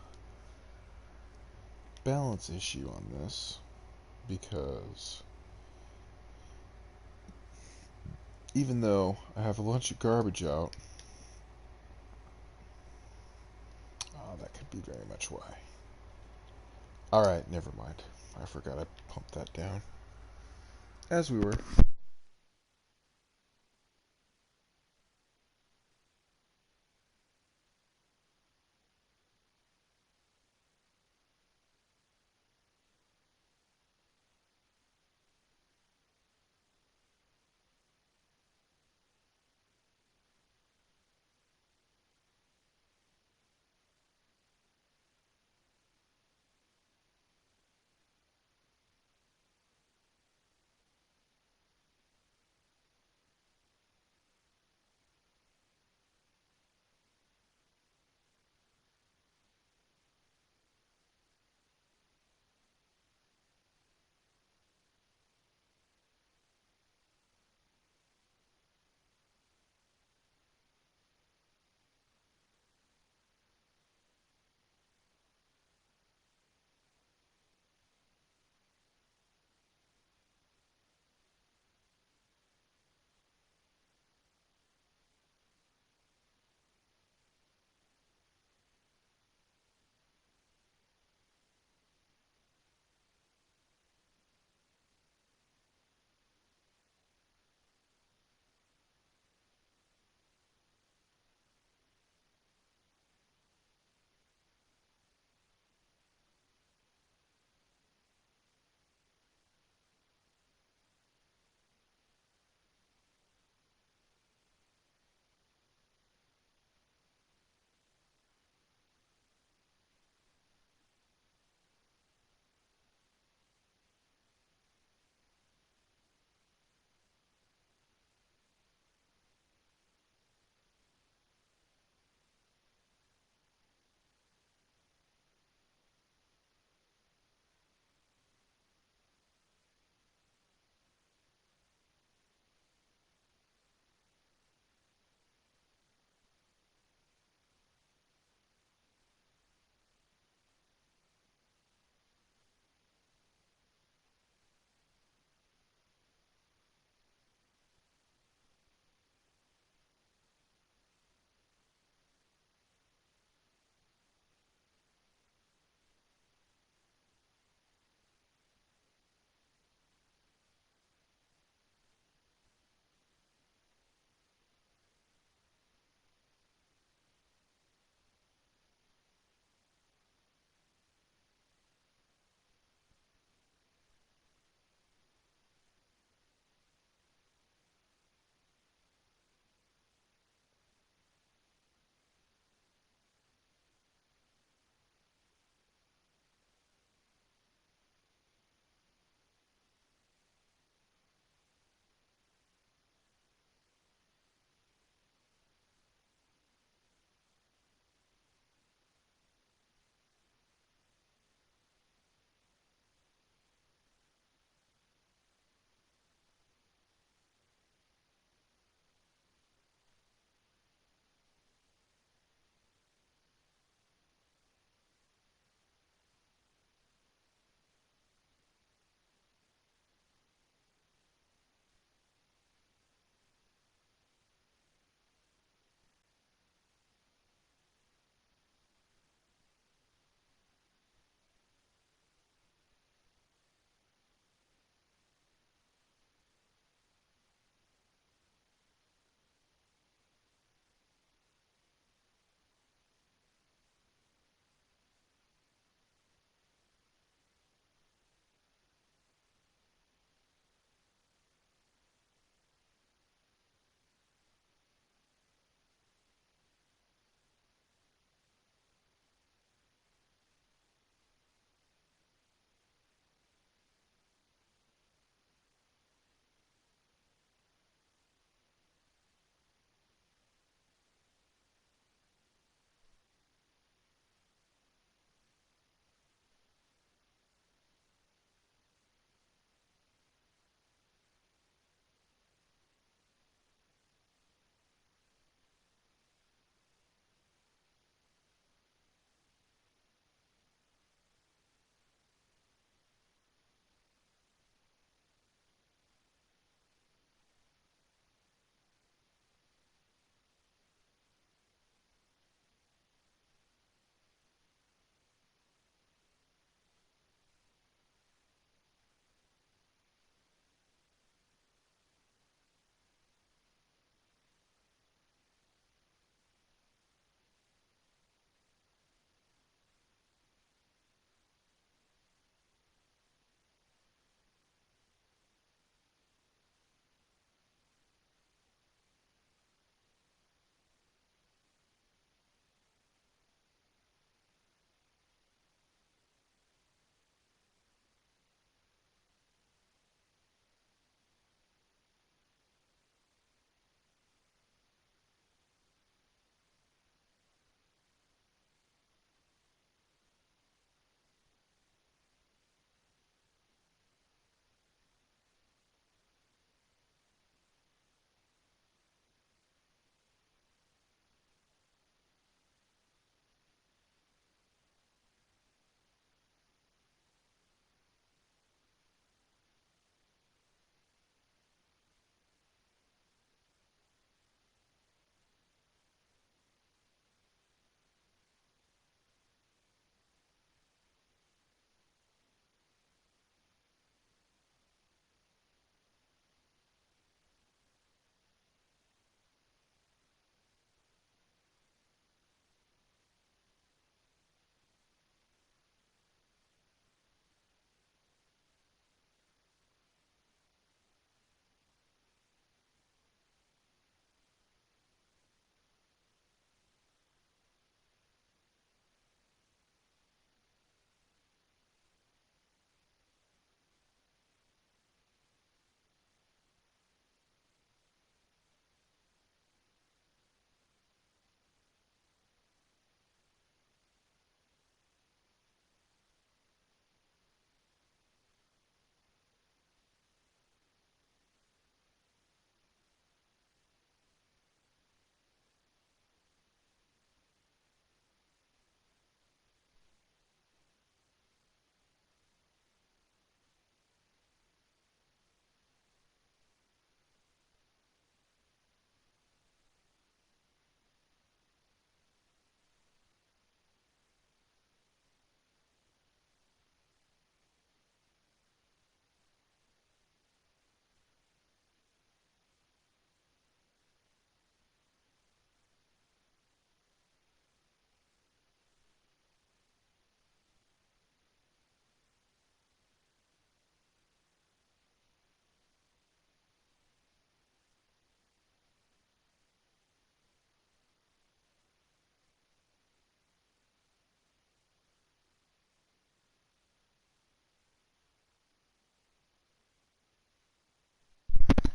balance issue on this because even though I have a bunch of garbage out, that could be very much why. Alright, never mind. I forgot I pumped that down. As we were.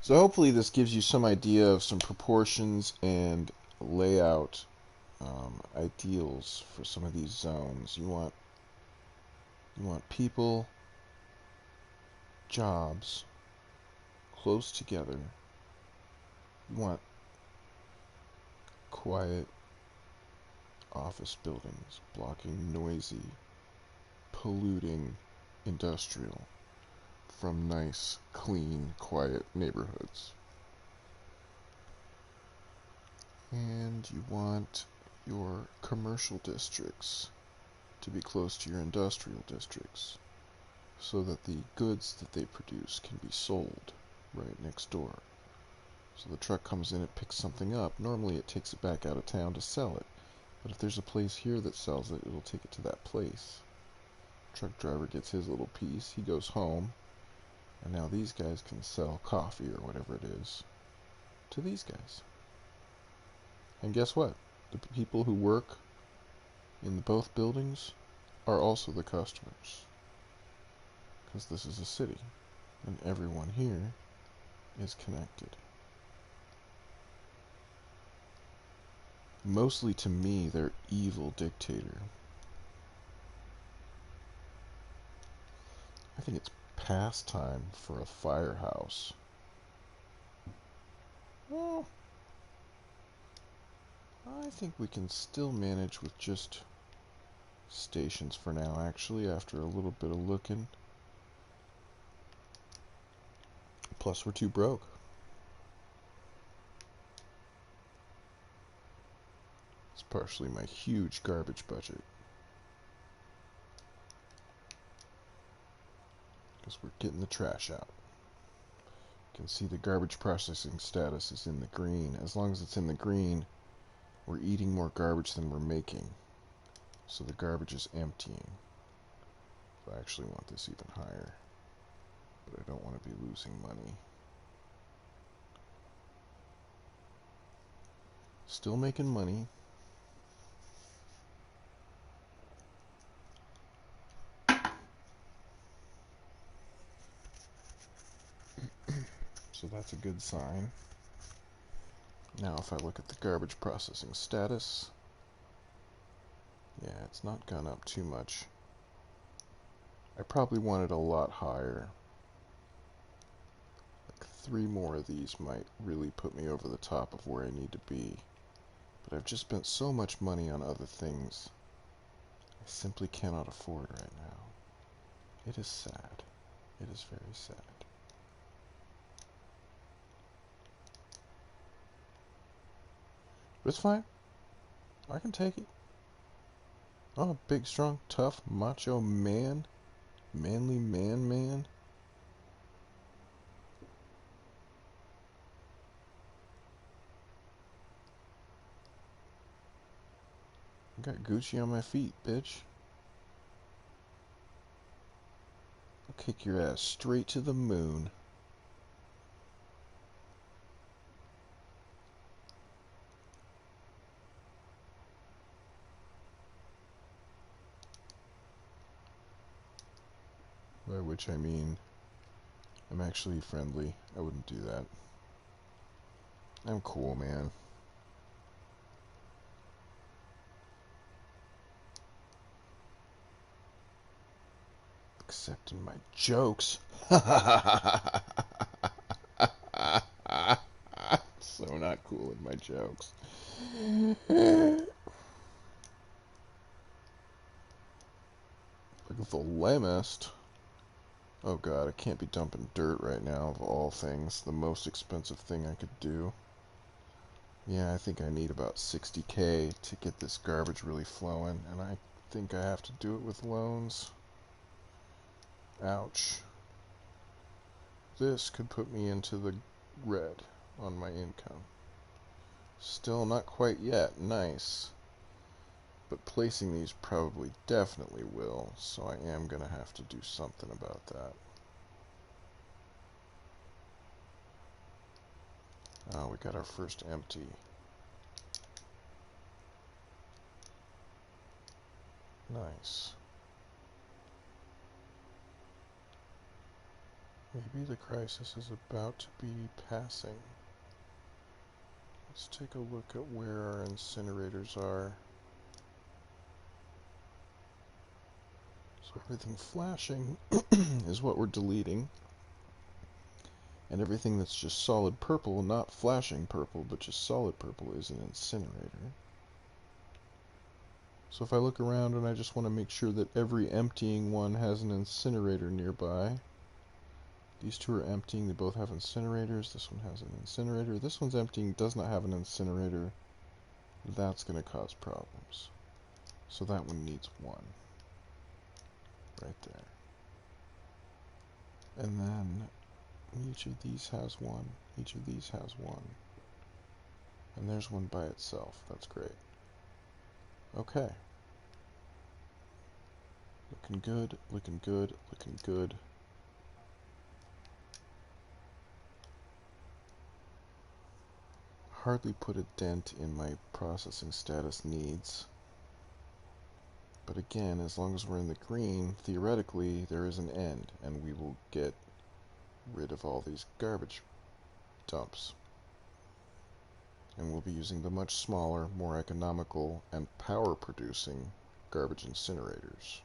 So hopefully this gives you some idea of some proportions and layout ideals for some of these zones. You want people, jobs close together. You want quiet office buildings blocking noisy, polluting industrial from nice, clean, quiet neighborhoods. And you want your commercial districts to be close to your industrial districts so that the goods that they produce can be sold right next door. So the truck comes in, it picks something up. Normally it takes it back out of town to sell it. But if there's a place here that sells it, it'll take it to that place. Truck driver gets his little piece, he goes home, and now these guys can sell coffee or whatever it is to these guys. And guess what? The people who work in both buildings are also the customers. Because this is a city, and everyone here is connected. Mostly to me, they're evil dictator. I think it's past time for a firehouse. Well, I think we can still manage with just stations for now, actually, after a little bit of looking. Plus, we're too broke. It's partially my huge garbage budget. Because we're getting the trash out. You can see the garbage processing status is in the green. As long as it's in the green, we're eating more garbage than we're making. So the garbage is emptying. So I actually want this even higher. But I don't want to be losing money. Still making money. So that's a good sign. Now if I look at the garbage processing status, yeah, it's not gone up too much. I probably want it a lot higher. Like 3 more of these might really put me over the top of where I need to be. But I've just spent so much money on other things, I simply cannot afford right now. It is sad. It is very sad. But it's fine. I can take it. Oh, big, strong, tough, macho man. Manly man. I got Gucci on my feet, bitch. I'll kick your ass straight to the moon. By which I mean, I'm actually friendly. I wouldn't do that. I'm cool, man. Accepting my jokes. So not cool in my jokes. Like the lamest. Oh god, I can't be dumping dirt right now, of all things. The most expensive thing I could do. Yeah, I think I need about 60K to get this garbage really flowing, and I think I have to do it with loans. Ouch. This could put me into the red on my income. Still not quite yet. Nice. But placing these probably definitely will, so I am going to have to do something about that. Oh, we got our first empty. Nice. Maybe the crisis is about to be passing. Let's take a look at where our incinerators are. So everything flashing is what we're deleting. And everything that's just solid purple, not flashing purple, but just solid purple, is an incinerator. So if I look around and I just want to make sure that every emptying one has an incinerator nearby. These two are emptying, they both have incinerators. This one has an incinerator. This one's emptying, does not have an incinerator. That's going to cause problems. So that one needs one. Right there. And then each of these has one. Each of these has one. And there's one by itself. That's great. Okay. Looking good, looking good, looking good. Hardly put a dent in my processing status needs. But again, as long as we're in the green, theoretically, there is an end, and we will get rid of all these garbage dumps. And we'll be using the much smaller, more economical, and power-producing garbage incinerators.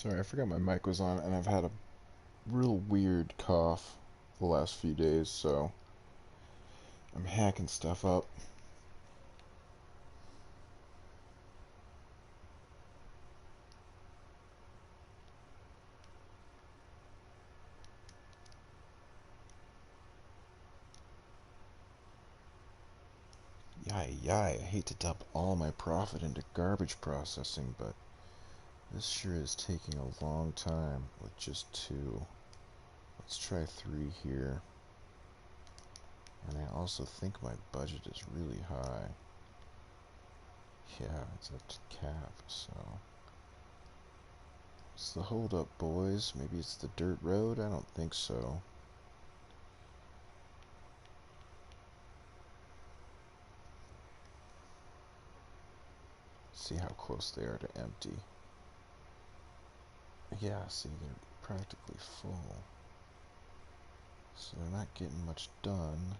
Sorry, I forgot my mic was on, and I've had a real weird cough the last few days, so I'm hacking stuff up. Yai, yai, I hate to dump all my profit into garbage processing, but this sure is taking a long time with just 2. Let's try 3 here. And I also think my budget is really high. Yeah, it's up to cap, so... What's the hold up, boys? Maybe it's the dirt road? I don't think so. See how close they are to empty. Yeah, see, they're practically full. So they're not getting much done.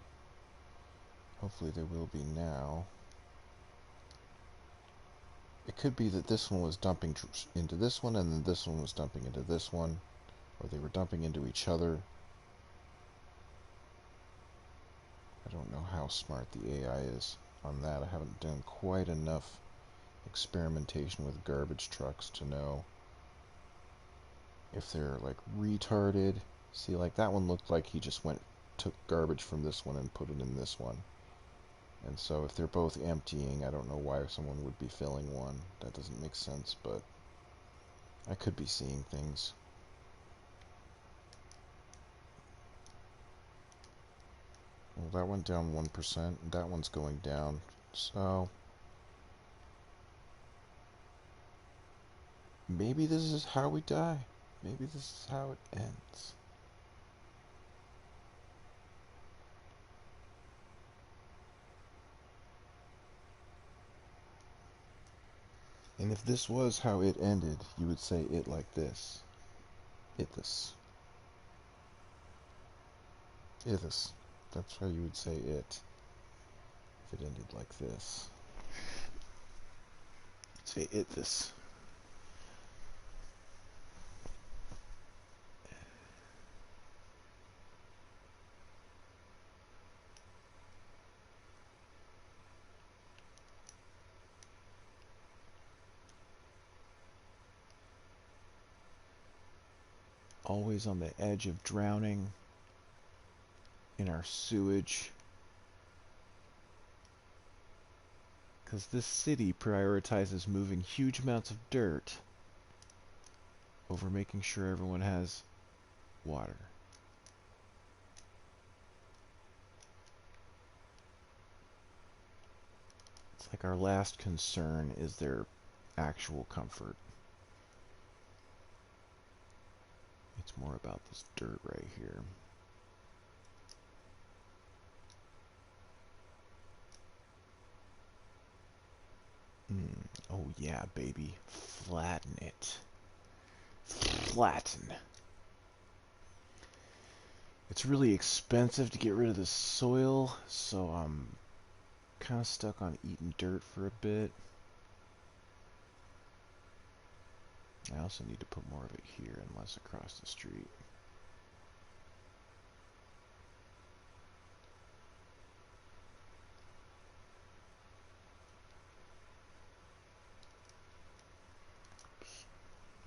Hopefully they will be now. It could be that this one was dumping into this one, and then this one was dumping into this one. Or they were dumping into each other. I don't know how smart the AI is on that. I haven't done quite enough experimentation with garbage trucks to know if they're like retarded. See, like that one looked like he just took garbage from this one and put it in this one. And so if they're both emptying, I don't know why someone would be filling one. That doesn't make sense, but I could be seeing things. Well, that went down 1%. That one's going down. So maybe this is how we die. Maybe this is how it ends. And if this was how it ended, you would say it like this. It this. It this. That's how you would say it. If it ended like this. Say it this. Always on the edge of drowning in our sewage. Because this city prioritizes moving huge amounts of dirt over making sure everyone has water. It's like our last concern is their actual comfort. It's more about this dirt right here. Oh yeah, baby. Flatten it. Flatten. It's really expensive to get rid of the soil, so I'm kind of stuck on eating dirt for a bit. I also need to put more of it here and less across the street.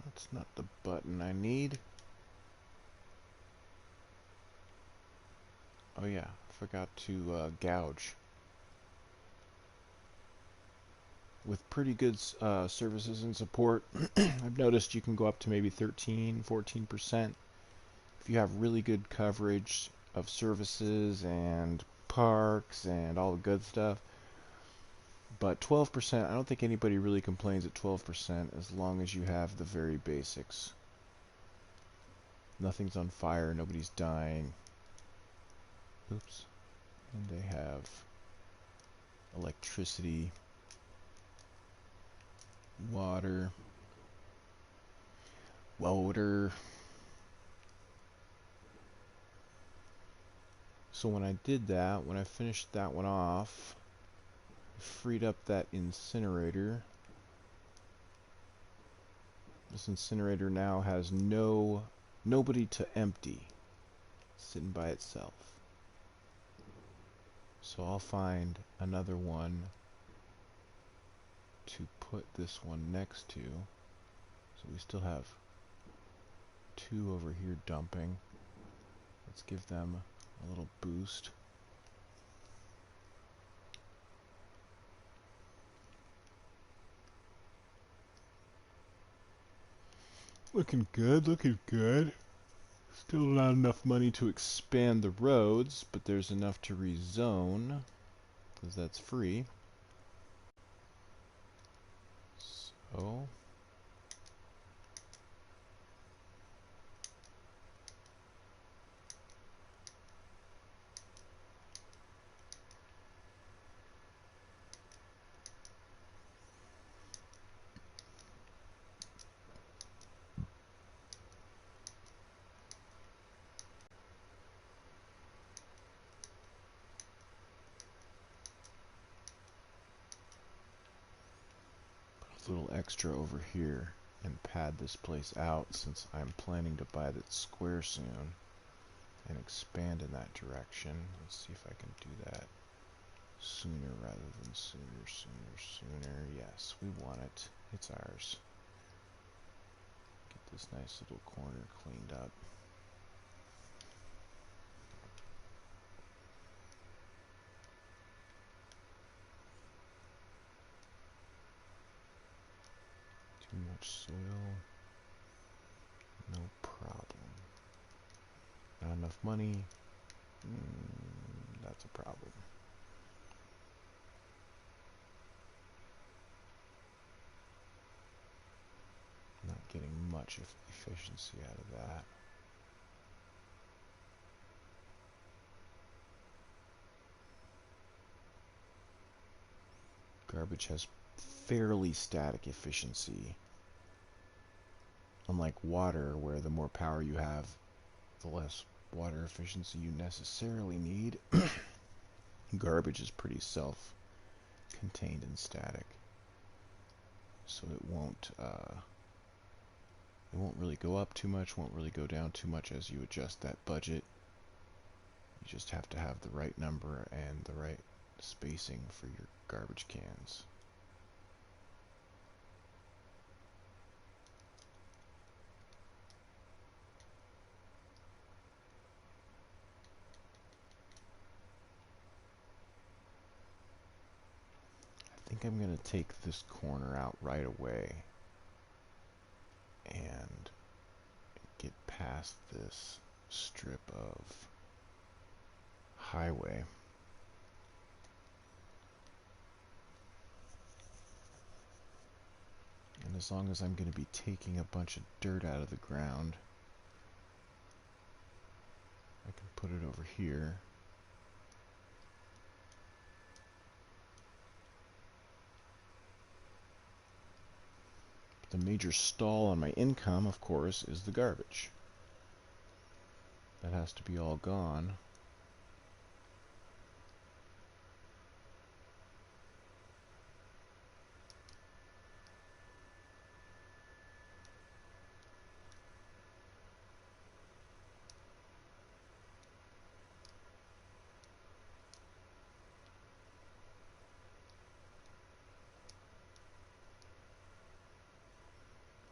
That's not the button I need. Oh yeah, forgot to gouge. With pretty good services and support, I've noticed you can go up to maybe 13, 14%. if you have really good coverage of services and parks and all the good stuff. But 12%, I don't think anybody really complains at 12% as long as you have the very basics. Nothing's on fire, nobody's dying. Oops. And they have electricity, water. So when I did that, when I finished that one off, I freed up that incinerator. This incinerator now has nobody to empty, sitting by itself. So I'll find another one to put this one next to. So we still have two over here dumping. Let's give them a little boost. Looking good, looking good. Still not enough money to expand the roads, but there's enough to rezone, because that's free. So a little extra over here and pad this place out, since I'm planning to buy that square soon and expand in that direction. Let's see if I can do that sooner rather than sooner. Yes, we want it. It's ours. Get this nice little corner cleaned up. Too much soil. No problem. Not enough money. That's a problem. Not getting much efficiency out of that. Garbage has fairly static efficiency. Unlike water, where the more power you have, the less water efficiency you necessarily need. Garbage is pretty self-contained and static. So it won't really go up too much, won't really go down too much as you adjust that budget. You just have to have the right number and the right spacing for your garbage cans. I think I'm going to take this corner out right away and get past this strip of highway. And as long as I'm going to be taking a bunch of dirt out of the ground, I can put it over here. The major stall on my income, of course, is the garbage. That has to be all gone.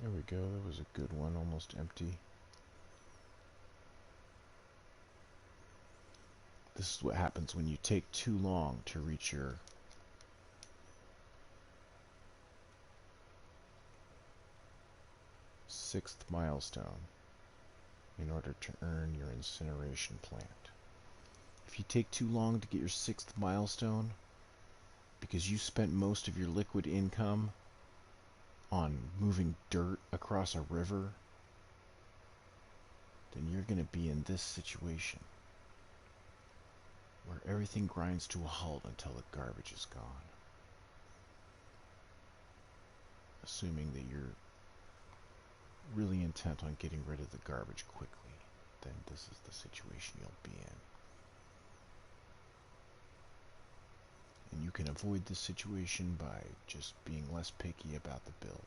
There we go, that was a good one, almost empty. This is what happens when you take too long to reach your sixth milestone. in order to earn your incineration plant. If you take too long to get your 6th milestone, because you spent most of your liquid income on moving dirt across a river, then you're going to be in this situation where everything grinds to a halt until the garbage is gone. Assuming that you're really intent on getting rid of the garbage quickly, then this is the situation you'll be in. And you can avoid this situation by just being less picky about the build.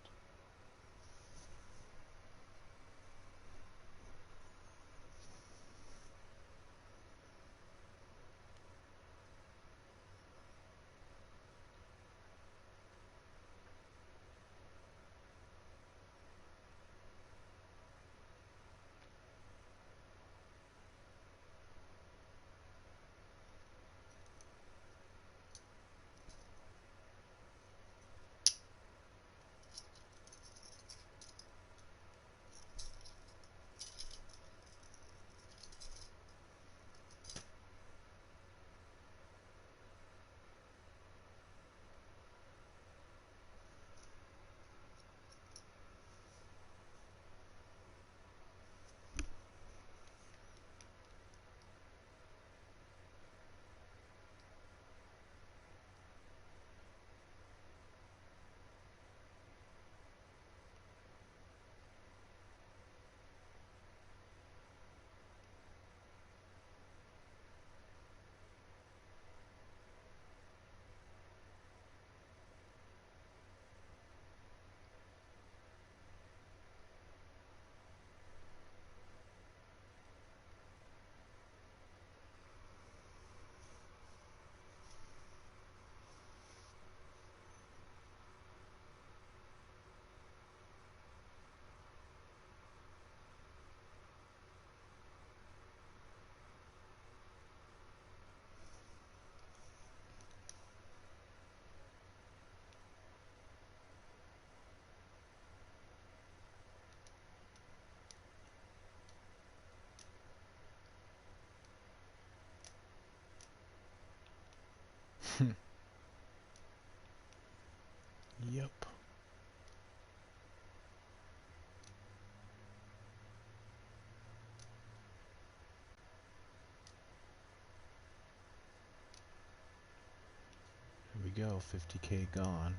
Yep. Here we go, 50k gone.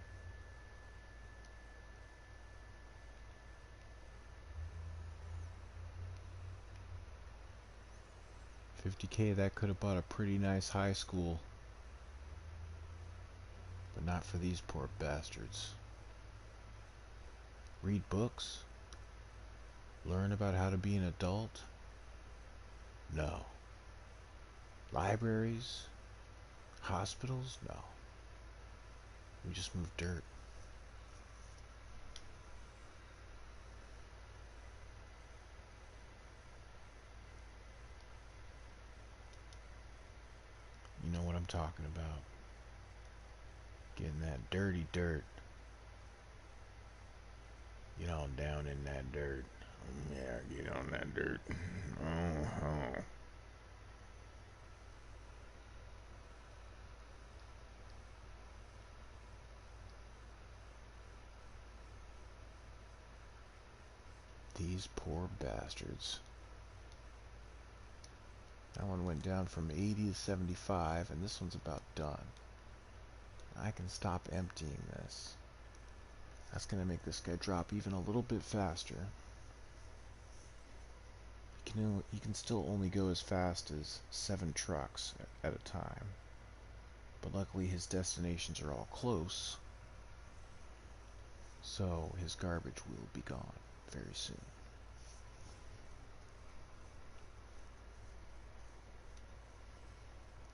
$50k, that could have bought a pretty nice high school. But not for these poor bastards. Read books? Learn about how to be an adult? No. Libraries? Hospitals? No. We just move dirt. You know what I'm talking about. Getting that dirty dirt. Get on down in that dirt. Yeah, get on that dirt. Oh. These poor bastards. That one went down from 80 to 75, and this one's about done. I can stop emptying this. That's going to make this guy drop even a little bit faster. He can still only go as fast as 7 trucks at a time. But luckily his destinations are all close, so his garbage will be gone very soon.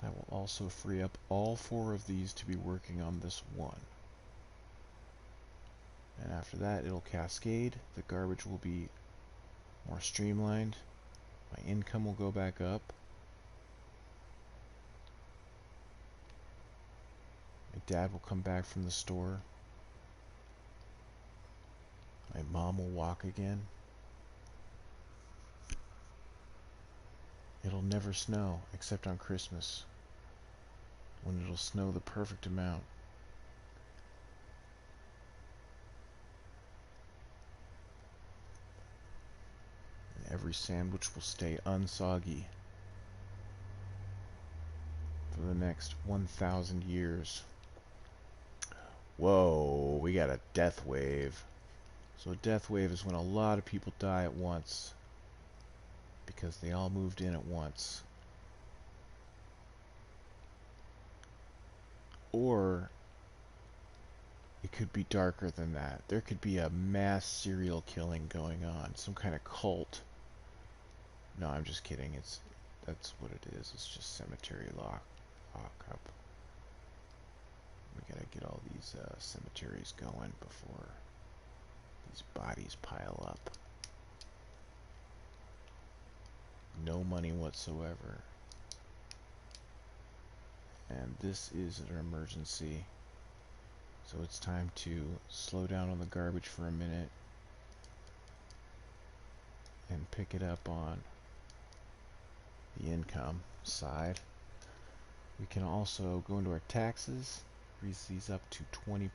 That will also free up all 4 of these to be working on this one. And after that, it'll cascade. The garbage will be more streamlined. My income will go back up. My dad will come back from the store. My mom will walk again. It'll never snow except on Christmas, when it'll snow the perfect amount. And every sandwich will stay unsoggy for the next 1,000 years. Whoa, we got a death wave. So a death wave is when a lot of people die at once, because they all moved in at once. Or it could be darker than that. There could be a mass serial killing going on, some kind of cult. No, I'm just kidding. That's what it is. It's just cemetery lockup. We gotta get all these cemeteries going before these bodies pile up. No money whatsoever. And this is an emergency. So it's time to slow down on the garbage for a minute and pick it up on the income side. We can also go into our taxes, raise these up to 20%.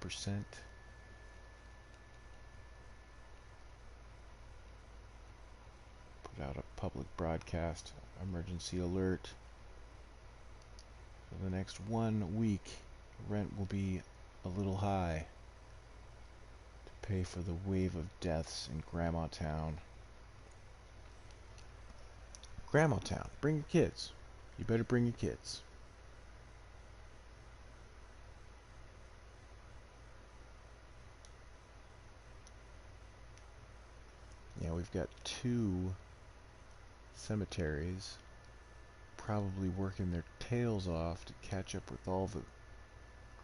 Put out a public broadcast emergency alert. For the next 1 week, rent will be a little high to pay for the wave of deaths in Grandma Town. Grandma Town, bring your kids. You better bring your kids. Yeah, we've got 2 cemeteries probably working their tails off to catch up with all the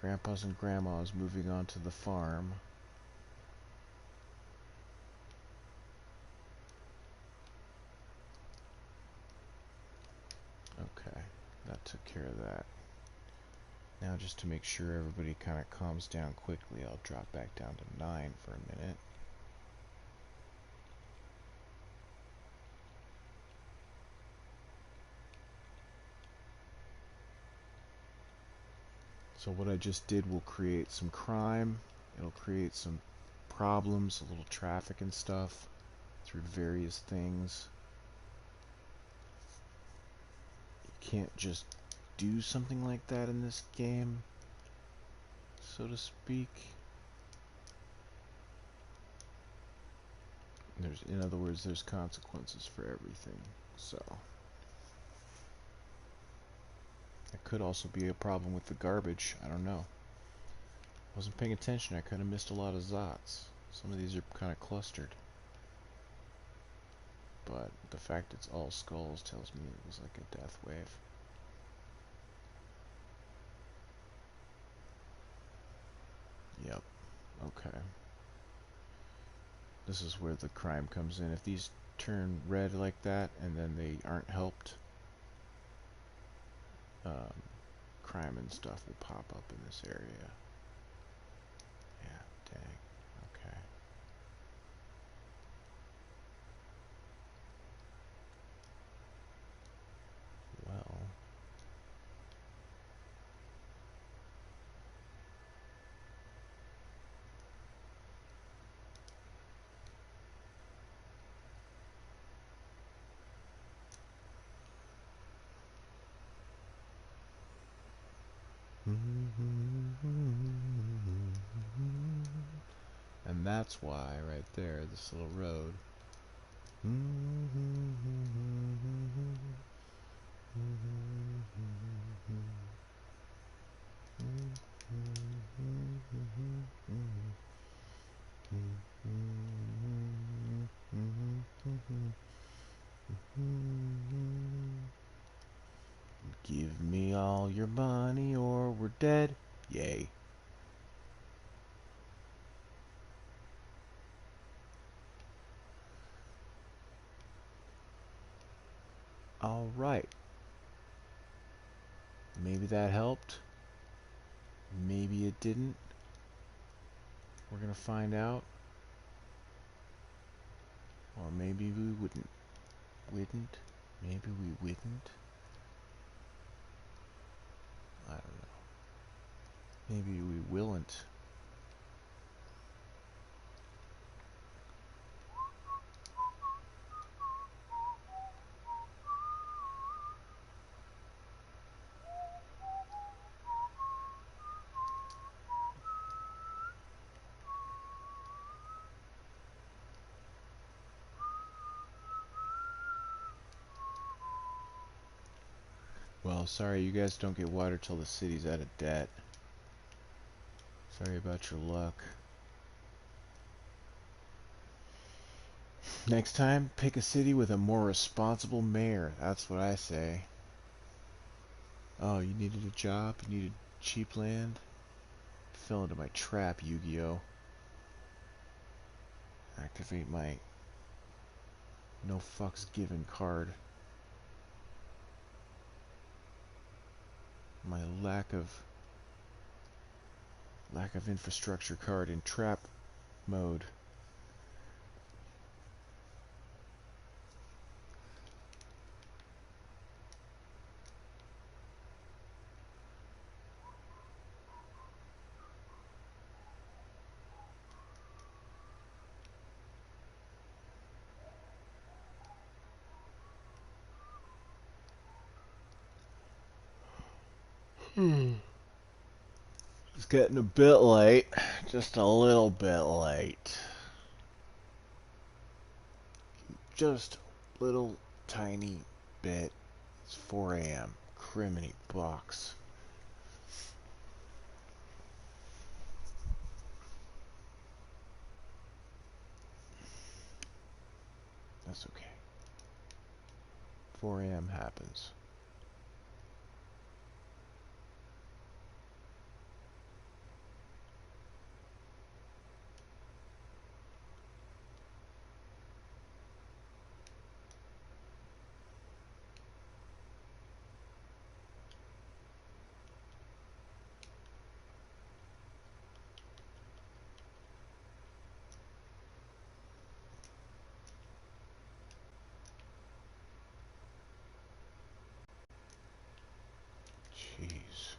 grandpas and grandmas moving on to the farm. Okay, that took care of that. Now, just to make sure everybody kind of calms down quickly, I'll drop back down to 9 for a minute. So what I just did will create some crime. It'll create some problems, a little traffic and stuff through various things. You can't just do something like that in this game, so to speak. In other words, there's consequences for everything. So it could also be a problem with the garbage. I don't know. Wasn't paying attention. I kind of missed a lot of Zots. Some of these are kind of clustered. But the fact it's all skulls tells me it was like a death wave. Yep. Okay. This is where the crime comes in. If these turn red like that and then they aren't helped, crime and stuff will pop up in this area. Yeah, dang. Okay. Well. And that's why, right there, this little road. Give me all your money or we're dead. Yay. Alright. Maybe that helped. Maybe it didn't. We're gonna find out. Or maybe we wouldn't. Maybe we wouldn't. I don't know. Maybe we willn't. Well, sorry you guys don't get water till the city's out of debt. Sorry about your luck. Next time, pick a city with a more responsible mayor. That's what I say. Oh, you needed a job? You needed cheap land? Fell into my trap, Yu-Gi-Oh! Activate my no fucks given card. My lack of infrastructure card in trap mode. It's getting a bit late. Just a little bit late. Just a little tiny bit. It's 4 a.m. Criminy box. That's okay. 4 a.m. happens. Jeez.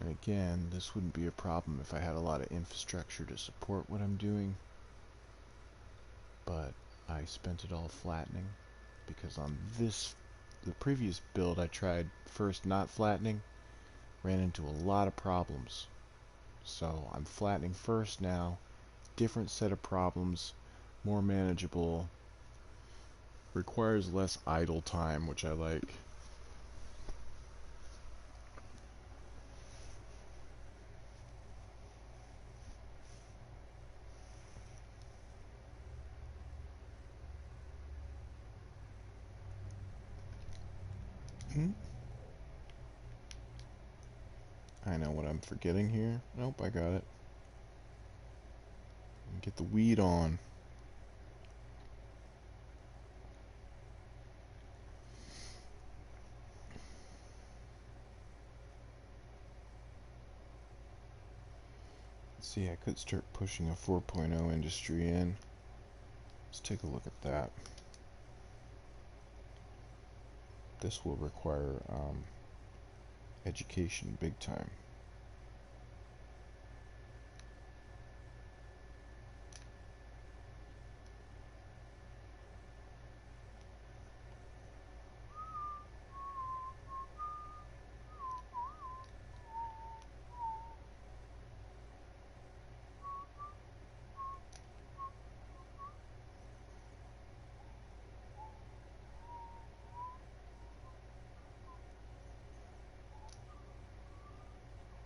And again, this wouldn't be a problem if I had a lot of infrastructure to support what I'm doing. But I spent it all flattening because on the previous build I tried first not flattening, ran into a lot of problems. So I'm flattening first now, different set of problems, more manageable, requires less idle time, which I like. Hmm? I know what I'm forgetting here. Nope, I got it. Get the weed on. See, I could start pushing a 4.0 industry in. Let's take a look at that. This will require education big time.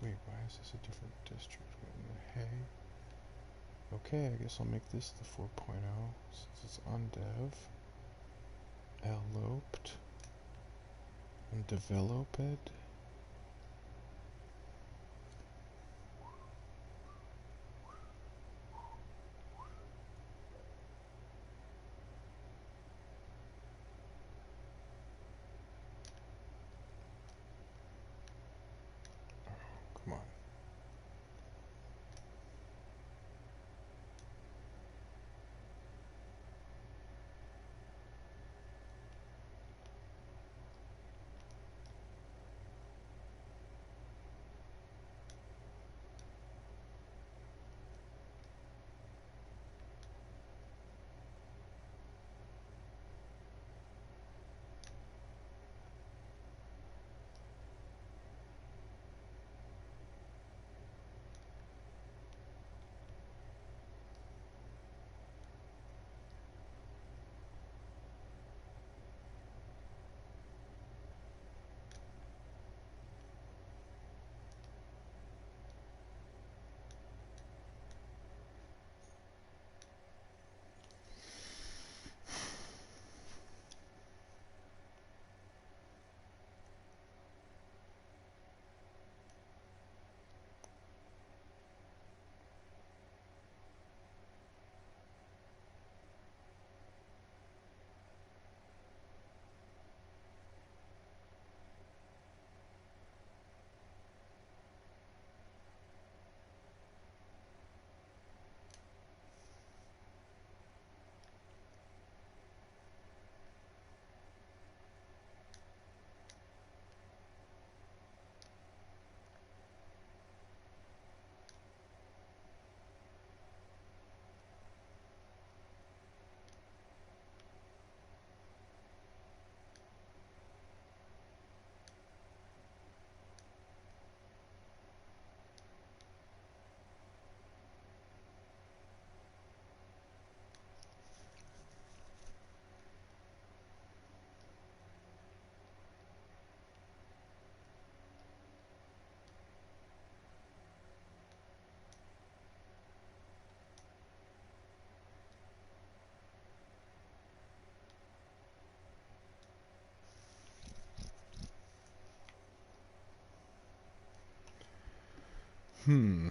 Wait, why is this a different district? What in the hey? Okay, I guess I'll make this the 4.0 since it's undev. Eloped. Undeveloped. Hmm.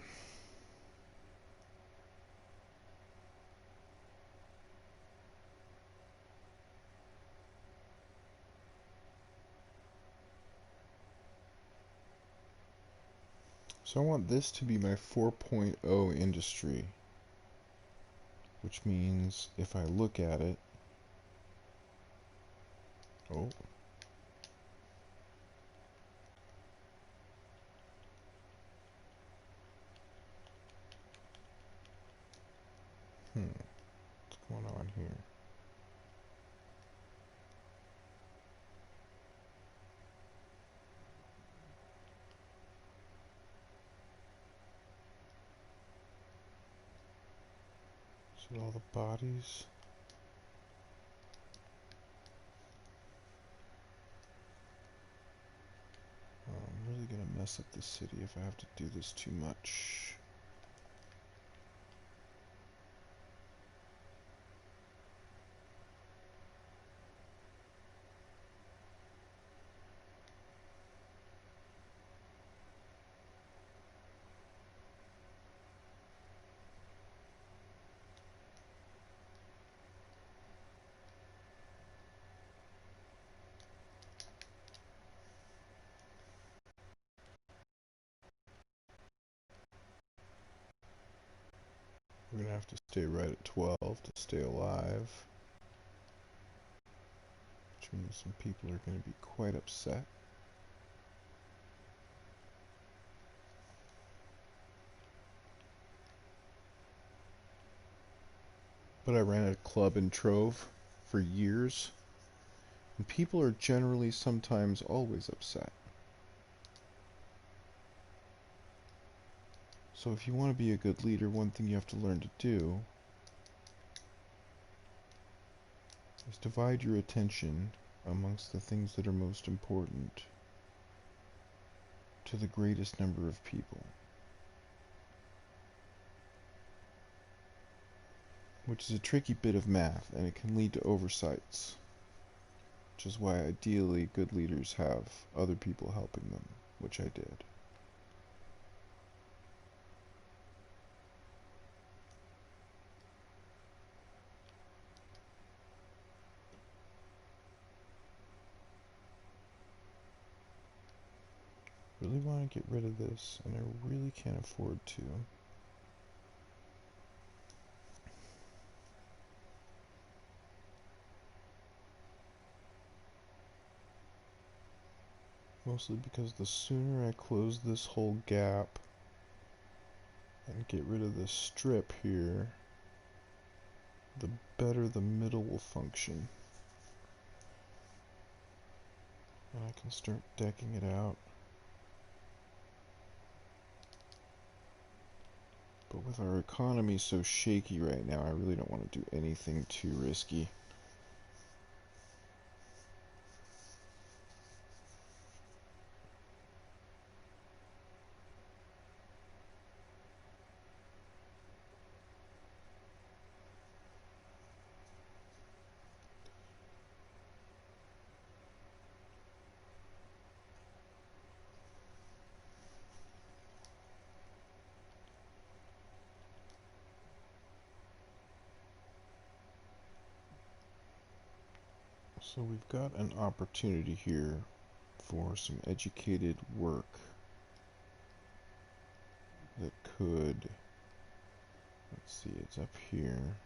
So I want this to be my 4.0 industry, which means if I look at it, oh, what's going on here? So all the bodies. Oh, I'm really gonna mess up the city if I have to do this too much. We're gonna have to stay right at 12 to stay alive, which means some people are gonna be quite upset. But I ran a club in Trove for years, and people are generally sometimes always upset. So if you want to be a good leader, one thing you have to learn to do is divide your attention amongst the things that are most important to the greatest number of people, which is a tricky bit of math, and it can lead to oversights, which is why ideally good leaders have other people helping them, which I did. Really want to get rid of this, and I really can't afford to. Mostly because the sooner I close this whole gap and get rid of this strip here, the better the middle will function. And I can start decking it out. But with our economy so shaky right now, I really don't want to do anything too risky. So we've got an opportunity here for some educated work that could, let's see, it's up here.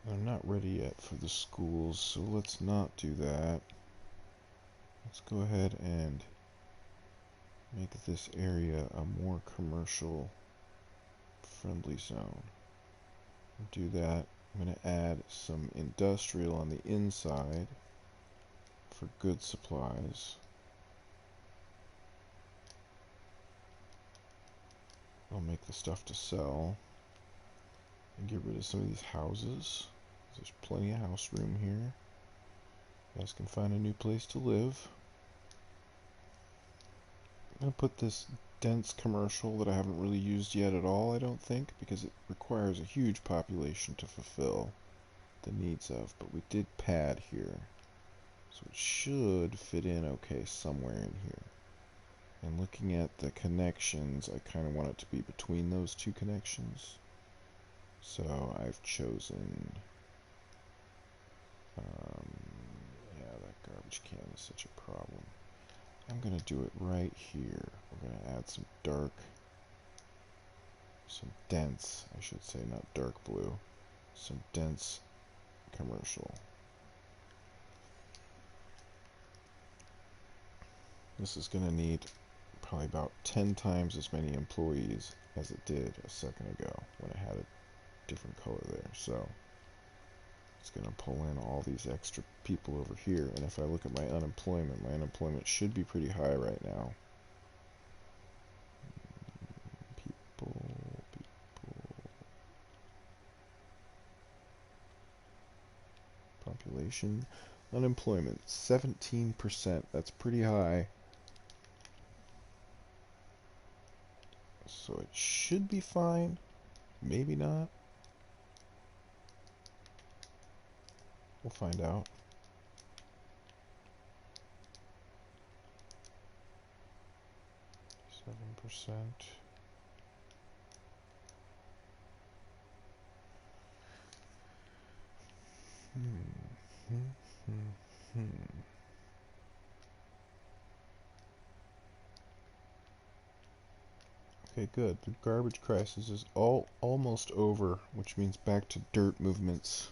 I'm not ready yet for the schools, so let's not do that. Let's go ahead and make this area a more commercial friendly zone. Do that. I'm going to add some industrial on the inside for goods supplies. I'll make the stuff to sell and get rid of some of these houses. There's plenty of house room here. You guys can find a new place to live. I'm going to put this dense commercial that I haven't really used yet at all, I don't think, because it requires a huge population to fulfill the needs of, but we did pad here. So it should fit in okay somewhere in here. And looking at the connections, I kind of want it to be between those two connections. So I've chosen, yeah, that garbage can is such a problem. I'm going to do it right here. We're going to add some dense, I should say, not dark blue, some dense commercial. This is going to need probably about 10 times as many employees as it did a second ago when it had a different color there. So it's going to pull in all these extra people over here. And if I look at my unemployment should be pretty high right now. People. Population. Unemployment, 17%. That's pretty high. So it should be fine. Maybe not. We'll find out. %. Okay, good. The garbage crisis is almost over, which means back to dirt movements.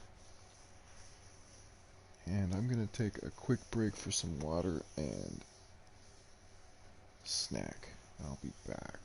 And I'm going to take a quick break for some water and snack. I'll be back.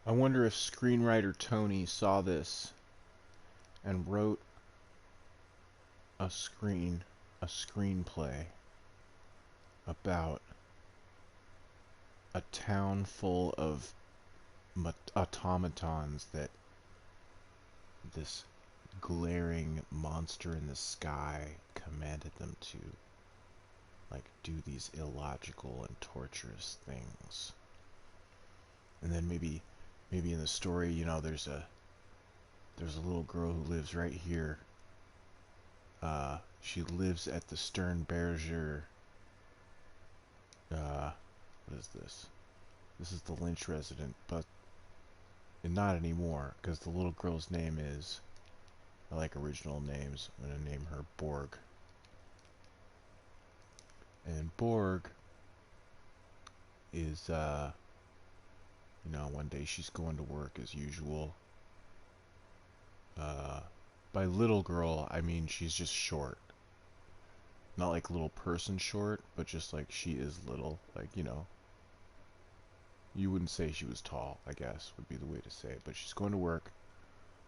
I wonder if screenwriter Tony saw this and wrote a screenplay about a town full of automatons that this glaring monster in the sky commanded them to, like, do these illogical and torturous things. And then maybe in the story, you know, there's a little girl who lives right here. She lives at the Sternberger. What is this? This is the Lynch resident, but not anymore, because the little girl's name is, I like original names. I'm gonna name her Borg. And Borg is, you know, one day she's going to work as usual. By little girl, I mean she's just short. Not like little person short, but just like she is little. Like, you know, you wouldn't say she was tall, I guess, would be the way to say it. But she's going to work.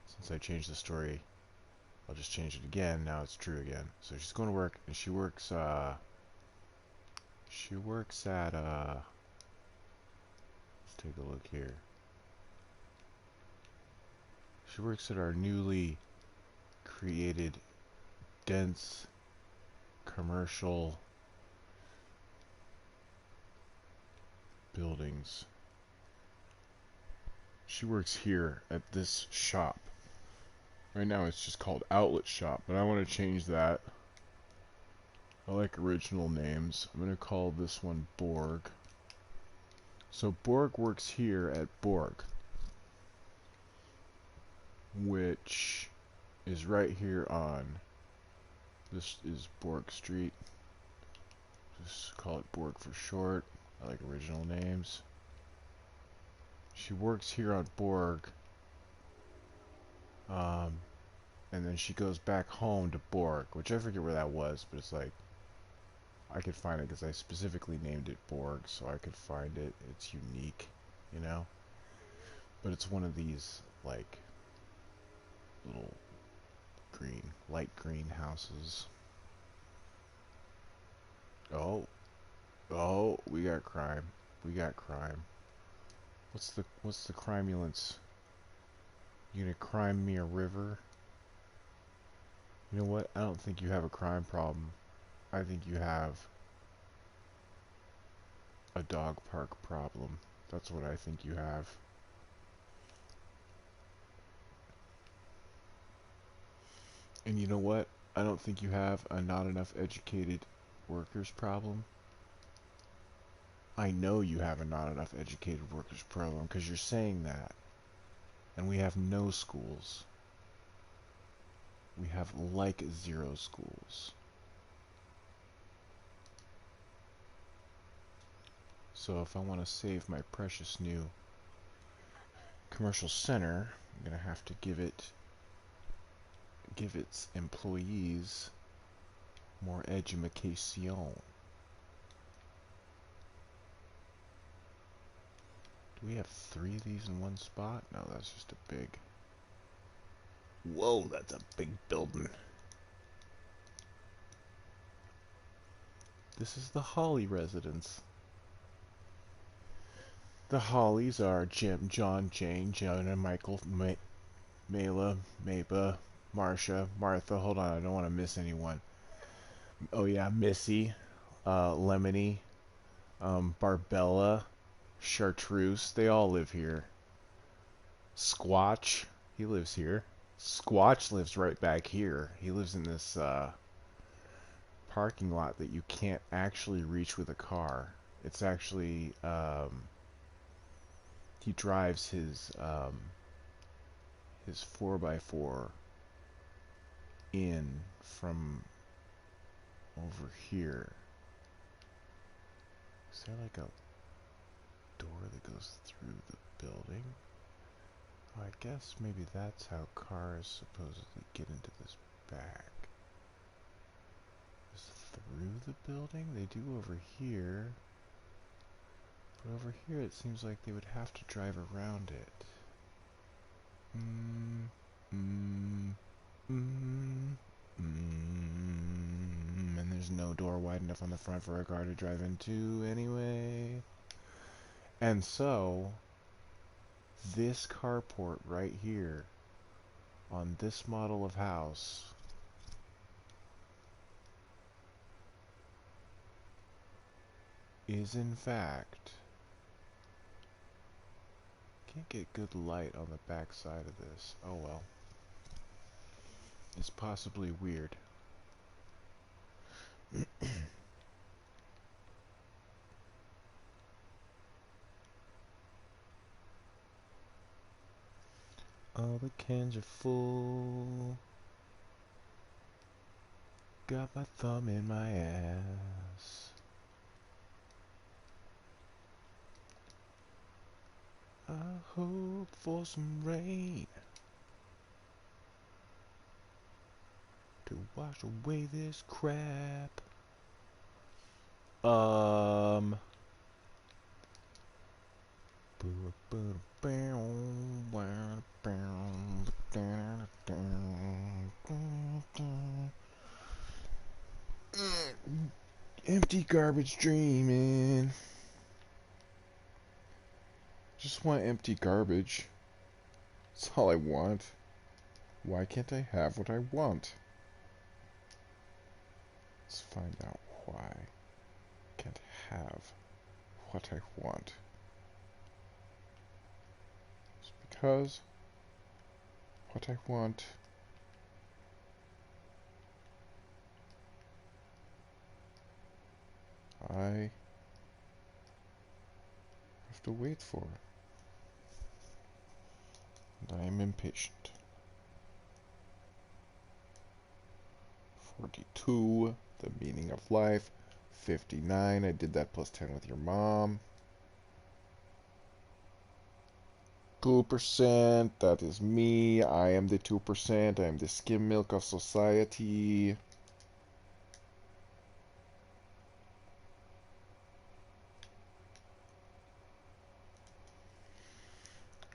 Since I changed the story, I'll just change it again. Now it's true again. So she's going to work, and she works at, let's take a look here. She works at our newly created dense commercial buildings. She works here at this shop. Right now it's just called Outlet Shop, but I want to change that. I like original names. I'm going to call this one Borg. So Borg works here at Borg, which is right here on, this is Borg Street. Just call it Borg for short. I like original names. She works here on Borg, and then she goes back home to Borg, which I forget where that was, but it's like, I could find it because I specifically named it Borg, so I could find it. It's unique, you know? But it's one of these, like, little green, light green houses. Oh, we got crime. We got crime. What's the crimulence? You gonna crime me a river? You know what? I don't think you have a crime problem. I think you have a dog park problem. That's what I think you have. And you know what? I don't think you have a not enough educated workers problem. I know you have a not enough educated workers problem because you're saying that. And we have no schools. We have like 0 schools. So if I want to save my precious new commercial center, I'm going to have to give its employees more edumacation. Do we have 3 of these in one spot? No, that's just a big... Whoa, that's a big building. This is the Holly residence. The Hollies are Jim, John, Jane, Jonah, Michael, Mayla, Maba, Marsha, Martha. Hold on, I don't want to miss anyone. Oh yeah, Missy, Lemony, Barbella, Chartreuse. They all live here. Squatch, he lives here. Squatch lives right back here. He lives in this parking lot that you can't actually reach with a car. It's actually he drives his 4x4 in from over here. Is there like a door that goes through the building? Oh, I guess maybe that's how cars supposedly get into this back. Is through the building? They do over here. But over here it seems like they would have to drive around it. And there's no door wide enough on the front for a car to drive into anyway. And so, this carport right here on this model of house is in fact, can't get good light on the back side of this. Oh well. It's possibly weird. All the cans are full. Got my thumb in my ass. I hope for some rain to wash away this crap. Empty garbage dreaming. Just want empty garbage. That's all I want. Why can't I have what I want? Let's find out why I can't have what I want. It's because what I want I have to wait for. And I am impatient. 42, the meaning of life. 59, I did that plus 10 with your mom. 2%, that is me. I am the 2%. I am the skim milk of society.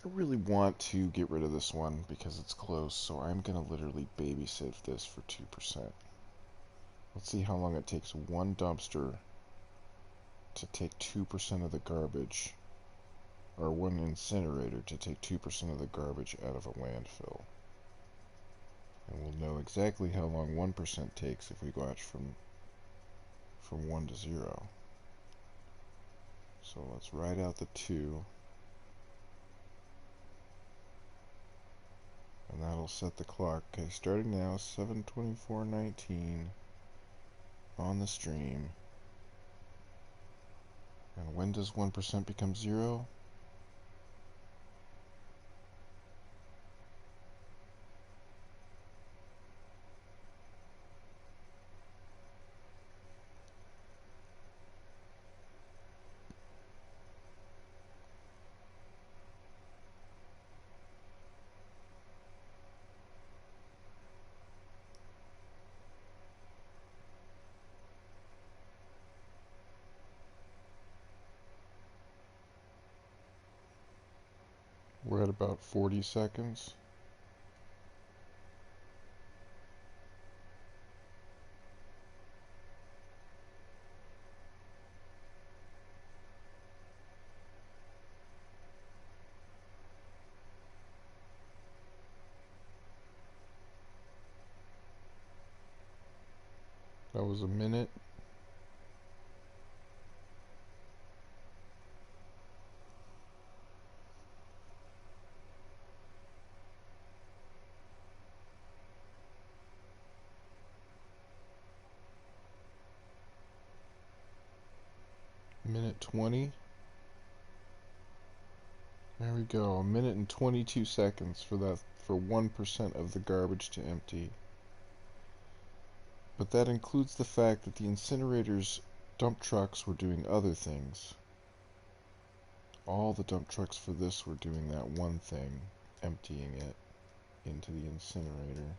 I really want to get rid of this one because it's close, so I'm going to literally babysit this for 2%. Let's see how long it takes one dumpster to take 2% of the garbage, or one incinerator to take 2% of the garbage out of a landfill. And we'll know exactly how long 1% takes if we go out from 1 to 0. So let's write out the 2. And that'll set the clock. Okay, starting now, 7:24:19 on the stream. And when does 1% become 0? We're at about 40 seconds. That was a minute. Minute 20. There we go. A minute and 22 seconds for 1% of the garbage to empty. But that includes the fact that the incinerator's dump trucks were doing other things. All the dump trucks for this were doing that one thing, emptying it into the incinerator.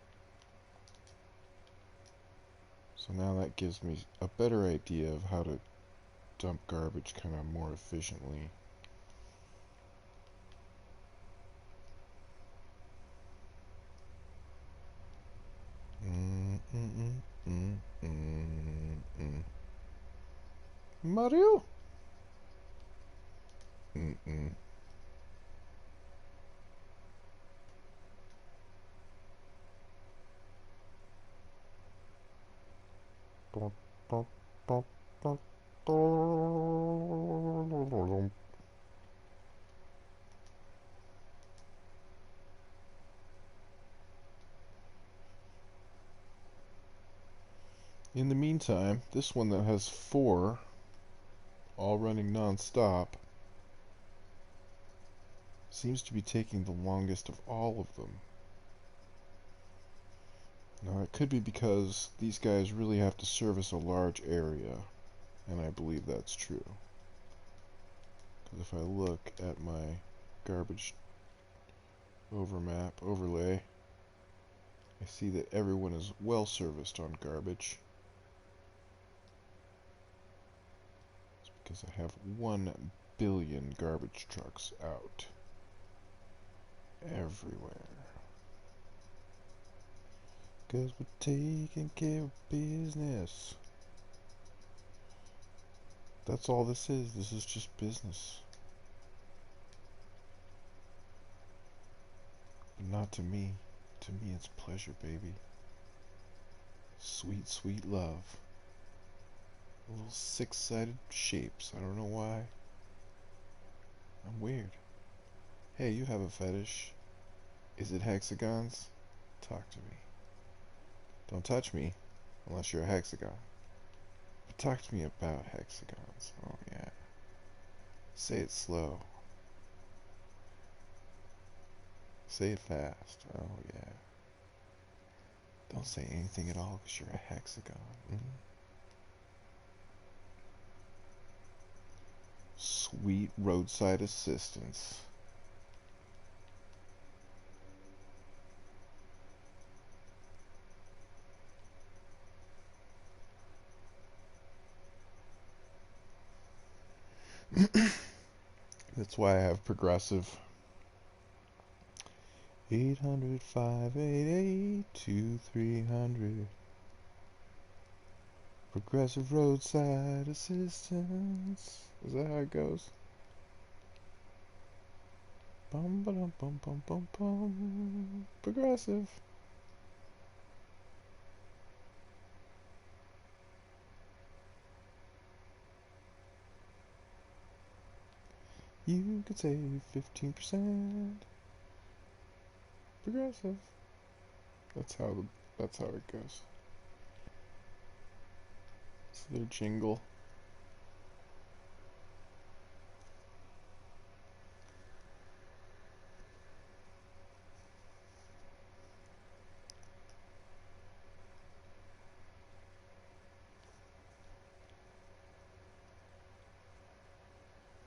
So now that gives me a better idea of how to dump garbage kind of more efficiently. Mario? In the meantime, this one that has 4, all running non-stop, seems to be taking the longest of all of them. Now, it could be because these guys really have to service a large area, and I believe that's true. Because if I look at my garbage overlay, I see that everyone is well serviced on garbage. It's because I have 1 billion garbage trucks out everywhere. Because we're taking care of business. That's all this is. This is just business. But not to me. To me, it's pleasure, baby. Sweet, sweet love. Little 6-sided shapes. I don't know why. I'm weird. Hey, you have a fetish. Is it hexagons? Talk to me. Don't touch me unless you're a hexagon. But talk to me about hexagons. Oh, yeah. Say it slow. Say it fast. Oh, yeah. Don't say anything at all because you're a hexagon. Sweet roadside assistance. That's why I have progressive. 800-588-2300. Progressive roadside assistance. Is that how it goes? Bum ba dum bum bum bum bum. Progressive. You could save 15%. Progressive. That's how it goes. It's their jingle.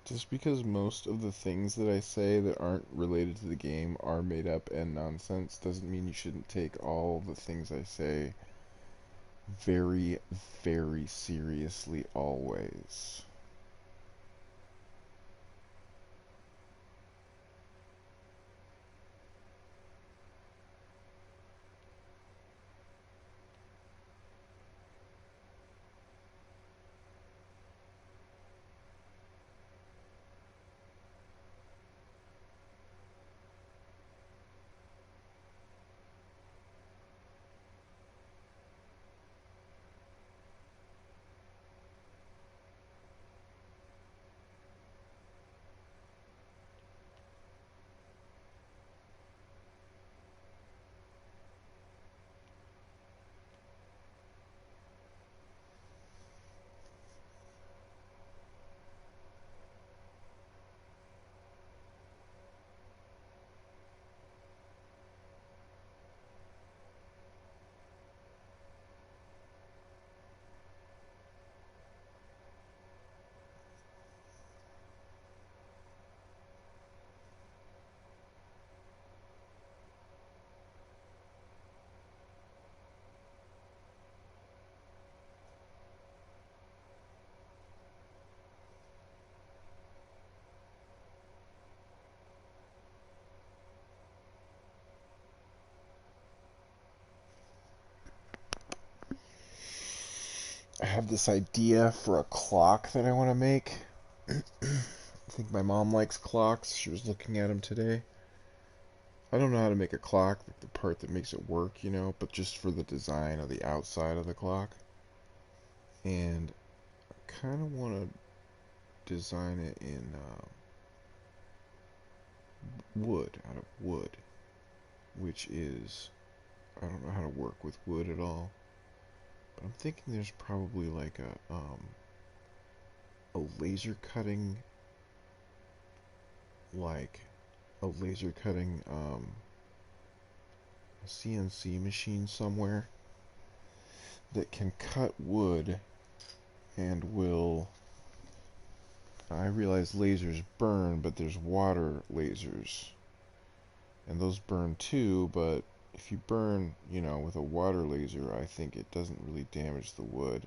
Just because most of the things that I say that aren't related to the game are made up and nonsense doesn't mean you shouldn't take all the things I say very, very seriously always. I have this idea for a clock that I want to make. I think my mom likes clocks. She was looking at them today. I don't know how to make a clock, like the part that makes it work, but just for the design of the outside of the clock. and I kind of want to design it in wood, out of wood, which is, I don't know how to work with wood at all, but I'm thinking there's probably like a laser cutting, like a laser cutting CNC machine somewhere that can cut wood and will. I realize lasers burn, but there's water lasers, and those burn too, but if you burn, with a water laser, I think it doesn't really damage the wood.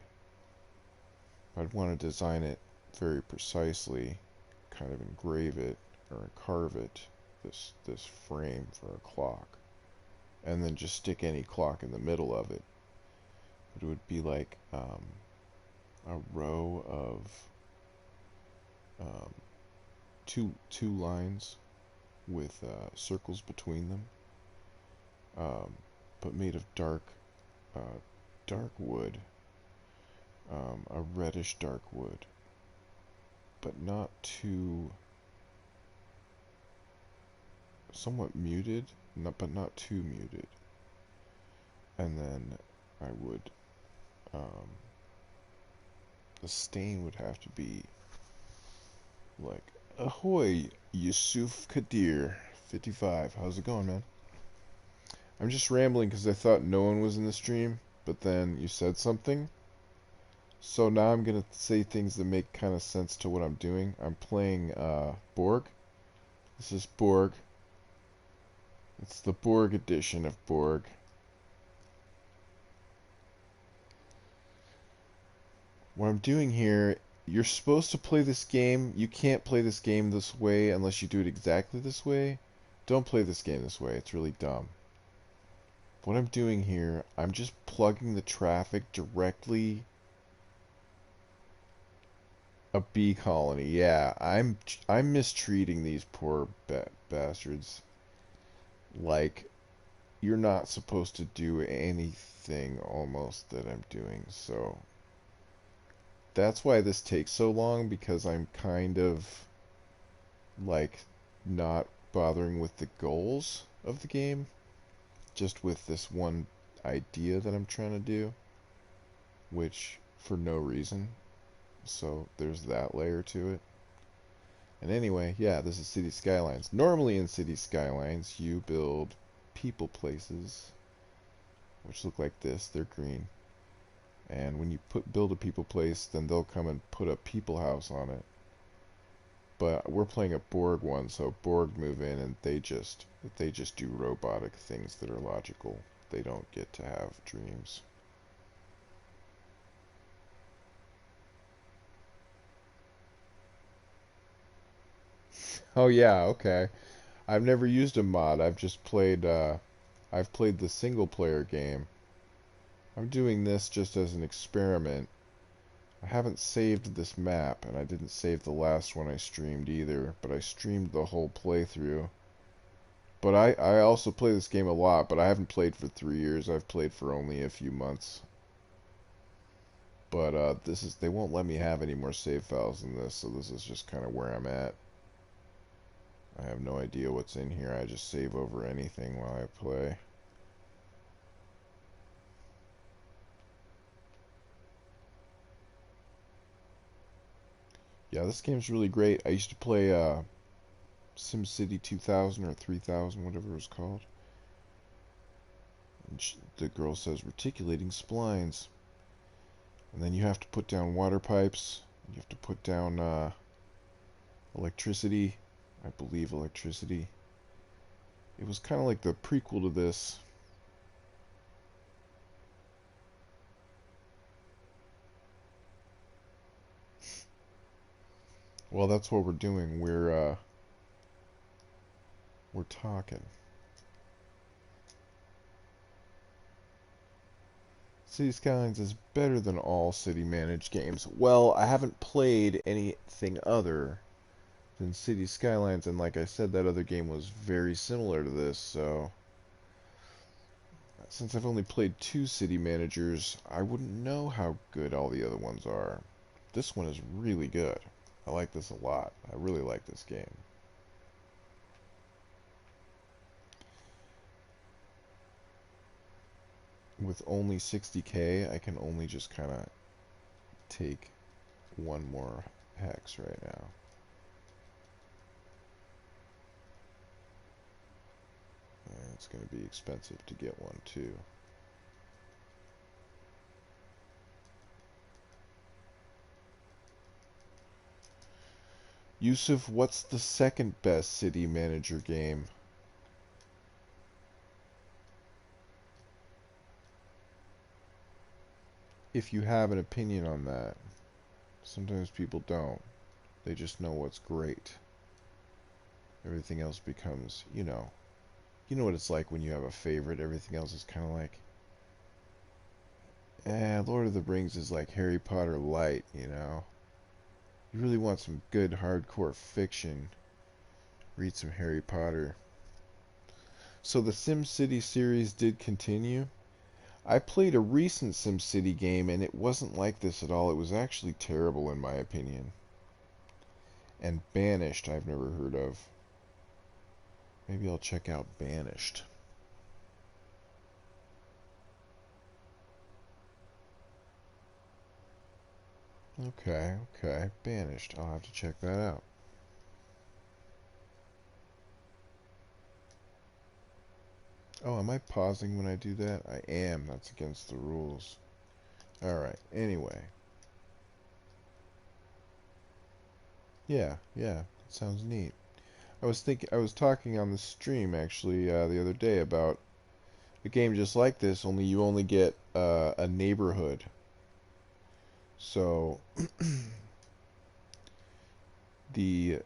I'd want to design it very precisely, kind of engrave it or carve it, this frame for a clock, and then just stick any clock in the middle of it. But it would be like a row of two lines with circles between them, but made of dark wood, a reddish dark wood, but not too, somewhat muted, but not too muted. And then I would, the stain would have to be like, Ahoy, Yusuf Kadir, 55. How's it going, man? I'm just rambling because I thought no one was in the stream, but then you said something. So now I'm going to say things that make kind of sense to what I'm doing. I'm playing Borg. This is Borg. It's the Borg edition of Borg. What I'm doing here, you're supposed to play this game. You can't play this game this way unless you do it exactly this way. Don't play this game this way. It's really dumb. What I'm doing here, I'm just plugging the traffic directly. A bee colony, yeah. I'm mistreating these poor bastards. Like, you're not supposed to do anything almost that I'm doing, so that's why this takes so long, because I'm kind of like not bothering with the goals of the game, just with this one idea that I'm trying to do, which for no reason. So there's that layer to it. And anyway, yeah, this is City Skylines. Normally in City Skylines, you build people places, which look like this. They're green. And when you build a people place, then they'll come and put a people house on it. But we're playing a Borg one, so Borg move in and they just do robotic things that are logical. They don't get to have dreams. Oh yeah, okay. I've never used a mod. I've just played I've played the single player game. I'm doing this just as an experiment. I haven't saved this map, and I didn't save the last one I streamed either, but I streamed the whole playthrough. But I also play this game a lot, but I haven't played for 3 years. I've played for only a few months. But they won't let me have any more save files in this, so this is just kind of where I'm at. I have no idea what's in here. I just save over anything while I play. Yeah, this game's really great. I used to play SimCity 2000 or 3000, whatever it was called. And the girl says reticulating splines. And then you have to put down water pipes. You have to put down electricity. I believe electricity. It was kind of like the prequel to this. Well, that's what we're doing. We're talking. City Skylines is better than all city managed games. Well, I haven't played anything other than City Skylines, and like I said, that other game was very similar to this, so since I've only played 2 city managers, I wouldn't know how good all the other ones are. This one is really good. I like this a lot. I really like this game. With only 60k, I can only just kind of take one more hex right now. And it's going to be expensive to get one too. Yusuf, what's the second best city manager game? If you have an opinion on that. Sometimes people don't. They just know what's great. Everything else becomes, you know what it's like when you have a favorite. Everything else is kind of like, Lord of the Rings is like Harry Potter light, you know. You really want some good hardcore fiction, read some Harry Potter. So the SimCity series did continue. I played a recent SimCity game and it wasn't like this at all. It was actually terrible in my opinion. And Banished I've never heard of. Maybe I'll check out Banished. Okay, Banished. I'll have to check that out. Oh, am I pausing when I do that? I am. That's against the rules. Alright, anyway. Yeah, that sounds neat. I was talking on the stream actually the other day about a game just like this, only you only get a neighborhood. So the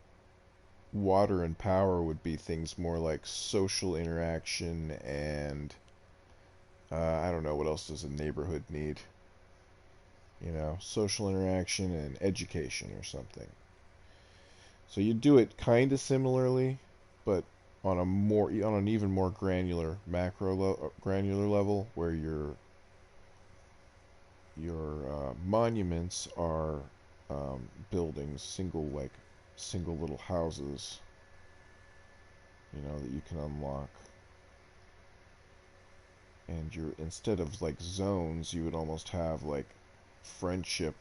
water and power would be things more like social interaction and I don't know, what else does a neighborhood need? You know, social interaction and education or something. So you do it kind of similarly, but on an even more granular level, where your monuments are buildings, single little houses, you know, that you can unlock. And instead of like zones, you would almost have like friendship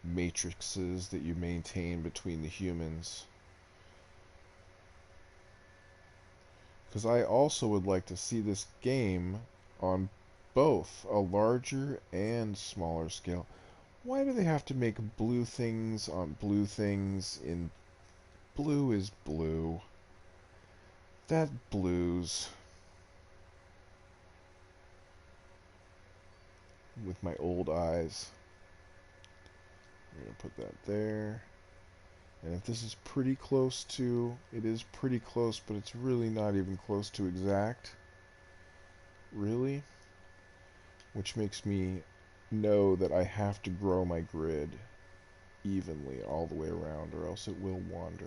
matrices that you maintain between the humans. Because I also would like to see this game on both a larger and smaller scale. Why do they have to make blue things on blue things in blue is blue? That blues with my old eyes. I'm going to put that there. And if this is pretty close to, it is pretty close, but it's really not even close to exact. Really? Which makes me know that I have to grow my grid evenly all the way around, or else it will wander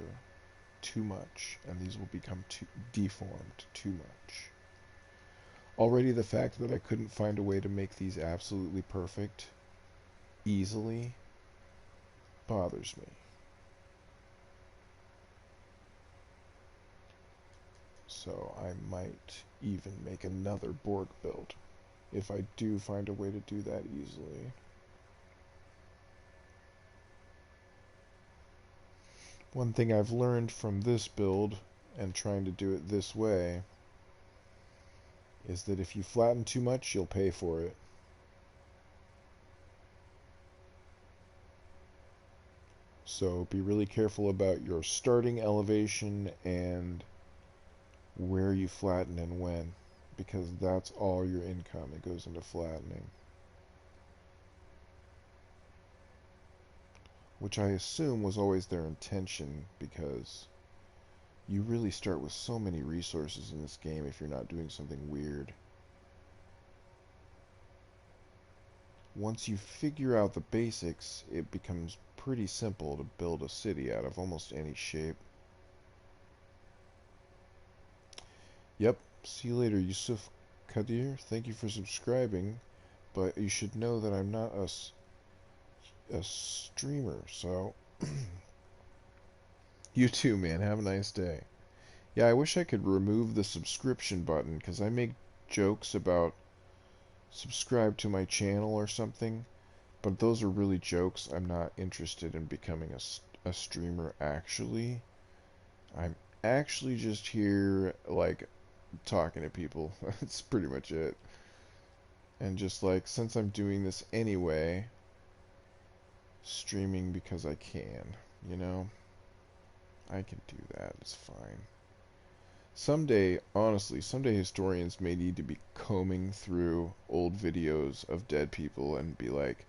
too much, and these will become too deformed too much. Already the fact that I couldn't find a way to make these absolutely perfect easily bothers me. So I might even make another Borg build if I do find a way to do that easily. One thing I've learned from this build and trying to do it this way is that if you flatten too much, you'll pay for it. So be really careful about your starting elevation and where you flatten and when, because that's all your income. It goes into flattening. Which I assume was always their intention, because you really start with so many resources in this game if you're not doing something weird. Once you figure out the basics, it becomes pretty simple to build a city out of almost any shape. Yep, see you later, Yusuf Kadir, thank you for subscribing, but you should know that I'm not a streamer, so you too, man. Have a nice day. Yeah, I wish I could remove the subscription button, because I make jokes about subscribe to my channel or something, but those are really jokes. I'm not interested in becoming a streamer, actually. I'm actually just here, like, talking to people. That's pretty much it. And just like, since I'm doing this anyway, streaming because I can, you know? I can do that, it's fine. Someday, honestly, someday historians may need to be combing through old videos of dead people and be like,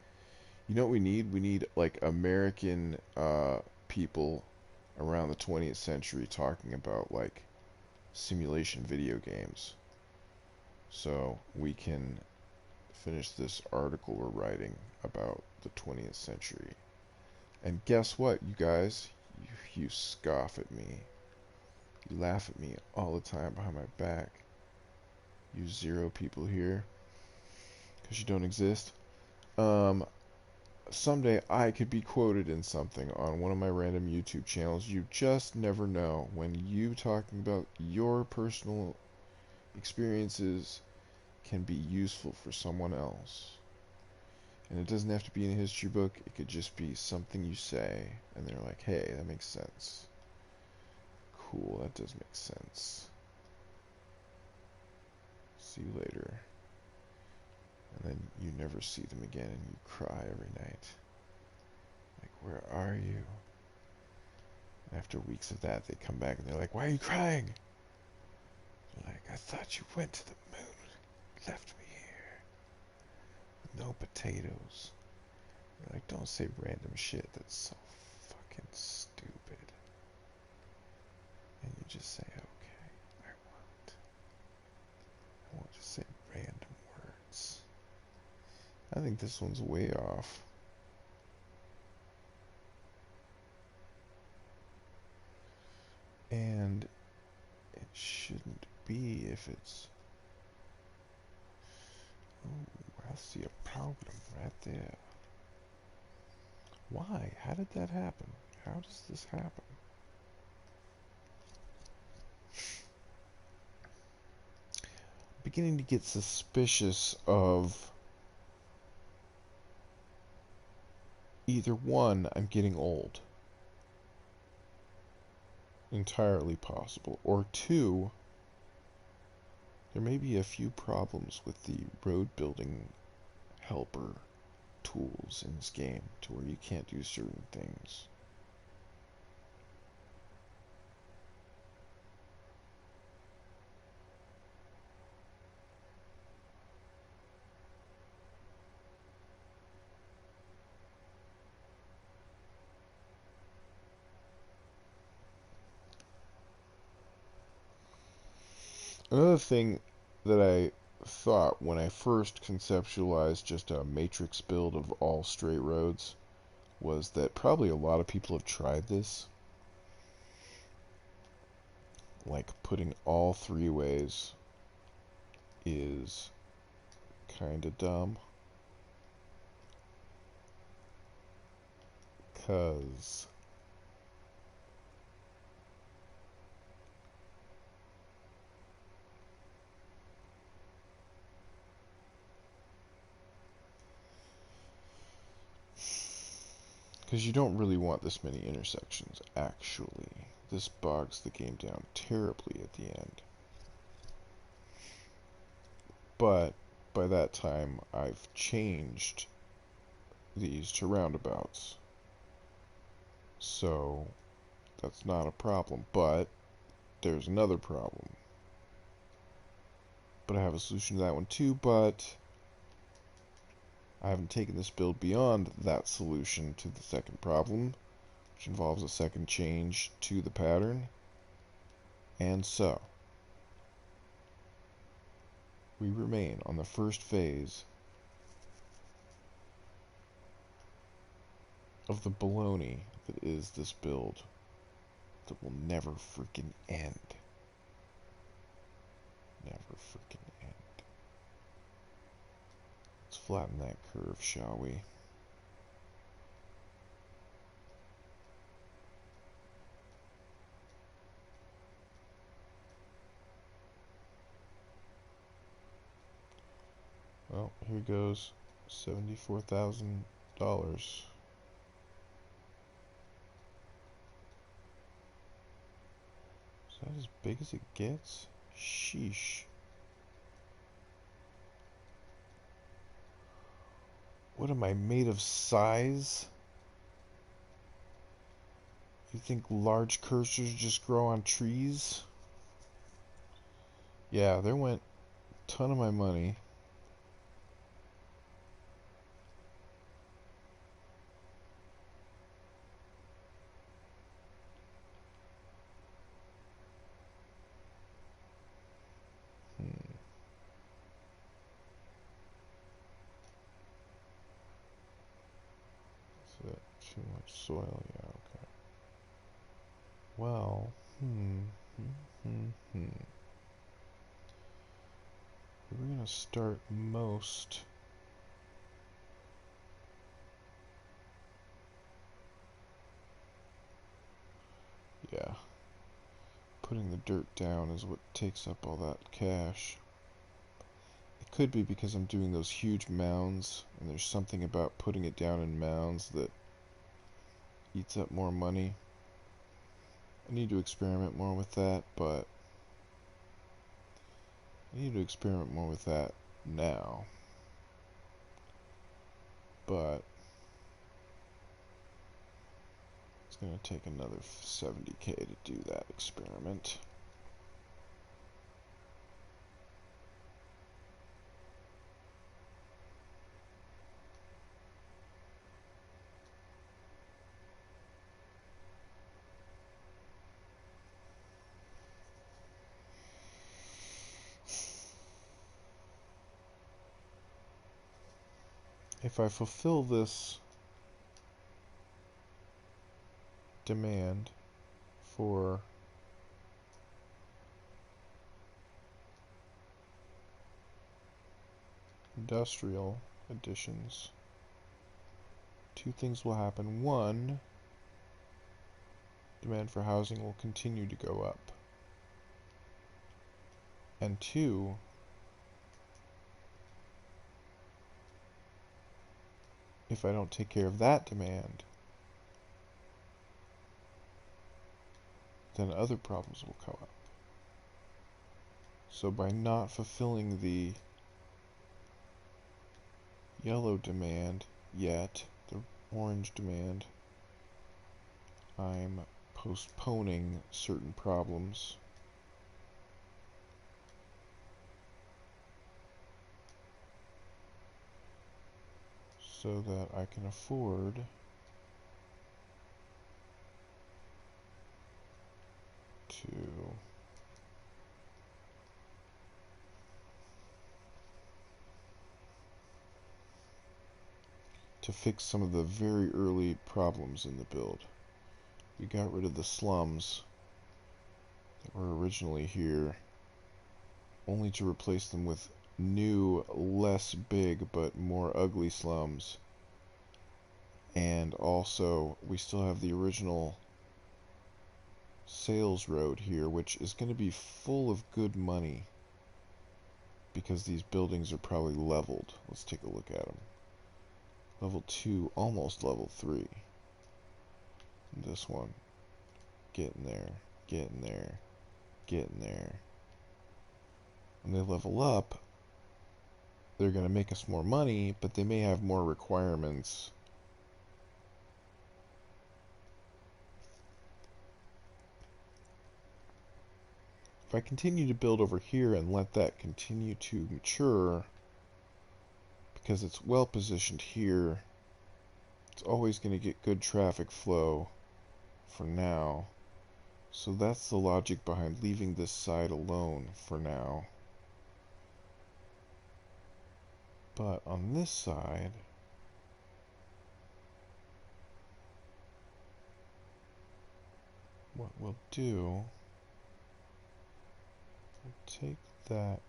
you know what we need? We need, like, American people around the 20th century talking about, like, simulation video games. So we can finish this article we're writing about the 20th century. And guess what, you guys? You scoff at me. You laugh at me all the time behind my back. You zero people here. Because you don't exist. Someday I could be quoted in something on one of my random YouTube channels. You just never know when you talking about your personal experiences can be useful for someone else. And it doesn't have to be in a history book. It could just be something you say, and they're like, hey, that makes sense. Cool, that does make sense. See you later. And then you never see them again, and you cry every night. Like, where are you? And after weeks of that, they come back, and they're like, why are you crying? You're like, I thought you went to the moon, left me here, with no potatoes. You're like, don't say random shit that's so fucking stupid. And you just say, okay, I won't. I won't just say random words. I think this one's way off. And it shouldn't be if it's... Ooh, I see a problem right there. Why? How did that happen? How does this happen? Beginning to get suspicious of either one, I'm getting old. Entirely possible. Or two, there may be a few problems with the road building helper tools in this game to where you can't do certain things. Another thing that I thought when I first conceptualized just a matrix build of all straight roads was that probably a lot of people have tried this. Like putting all three ways is kind of dumb. Because you don't really want this many intersections, actually. This bogs the game down terribly at the end. But by that time, I've changed these to roundabouts. So that's not a problem. But there's another problem. But I have a solution to that one too, but I haven't taken this build beyond that solution to the second problem, which involves a second change to the pattern. And so, we remain on the first phase of the baloney that is this build that will never freaking end. Never freaking end. flatten that curve, shall we? Well, here goes $74,000. Is that as big as it gets? Sheesh. What am I, made of size? You think large cursors just grow on trees? Yeah, there went a ton of my money. Is that too much soil? Yeah, okay. Well, we're gonna start most. Yeah, putting the dirt down is what takes up all that cash. It could be because I'm doing those huge mounds, and there's something about putting it down in mounds that eats up more money. I need to experiment more with that, but I need to experiment more with that now. But it's going to take another 70K to do that experiment. If I fulfill this demand for industrial additions, two things will happen. One, demand for housing will continue to go up. And two, if I don't take care of that demand, then other problems will come up. So by not fulfilling the yellow demand yet, the orange demand, I'm postponing certain problems. So that I can afford to fix some of the very early problems in the build. We got rid of the slums that were originally here, only to replace them with new, less big, but more ugly slums. And also, we still have the original sales road here, which is going to be full of good money because these buildings are probably leveled. Let's take a look at them. Level 2, almost level 3. And this one, getting there, getting there, getting there. When they level up, they're going to make us more money, but they may have more requirements. If I continue to build over here and let that continue to mature, because it's well positioned here, it's always going to get good traffic flow for now. So that's the logic behind leaving this side alone for now. But on this side, what we'll do, we'll take that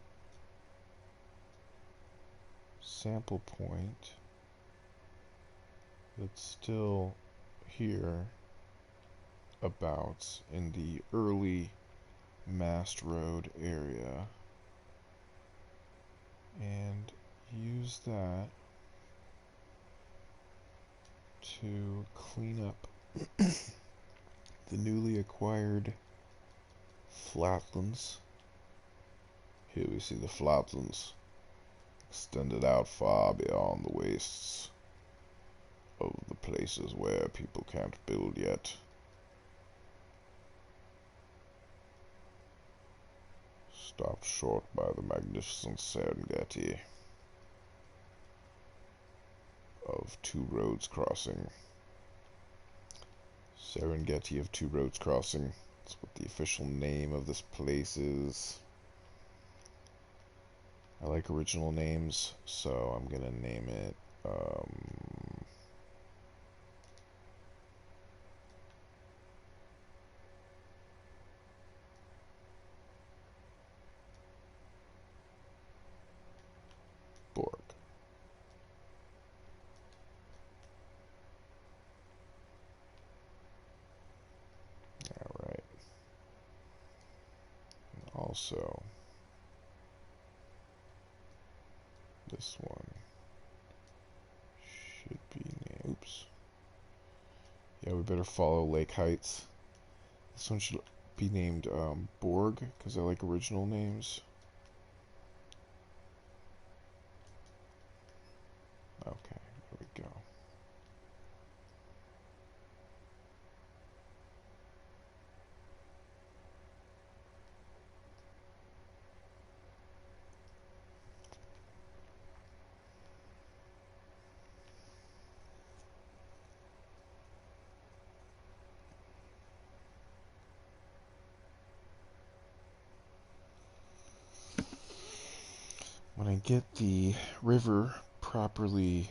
sample point that's still here about in the early Mast Road area, and use that to clean up the newly acquired flatlands. Here we see the flatlands extended out far beyond the wastes of the places where people can't build yet. Stopped short by the magnificent Serengeti of Two Roads Crossing. Serengeti of Two Roads Crossing. That's what the official name of this place is. I like original names, so I'm gonna name it, Borg. Alright. Also, this one should be named, oops. Yeah, we better follow Lake Heights. This one should be named Borg, because I like original names. Okay, there we go. When I get the river properly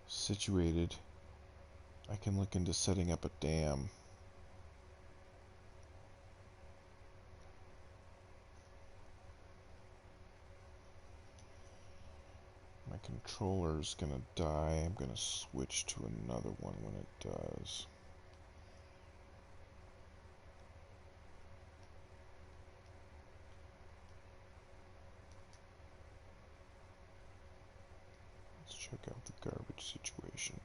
situated, I can look into setting up a dam. My controller's gonna die. I'm gonna switch to another one when it does. Let's check out the garbage situation.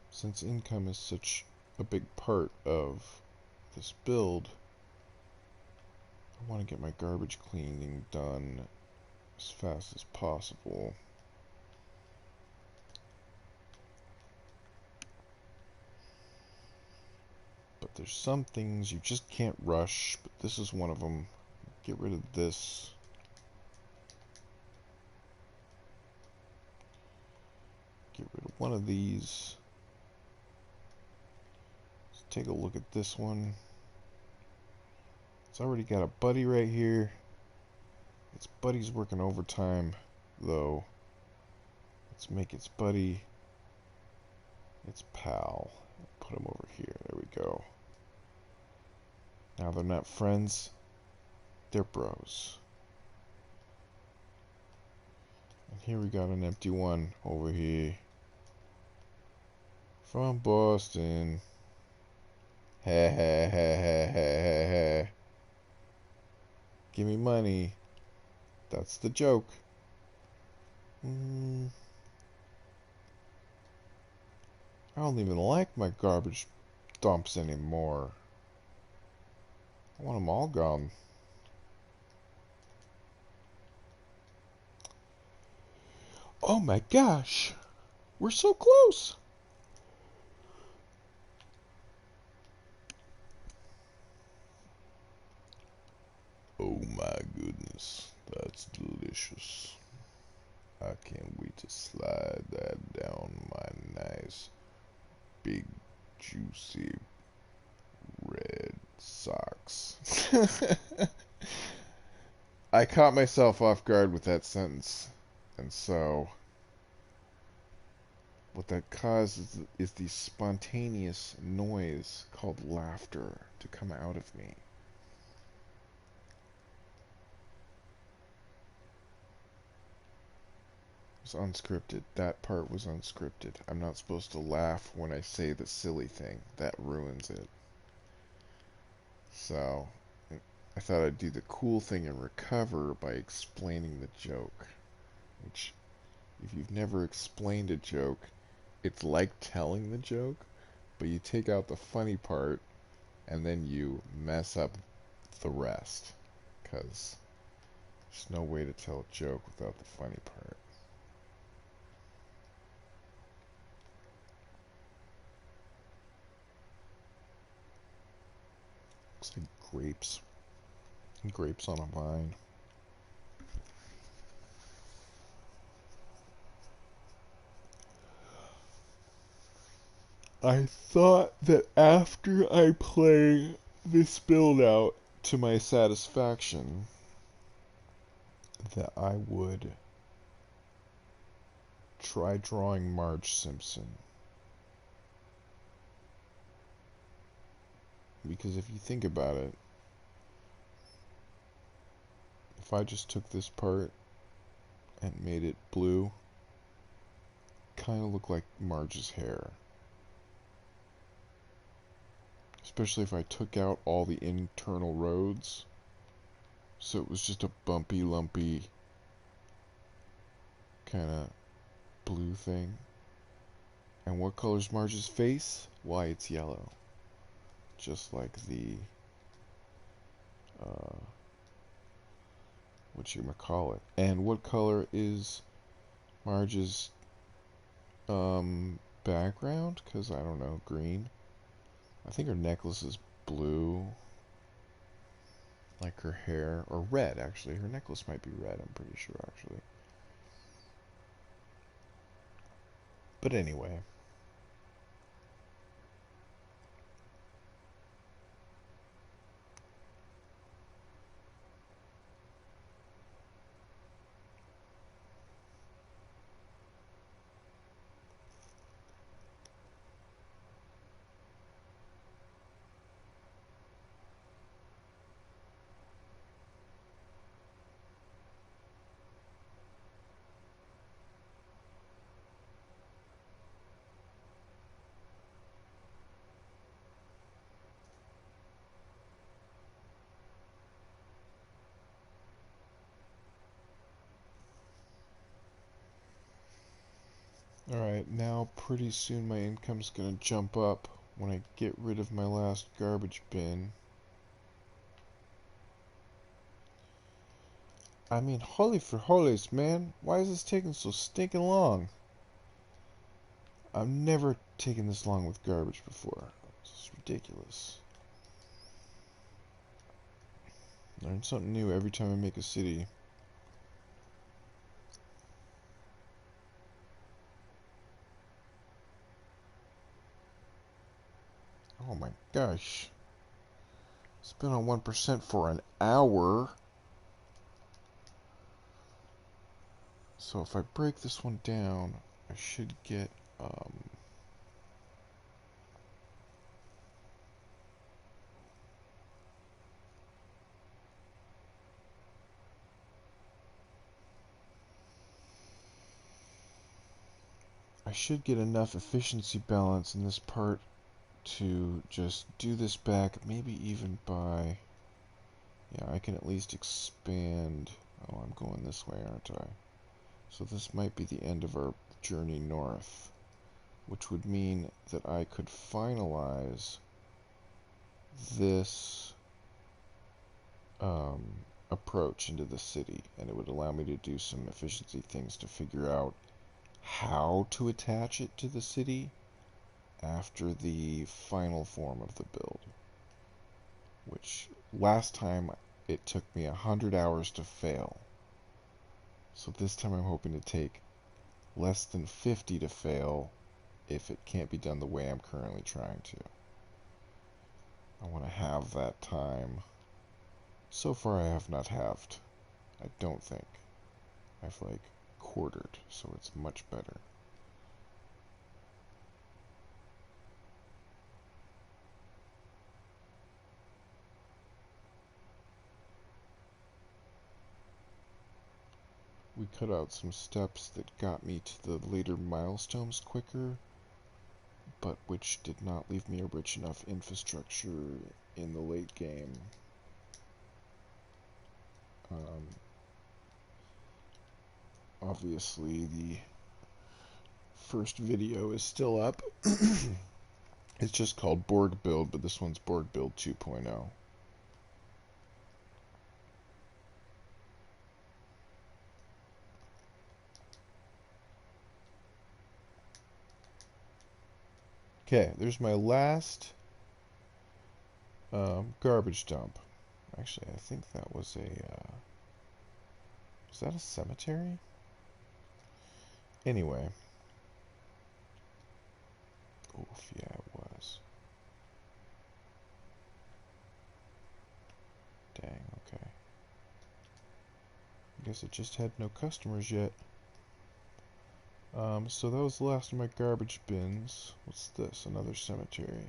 Since income is such a big part of this build, I want to get my garbage cleaning done as fast as possible. But there's some things you just can't rush, but this is one of them. Get rid of this. Get rid of one of these. Let's take a look at this one. It's already got a buddy right here. Its buddy's working overtime, though. Let's make its buddy its pal. Put him over here. There we go. Now they're not friends. They're bros. And here we got an empty one over here. From Boston. Ha ha ha ha ha ha ha. Give me money. That's the joke. I don't even like my garbage dumps anymore. I want them all gone. Oh my gosh! We're so close! Oh my goodness, that's delicious. I can't wait to slide that down my nice, big, juicy, red socks. I caught myself off guard with that sentence, and so what that caused is the spontaneous noise called laughter to come out of me. was unscripted. That part was unscripted. I'm not supposed to laugh when I say the silly thing. That ruins it. So, I thought I'd do the cool thing and recover by explaining the joke. Which, if you've never explained a joke, it's like telling the joke, but you take out the funny part and then you mess up the rest. Because there's no way to tell a joke without the funny part. Looks like grapes. Grapes on a vine. I thought that after I play this build out to my satisfaction, that I would try drawing Marge Simpson. Because if you think about it, if I just took this part and made it blue, kind of look like Marge's hair. Especially if I took out all the internal roads, so it was just a bumpy, lumpy kind of blue thing. And what color's Marge's face? Why, it's yellow. Just like the, whatchamacallit. And what color is Marge's, background? Because, I don't know, green? I think her necklace is blue. Like her hair. Or red, actually. Her necklace might be red, I'm pretty sure, actually. But anyway. Alright, now pretty soon my income's gonna jump up when I get rid of my last garbage bin. I mean, holy for holies, man. Why is this taking so stinking long? I've never taken this long with garbage before. It's ridiculous. Learn something new every time I make a city. Oh my gosh. It's been on 1% for an hour. So if I break this one down, I should get, I should get enough efficiency balance in this part to just do this back, maybe even by, yeah, I can at least expand. Oh, I'm going this way, aren't I? So this might be the end of our journey north, which would mean that I could finalize this approach into the city, and it would allow me to do some efficiency things to figure out how to attach it to the city after the final form of the build, which last time it took me 100 hours to fail. So this time I'm hoping to take less than 50 to fail if it can't be done the way I'm currently trying to. I want to have that time. So far I have not halved. I don't think. I've like quartered, so it's much better. we cut out some steps that got me to the later milestones quicker, but which did not leave me a rich enough infrastructure in the late game. Obviously, the first video is still up. It's just called Borg Build, but this one's Borg Build 2.0. Okay, there's my last garbage dump. Actually, I think that was a... was that a cemetery? Anyway. Oof, yeah, it was. Dang, okay. I guess it just had no customers yet. So that was the last of my garbage bins. What's this? Another cemetery.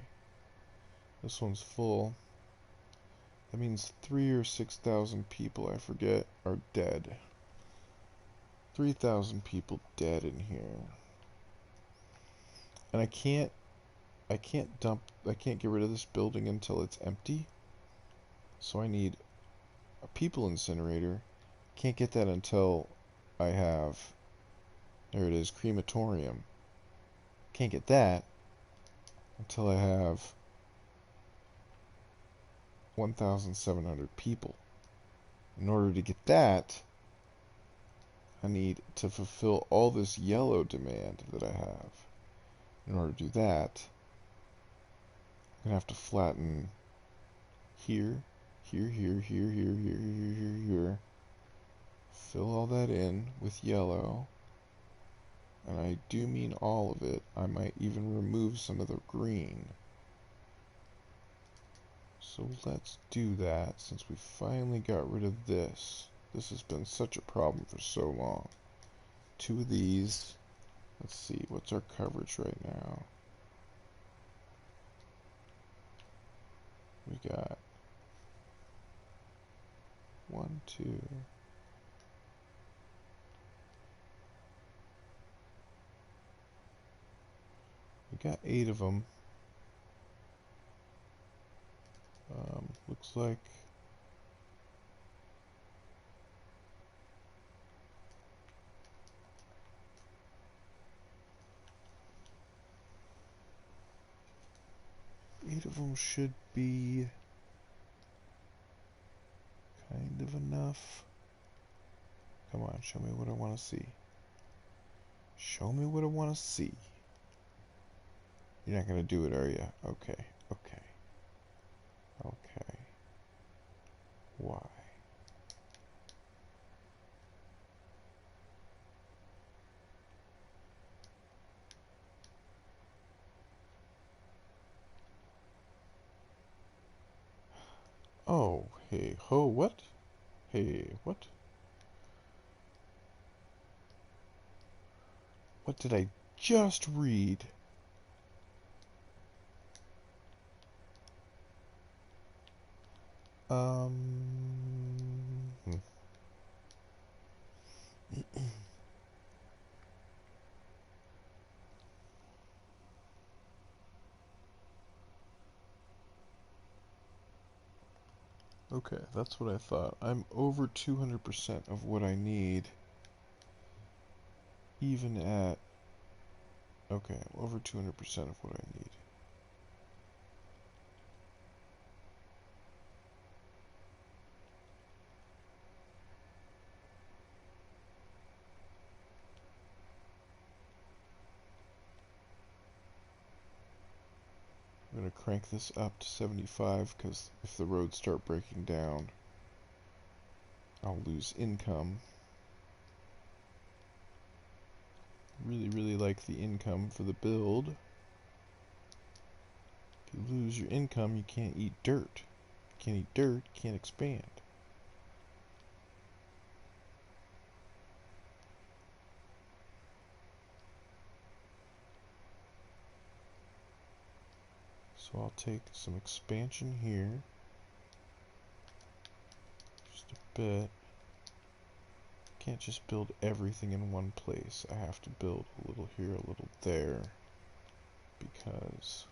This one's full. That means 3,000 or 6,000 people, I forget, are dead. 3,000 people dead in here. And I can't get rid of this building until it's empty. So I need a people incinerator. Can't get that until I have, there it is, crematorium. Can't get that until I have 1,700 people. In order to get that, I need to fulfill all this yellow demand that I have. In order to do that, I'm gonna have to flatten here, here, here, here, here, here, here, here, here. Fill all that in with yellow. And I do mean all of it. I might even remove some of the green. So let's do that since we finally got rid of this. This has been such a problem for so long. 2 of these. Let's see, what's our coverage right now? We got 1, 2. We got 8 of them. Looks like eight of them should be kind of enough. Come on, show me what I want to see. Show me what I want to see. You're not going to do it, are you? Okay, okay. Okay. Why? Oh, hey, ho, what? Hey, what? What did I just read? Hmm. Okay, that's what I thought. I'm over 200% of what I need. Even at... Okay, I'm over 200% of what I need. I'm going to crank this up to 75 because if the roads start breaking down, I'll lose income. Really, really like the income for the build. If you lose your income, you can't eat dirt. You can't eat dirt, you can't expand. So I'll take some expansion here. Just a bit. Can't just build everything in one place. I have to build a little here, a little there, because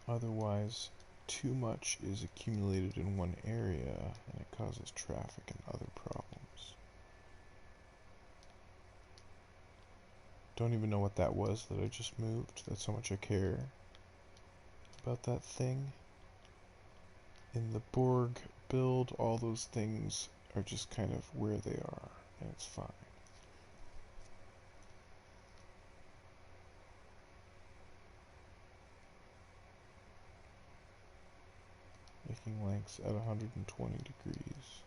otherwise too much is accumulated in one area and it causes traffic and other problems. Don't even know what that was that I just moved. That's how much I care about that thing. In the Borg build, all those things are just kind of where they are, and it's fine. Making lengths at 120 degrees.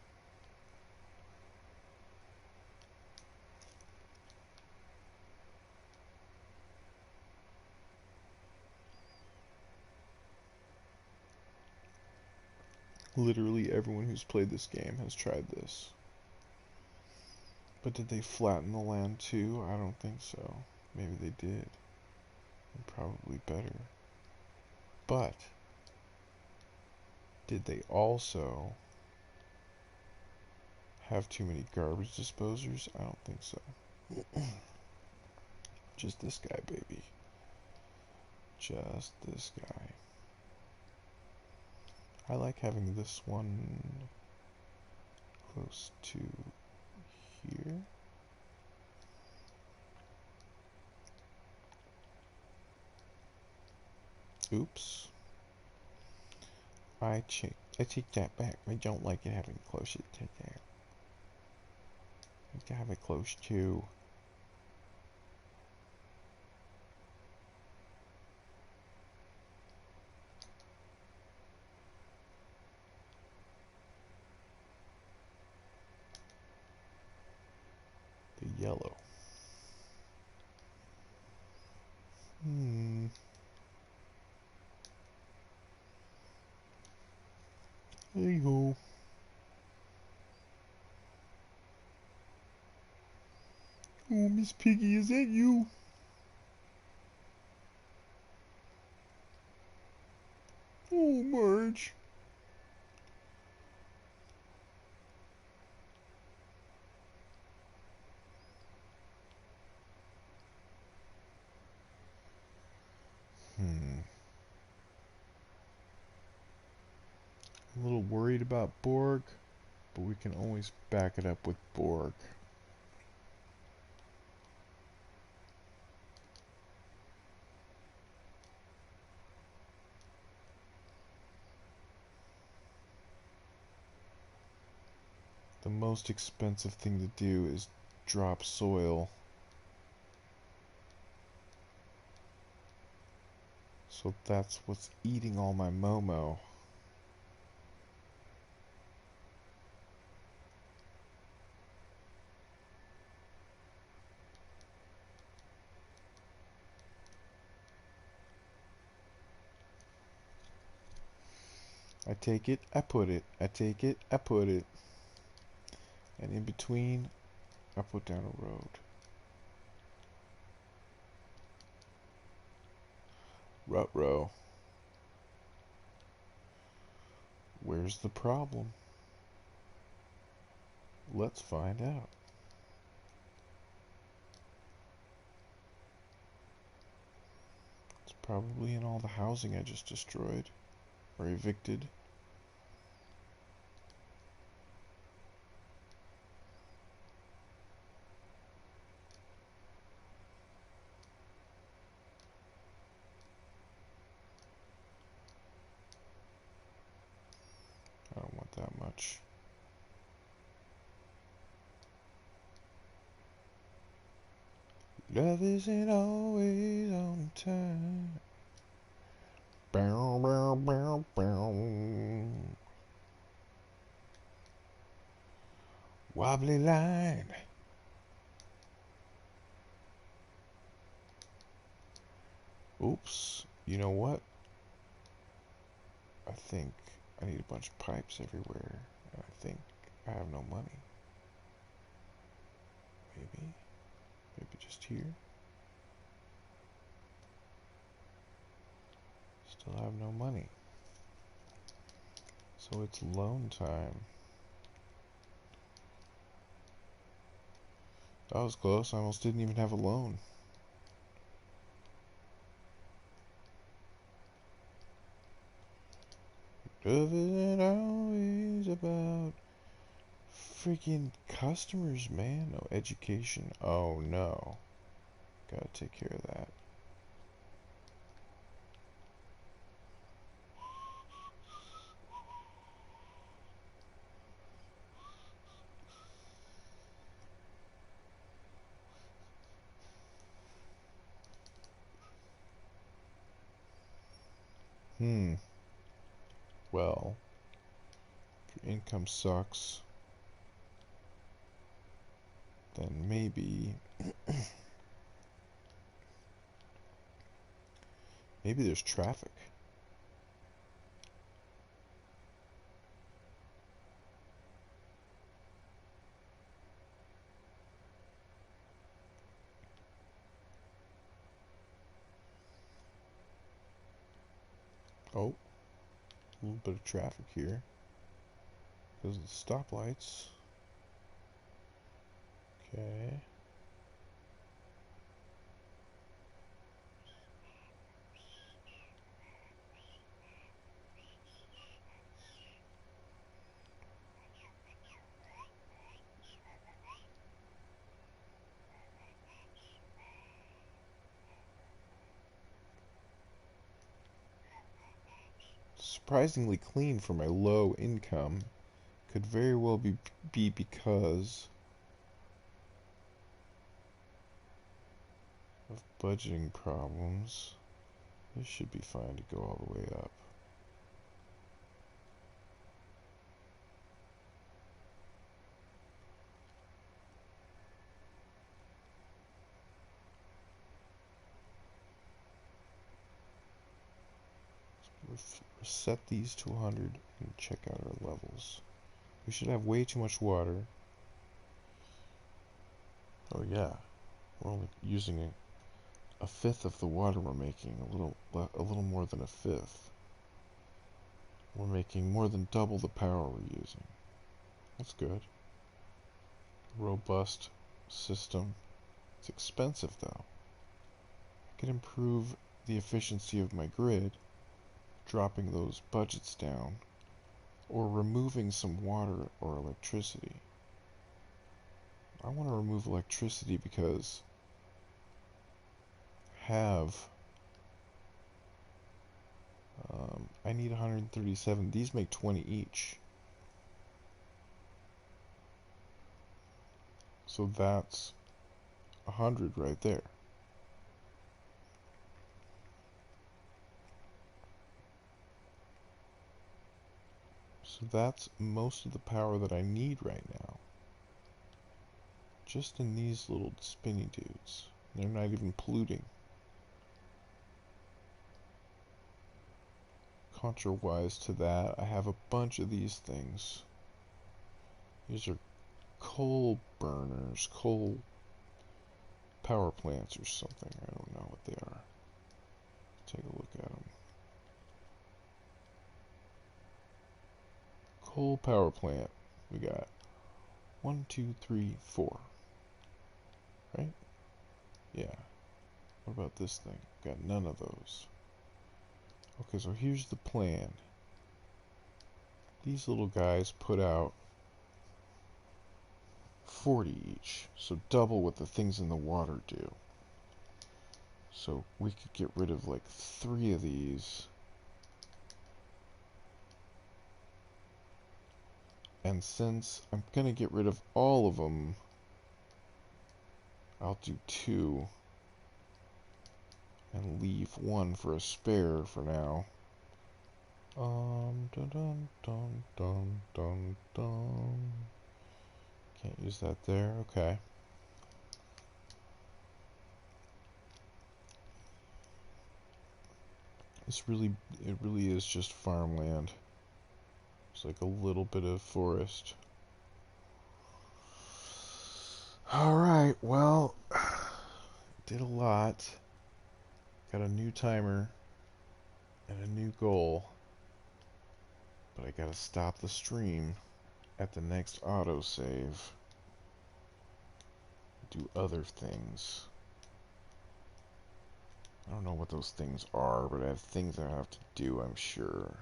Literally everyone who's played this game has tried this. But did they flatten the land too? I don't think so. Maybe they did. And probably better. But did they also have too many garbage disposers? I don't think so. Just this guy, baby. Just this guy. I like having this one close to here. Oops. I take that back. I don't like it having closer to there. I like to have it close to. The yellow. There you go. Oh, Miss Piggy, is that you? Oh, Marge. A little worried about Borg, but we can always back it up with Borg. The most expensive thing to do is drop soil. So that's what's eating all my Momo. I take it, I put it. I take it, I put it. And in between, I put down a road. Ruh-roh. Where's the problem? Let's find out. It's probably in all the housing I just destroyed. Or evicted. I don't want that much. Love isn't always on time. Bow, bow, bow, bow. Wobbly line. Oops. You know what? I think I need a bunch of pipes everywhere. And I think I have no money. Maybe. Maybe just here. Still have no money. So it's loan time. That was close. I almost didn't even have a loan. Love isn't always about freaking customers, man. No education. Oh no. Gotta take care of that. Well, if your income sucks, then maybe there's traffic. Oh, a little bit of traffic here because of the stoplights. Okay. Surprisingly clean for my low income. Could very well be because of budgeting problems. This should be fine to go all the way up. Set these to 100 and check out our levels. We should have way too much water. Oh yeah, we're only using a fifth of the water we're making. A little more than a fifth. We're making more than double the power we're using. That's good. Robust system. It's expensive though. I could improve the efficiency of my grid, dropping those budgets down, or removing some water or electricity. I want to remove electricity because I need 137. These make 20 each. So that's 100 right there. So that's most of the power that I need right now. Just in these little spinny dudes. They're not even polluting. Contrawise to that, I have a bunch of these things. These are coal burners, coal power plants or something. I don't know what they are. Take a look at them. Coal power plant. We got 1, 2, 3, 4. Right? Yeah. What about this thing? Got none of those. Okay, so here's the plan. These little guys put out 40 each, so double what the things in the water do. So we could get rid of like 3 of these. And since I'm gonna get rid of all of them, I'll do 2 and leave 1 for a spare for now. Dun dun dun dun dun dun. Can't use that there. Okay. It really is just farmland. It's like a little bit of forest. Alright, well, did a lot. Got a new timer and a new goal. But I gotta stop the stream at the next autosave. do other things. I don't know what those things are, but I have things I have to do, I'm sure.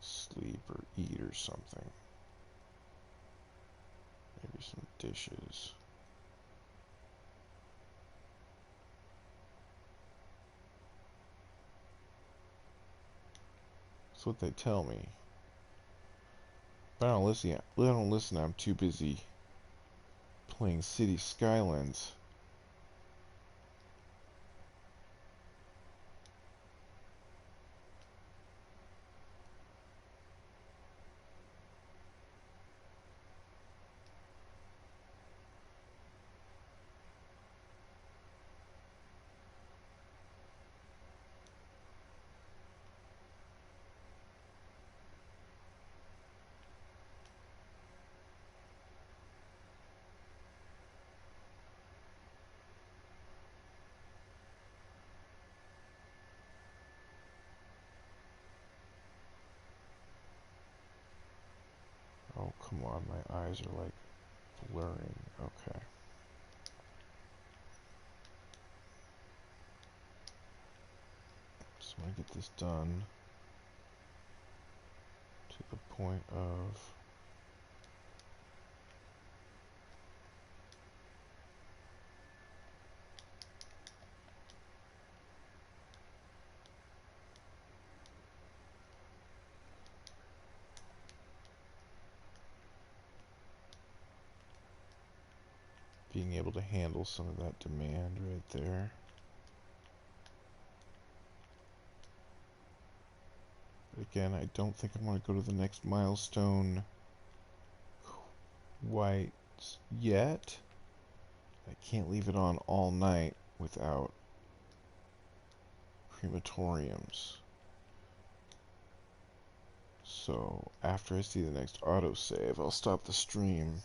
Sleep or eat or something. Maybe some dishes. That's what they tell me. But I don't listen, I'm too busy playing City Skylines. Oh, come on, my eyes are like blurring. Okay. So I get this done to the point of being able to handle some of that demand right there. But again, I don't think I want to go to the next milestone quite yet. I can't leave it on all night without crematoriums. So after I see the next autosave, I'll stop the stream.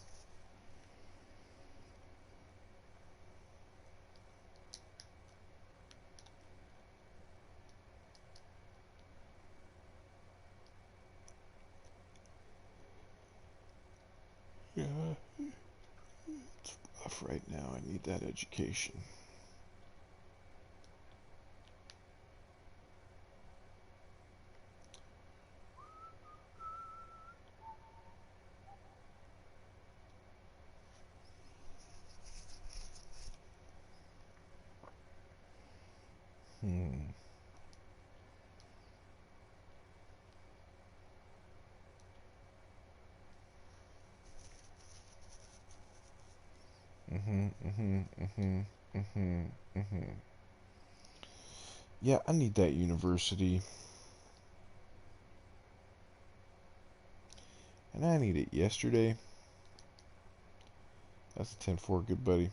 Yeah, it's rough right now. I need that education. Hmm. Yeah, I need that university. And I need it yesterday. That's a 10-4, good buddy.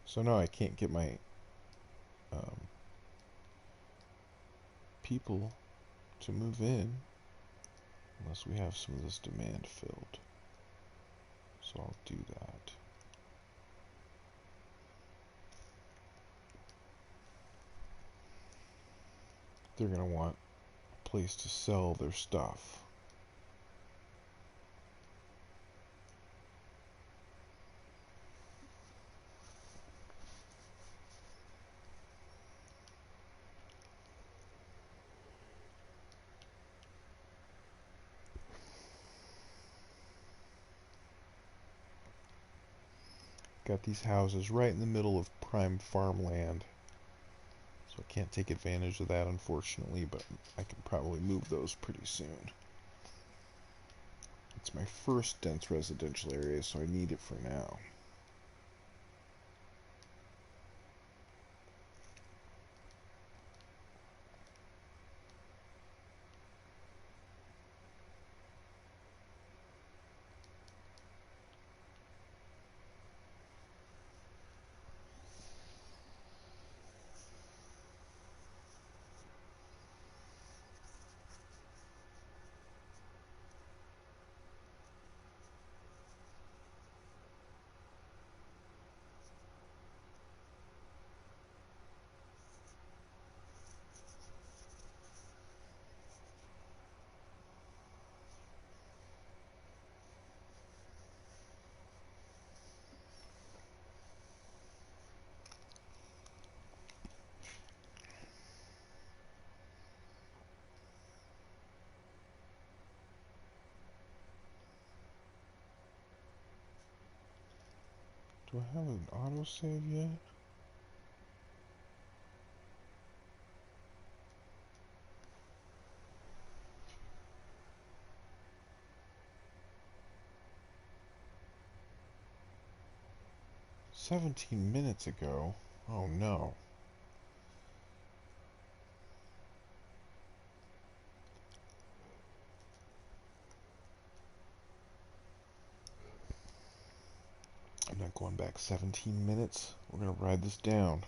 So no, I can't get my people to move in unless we have some of this demand filled. So I'll do that. They're going to want a place to sell their stuff. Got these houses right in the middle of prime farmland. So I can't take advantage of that, unfortunately, but I can probably move those pretty soon. It's my first dense residential area, so I need it for now. Do I have an autosave yet? $17 minutes ago? Oh no. I'm not going back 17 minutes. We're gonna ride this down.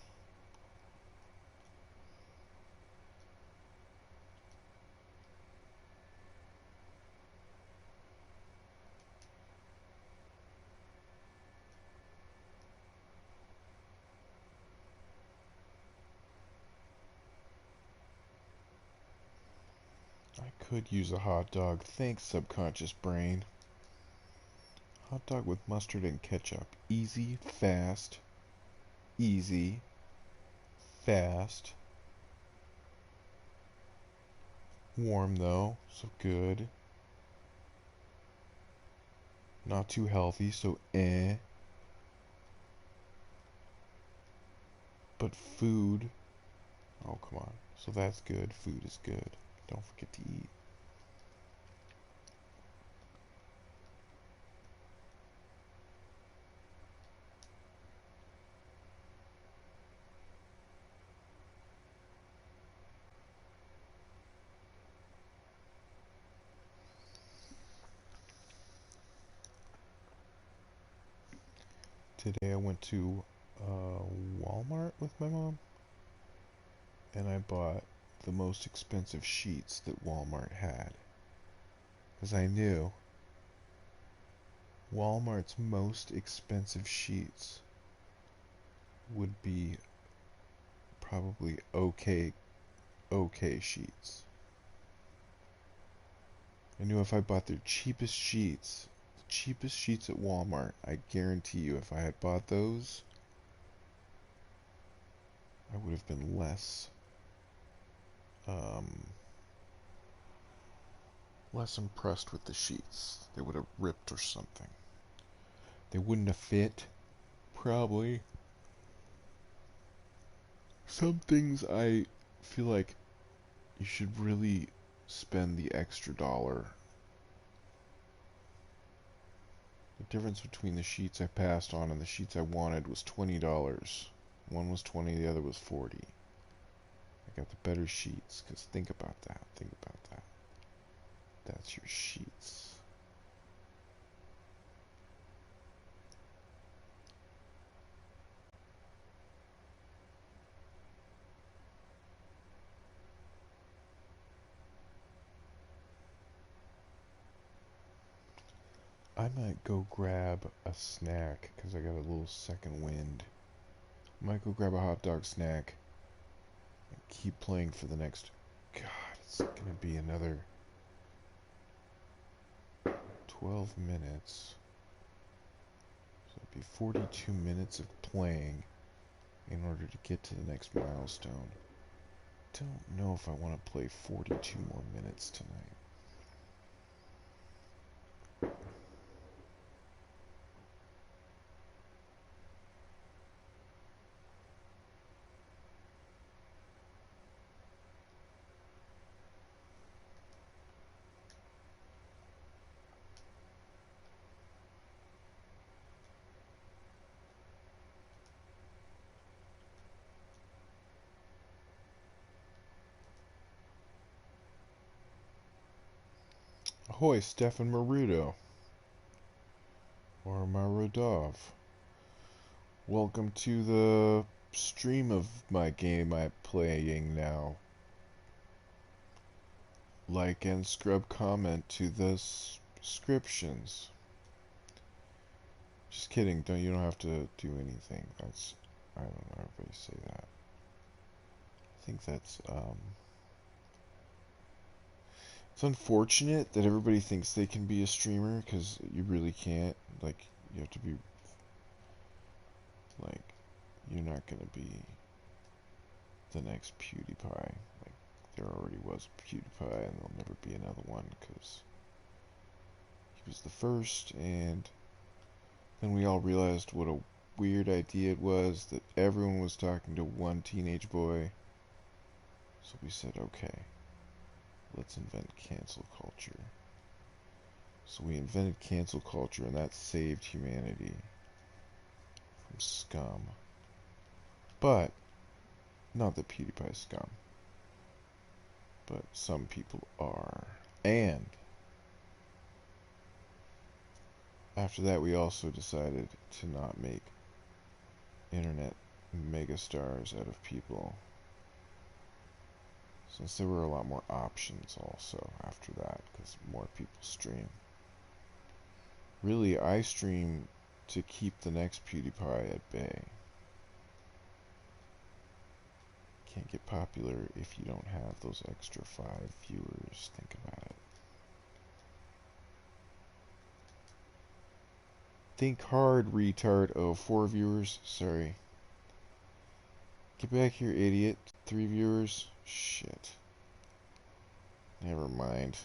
I could use a hot dog. Thanks, subconscious brain. Hot dog with mustard and ketchup. Easy, fast, easy, fast. Warm though, so good. Not too healthy, so eh. But food. Oh, come on. So that's good. Food is good. Don't forget to eat. Today I went to Walmart with my mom and I bought the most expensive sheets that Walmart had. Because I knew Walmart's most expensive sheets would be probably okay sheets. I knew if I bought their cheapest sheets at Walmart, I guarantee you if I had bought those, I would have been less impressed with the sheets. They would have ripped or something. They wouldn't have fit, probably. Some things I feel like you should really spend the extra dollar. The difference between the sheets I passed on and the sheets I wanted was $20. One was 20, the other was 40. I got the better sheets, because think about that. Think about that. That's your sheets. I might go grab a snack, because I got a little second wind. I might go grab a hot dog snack and keep playing for the next... God, it's gonna be another 12 minutes. So it'd be 42 minutes of playing in order to get to the next milestone. Don't know if I want to play 42 more minutes tonight. Ahoy, Stefan Marudo. Or Marudov. Welcome to the stream of my game I'm playing now. Like and scrub comment to the descriptions. Just kidding, you don't have to do anything. That's, I don't know, everybody say that. I think that's, it's unfortunate that everybody thinks they can be a streamer, because you really can't. Like, you have to be, like, you're not gonna be the next PewDiePie. Like, there already was PewDiePie, and there'll never be another one, because he was the first, and then we all realized what a weird idea it was that everyone was talking to one teenage boy. So we said, okay, let's invent cancel culture. So we invented cancel culture, and that saved humanity from scum. But, not that PewDiePie's scum. But some people are. And after that, we also decided to not make internet megastars out of people, since there were a lot more options also after that, because more people stream. Really, I stream to keep the next PewDiePie at bay. Can't get popular if you don't have those extra 5 viewers. Think about it. Think hard, retard. Oh, 4 viewers? Sorry. Get back here, idiot. 3 viewers? Shit. Never mind.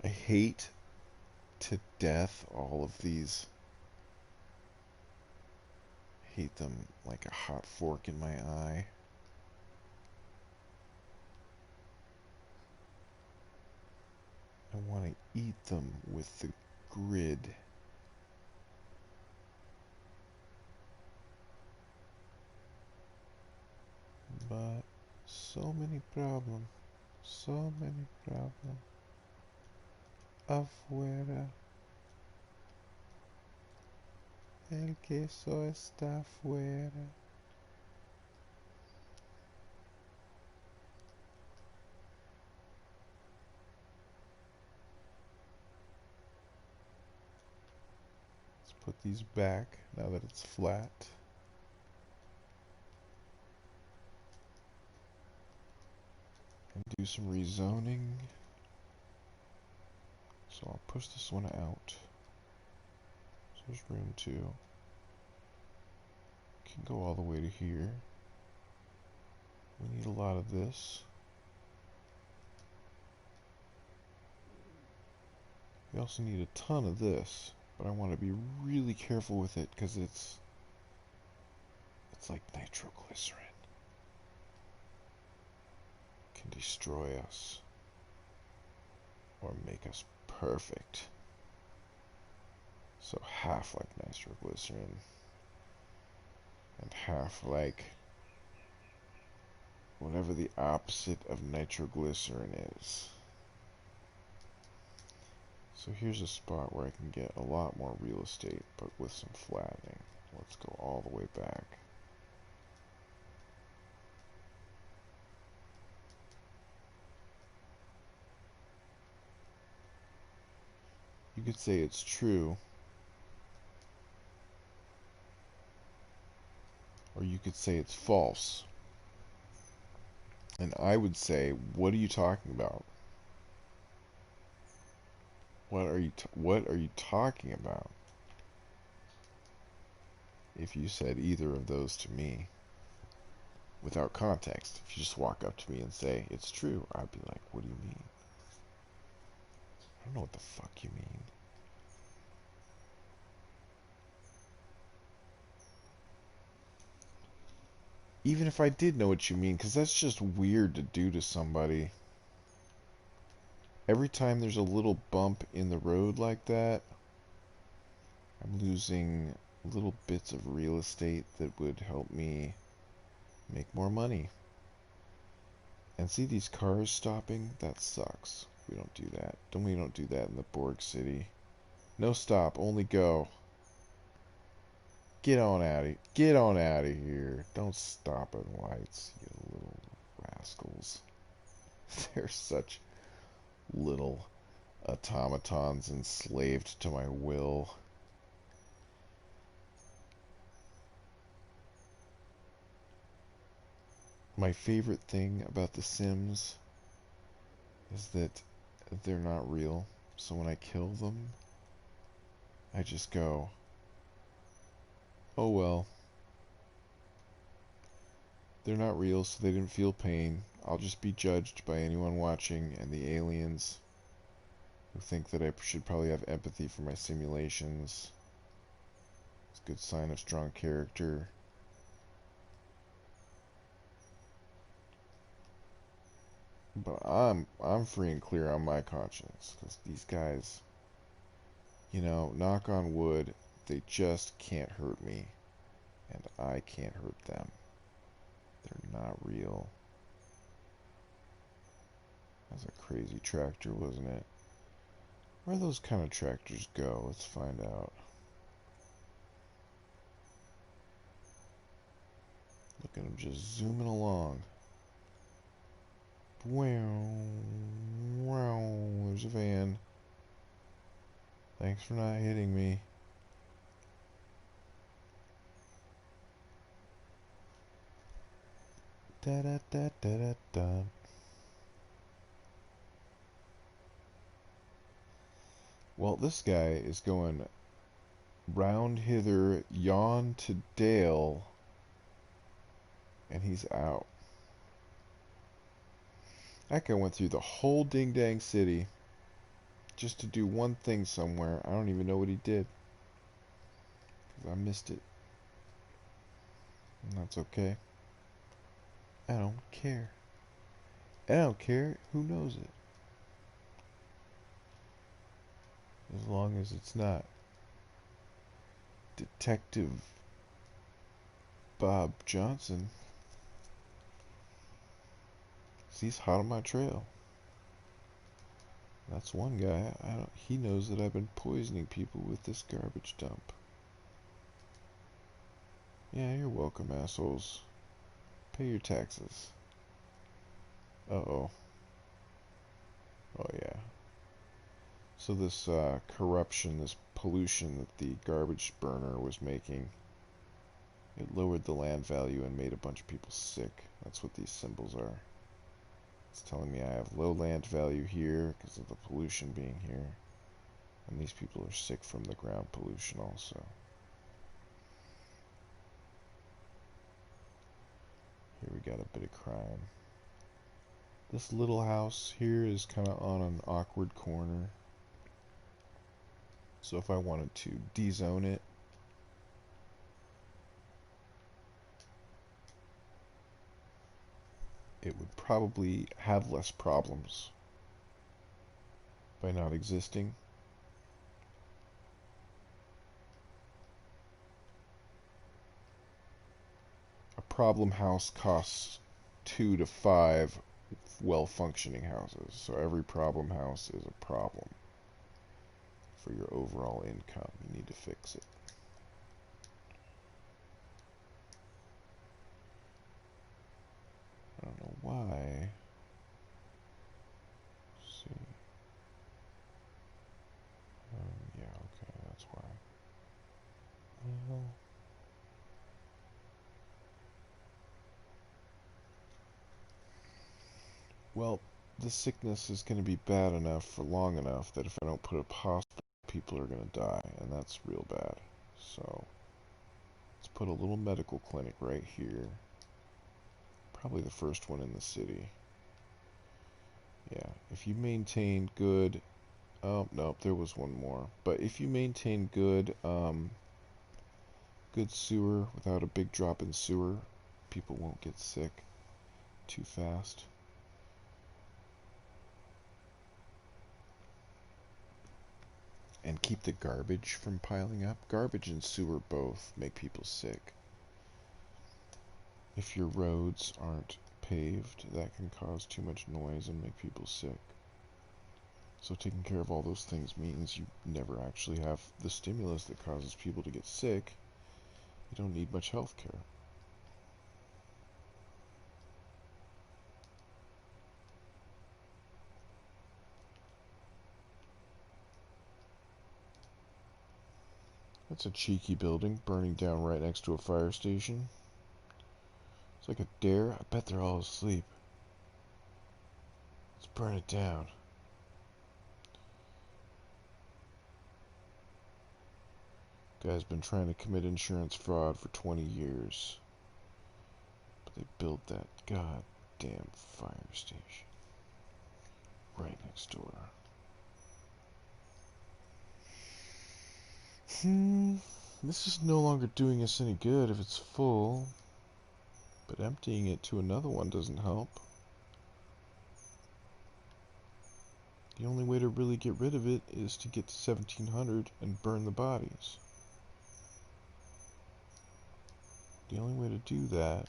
I hate to death all of these. Hate them like a hot fork in my eye. I want to eat them with the grid. But so many problems. So many problems. Afuera. El queso está afuera. Let's put these back now that it's flat. And do some rezoning. So I'll push this one out. So there's room 2. Can go all the way to here. We need a lot of this. We also need a ton of this, but I want to be really careful with it because it's like nitroglycerin. It can destroy us or make us perfect. So half like nitroglycerin and half like whatever the opposite of nitroglycerin is. So here's a spot where I can get a lot more real estate, but with some flattening. Let's go all the way back. You could say it's true, or you could say it's false. And I would say, what are you talking about? What are you talking about? If you said either of those to me without context, if you just walk up to me and say it's true, I'd be like, what do you mean? I don't know what the fuck you mean. Even if I did know what you mean, because that's just weird to do to somebody. Every time there's a little bump in the road like that, I'm losing little bits of real estate that would help me make more money. And see these cars stopping? That sucks. We don't do that. We don't do that in the Borg City. No stop, only go. Get on out of here. Don't stop at lights, you little rascals. They're such little automatons enslaved to my will. My favorite thing about The Sims is that they're not real. So when I kill them, I just go, Oh well. They're not real, so they didn't feel pain. I'll just be judged by anyone watching and the aliens who think that I should probably have empathy for my simulations. It's a good sign of strong character. But I'm free and clear on my conscience, because these guys, knock on wood, they just can't hurt me, and I can't hurt them. They're not real. That's a crazy tractor, wasn't it? Where do those kind of tractors go? Let's find out. Look at them just zooming along. Wow, wow, there's a van. Thanks for not hitting me. Da da da da da da. Well, this guy is going round hither, yawn to Dale, and he's out. That guy went through the whole ding dang city just to do one thing somewhere. I don't even know what he did, 'cause I missed it. And that's okay. I don't care. I don't care who knows it. As long as it's not Detective Bob Johnson. He's hot on my trail. That's one guy. He knows that I've been poisoning people with this garbage dump. Yeah, you're welcome, assholes. Pay your taxes. Uh-oh. Oh, yeah. So this corruption, this pollution that the garbage burner was making, it lowered the land value and made a bunch of people sick. That's what these symbols are. It's telling me I have low land value here because of the pollution being here. And these people are sick from the ground pollution also. Here we got a bit of crime. This little house here is kind of on an awkward corner. So if I wanted to dezone it, it would probably have less problems by not existing. A problem house costs 2 to 5 well-functioning houses. So every problem house is a problem for your overall income. You need to fix it. I don't know why. Let's see. Yeah, okay, that's why. Well, well, the sickness is going to be bad enough for long enough that if I don't put a hospital, people are going to die, and that's real bad. So, let's put a little medical clinic right here. Probably the first one in the city. Yeah, if you maintain good... Oh, no, there was one more. But if you maintain good, good sewer without a big drop in sewer, people won't get sick too fast. And keep the garbage from piling up. Garbage and sewer both make people sick. If your roads aren't paved, that can cause too much noise and make people sick. So taking care of all those things means you never actually have the stimulus that causes people to get sick. You don't need much health care. That's a cheeky building, burning down right next to a fire station. It's like a dare. I bet they're all asleep. Let's burn it down. Guy's been trying to commit insurance fraud for 20 years. But they built that goddamn fire station right next door. This is no longer doing us any good if it's full. But emptying it to another one doesn't help. The only way to really get rid of it is to get to 1700 and burn the bodies. The only way to do that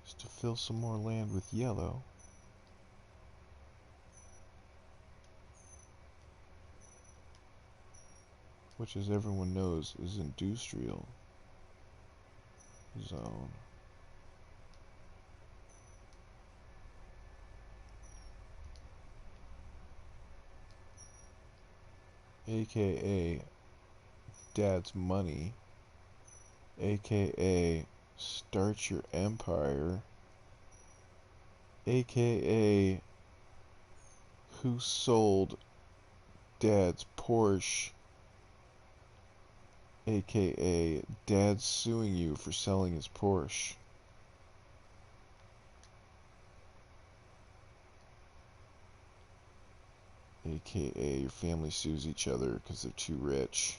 is to fill some more land with yellow. Which, as everyone knows, is industrial zone. AKA Dad's money. AKA start your empire. AKA who sold Dad's Porsche. AKA Dad's suing you for selling his Porsche. AKA your family sues each other because they're too rich.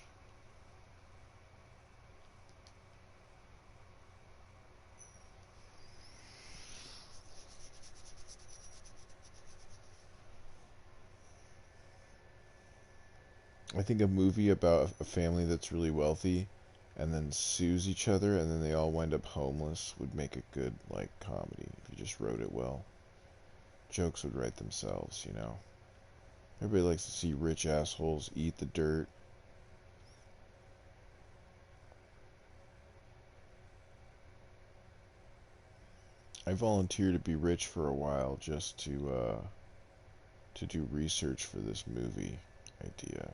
I think a movie about a family that's really wealthy and then sues each other and then they all wind up homeless would make a good, like, comedy if you just wrote it well. Jokes would write themselves, you know. Everybody likes to see rich assholes eat the dirt. I volunteered to be rich for a while just to do research for this movie idea.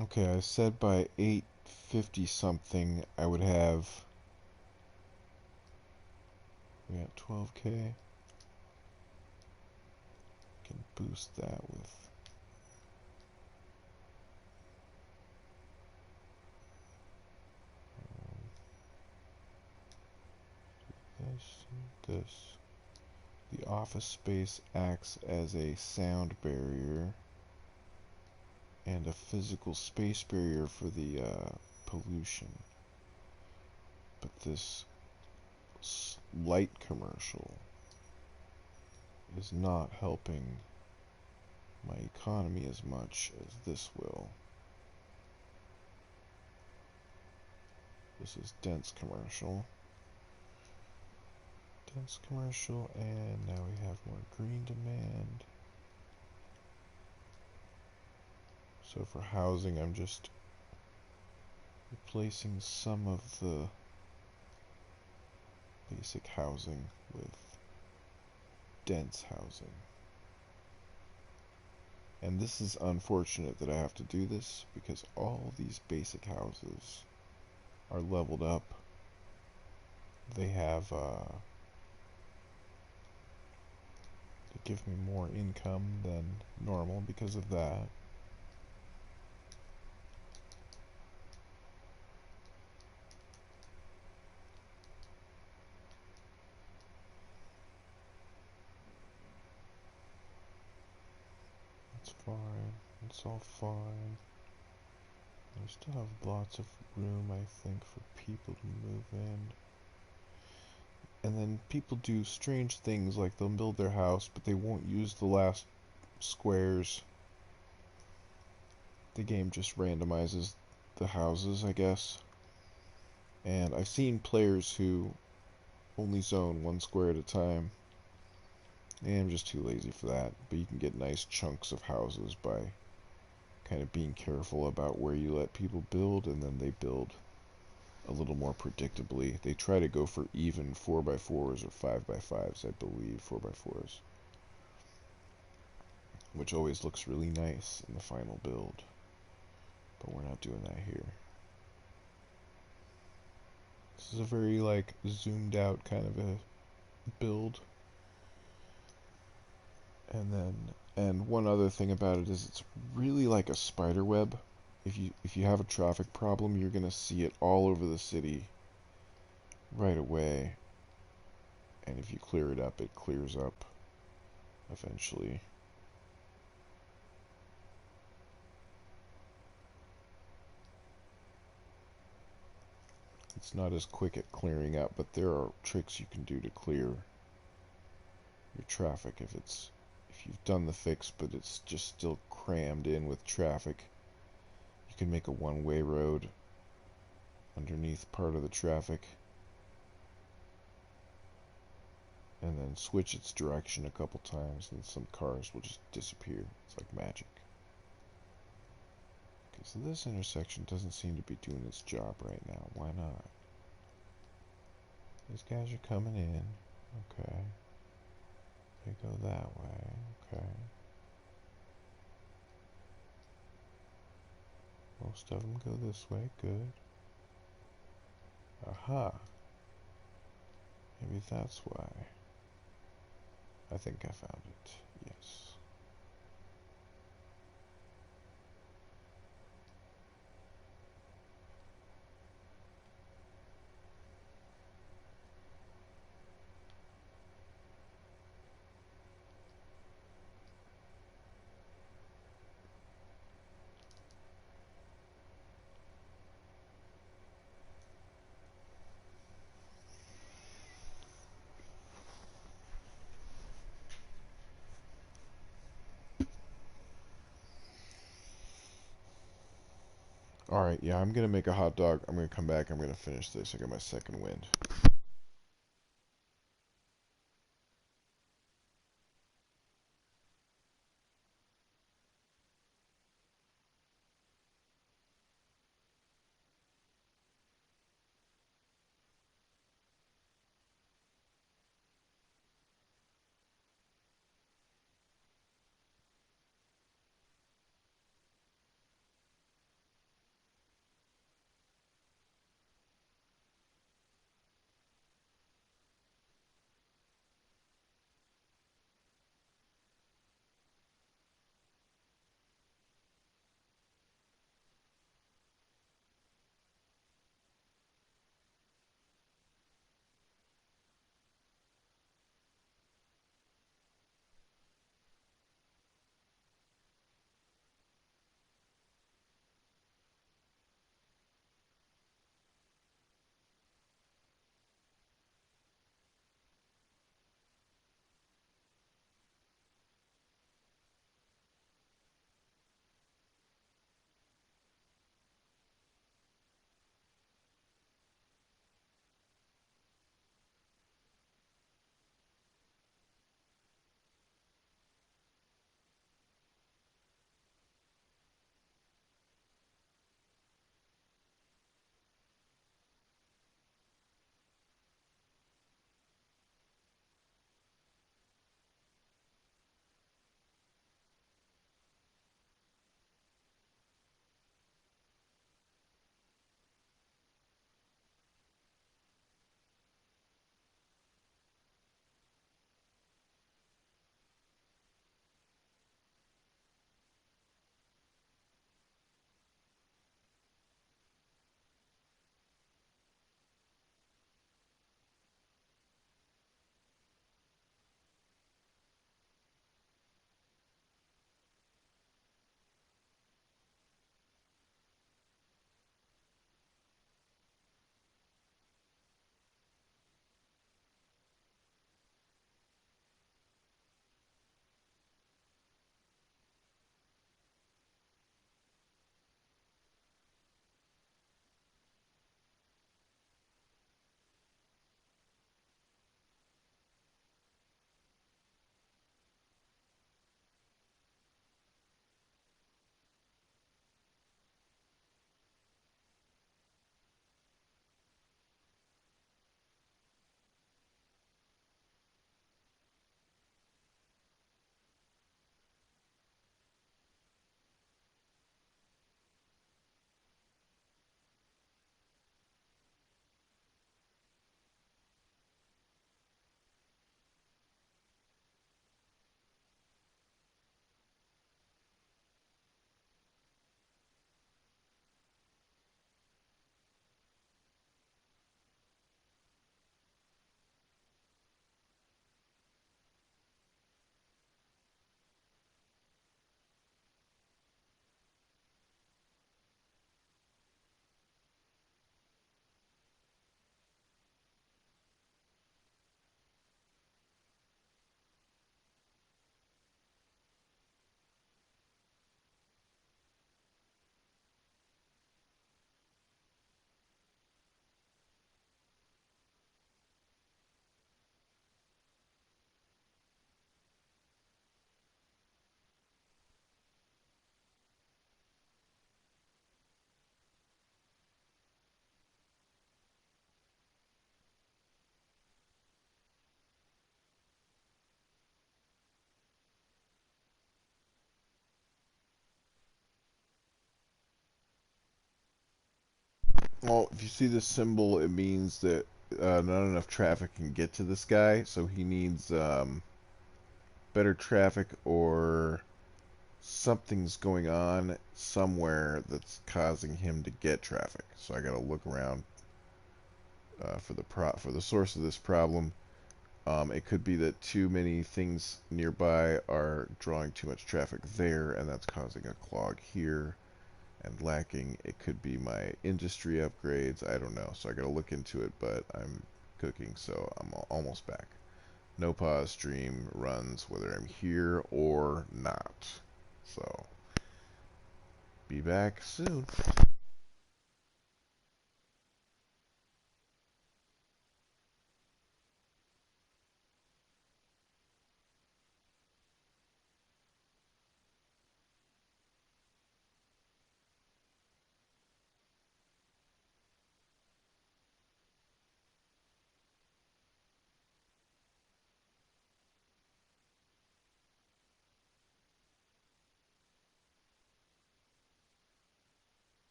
Okay, I said by 850 something I would have. We got 12K. Can boost that with this. The office space acts as a sound barrier and a physical space barrier for the pollution. But this light commercial is not helping my economy as much as this will. This is dense commercial. Dense commercial, and now we have more green demand. So for housing, I'm just replacing some of the basic housing with dense housing. And this is unfortunate that I have to do this because all these basic houses are leveled up. They have they give me more income than normal because of that. It's fine. It's all fine. I still have lots of room, I think, for people to move in. And then people do strange things, like they'll build their house, but they won't use the last squares. The game just randomizes the houses, I guess. And I've seen players who only zone one square at a time. And I'm just too lazy for that. But you can get nice chunks of houses by kind of being careful about where you let people build, and then they build a little more predictably. They try to go for even 4x4s or 5x5s, I believe, 4x4s. Which always looks really nice in the final build. But we're not doing that here. This is a very, like, zoomed out kind of a build. And one other thing about it is it's really like a spider web. If you have a traffic problem, you're gonna see it all over the city right away. And if you clear it up, it clears up eventually. It's not as quick at clearing up, but there are tricks you can do to clear your traffic if you've done the fix, but it's just still crammed in with traffic. You can make a one-way road underneath part of the traffic, and then switch its direction a couple times, and some cars will just disappear. It's like magic. Okay, so this intersection doesn't seem to be doing its job right now. Why not? These guys are coming in. Okay. They go that way. Okay. Most of them go this way. Good. Aha. Maybe that's why. I think I found it. Yes. Alright, yeah, I'm gonna make a hot dog. I'm gonna come back. I'm gonna finish this. I got my second wind. Well, if you see the symbol, it means that not enough traffic can get to this guy, so he needs better traffic or something's going on somewhere that's causing him to get traffic. So I got to look around for the source of this problem. It could be that too many things nearby are drawing too much traffic there, and that's causing a clog here and lacking. It could be my industry upgrades. I don't know. So I got to look into it, but I'm cooking, so I'm almost back. No pause stream runs whether I'm here or not. So be back soon.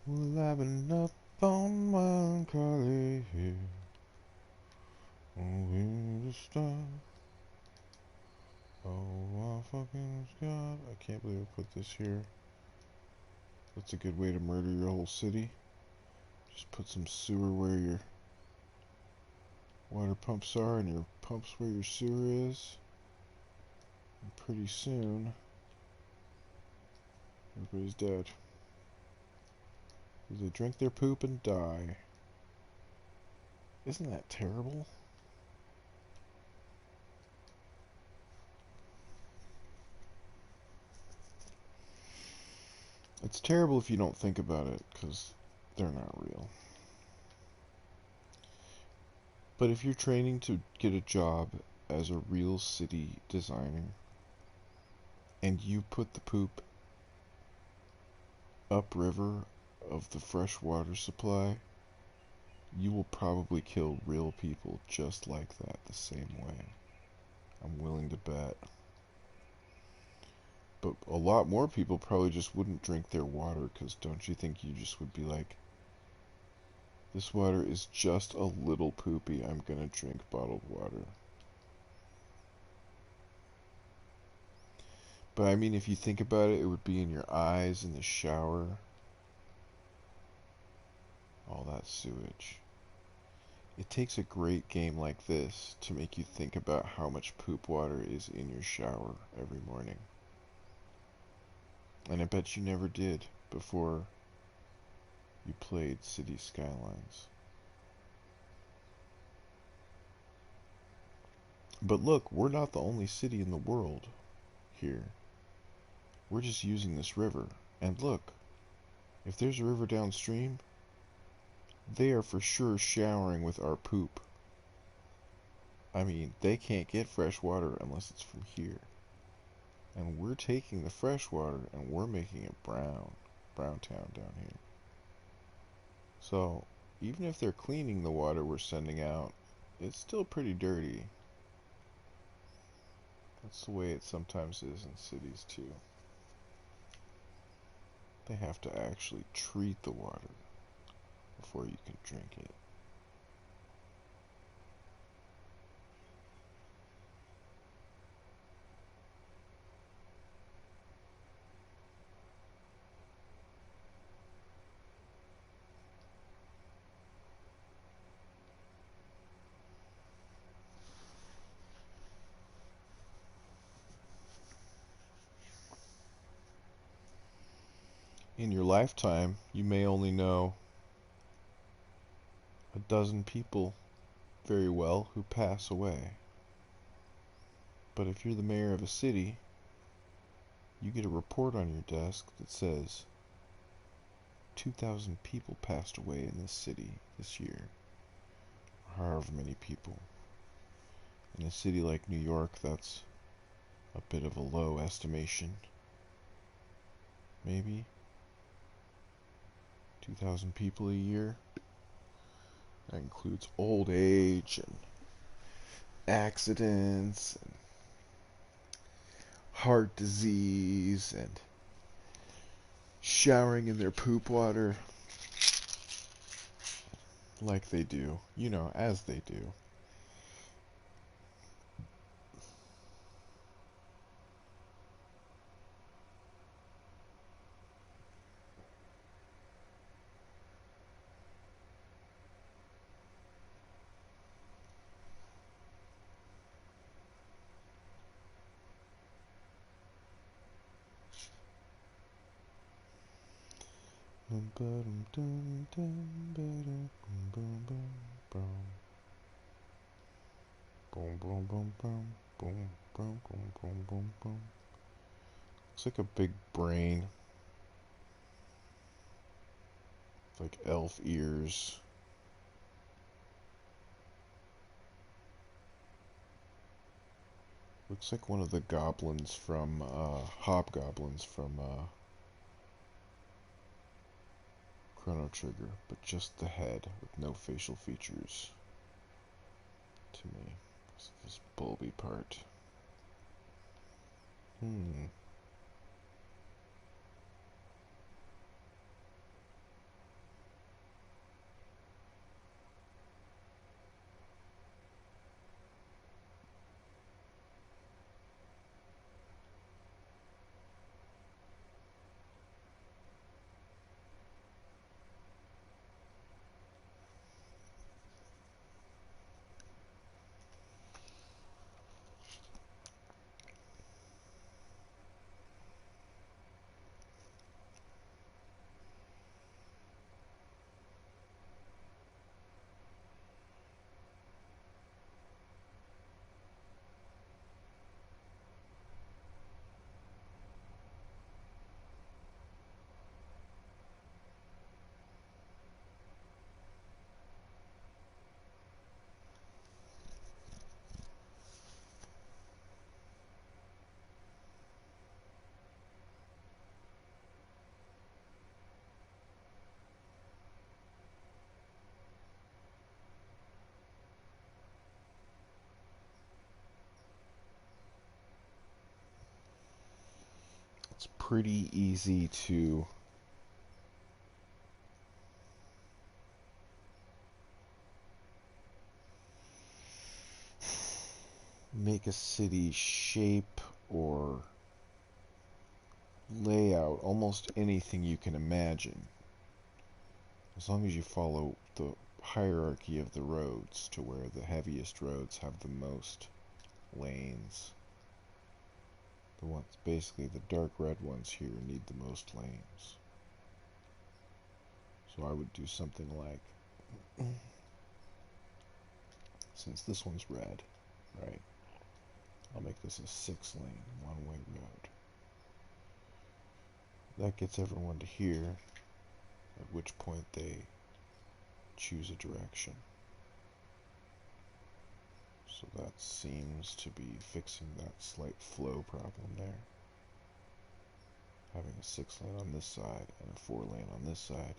Well, I've been up on melancholy here. Oh, where to start? Oh, I fucking God. I can't believe I put this here. That's a good way to murder your whole city. Just put some sewer where your water pumps are and your pumps where your sewer is. And pretty soon, everybody's dead. They drink their poop and die. Isn't that terrible? It's terrible if you don't think about it, because they're not real. But if you're training to get a job as a real city designer, and you put the poop upriver of the fresh water supply, you will probably kill real people just like that the same way. I'm willing to bet. But a lot more people probably just wouldn't drink their water, because don't you think you just would be like, this water is just a little poopy, I'm gonna drink bottled water. But I mean, if you think about it, it would be in your eyes, in the shower, all that sewage. It takes a great game like this to make you think about how much poop water is in your shower every morning. And I bet you never did before you played City Skylines. But look, we're not the only city in the world here. We're just using this river. And look, if there's a river downstream, they are for sure showering with our poop. I mean, they can't get fresh water unless it's from here. And we're taking the fresh water and we're making it brown. Brown town down here. So, even if they're cleaning the water we're sending out, it's still pretty dirty. That's the way it sometimes is in cities too. They have to actually treat the water before you can drink it. In your lifetime, you may only know a dozen people very well who pass away. But if you're the mayor of a city, you get a report on your desk that says 2,000 people passed away in this city this year. Or however many people. In a city like New York, that's a bit of a low estimation. Maybe 2,000 people a year. That includes old age and accidents and heart disease and showering in their poop water like they do, you know, as they do. Looks like a big brain. Like elf ears. Looks like one of the goblins from, hobgoblins from, Chrono Trigger, but just the head with no facial features. To me, this bulby part. I it's pretty easy to make a city shape or layout almost anything you can imagine, as long as you follow the hierarchy of the roads to where the heaviest roads have the most lanes. The ones, basically the dark red ones here, need the most lanes. So I would do something like, since this one's red, right? I'll make this a 6-lane, one-way road. That gets everyone to here, at which point they choose a direction. So that seems to be fixing that slight flow problem there. Having a 6-lane on this side and a 4-lane on this side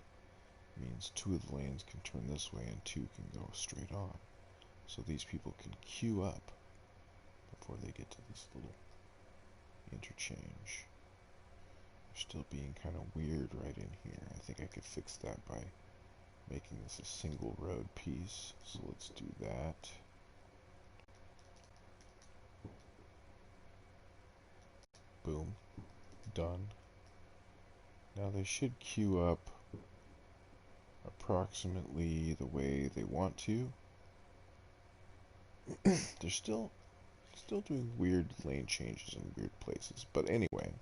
means 2 of the lanes can turn this way and 2 can go straight on. So these people can queue up before they get to this little interchange. They're still being kind of weird right in here. I think I could fix that by making this a single road piece. So let's do that. Boom. Done. Now they should queue up approximately the way they want to. They're still doing weird lane changes in weird places. But anyway,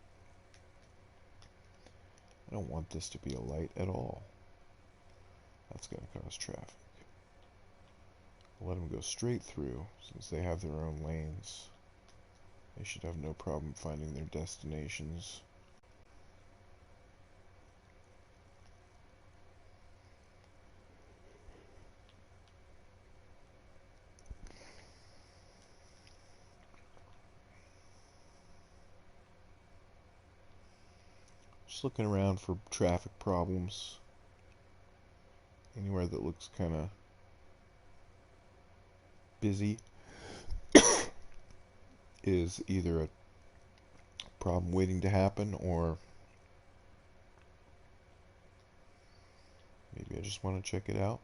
I don't want this to be a light at all. That's going to cause traffic. I'll let them go straight through, since they have their own lanes. They should have no problem finding their destinations. Just looking around for traffic problems. Anywhere that looks kind of busy is either a problem waiting to happen, or maybe I just want to check it out.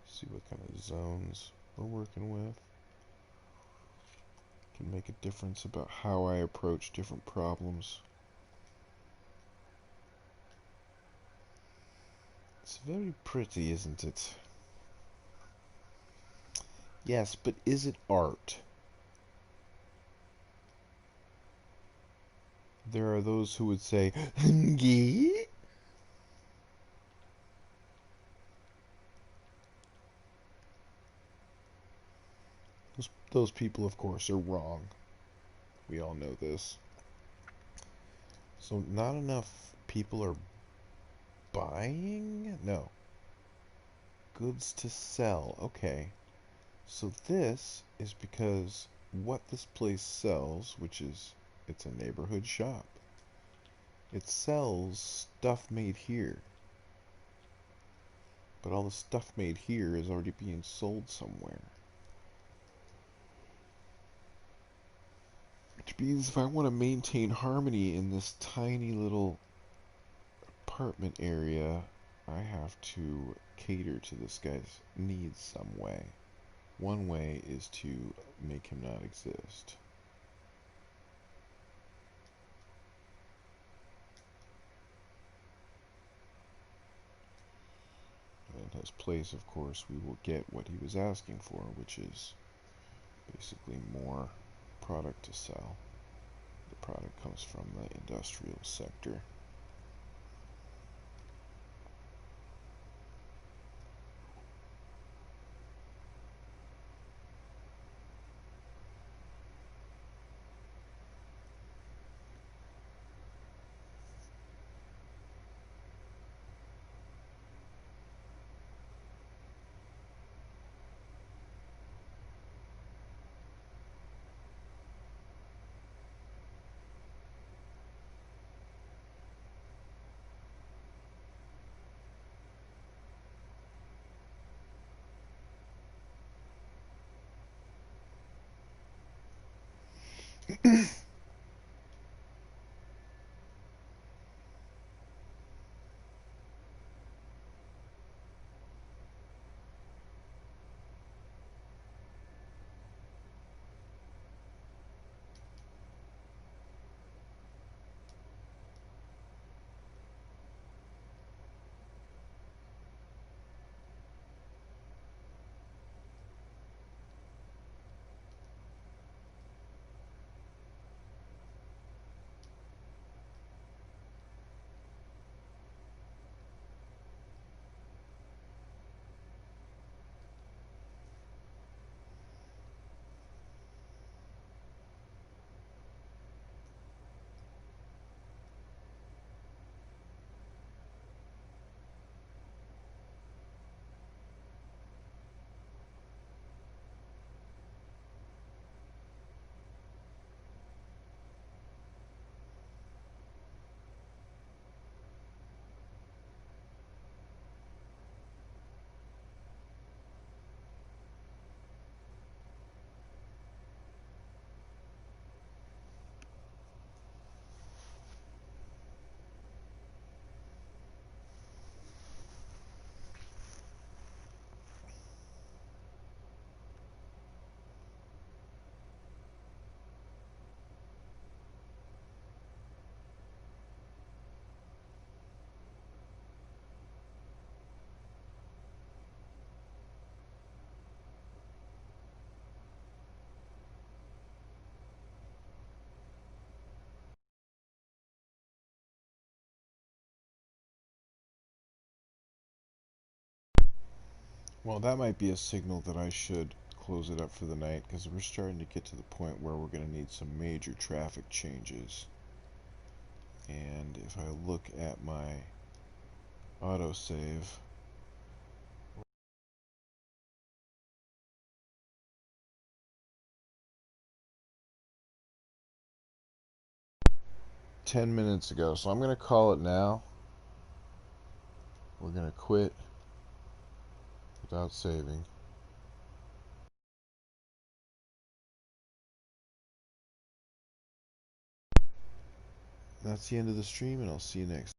See what kind of zones we're working with. Can make a difference about how I approach different problems. It's very pretty, isn't it? Yes, but is it art? There are those who would say, "Gee?" Those people, of course, are wrong. We all know this. So not enough people are buying? No. Goods to sell. Okay. So this is because what this place sells, which is, it's a neighborhood shop. It sells stuff made here. But all the stuff made here is already being sold somewhere. Which means if I want to maintain harmony in this tiny little apartment area, I have to cater to this guy's needs some way. One way is to make him not exist. And in his place, of course, we will get what he was asking for, which is basically more product to sell. The product comes from the industrial sector. Well, that might be a signal that I should close it up for the night, because we're starting to get to the point where we're going to need some major traffic changes. And if I look at my autosave, 10 minutes ago, so I'm going to call it now. We're going to quit without saving. That's the end of the stream, and I'll see you next.